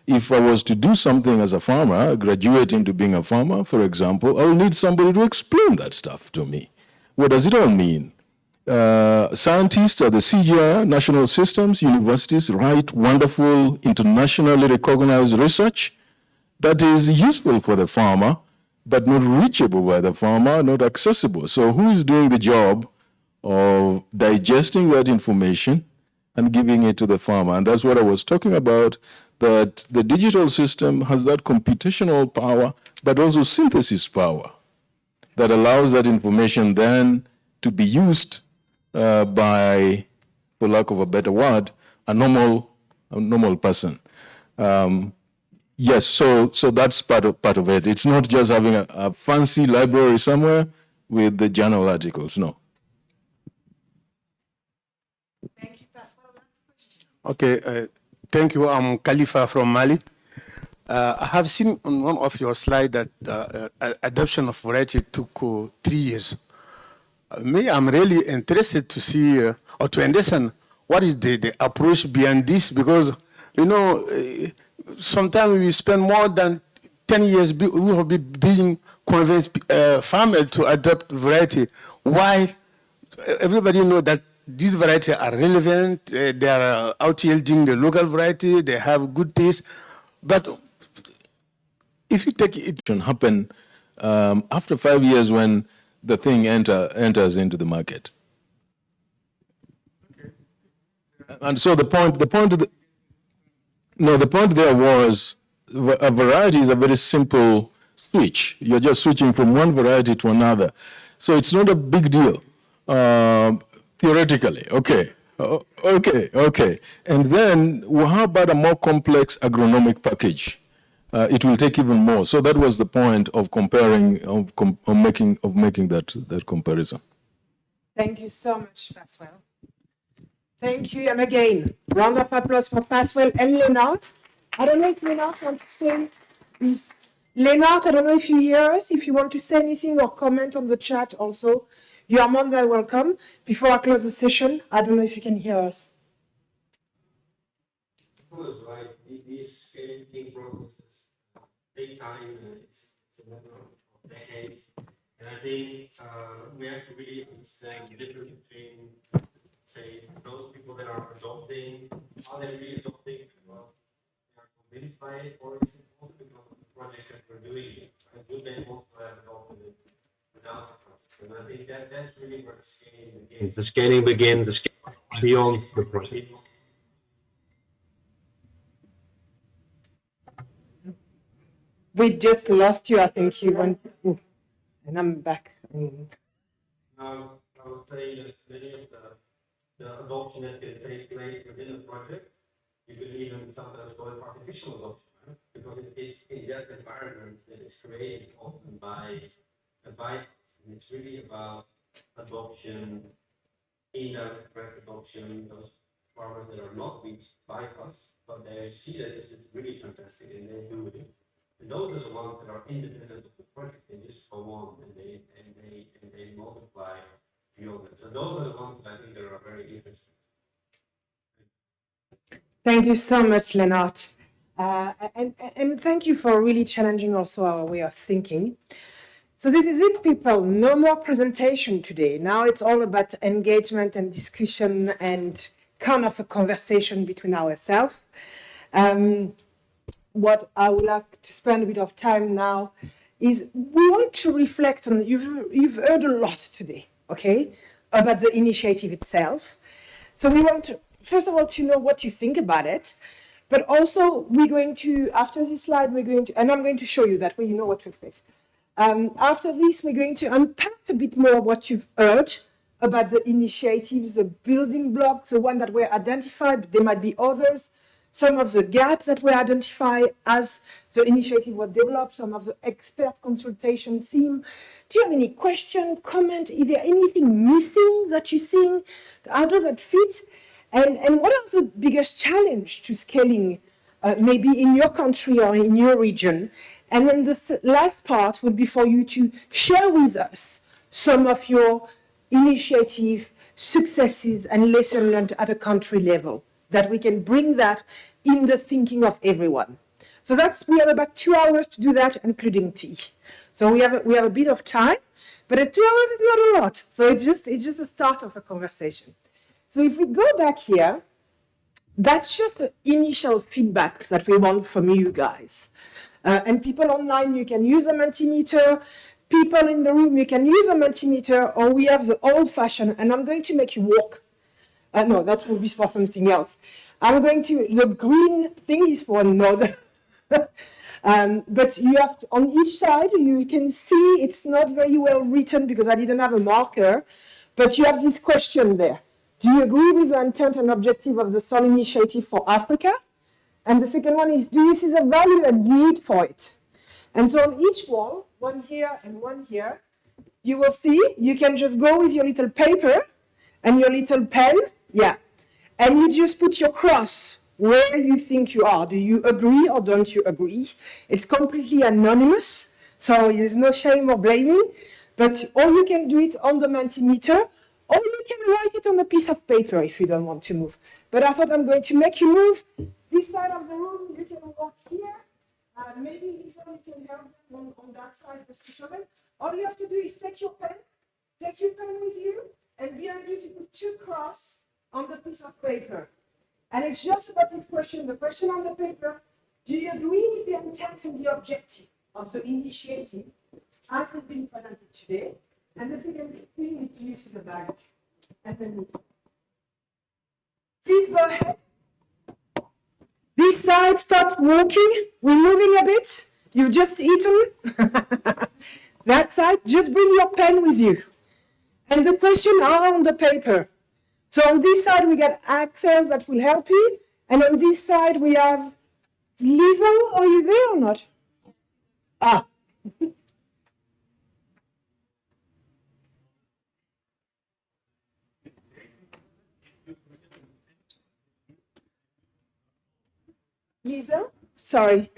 If I was to do something as a farmer, graduate into being a farmer, for example, I will need somebody to explain that stuff to me. What does it all mean? Scientists at the CGI, national systems, universities write wonderful, internationally recognized research that is useful for the farmer, but not reachable by the farmer, not accessible. So who is doing the job of digesting that information and giving it to the farmer? And that's what I was talking about, that the digital system has that computational power, but also synthesis power that allows that information then to be used by, for lack of a better word, a normal person. Yes, so that's part of it. It's not just having a fancy library somewhere with the journal articles, no. Thank you, Pascal. Last question. Okay, thank you. I'm Khalifa from Mali. I have seen on one of your slides that adoption of variety took 3 years. Me, I'm really interested to see or to understand what is the approach behind this, because, you know, sometimes we spend more than 10 years, we will be being convinced farmers to adopt variety. Why? Everybody know that these varieties are relevant, they are out yielding the local variety, they have good taste. But if you take it, can happen after 5 years when the thing enters into the market. And so the point there was, a variety is a very simple switch. You're just switching from one variety to another. So it's not a big deal, theoretically. Okay. Okay. And then, well, how about a more complex agronomic package? It will take even more. So that was the point of comparing, of making that comparison. Thank you so much, Pascal. Thank you. And again, round of applause for Pascal and Leonard. I don't know if Leonard wants to say this. Leonard, I don't know if you hear us. If you want to say anything or comment on the chat also, you are more than welcome. Before I close the session, I don't know if you can hear us. Was right. These scaling processes take time. It's a matter of decades. And I think we have to really understand the difference between, say, those people that are adopting, are they really adopting? Well, they are convinced by it, or is it also because of the project that we're doing? And do they also have adopted it without the project? And I think that's really where the scaling begins. The scaling begins beyond the project. We just lost you. I think you went, and I'm back. I would say that many of the adoption that can take place within a project, you could even sometimes call it artificial adoption, right? Because it is in that environment that is created often by a byte. And it's really about adoption, indirect adoption, those farmers that are not reached by us, but they see that this is really fantastic and they do it. And those are the ones that are independent of the project. They just go on and they multiply beyond it. So those are the ones that I think that are very interesting. Thank you so much, Leonard. And thank you for really challenging also our way of thinking. So this is it, people. No more presentation today. Now it's all about engagement and discussion and kind of a conversation between ourselves. What I would like to spend a bit of time now is we want to reflect on, you've heard a lot today, okay, about the initiative itself. So we want to, first of all, to know what you think about it, but also we're going to, after this slide, we're going to, and I'm going to show you that way you know what to expect. After this, we're going to unpack a bit more what you've heard about the initiatives, the building blocks, the one that were identified, but there might be others, some of the gaps that were identified as the initiative was developed, some of the expert consultation theme. Do you have any question, comment? Is there anything missing that you think? How does it fit? And what are the biggest challenge to scaling, maybe in your country or in your region? And then the last part would be for you to share with us some of your initiative, successes, and lessons learned at a country level, that we can bring that in the thinking of everyone. So we have about 2 hours to do that, including tea. So we have a bit of time, but 2 hours is not a lot. So it's just a start of a conversation. So if we go back here, that's just the initial feedback that we want from you guys. And people online, you can use a Mentimeter. People in the room, you can use a Mentimeter, or we have the old-fashioned, and I'm going to make you walk. No, that will be for something else. The green thing is for another. But you have to, on each side, you can see it's not very well written because I didn't have a marker, but you have this question there. Do you agree with the intent and objective of the Soil Initiative for Africa? And the second one is, do you see the value and need for it? And so on each wall, one here and one here, you will see, you can just go with your little paper and your little pen, yeah. And you just put your cross where you think you are. Do you agree or don't you agree? It's completely anonymous, so there's no shame or blaming, but or you can do it on the Mentimeter, or you can write it on a piece of paper if you don't want to move. But I thought I'm going to make you move. This side of the room, you can walk here. Maybe Lisa, you can help them on that side just to show them. All you have to do is take your pen with you, and behind you to put 2 crosses on the piece of paper. And it's just about this question, the question on the paper, do you agree with the intent and the objective of the initiative as it's been presented today? And the second thing is, do you see the value and the need? Please go ahead. This side, stop walking. We're moving a bit. You've just eaten. That side, just bring your pen with you. And the questions are on the paper. So on this side, we got Axel that will help you. And on this side, we have Liesel. Are you there or not? Ah. Liesel? Sorry.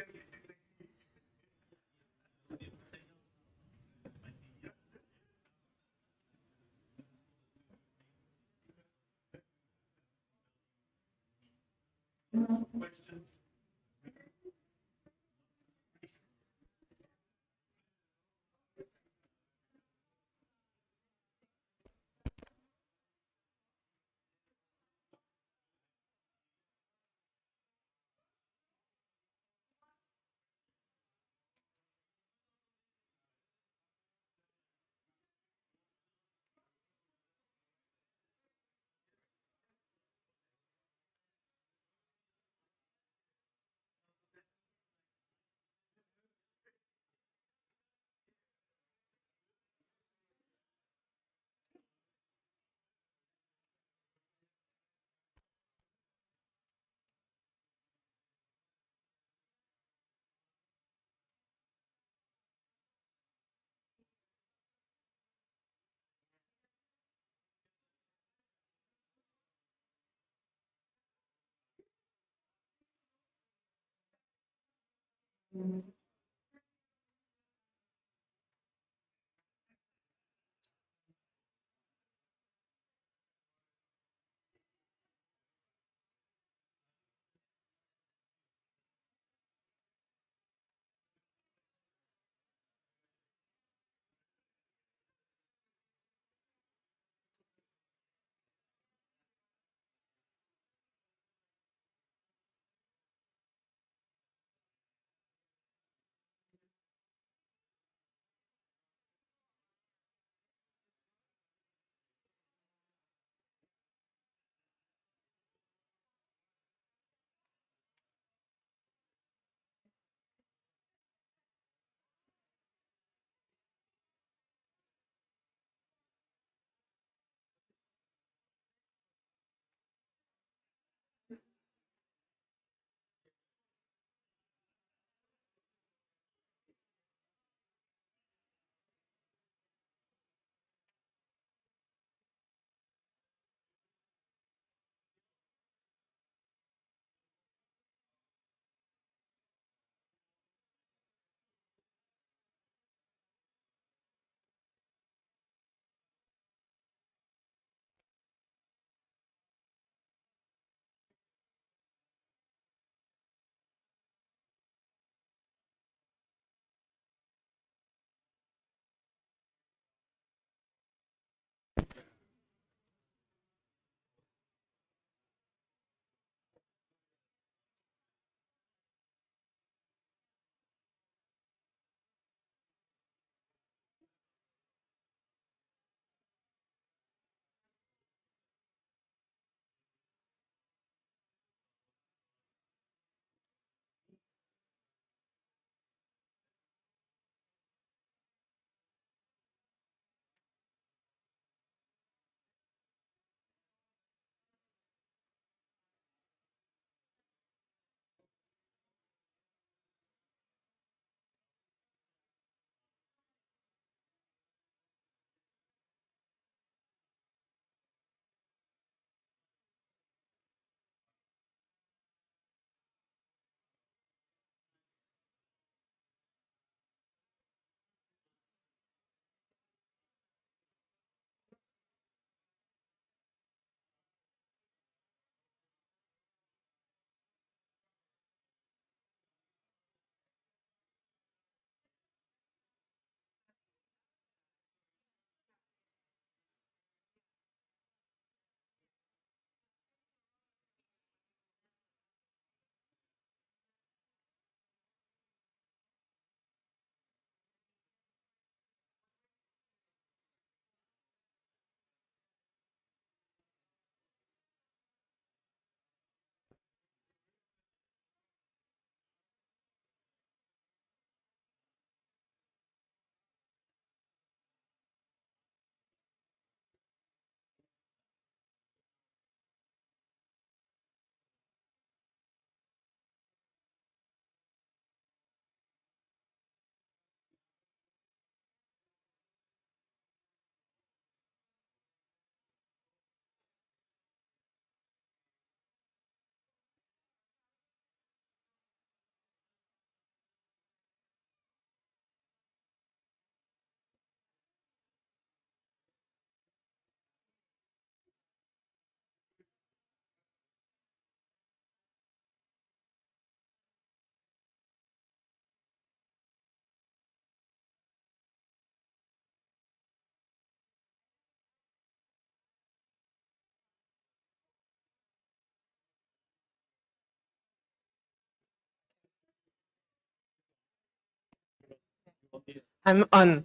I'm on.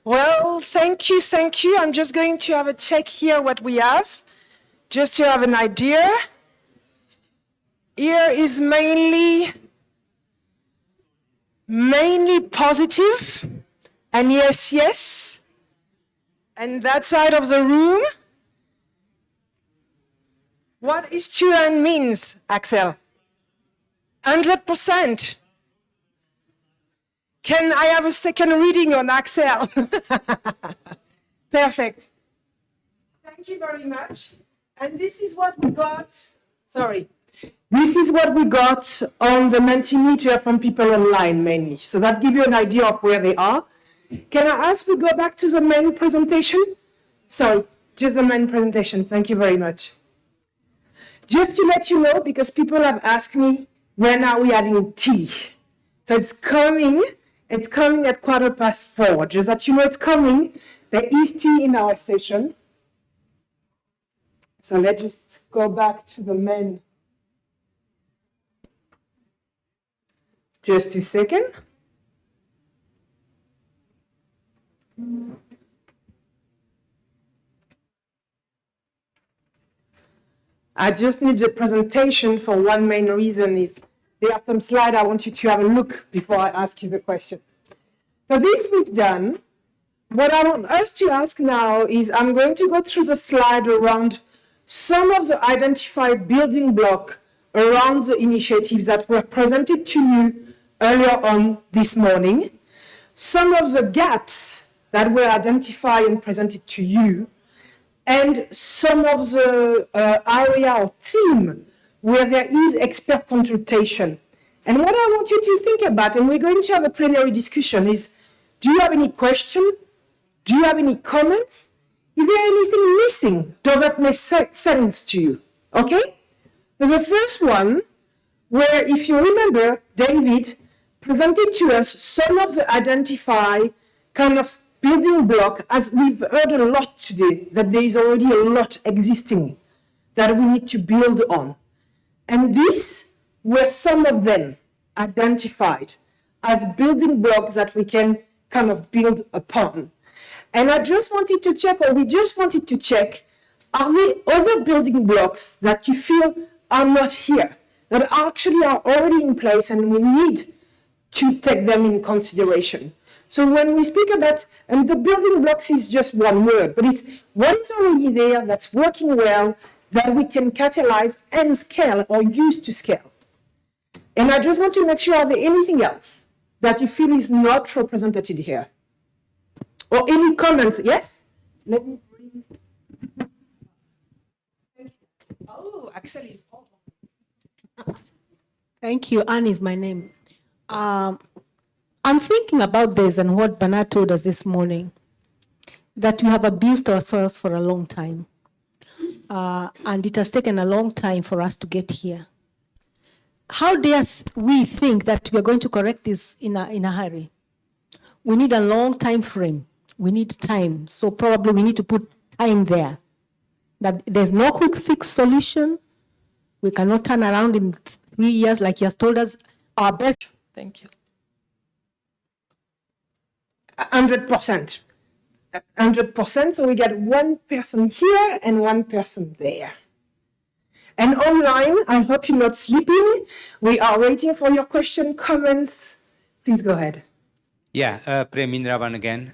Well, thank you, thank you. I'm just going to have a check here what we have, just to have an idea. Here is mainly positive, and yes, yes. And that side of the room, what is student means, Axel? 100%. Can I have a second reading on Axel? Perfect. Thank you very much. And this is what we got. Sorry. This is what we got on the Mentimeter from people online mainly. So that gives you an idea of where they are. Can I ask we go back to the main presentation? Sorry, just the main presentation. Thank you very much. Just to let you know, because people have asked me, when are we having tea? So it's coming at 4:15. Just that you know it's coming. There is tea in our session. So let's just go back to the main. Just a second. I just need the presentation for one main reason is there are some slides I want you to have a look before I ask you the question. So this we've done. What I want us to ask now is I'm going to go through the slide around some of the identified building blocks around the initiatives that were presented to you earlier on this morning, some of the gaps that were identified and presented to you, and some of the area or theme where there is expert consultation. And what I want you to think about, and we're going to have a plenary discussion, is do you have any question? Do you have any comments? Is there anything missing? Does that make sense to you? Okay? So the first one, where if you remember, David presented to us some of the identified kind of building block, as we've heard a lot today, that there is already a lot existing that we need to build on. And these were some of them identified as building blocks that we can kind of build upon. And I just wanted to check, or we just wanted to check, are there other building blocks that you feel are not here, that actually are already in place and we need to take them in consideration? So when we speak about, and the building blocks is just one word, but it's what is already there that's working well, that we can catalyze and scale or use to scale. And I just want to make sure, are there anything else that you feel is not represented here? Or any comments? Yes? Let me bring. Oh, Axel is on. Thank you. Anne is my name. I'm thinking about this and what Bernard told us this morning, that we have abused ourselves for a long time. And it has taken a long time for us to get here. How dare we think that we are going to correct this in a hurry? We need a long time frame. We need time. So probably we need to put time there. That there's no quick fix solution. We cannot turn around in 3 years like he has told us. Our best. Thank you. 100%. 100%. So we get one person here and one person there. And online, I hope you're not sleeping. We are waiting for your question, comments. Please go ahead. Yeah, Prem Indravan again.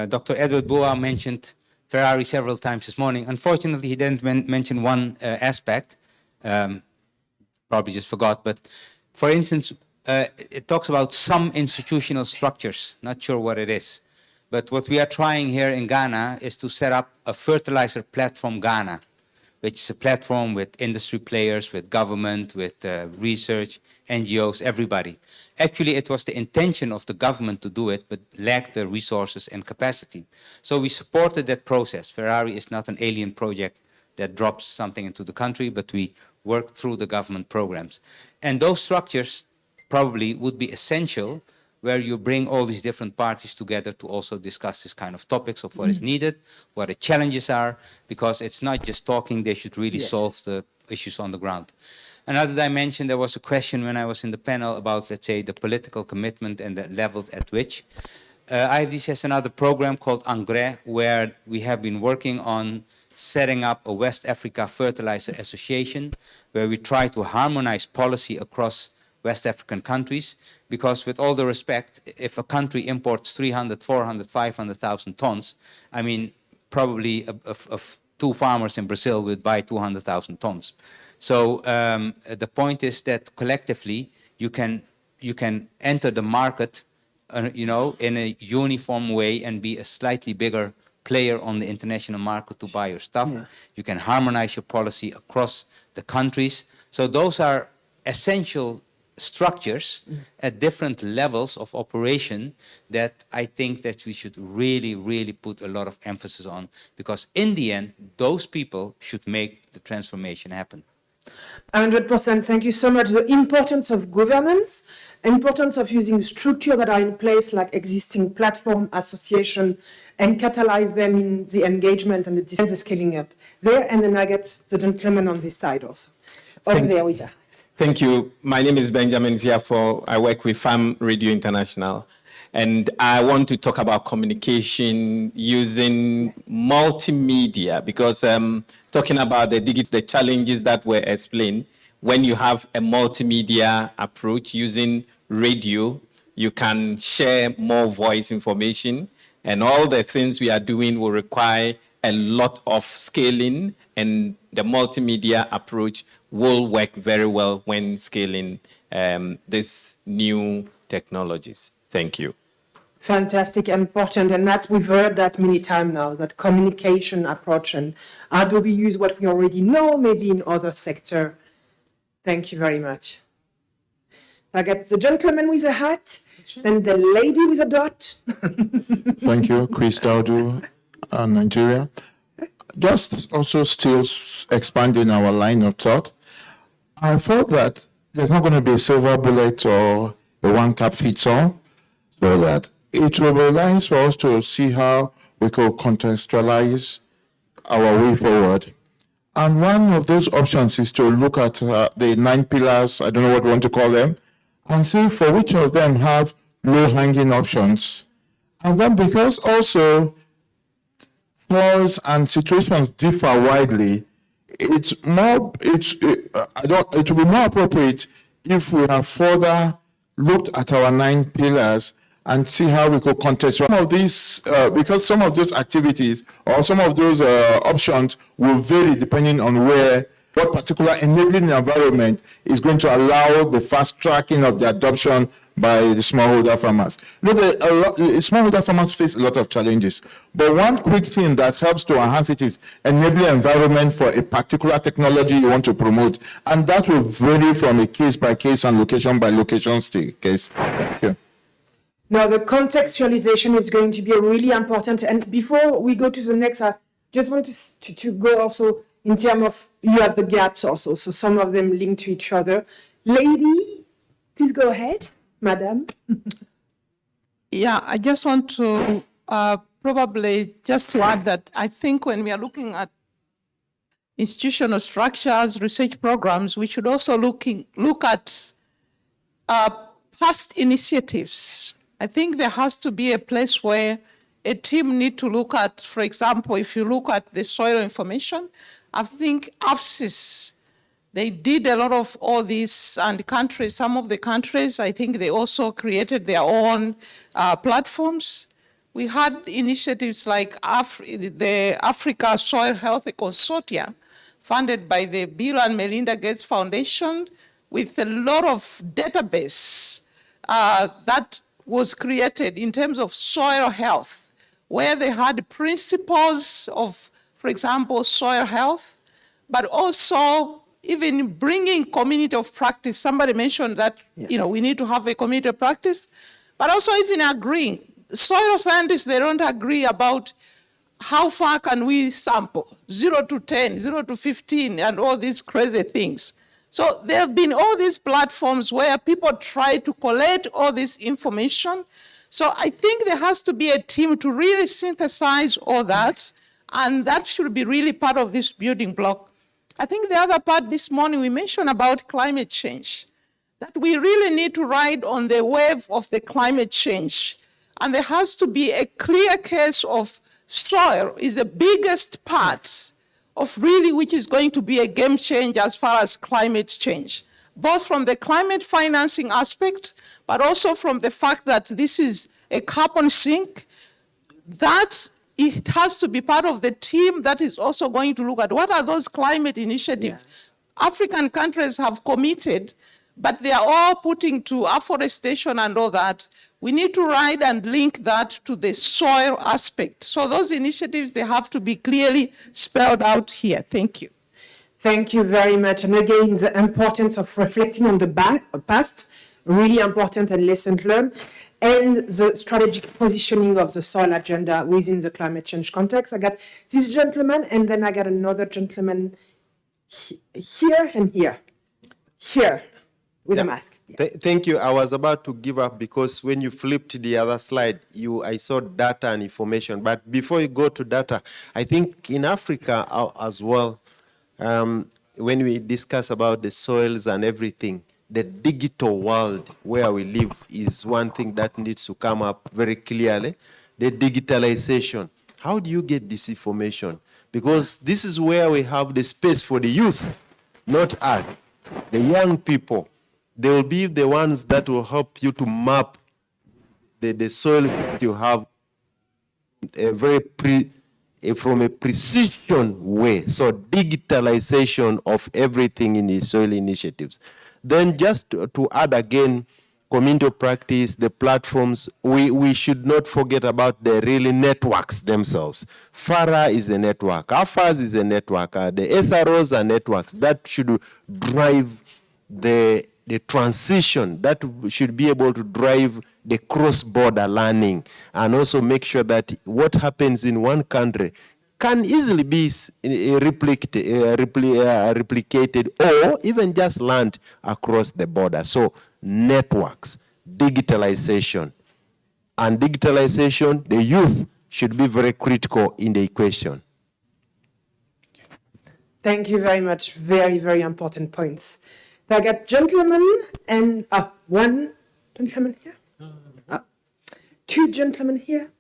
Dr. Edward Boa mentioned Ferrari several times this morning. Unfortunately, he didn't mention one aspect. Probably just forgot. But for instance, it talks about some institutional structures. Not sure what it is. But what we are trying here in Ghana is to set up a fertilizer platform Ghana, which is a platform with industry players, with government, with research, NGOs, everybody. Actually, it was the intention of the government to do it, but lacked the resources and capacity. So we supported that process. Ferrari is not an alien project that drops something into the country, but we work through the government programs. And those structures probably would be essential, where you bring all these different parties together to also discuss this kind of topics of what is needed, what the challenges are, because it's not just talking, they should really solve the issues on the ground. Another dimension, there was a question when I was in the panel about, let's say, the political commitment and the level at which. IFDC has another program called Engrais, where we have been working on setting up a West Africa Fertilizer Association, where we try to harmonize policy across West African countries, because with all the respect, if a country imports 300, 400, 500,000 tons, I mean, probably two farmers in Brazil would buy 200,000 tons. So the point is that collectively you can enter the market, you know, in a uniform way and be a slightly bigger player on the international market to buy your stuff. You can harmonize your policy across the countries. So those are essential structures at different levels of operation that I think that we should really, really put a lot of emphasis on, because in the end, those people should make the transformation happen. 100%. Thank you so much. The importance of governance, importance of using structure that are in place, like existing platform, association, and catalyze them in the engagement and the scaling up. There, and then I get the gentleman on this side also. Over there with her. Thank you. My name is Benjamin Viafo. I work with Farm Radio International. And I want to talk about communication using multimedia, because talking about the challenges that were explained, when you have a multimedia approach using radio, you can share more voice information, and all the things we are doing will require a lot of scaling, and the multimedia approach will work very well when scaling these new technologies. Thank you. Fantastic, important, and that we've heard that many times now, that communication approach, and how do we use what we already know, maybe in other sector. Thank you very much. I get the gentleman with a hat, and the lady with a dot. Thank you, Chris Daudu, Nigeria. Just also still expanding our line of thought, I felt that there's not going to be a silver bullet or a one-cap-fits-all, so that it will be nice for us to see how we could contextualize our way forward. And one of those options is to look at the 9 pillars, I don't know what we want to call them, and see for which of them have low-hanging options. And then because also flaws and situations differ widely, it will be more appropriate if we have further looked at our 9 pillars and see how we could contest some of these, because some of those activities or some of those options will vary depending on what particular enabling environment is going to allow the fast tracking of the adoption by the smallholder farmers. Look, smallholder farmers face a lot of challenges, but one quick thing that helps to enhance it is enabling environment for a particular technology you want to promote, and that will vary from a case by case and location by location case. Thank you. Now, the contextualization is going to be really important. And before we go to the next, I just want to go also in terms of, you have the gaps also, so some of them link to each other. Lady, please go ahead, madam. Yeah, I just want to probably just to add that I think when we are looking at institutional structures, research programs, we should also look at past initiatives. I think there has to be a place where a team need to look at, for example, if you look at the soil information, I think AFSIS, they did a lot of all this, and countries, some of the countries, I think they also created their own platforms. We had initiatives like the Africa Soil Health Consortia, funded by the Bill and Melinda Gates Foundation, with a lot of database that was created in terms of soil health, where they had principles of, for example, soil health, but also even bringing community of practice. Somebody mentioned that, we need to have a community of practice, but also even agreeing. Soil scientists, they don't agree about how far can we sample, 0 to 10, 0 to 15, and all these crazy things. So there have been all these platforms where people try to collect all this information. So I think there has to be a team to really synthesize all that, and that should be really part of this building block. I think the other part this morning, we mentioned about climate change, that we really need to ride on the wave of the climate change. And there has to be a clear case of soil is the biggest part of really which is going to be a game changer as far as climate change, both from the climate financing aspect, but also from the fact that this is a carbon sink, that it has to be part of the team that is also going to look at what are those climate initiatives. African countries have committed but they are all putting to afforestation and all that. We need to write and link that to the soil aspect. So those initiatives, they have to be clearly spelled out here. Thank you. Thank you very much. And again, the importance of reflecting on the past, really important and lessons learned, and the strategic positioning of the soil agenda within the climate change context. I got this gentleman, and then I got another gentleman here and here. Here, with a mask. Thank you. I was about to give up because when you flipped the other slide, I saw data and information. But before you go to data, I think in Africa as well, when we discuss about the soils and everything, the digital world where we live is one thing that needs to come up very clearly. The digitalization. How do you get this information? Because this is where we have the space for the youth, not us. The young people, they will be the ones that will help you to map the soil that you have from a precision way. So digitalization of everything in the soil initiatives. Then just to add again, community practice, the platforms, we should not forget about the really networks themselves. FARA is a network, AFAS is a network, the SROs are networks that should drive the transition, that should be able to drive the cross-border learning and also make sure that what happens in one country can easily be replicated or even just learned across the border. So networks, digitalization, and digitalization, the youth should be very critical in the equation. Thank you very much. Very, very important points. I got gentlemen and one gentleman here, two gentlemen here,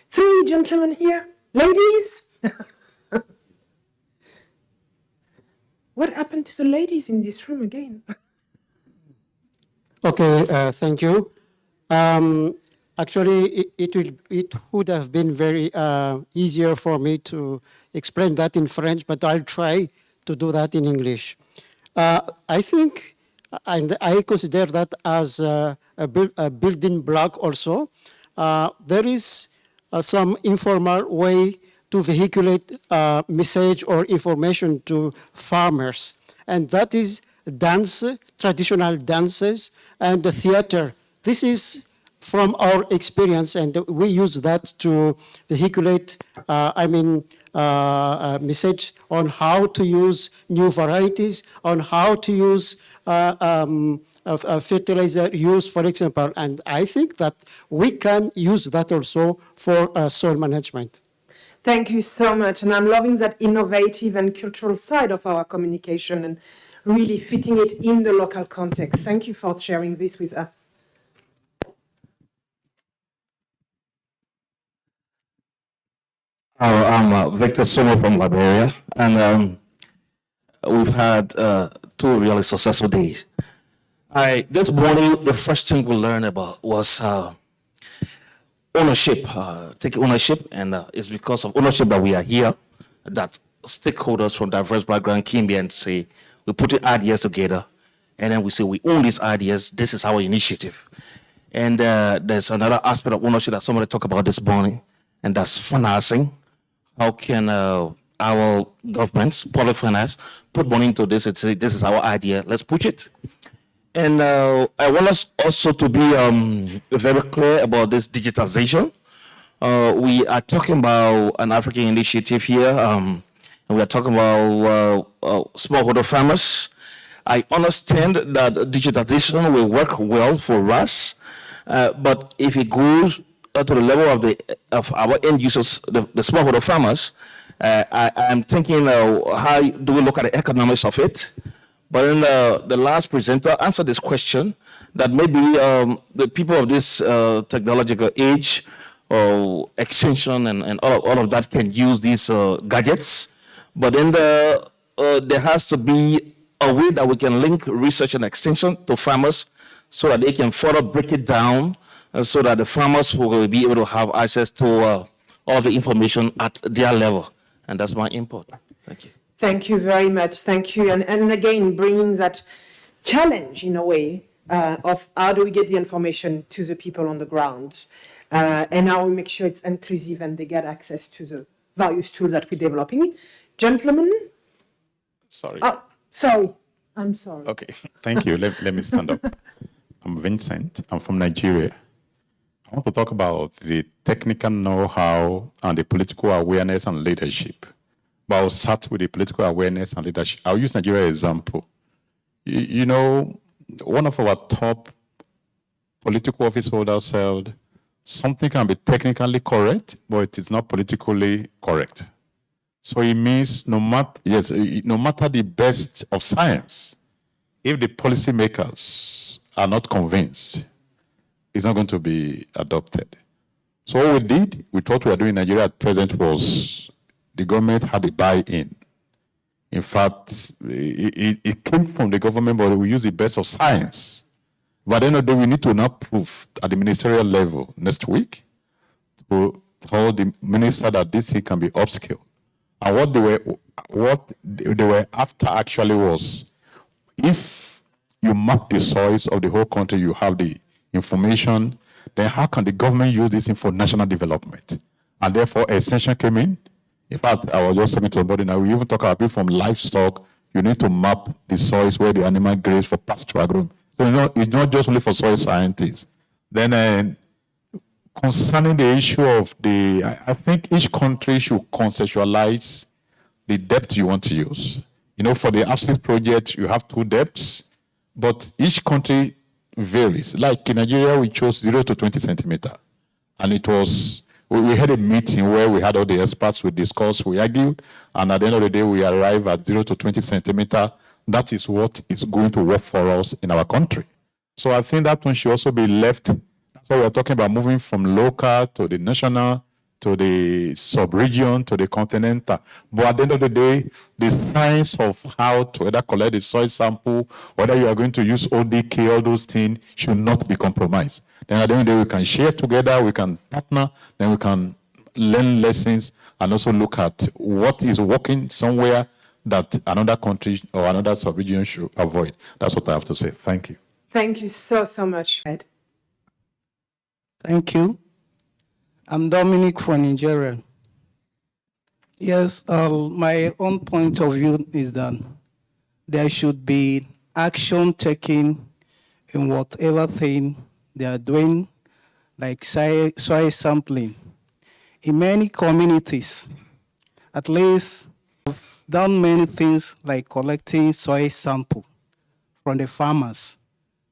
three gentlemen here, ladies. What happened to the ladies in this room again? Okay, thank you. Actually, it would have been very easier for me to explain that in French, but I'll try to do that in English. I think, and I consider that as a building block also. There is some informal way to vehiculate message or information to farmers, and that is dance, traditional dances, and the theater. This is from our experience, and we use that to vehiculate, message on how to use new varieties, on how to use fertilizer use, for example. And I think that we can use that also for soil management. Thank you so much. And I'm loving that innovative and cultural side of our communication and really fitting it in the local context. Thank you for sharing this with us. I'm Victor Somo from Liberia, and we've had 2 really successful days. This morning, the first thing we learned about was ownership, taking ownership, and it's because of ownership that we are here, that stakeholders from diverse backgrounds came here and say, we put the ideas together, and then we say, we own these ideas, this is our initiative. And there's another aspect of ownership that somebody talked about this morning, and that's financing. How can our governments, public finance, put money into this and say, this is our idea, let's push it. And I want us also to be very clear about this digitization. We are talking about an African initiative here, and we are talking about smallholder farmers. I understand that digitization will work well for us, but if it goes to the level of our end users, the smallholder farmers, I'm thinking, how do we look at the economics of it? But then the last presenter answered this question that maybe the people of this technological age or extension and all of that can use these gadgets. But then there has to be a way that we can link research and extension to farmers so that they can further break it down so that the farmers will be able to have access to all the information at their level. And that's my input. Thank you. Thank you very much. Thank you. And again, bringing that challenge in a way of how do we get the information to the people on the ground, and how we make sure it's inclusive and they get access to the various tools that we're developing. Gentlemen? Sorry. Oh, sorry. I'm sorry. Okay, thank you. Let me stand up. I'm Vincent. I'm from Nigeria. I want to talk about the technical know-how and the political awareness and leadership. But I'll start with the political awareness and leadership. I'll use Nigeria as an example. You know, one of our top political office holders said, something can be technically correct, but it is not politically correct. So it means no matter the best of science, if the policymakers are not convinced, it's not going to be adopted. So what we did, we thought we were doing in Nigeria at present was the government had a buy-in. In fact, it came from the government, but we use the best of science. But at the end of the day, we need to now prove at the ministerial level next week to tell the minister that this thing can be upscaled. And what they were after actually was, if you map the soils of the whole country, you have the information, then how can the government use this for national development? And therefore, extension came in. In fact, I was just saying to somebody now, we even talk about people from livestock, you need to map the soils where the animal graze for pastoral agronomy. So it's not just only for soil scientists. Then concerning the issue of I think each country should conceptualize the depth you want to use. You know, for the AFSIS project, you have 2 depths, but each country varies. Like in Nigeria, we chose 0 to 20 centimeter. And it was, we had a meeting where we had all the experts, we discussed, we argued, and at the end of the day, we arrived at 0 to 20 centimeter. That is what is going to work for us in our country. So I think that one should also be left. That's why we're talking about moving from local to the national, to the sub-region, to the continental. But at the end of the day, the science of how to either collect the soil sample, whether you are going to use ODK, all those things should not be compromised. Then at the end of the day, we can share together, we can partner, then we can learn lessons and also look at what is working somewhere that another country or another sub-region should avoid. That's what I have to say. Thank you. Thank you so much, Ed. Thank you. I'm Dominic from Nigeria. Yes, my own point of view is that there should be action taken in whatever thing they are doing, like soil sampling. In many communities, at least, have done many things like collecting soil sample from the farmers.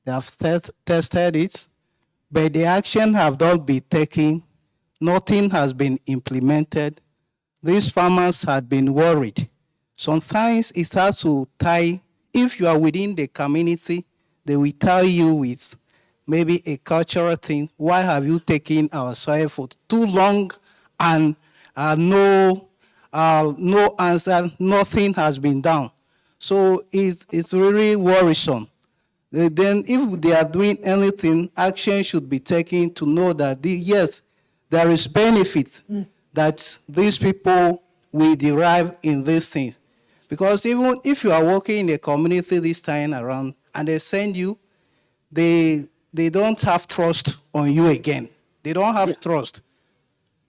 They have tested it, but the action have not been taken. Nothing has been implemented. These farmers had been worried. Sometimes it has to tie, if you are within the community, they will tell you with maybe a cultural thing. Why have you taken our soil for too long and no answer, nothing has been done. So it's really worrisome. Then if they are doing anything, action should be taken to know that, yes, there is benefit that these people will derive in these things. Because even if you are working in a community this time around and they send you, they don't have trust on you again. They don't have trust.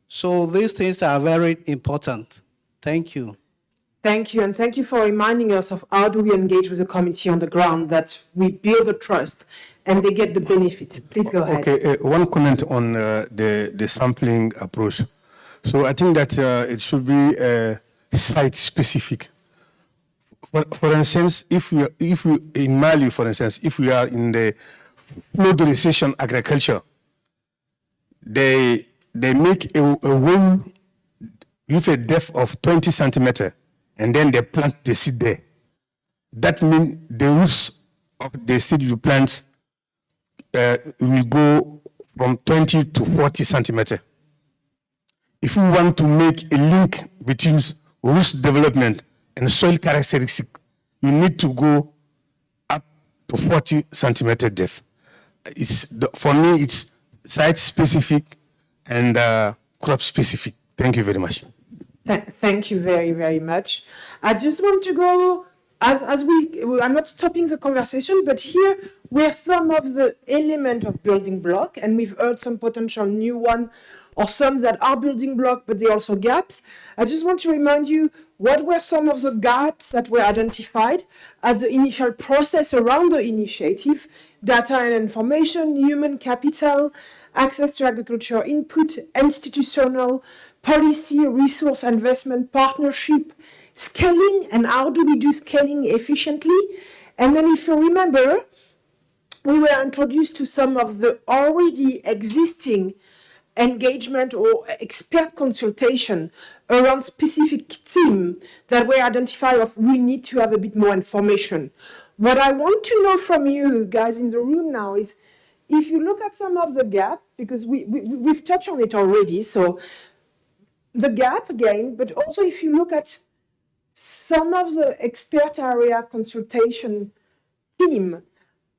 So these things are very important. Thank you. Thank you, and thank you for reminding us of how do we engage with the community on the ground, that we build the trust and they get the benefit. Please go ahead. Okay, one comment on the sampling approach. So I think that it should be site-specific. For instance, if we in Mali, for instance, if we are in the flood recession agriculture, they make a wall with a depth of 20 centimeters, and then they plant the seed there. That means the roots of the seed you plant will go from 20 to 40 centimeters. If you want to make a link between root development and soil characteristics, you need to go up to 40 centimeter depth. For me, it's site-specific and crop-specific. Thank you very much. Thank you very, very much. I just want to go as I'm not stopping the conversation, but here were some of the elements of building block, and we've heard some potential new one, or some that are building block, but they're also gaps. I just want to remind you what were some of the gaps that were identified at the initial process around the initiative: data and information, human capital, access to agriculture input, institutional, policy, resource investment, partnership, scaling, and how do we do scaling efficiently. And then if you remember, we were introduced to some of the already existing engagement or expert consultation around specific theme that were identified of we need to have a bit more information. What I want to know from you guys in the room now is, if you look at some of the gap, because we've touched on it already, so the gap again, but also if you look at some of the expert area consultation theme,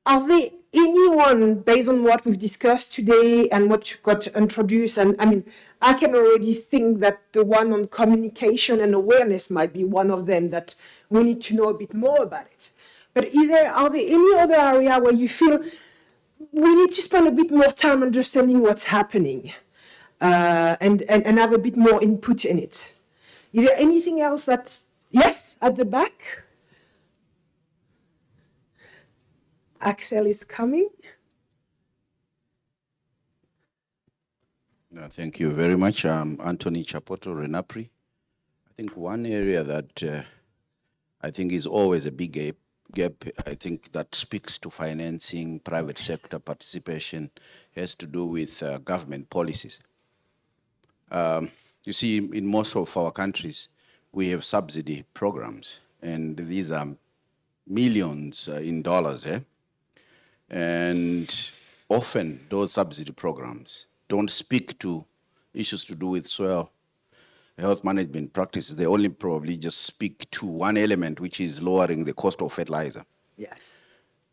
are there anyone, based on what we've discussed today and what got introduced, and I mean, I can already think that the one on communication and awareness might be one of them that we need to know a bit more about it. But are there any other area where you feel we need to spend a bit more time understanding what's happening and have a bit more input in it? Is there anything else that's, yes, at the back? Axel is coming. Thank you very much. Anthony Chapoto, Renapri. I think one area that I think is always a big gap, I think that speaks to financing, private sector participation, has to do with government policies. You see, in most of our countries, we have subsidy programs, and these are millions in dollars, and often those subsidy programs don't speak to issues to do with soil health management practices. They only probably just speak to one element, which is lowering the cost of fertilizer. Yes.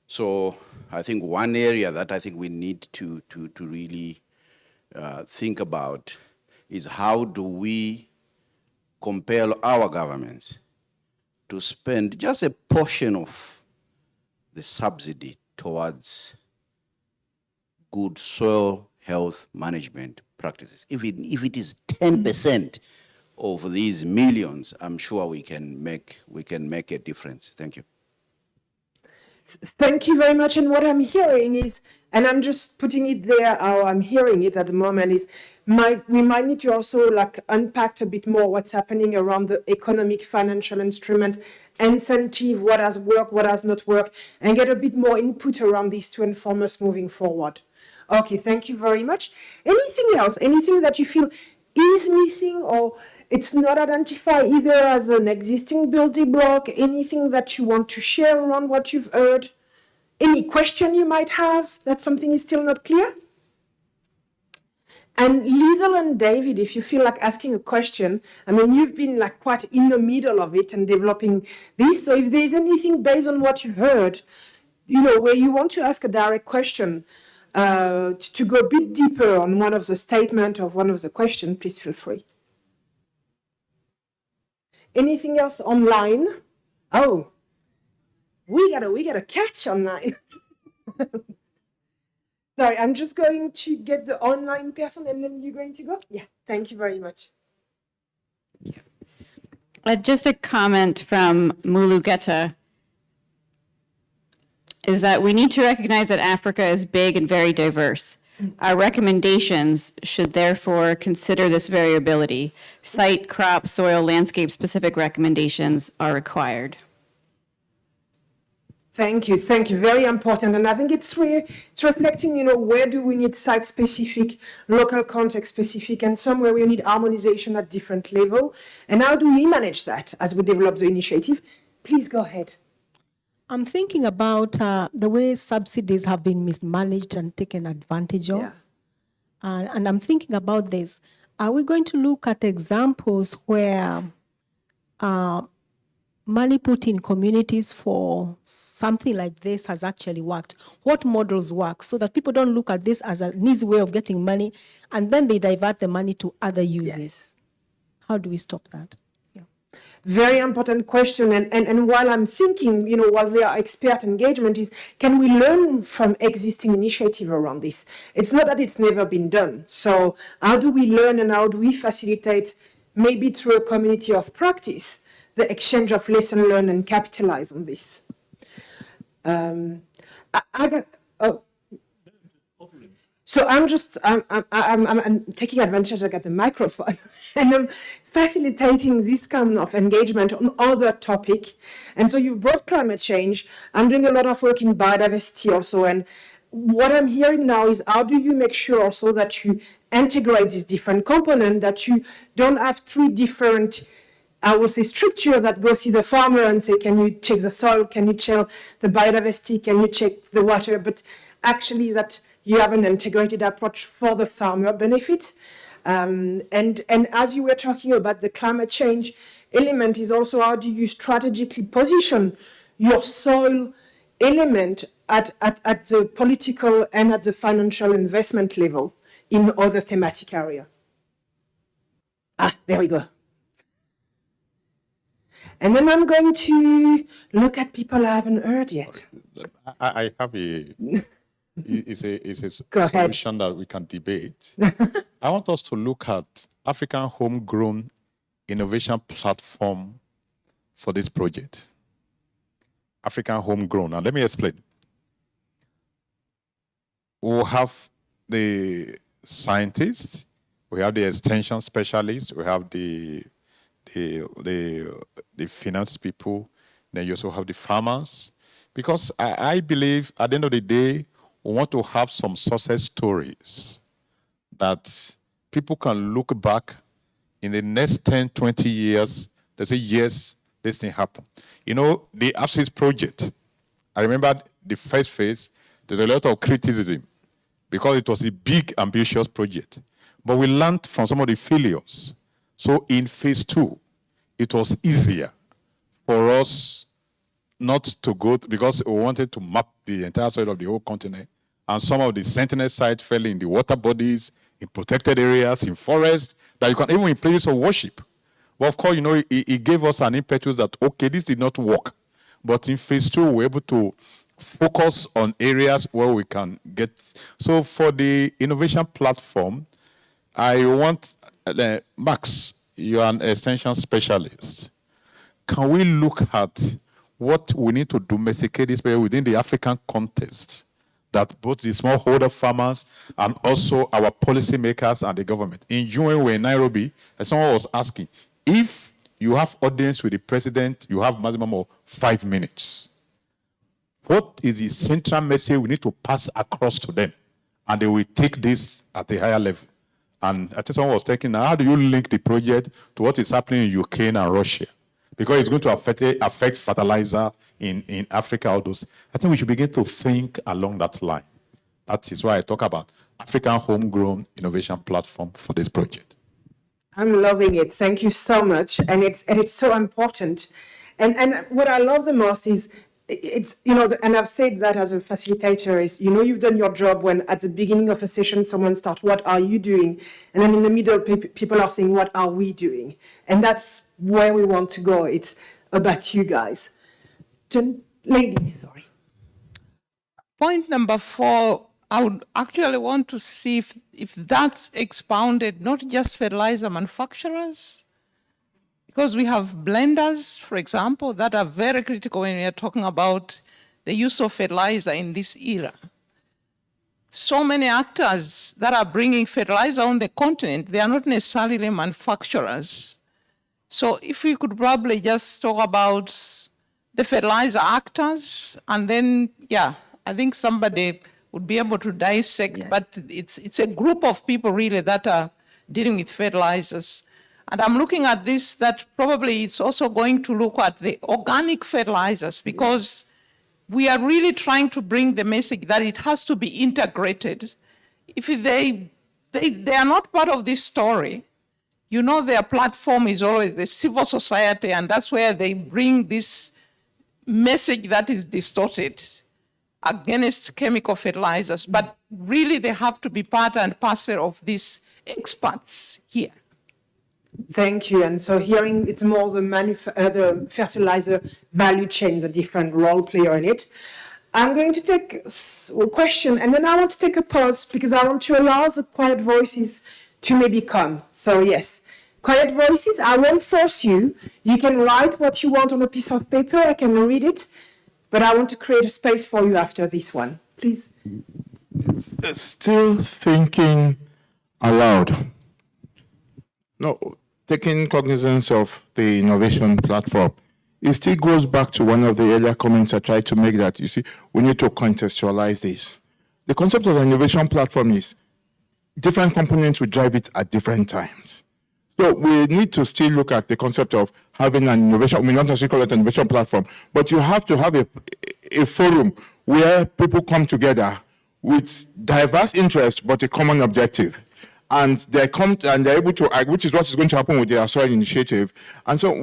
So I think one area that I think we need to really think about is how do we compel our governments to spend just a portion of the subsidy towards good soil health management practices. If it is 10% of these millions, I'm sure we can make a difference. Thank you. Thank you very much. And what I'm hearing is, and I'm just putting it there how I'm hearing it at the moment, is we might need to also unpack a bit more what's happening around the economic financial instrument, incentive, what has worked, what has not worked, and get a bit more input around these to inform us moving forward. Okay, thank you very much. Anything else? Anything that you feel is missing or it's not identified either as an existing building block? Anything that you want to share around what you've heard? Any question you might have that something is still not clear? And Liesel and David, if you feel like asking a question, I mean, you've been quite in the middle of it and developing this. So if there's anything based on what you've heard, where you want to ask a direct question, to go a bit deeper on one of the statements or one of the questions, please feel free. Anything else online? Oh, we got a catch online. Sorry, I'm just going to get the online person and then you're going to go? Yeah, thank you very much. Just a comment from Mulugeta is that we need to recognize that Africa is big and very diverse. Our recommendations should therefore consider this variability. Site, crop, soil, landscape specific recommendations are required. Thank you. Very important. And I think it's reflecting, where do we need site-specific, local context-specific, and somewhere we need harmonization at different level. And how do we manage that as we develop the initiative? Please go ahead. I'm thinking about the way subsidies have been mismanaged and taken advantage of. Yeah. And I'm thinking about this. Are we going to look at examples where money put in communities for something like this has actually worked? What models work so that people don't look at this as an easy way of getting money and then they divert the money to other uses? Yes. How do we stop that? Yeah. Very important question. And while I'm thinking, while there are expert engagement is, can we learn from existing initiative around this? It's not that it's never been done. So how do we learn and how do we facilitate, maybe through a community of practice, the exchange of lesson learned and capitalize on this? So I'm taking advantage. I got the microphone, and I'm facilitating this kind of engagement on other topic. And so you've brought climate change. I'm doing a lot of work in biodiversity also. And what I'm hearing now is, how do you make sure also that you integrate these different components, that you don't have three different, I will say, structure that go see the farmer and say, can you check the soil? Can you check the biodiversity? Can you check the water? But actually that you have an integrated approach for the farmer benefit. And as you were talking about the climate change element is also, how do you strategically position your soil element at the political and at the financial investment level in other thematic area? There we go. And then I'm going to look at people I haven't heard yet. I have it's a solution that we can debate. I want us to look at African homegrown innovation platform for this project. African homegrown. Now let me explain. We'll have the scientists, we have the extension specialists, we have the finance people, then you also have the farmers. Because I believe at the end of the day, we want to have some success stories that people can look back in the next 10, 20 years. They say, yes, this thing happened. The AFSIS project, I remember the first phase, there's a lot of criticism because it was a big, ambitious project. But we learned from some of the failures. So in phase 2, it was easier for us not to go, because we wanted to map the entire soil of the whole continent. And some of the sentinel sites fell in the water bodies, in protected areas, in forests, that you can even in places of worship. But of course, it gave us an impetus that, okay, this did not work. But in phase 2, we're able to focus on areas where we can get. So for the innovation platform, I want, Max, you are an extension specialist. Can we look at what we need to domesticate this within the African context, that both the smallholder farmers and also our policymakers and the government. In June, when we were in Nairobi, someone was asking, if you have audience with the president, you have maximum of 5 minutes. What is the central message we need to pass across to them? And they will take this at a higher level. And I think someone was taking, how do you link the project to what is happening in Ukraine and Russia? Because it's going to affect fertilizer in Africa, all those. I think we should begin to think along that line. That is why I talk about African homegrown innovation platform for this project. I'm loving it. Thank you so much. And it's so important. And what I love the most is, and I've said that as a facilitator is, you've done your job when at the beginning of a session, someone starts, what are you doing? And then in the middle, people are saying, what are we doing? And that's where we want to go. It's about you guys. Ladies, sorry. Point number 4, I would actually want to see if that's expounded, not just fertilizer manufacturers, because we have blenders, for example, that are very critical when we are talking about the use of fertilizer in this era. So many actors that are bringing fertilizer on the continent, they are not necessarily manufacturers. So if we could probably just talk about the fertilizer actors, and then, I think somebody would be able to dissect, yes. But it's a group of people really that are dealing with fertilizers. And I'm looking at this, that probably it's also going to look at the organic fertilizers, because we are really trying to bring the message that it has to be integrated. If they are not part of this story, their platform is always the civil society, and that's where they bring this message that is distorted against chemical fertilizers. But really, they have to be part and parcel of these experts here. Thank you. And so hearing it's more the fertilizer value chain, the different role player in it. I'm going to take a question, and then I want to take a pause because I want to allow the quiet voices to maybe come. So yes, quiet voices, I won't force you. You can write what you want on a piece of paper, I can read it, but I want to create a space for you after this one. Please. Still thinking aloud. No, taking cognizance of the innovation platform. It still goes back to one of the earlier comments I tried to make that, you see, we need to contextualize this. The concept of an innovation platform is different components will drive it at different times. So we need to still look at the concept of having an innovation, we not necessarily call it an innovation platform, but you have to have a forum where people come together with diverse interests, but a common objective. And they come and they're able to, which is what is going to happen with the soil initiative. And so,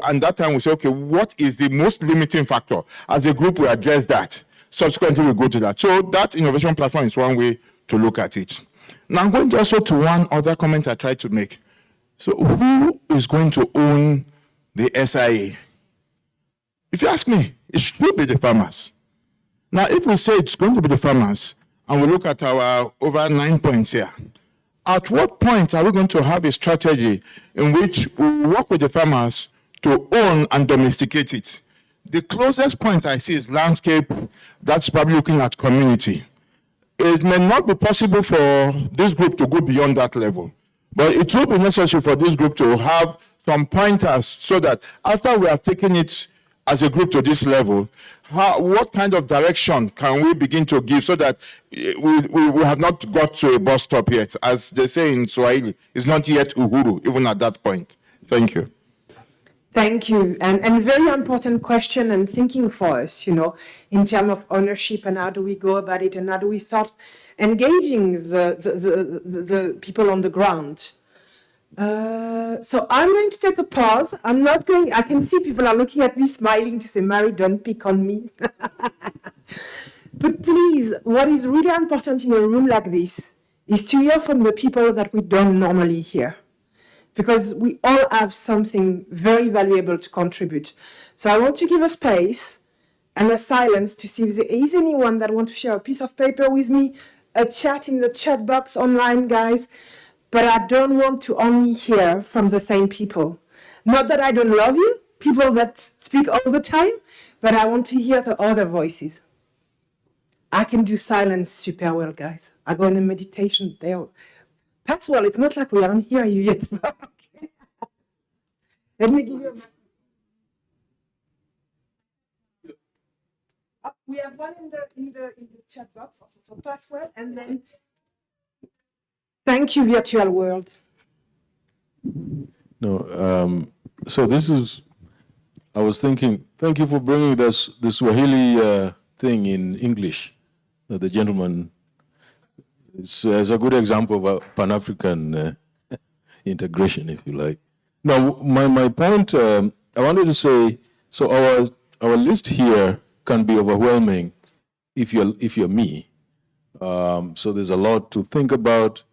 and that time we say, okay, what is the most limiting factor? As a group, we address that. Subsequently, we go to that. So that innovation platform is one way to look at it. Now, I'm going also to one other comment I tried to make. So who is going to own the SIA? If you ask me, it should be the farmers. Now, if we say it's going to be the farmers, and we look at our over 9 points here, at what point are we going to have a strategy in which we work with the farmers to own and domesticate it? The closest point I see is landscape. That's probably looking at community. It may not be possible for this group to go beyond that level, but it will be necessary for this group to have some pointers so that after we have taken it as a group to this level, what kind of direction can we begin to give so that we have not got to a bus stop yet? As they say in Swahili, it's not yet uhuru, even at that point. Thank you. Thank you. And very important question and thinking for us, you know, in terms of ownership and how do we go about it and how do we start engaging the people on the ground. So I'm going to take a pause. I can see people are looking at me smiling to say, Mary, don't pick on me. But please, what is really important in a room like this is to hear from the people that we don't normally hear. Because we all have something very valuable to contribute. So I want to give a space and a silence to see if there is anyone that wants to share a piece of paper with me, a chat in the chat box online, guys. But I don't want to only hear from the same people. Not that I don't love you, people that speak all the time, but I want to hear the other voices. I can do silence super well, guys. I go in a meditation there. Pass well, it's not like we don't hear you yet. Okay. Let me give you a we have one in the chat box also, so pass well, and then thank you, virtual world. No, so this is, I was thinking, thank you for bringing this Swahili thing in English, the gentleman. It's a good example of a Pan-African integration, if you like. Now, my point, I wanted to say, so our list here can be overwhelming if you're me. So there's a lot to think about.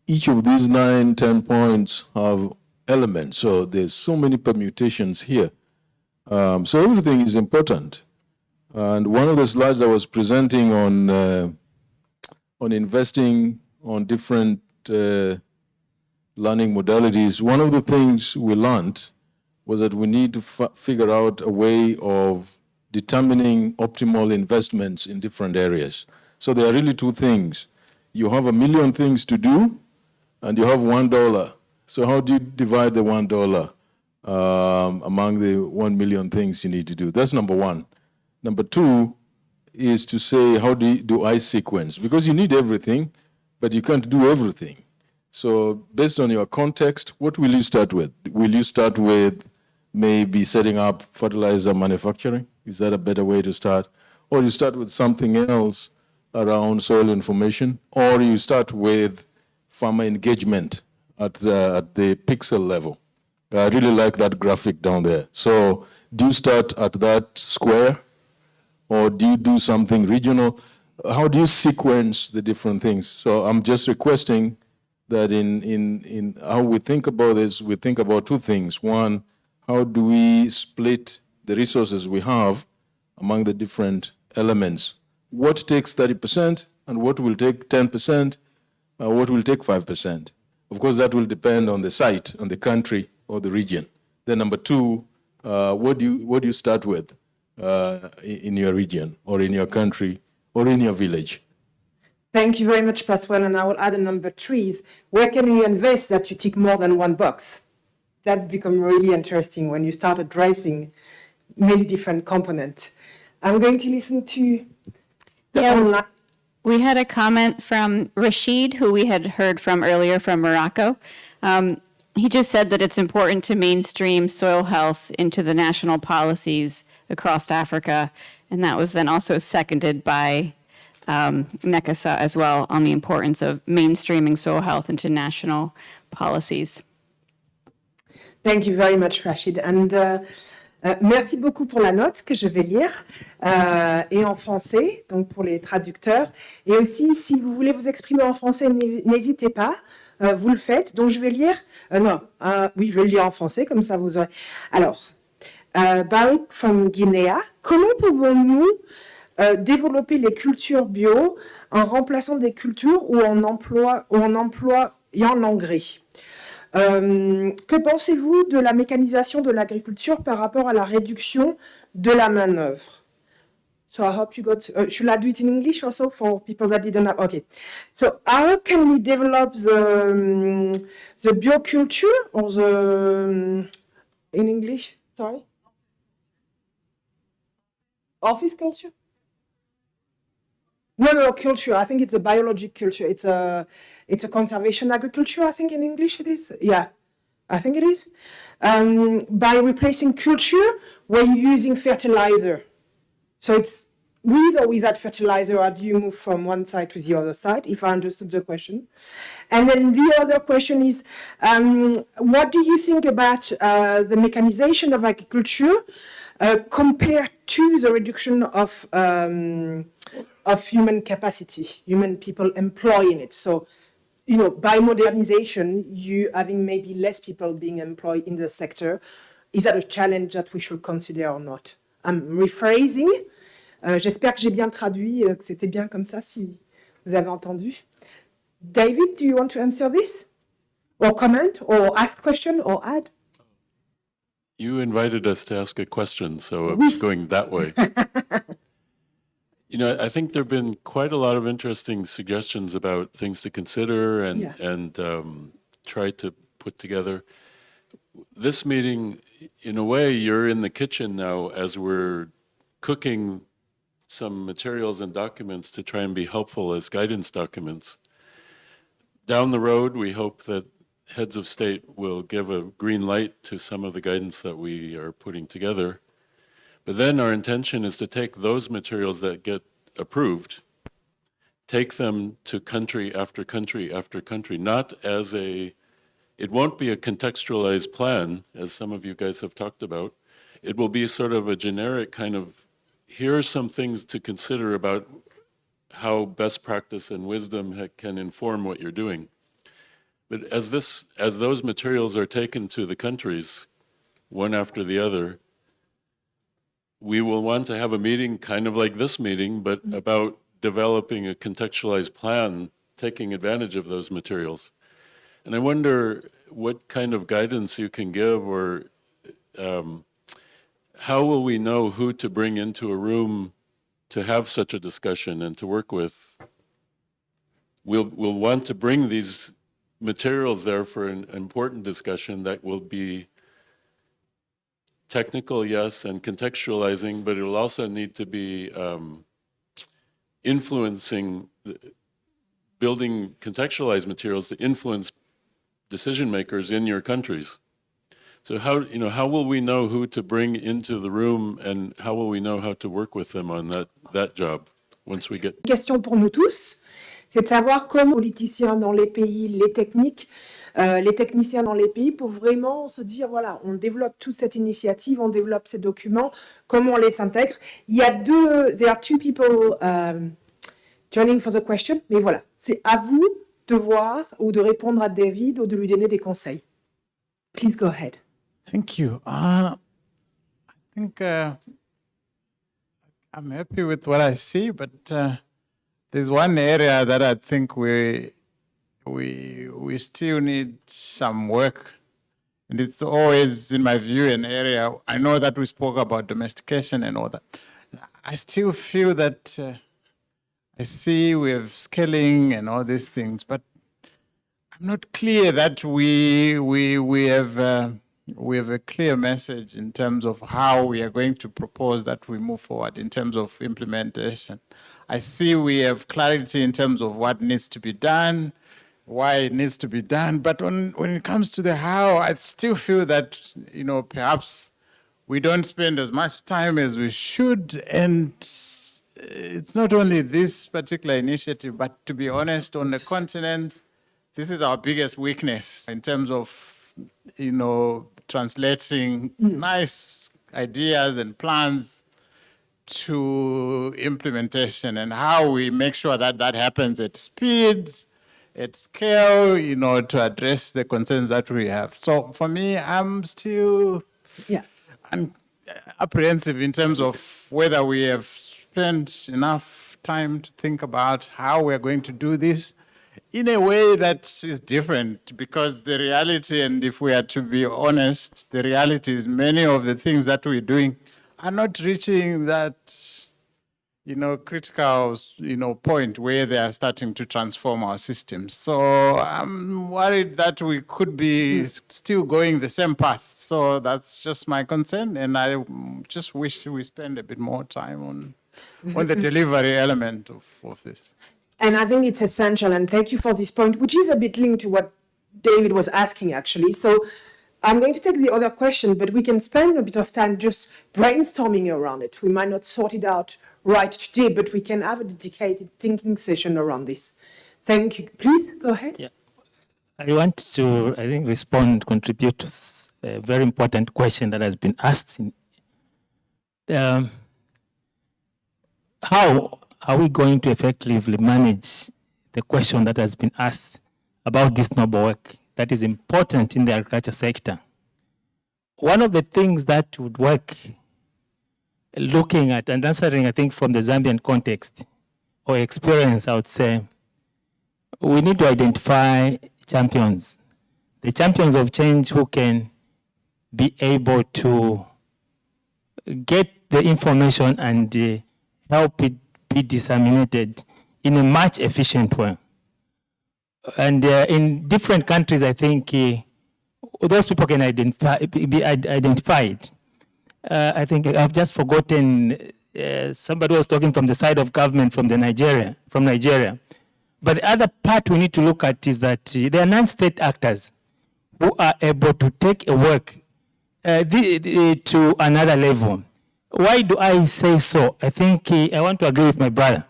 Each of these 9, 10 points have elements, so there's so many permutations here. So everything is important. And one of the slides I was presenting on investing on different learning modalities, one of the things we learned was that we need to figure out a way of determining optimal investments in different areas. So there are really 2 things. You have 1 million things to do, and you have $1. So how do you divide the $1 among the 1 million things you need to do? That's number 1. Number 2 is to say, how do I sequence? Because you need everything, but you can't do everything. So based on your context, what will you start with? Will you start with maybe setting up fertilizer manufacturing? Is that a better way to start? Or you start with something else around soil information? Or you start with farmer engagement at the pixel level? I really like that graphic down there. So do you start at that square? Or do you do something regional? How do you sequence the different things? So I'm just requesting that in how we think about this, we think about two things. One, how do we split the resources we have among the different elements? What takes 30% and what will take 10%, what will take 5%? Of course, that will depend on the site, on the country or the region. Then number two, what do you start with in your region or in your country or in your village? Thank you very much, Pasquale. And I will add a number three is, where can you invest that you tick more than one box? That becomes really interesting when you start addressing many different components. I'm going to listen to the online. We had a comment from Rashid, who we had heard from earlier from Morocco. He just said that it's important to mainstream soil health into the national policies across Africa. And that was then also seconded by Nekesa as well, on the importance of mainstreaming soil health into national policies. Thank you very much, Rashid. And merci beaucoup pour la note que je vais lire, et en français, donc pour les traducteurs. Et aussi, si vous voulez vous exprimer en français, n'hésitez pas, vous le faites. Donc je vais lire, oui, je vais le lire en français, comme ça vous aurez. Alors, Baruch from Guinea, comment pouvons-nous développer les cultures bio en remplaçant des cultures ou en employant l'engrais? Que pensez-vous de la mécanisation de l'agriculture par rapport à la réduction de la main-d'œuvre? So I hope you got. Should I do it in English also for people that didn't have? Okay. So how can we develop the bioculture or the in English? Sorry. Office culture? No, culture. I think it's a biologic culture. It's a conservation agriculture. I think in English it is. Yeah, I think it is. By replacing culture when you're using fertilizer. So it's with or without fertilizer, or do you move from one side to the other side, if I understood the question? And then the other question is, what do you think about the mechanization of agriculture compared to the reduction of human capacity, human people employing it? So, you know, by modernization, you having maybe less people being employed in the sector. Is that a challenge that we should consider or not? I'm rephrasing. J'espère que j'ai bien traduit, que c'était bien comme ça, si vous avez entendu. David, do you want to answer this? Or comment, or ask question, or add? You invited us to ask a question, so I was going that way. You know, I think there have been quite a lot of interesting suggestions about things to consider and try to put together. This meeting, in a way, you're in the kitchen now as we're cooking some materials and documents to try and be helpful as guidance documents. Down the road, we hope that heads of state will give a green light to some of the guidance that we are putting together. But then our intention is to take those materials that get approved, take them to country after country after country, not as it won't be a contextualized plan, as some of you guys have talked about. It will be sort of a generic kind of, here are some things to consider about how best practice and wisdom can inform what you're doing. But as those materials are taken to the countries, one after the other, we will want to have a meeting kind of like this meeting, but about developing a contextualized plan, taking advantage of those materials. And I wonder what kind of guidance you can give, or how will we know who to bring into a room to have such a discussion and to work with? We'll want to bring these materials there for an important discussion that will be technical, yes, and contextualizing, but it will also need to be influencing, building contextualized materials to influence decision makers in your countries. So how will we know who to bring into the room, and how will we know how to work with them on that job once we get... Question pour nous tous, c'est de savoir comment les politiciens dans les pays, les techniciens dans les pays, pour vraiment se dire, voilà, on développe toute cette initiative, on développe ces documents, comment on les intègre. There are two people joining for the question, mais voilà, c'est à vous de voir ou de répondre à David ou de lui donner des conseils. Please go ahead. Thank you. I think I'm happy with what I see, but there's one area that I think we still need some work. And it's always, in my view, an area, I know that we spoke about domestication and all that. I still feel that I see we have scaling and all these things, but I'm not clear that we have a clear message in terms of how we are going to propose that we move forward in terms of implementation. I see we have clarity in terms of what needs to be done, why it needs to be done, but when it comes to the how, I still feel that, perhaps we don't spend as much time as we should, and it's not only this particular initiative, but to be honest, on the continent, this is our biggest weakness in terms of, translating nice ideas and plans to implementation, and how we make sure that that happens at speed, at scale, to address the concerns that we have. So for me, I'm still apprehensive in terms of whether we have spent enough time to think about how we're going to do this in a way that is different, because the reality, and if we are to be honest, the reality is many of the things that we're doing are not reaching that, critical, point where they are starting to transform our systems. So I'm worried that we could be still going the same path. So that's just my concern, and I just wish we spend a bit more time on the delivery element of this. And I think it's essential, and thank you for this point, which is a bit linked to what David was asking, actually. So I'm going to take the other question, but we can spend a bit of time just brainstorming around it. We might not sort it out right today, but we can have a dedicated thinking session around this. Thank you. Please, go ahead. Yeah. I want to, contribute to a very important question that has been asked. How are we going to effectively manage the question that has been asked about this noble work that is important in the agriculture sector? One of the things that would work, looking at and answering, I think, from the Zambian context or experience, I would say, we need to identify champions, the champions of change who can be able to get the information and help it be disseminated in a much efficient way. And in different countries, I think those people can be identified. I think I've just forgotten, somebody was talking from the side of government from Nigeria. But the other part we need to look at is that there are non-state actors who are able to take a work to another level. Why do I say so? I think I want to agree with my brother.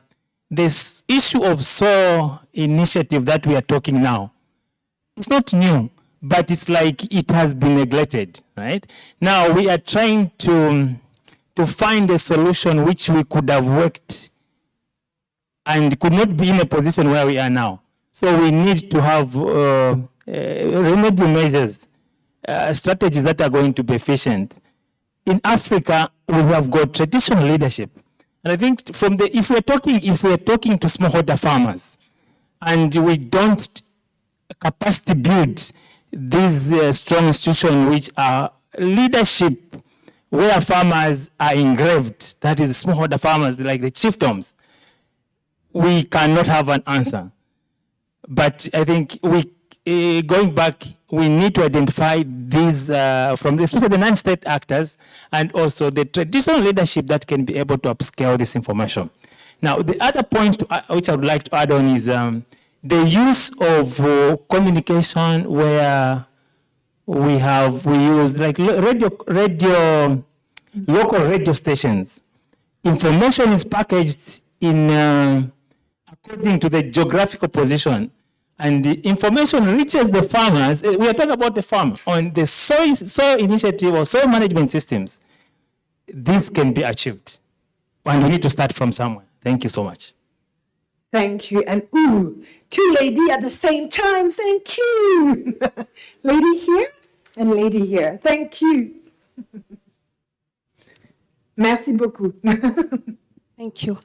This issue of soil initiative that we are talking now, it's not new, but it's like it has been neglected, right? Now we are trying to find a solution which we could have worked and could not be in a position where we are now. So we need to have remedial measures, strategies that are going to be efficient. In Africa, we have got traditional leadership. And I think if we're talking to smallholder farmers and we don't capacity build these strong institutions which are leadership where farmers are engraved, that is smallholder farmers like the chiefdoms, we cannot have an answer. But I think going back, we need to identify these from especially the non-state actors and also the traditional leadership that can be able to upscale this information. Now, the other point which I would like to add on is the use of communication where we use like local radio stations. Information is packaged in according to the geographical position. And the information reaches the farmers. We are talking about the farm on the soil initiative or soil management systems. This can be achieved. And we need to start from somewhere. Thank you so much. Thank you. And ooh, two ladies at the same time. Thank you. Lady here and lady here. Thank you. Merci beaucoup. Thank you.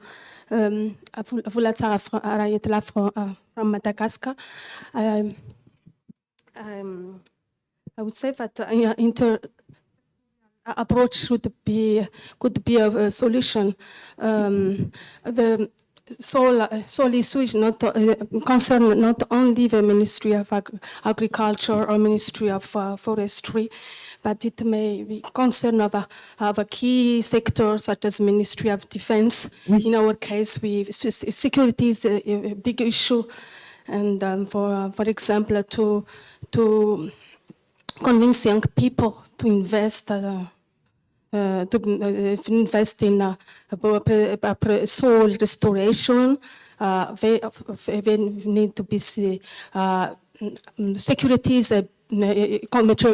Avulatara from Madagascar. I would say that approach could be a solution. The soil issue is not concern not only the Ministry of Agriculture or Ministry of Forestry, but it may be concern of a key sector such as Ministry of Defense. In our case, security is a big issue, and for example, to convince young people to invest in soil restoration. They need to be security is a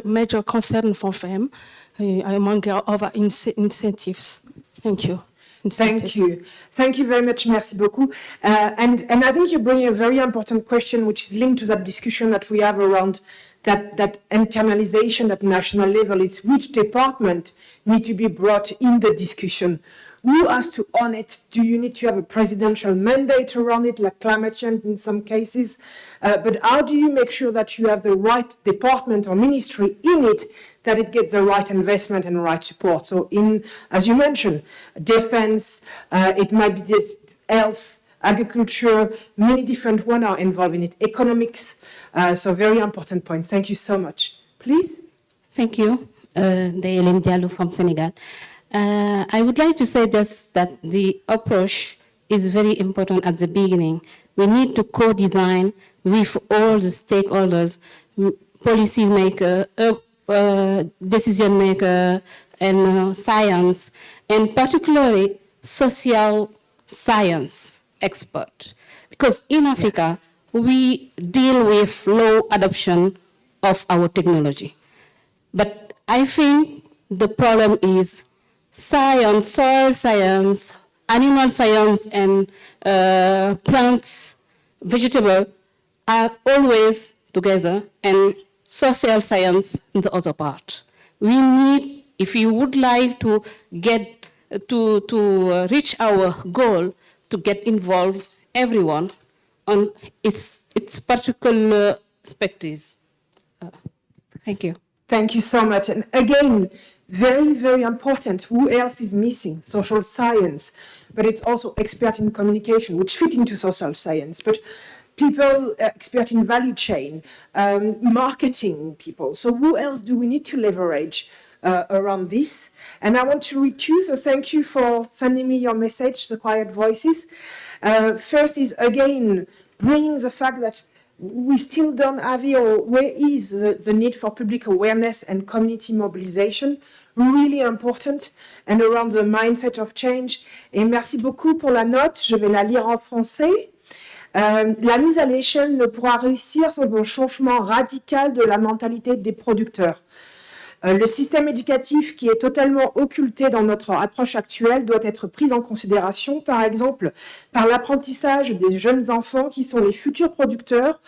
major concern for them among other incentives. Thank you. Thank you. Thank you very much. Merci beaucoup. And I think you bring a very important question, which is linked to that discussion that we have around that internalization at national level. Is which department need to be brought in the discussion? Who has to own it? Do you need to have a presidential mandate around it, like climate change in some cases? But how do you make sure that you have the right department or ministry in it, that it gets the right investment and right support? So in, as you mentioned, defense, it might be health, agriculture, many different ones are involved in it, economics. So very important point. Thank you so much. Please. Thank you. Dayelim Diallo from Senegal. I would like to say just that the approach is very important at the beginning. We need to co-design with all the stakeholders, policy maker, decision maker, and science, and particularly social science expert. Because in Africa, we deal with low adoption of our technology. But I think the problem is science, soil science, animal science, and plant, vegetable are always together, and social science in the other part. We need, if we would like to get to reach our goal, to get involved everyone on its particular perspectives. Thank you. Thank you so much. And again, very, very important. Who else is missing? Social science, but it's also expert in communication, which fit into social science. But people expert in value chain, marketing people. So who else do we need to leverage around this? And I want to read you, so thank you for sending me your message, the quiet voices. First is, again, bringing the fact that we still don't have here, where is the need for public awareness and community mobilisation, really important, and around the mindset of change. Et merci beaucoup pour la note, je vais la lire en français. La mise à l'échelle ne pourra réussir sans un changement radical de la mentalité des producteurs. Le système éducatif qui est totalement occulté dans notre approche actuelle doit être pris en considération, par exemple, par l'apprentissage des jeunes enfants qui sont les futurs producteurs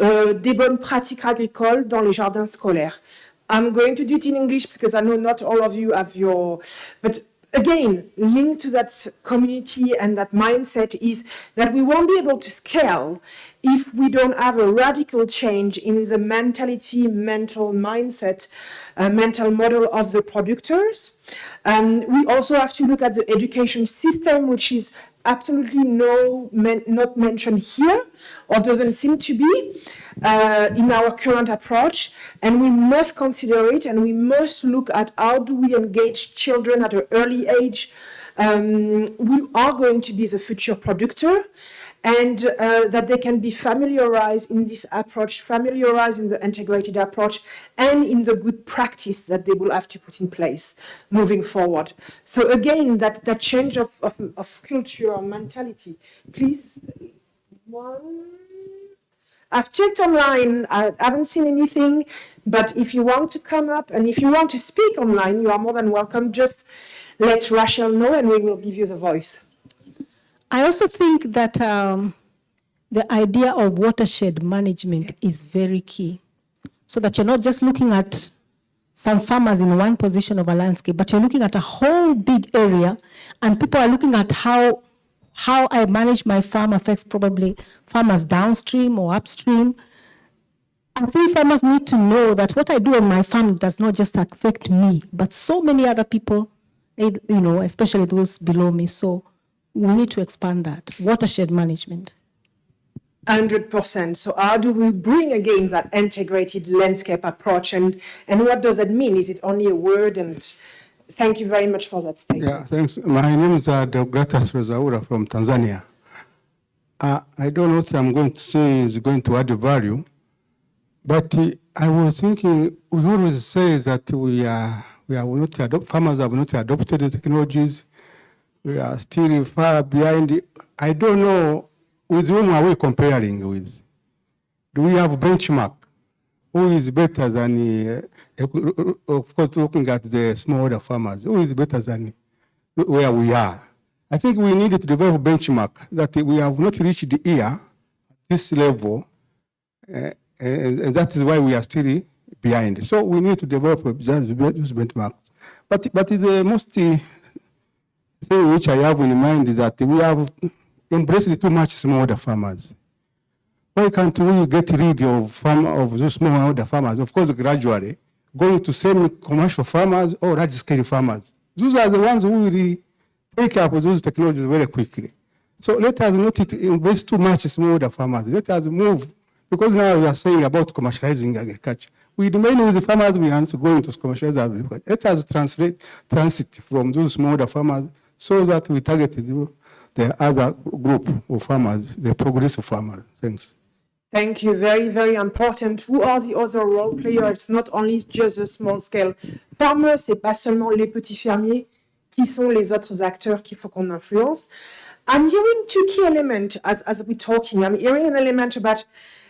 des bonnes pratiques agricoles dans les jardins scolaires. I'm going to do it in English because I know not all of you have your... But again, linked to that community and that mindset is that we won't be able to scale if we don't have a radical change in the mentality, mental mindset, mental model of the producers. We also have to look at the education system, which is absolutely not mentioned here, or doesn't seem to be in our current approach. And we must consider it, and we must look at how do we engage children at an early age. We are going to be the future producer, and that they can be familiarized in this approach, familiarized in the integrated approach, and in the good practice that they will have to put in place moving forward. So again, that change of culture or mentality. Please, one. I've checked online, I haven't seen anything, but if you want to come up and if you want to speak online, you are more than welcome. Just let Rachel know and we will give you the voice. I also think that the idea of watershed management is very key, so that you're not just looking at some farmers in one position of a landscape, but you're looking at a whole big area, and people are looking at how I manage my farm affects probably farmers downstream or upstream. I think farmers need to know that what I do on my farm does not just affect me, but so many other people, especially those below me. So we need to expand that, watershed management. 100%. So how do we bring again that integrated landscape approach, and what does it mean? Is it only a word? And thank you very much for that statement. Yeah, thanks. My name is Deogratas Rezaura from Tanzania. I don't know what I'm going to say is going to add value, but I was thinking, we always say that farmers have not adopted the technologies. We are still far behind. I don't know, with whom are we comparing with? Do we have a benchmark? Who is better than, of course, looking at the smallholder farmers, who is better than where we are? I think we need to develop a benchmark that we have not reached the year at this level, and that is why we are still behind. So we need to develop those benchmarks. But the most thing which I have in mind is that we have embraced too much smallholder farmers. Why can't we get rid of those smallholder farmers? Of course, gradually, going to semi-commercial farmers or large-scale farmers. Those are the ones who will take up those technologies very quickly. So let us not embrace too much smallholder farmers. Let us move, because now we are saying about commercializing agriculture. We remain with the farmers, we are going to commercialize agriculture. Let us transit from those smallholder farmers so that we target the other group of farmers, the progressive farmers. Thanks. Thank you. Very, very important. Who are the other role players? It's not only just the small scale farmers, c'est pas seulement les petits fermiers. Qui sont les autres acteurs qu'il faut qu'on influence? I'm hearing two key elements as we're talking. I'm hearing an element about,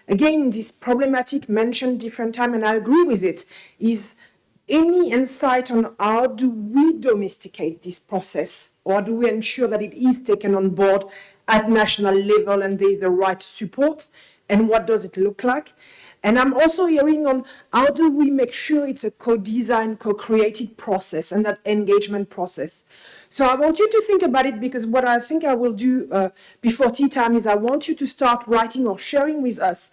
again, this problematic mentioned different time, and I agree with it, is any insight on how do we domesticate this process, or do we ensure that it is taken on board at national level and there is the right support, and what does it look like? And I'm also hearing on how do we make sure it's a co-designed, co-created process and that engagement process. So I want you to think about it, because what I think I will do before tea time is I want you to start writing or sharing with us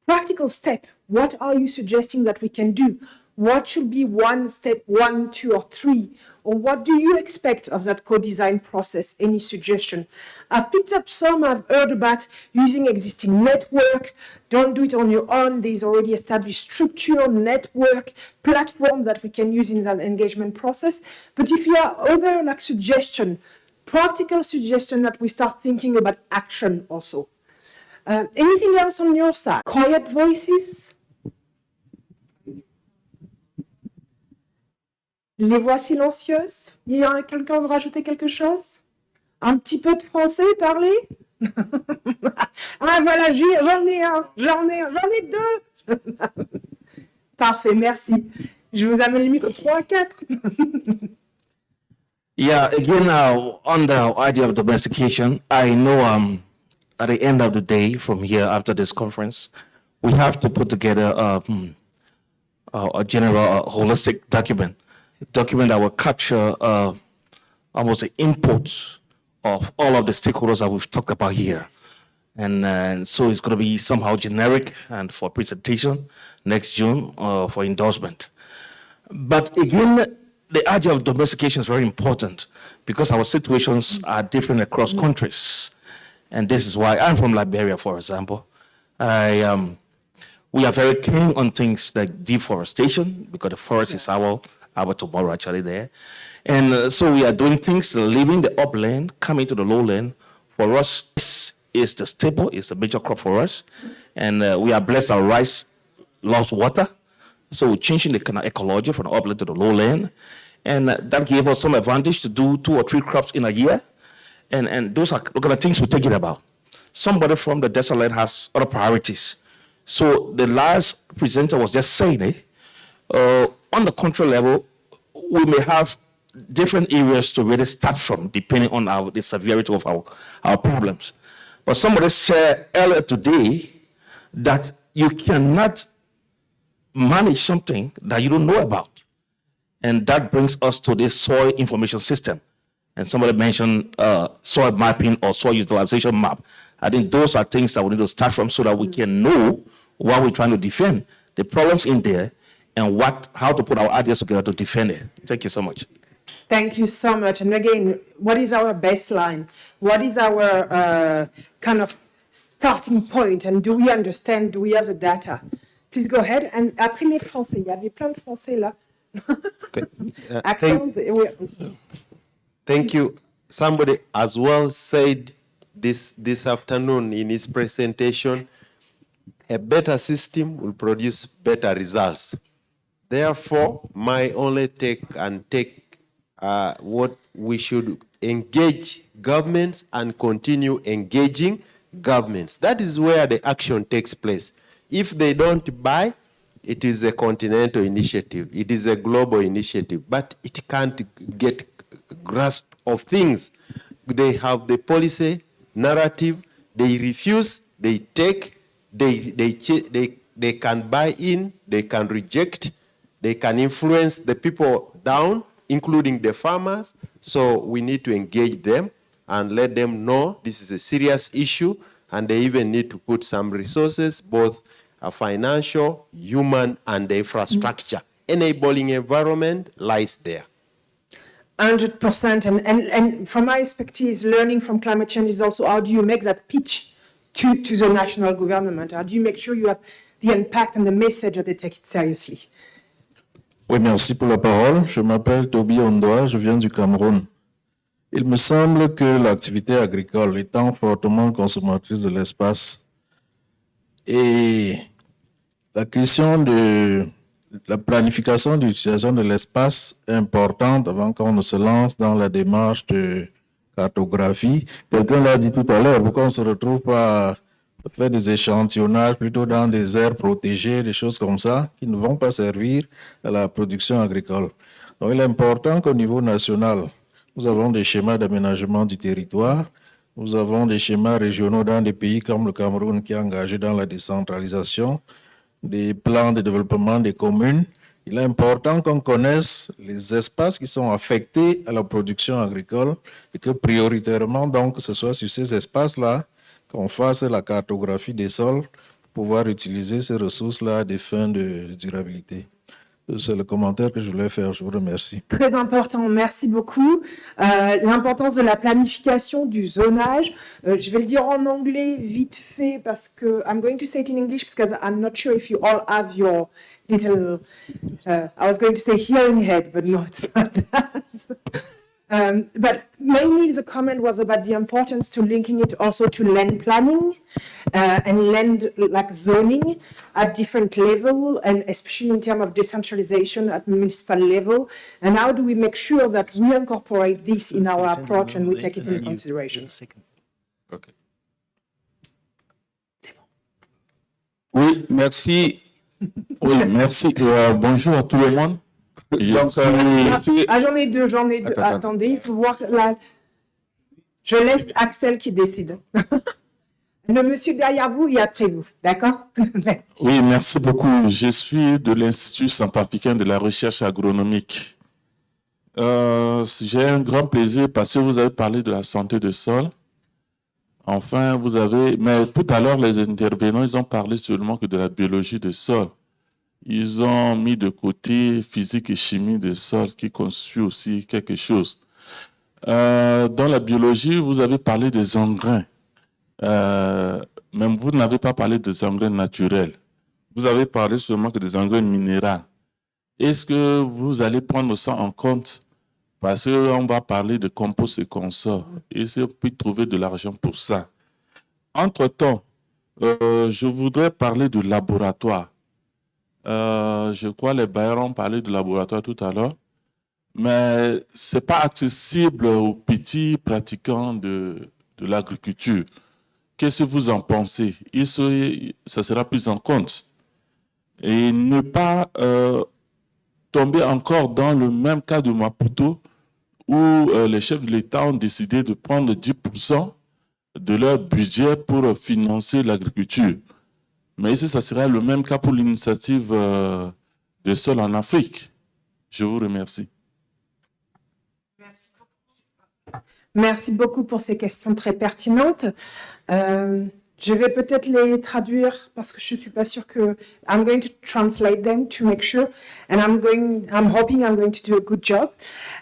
practical step. What are you suggesting that we can do? What should be one step, 1, 2, or 3? Or what do you expect of that co-design process? Any suggestion? I've picked up some. I've heard about using existing network. Don't do it on your own. There's already established structure, network, platform that we can use in that engagement process. But if you have other suggestion, practical suggestion that we start thinking about action also. Anything else on your side? Quiet voices? Les voix silencieuses? Il y a quelqu'un veut rajouter quelque chose? Un petit peu de français, parler? Ah voilà, j'en ai deux. Parfait, merci. Je vous amène le micro 3, 4. Yeah, again, on the idea of domestication, I know at the end of the day, from here after this conference, we have to put together a general, holistic document that will capture almost the inputs of all of the stakeholders that we've talked about here. And so it's going to be somehow generic and for presentation next June for endorsement. But again, the idea of domestication is very important because our situations are different across countries. And this is why I'm from Liberia, for example. We are very keen on things like deforestation because the forest is our tomorrow actually there. And so we are doing things, leaving the upland, coming to the lowland. For us, this is the staple, it's a major crop for us. And we are blessed our rice loves water. So we're changing the kind of ecology from the upland to the lowland. And that gave us some advantage to do 2 or 3 crops in a year. And those are the kind of things we're thinking about. Somebody from the desert land has other priorities. So the last presenter was just saying on the country level, we may have different areas to really start from, depending on the severity of our problems. But somebody said earlier today that you cannot manage something that you don't know about. And that brings us to this soil information system. And somebody mentioned soil mapping or soil utilization map. I think those are things that we need to start from so that we can know what we're trying to defend, the problems in there, and how to put our ideas together to defend it. Thank you so much. Thank you so much. And again, what is our baseline? What is our kind of starting point? And do we understand? Do we have the data? Please go ahead. And après les Français, il y avait plein de Français là. Thank you. Somebody as well said this afternoon in his presentation, a better system will produce better results. Therefore, my only take what we should engage governments and continue engaging governments. That is where the action takes place. If they don't buy, it is a continental initiative. It is a global initiative, but it can't get grasp of things. They have the policy narrative. They refuse. They take. They can buy in. They can reject. They can influence the people down, including the farmers. So we need to engage them and let them know this is a serious issue, and they even need to put some resources, both financial, human, and the infrastructure. Enabling environment lies there. 100%. And from my expertise, learning from climate change is also how do you make that pitch to the national government? How do you make sure you have the impact and the message that they take it seriously? Oui, merci pour la parole. Je m'appelle Toby Ondoa, je viens du Cameroun. Il me semble que l'activité agricole étant fortement consommatrice de l'espace et la question de la planification de l'utilisation de l'espace est importante avant qu'on ne se lance dans la démarche de cartographie. Quelqu'un l'a dit tout à l'heure, pourquoi on ne se retrouve pas à faire des échantillonnages plutôt dans des aires protégées, des choses comme ça, qui ne vont pas servir à la production agricole. Donc il est important qu'au niveau national, nous avons des schémas d'aménagement du territoire, nous avons des schémas régionaux dans des pays comme le Cameroun qui est engagé dans la décentralisation, des plans de développement des communes. Il est important qu'on connaisse les espaces qui sont affectés à la production agricole et que prioritairement, donc, que ce soit sur ces espaces-là, qu'on fasse la cartographie des sols pour pouvoir utiliser ces ressources-là à des fins de durabilité. C'est le commentaire que je voulais faire. Je vous remercie. Très important, merci beaucoup. L'importance de la planification, du zonage. Je vais le dire en anglais vite fait parce que I'm going to say it in English because I'm not sure if you all have your little. I was going to say hearing head, but no, it's not that. But mainly the comment was about the importance to linking it also to land planning and land like zoning at different level, and especially in terms of decentralization at municipal level. And how do we make sure that we incorporate this in our approach and we take it into consideration? Okay. Oui, merci. Oui, merci. Bonjour à tout le monde. J'en ai deux. Attendez, il faut voir là. Je laisse Axel qui décide. Le monsieur derrière vous et après vous, d'accord? Oui, merci beaucoup. Je suis de l'Institut centrafricain de la recherche agronomique. J'ai un grand plaisir parce que vous avez parlé de la santé du sol. Enfin, vous avez... Mais tout à l'heure, les intervenants, ils ont parlé seulement que de la biologie du sol. Ils ont mis de côté physique et chimie des sols qui constituent aussi quelque chose. Dans la biologie, vous avez parlé des engrais. Même vous n'avez pas parlé des engrais naturels. Vous avez parlé seulement que des engrais minéraux. Est-ce que vous allez prendre ça en compte? Parce qu'on va parler de compost et consorts. Est-ce qu'on peut trouver de l'argent pour ça? Entre-temps, je voudrais parler du laboratoire. Je crois que les bailleurs ont parlé de laboratoire tout à l'heure, mais ce n'est pas accessible aux petits pratiquants de l'agriculture. Qu'est-ce que vous en pensez? Ça sera pris en compte. Et ne pas tomber encore dans le même cas de Maputo où les chefs de l'État ont décidé de prendre 10% de leur budget pour financer l'agriculture. Mais ici, ça sera le même cas pour l'initiative de sol en Afrique. Je vous remercie. Merci beaucoup pour ces questions très pertinentes. Je vais peut-être les traduire parce que je suis pas sûre que... I'm going to translate them to make sure, and I'm hoping I'm going to do a good job.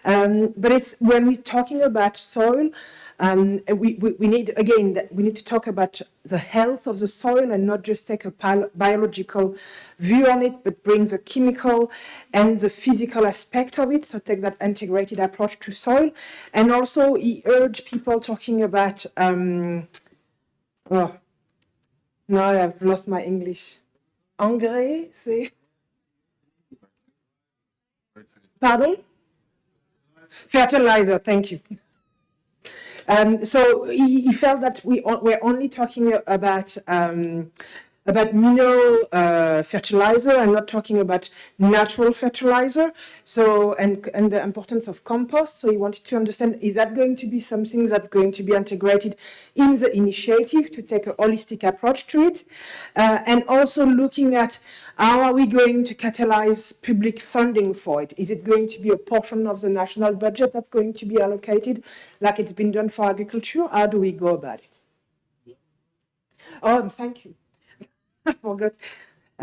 But it's when we're talking about soil, we need, again, we need to talk about the health of the soil and not just take a biological view on it, but bring the chemical and the physical aspect of it, so take that integrated approach to soil. And also he urged people talking about, oh, now I've lost my English. Engrais, c'est... Pardon? Fertilizer, thank you. So he felt that we're only talking about mineral fertilizer and not talking about natural fertilizer. So and the importance of compost. So he wanted to understand, is that going to be something that's going to be integrated in the initiative to take a holistic approach to it, and also looking at how are we going to catalyze public funding for it? Is it going to be a portion of the national budget that's going to be allocated, like it's been done for agriculture? How do we go about it? Oh, thank you. I forgot.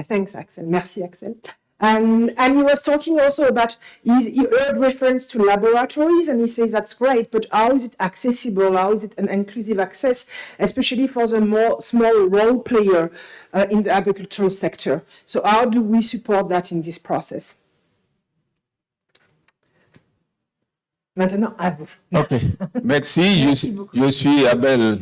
Thanks, Axel. Merci, Axel. And he was talking also about, he heard reference to laboratories, and he says that's great, but how is it accessible? How is it an inclusive access, especially for the more small role player in the agricultural sector? So how do we support that in this process? Maintenant, à vous. OK. Merci. Je suis Abel.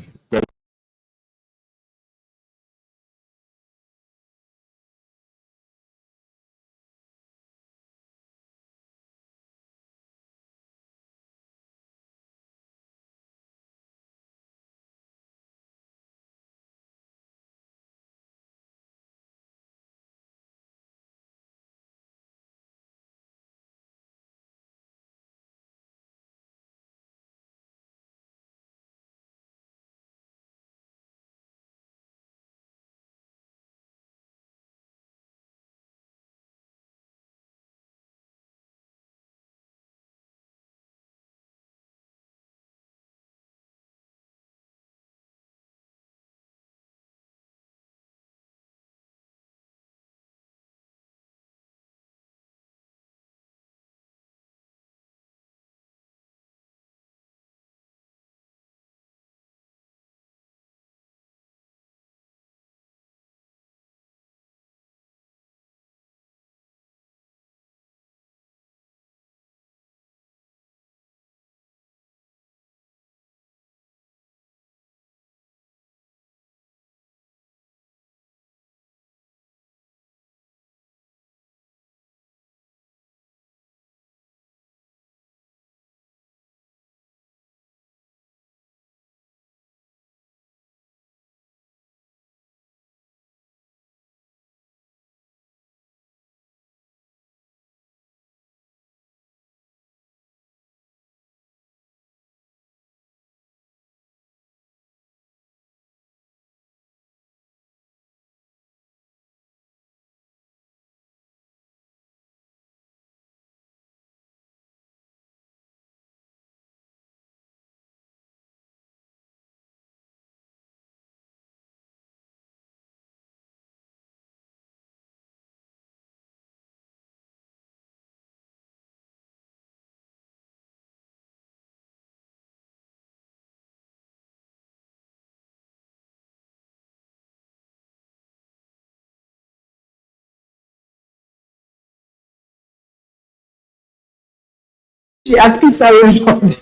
J'ai appris ça aujourd'hui.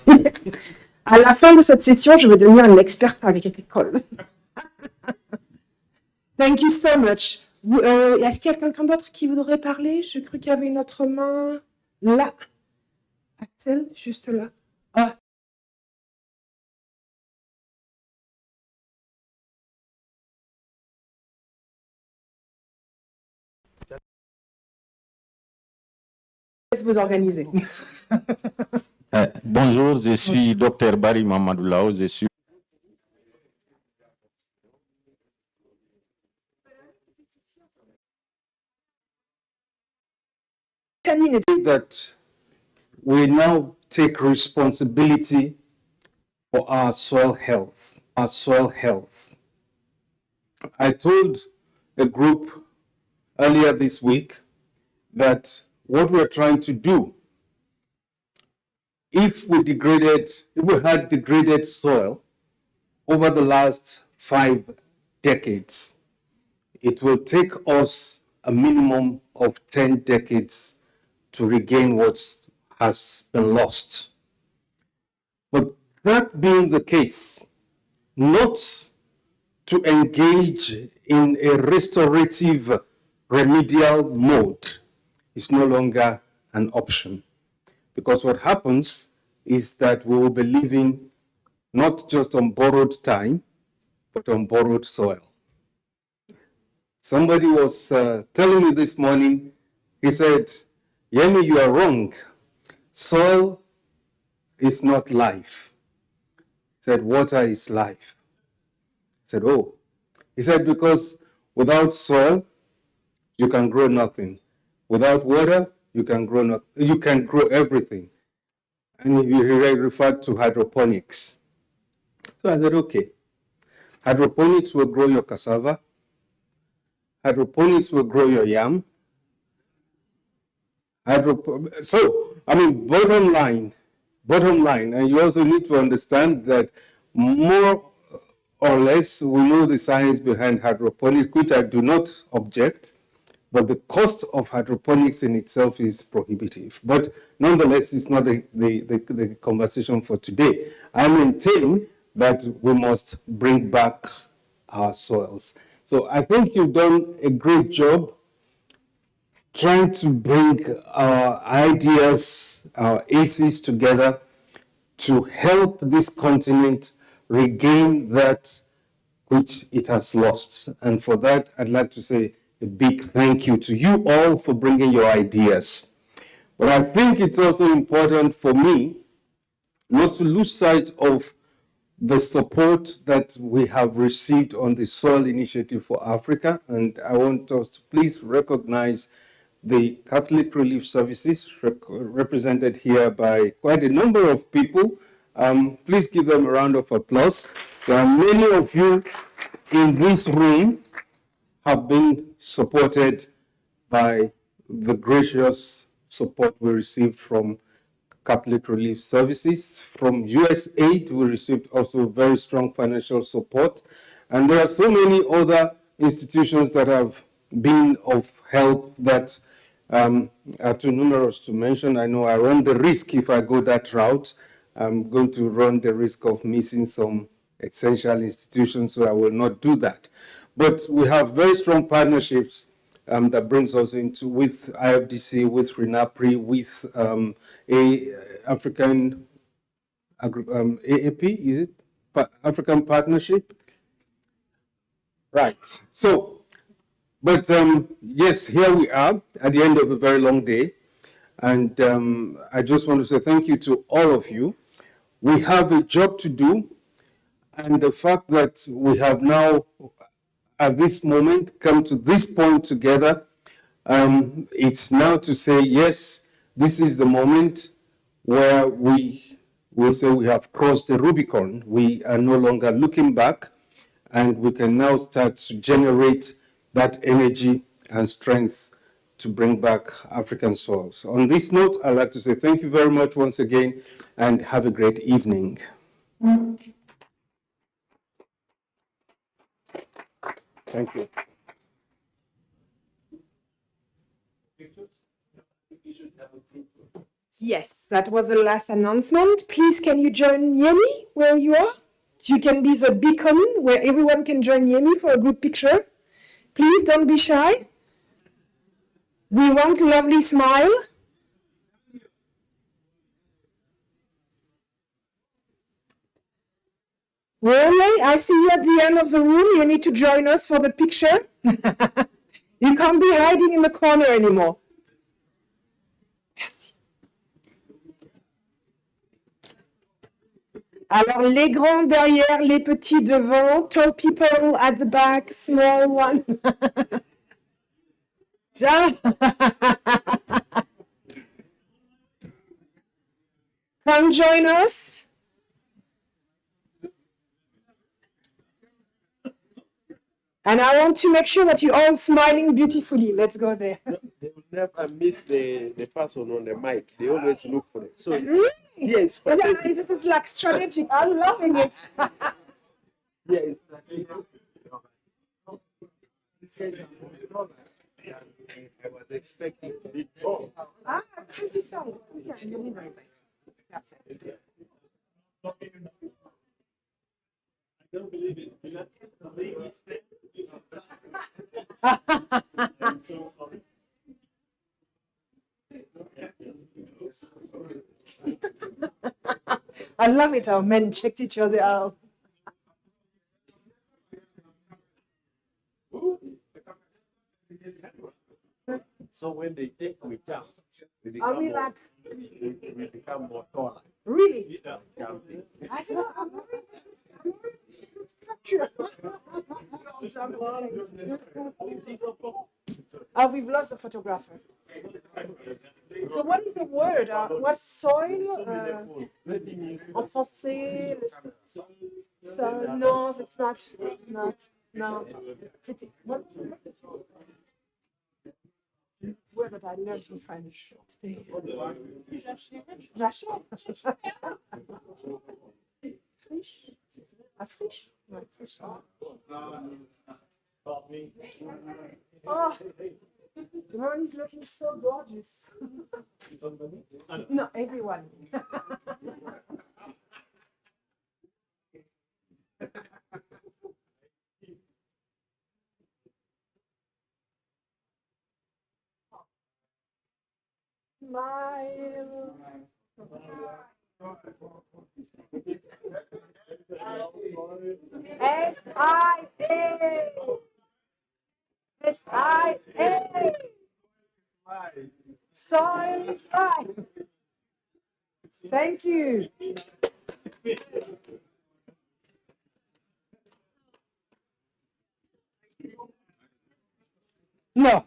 À la fin de cette session, je vais devenir une experte agricole. Thank you so much. Est-ce qu'il y a quelqu'un d'autre qui voudrait parler? Je crois qu'il y avait une autre main. Là. Axel, juste là. Ah. Laisse vous organiser. Bonjour, je suis Dr Barry Mamadoulao, je suis that we now take responsibility for our soil health. I told a group earlier this week that what we're trying to do, if we had degraded soil over the last 5 decades, it will take us a minimum of 10 decades to regain what has been lost. But that being the case, not to engage in a restorative remedial mode is no longer an option. Because what happens is that we will be living not just on borrowed time, but on borrowed soil. Somebody was telling me this morning, he said, Yemi, you are wrong. Soil is not life. He said, water is life. I said, oh. He said, because without soil, you can grow nothing. Without water, you can grow everything. And he referred to hydroponics. So I said, okay. Hydroponics will grow your cassava. Hydroponics will grow your yam. So, I mean, bottom line, and you also need to understand that more or less we know the science behind hydroponics, which I do not object, but the cost of hydroponics in itself is prohibitive. But nonetheless, it's not the conversation for today. I maintain that we must bring back our soils. So I think you've done a great job trying to bring our ideas, our ACs together to help this continent regain that which it has lost. And for that, I'd like to say a big thank you to you all for bringing your ideas. But I think it's also important for me not to lose sight of the support that we have received on the Soil Initiative for Africa. And I want us to please recognize the Catholic Relief Services, represented here by quite a number of people. Please give them a round of applause. There are many of you in this room have been supported by the gracious support we received from Catholic Relief Services. From USAID, we received also very strong financial support. And there are so many other institutions that have been of help that are too numerous to mention. I know I run the risk if I go that route. I'm going to run the risk of missing some essential institutions, so I will not do that. But we have very strong partnerships that brings us into with IFDC, with RENAPRI, with African AAP, is it? African Partnership? Right. So, but yes, here we are at the end of a very long day. And I just want to say thank you to all of you. We have a job to do. And the fact that we have now, at this moment, come to this point together, it's now to say, yes, this is the moment where we will say we have crossed the Rubicon. We are no longer looking back, and we can now start to generate that energy and strength to bring back African soils. On this note, I'd like to say thank you very much once again, and have a great evening. Thank you. Yes, that was the last announcement. Please, can you join Yemi where you are? You can be the beacon where everyone can join Yemi for a group picture. Please don't be shy. We want a lovely smile. Really? I see you at the end of the room. You need to join us for the picture. You can't be hiding in the corner anymore. Merci. Alors, les grands derrière, les petits devant, tall people at the back, small one. Tiens. Come join us. And I want to make sure that you're all smiling beautifully. Let's go there. They will never miss the person on the mic. They always look for it. So Really? yes, Yeah, it's like strategic. I'm loving it. yes. I was expecting to be tall. Ah, consistent. Yeah, in the middle. I don't believe it. The ladies stand. I'm so sorry. I love it how men checked each other out. So when they take me down, we Are become, we more, like, we become more taller. really? Jumping. I don't know. I'm structure. Oh, we've lost a photographer. So what is the word? What's soil? En français? So, no, it's not. No. C'était, what? Word that I learned in French. Jachère. Friche? A friche? Ouais, friche. Oh, everyone is looking so gorgeous. No, everyone. Smile. SIA. SIA. Soil is life. Thank you. No.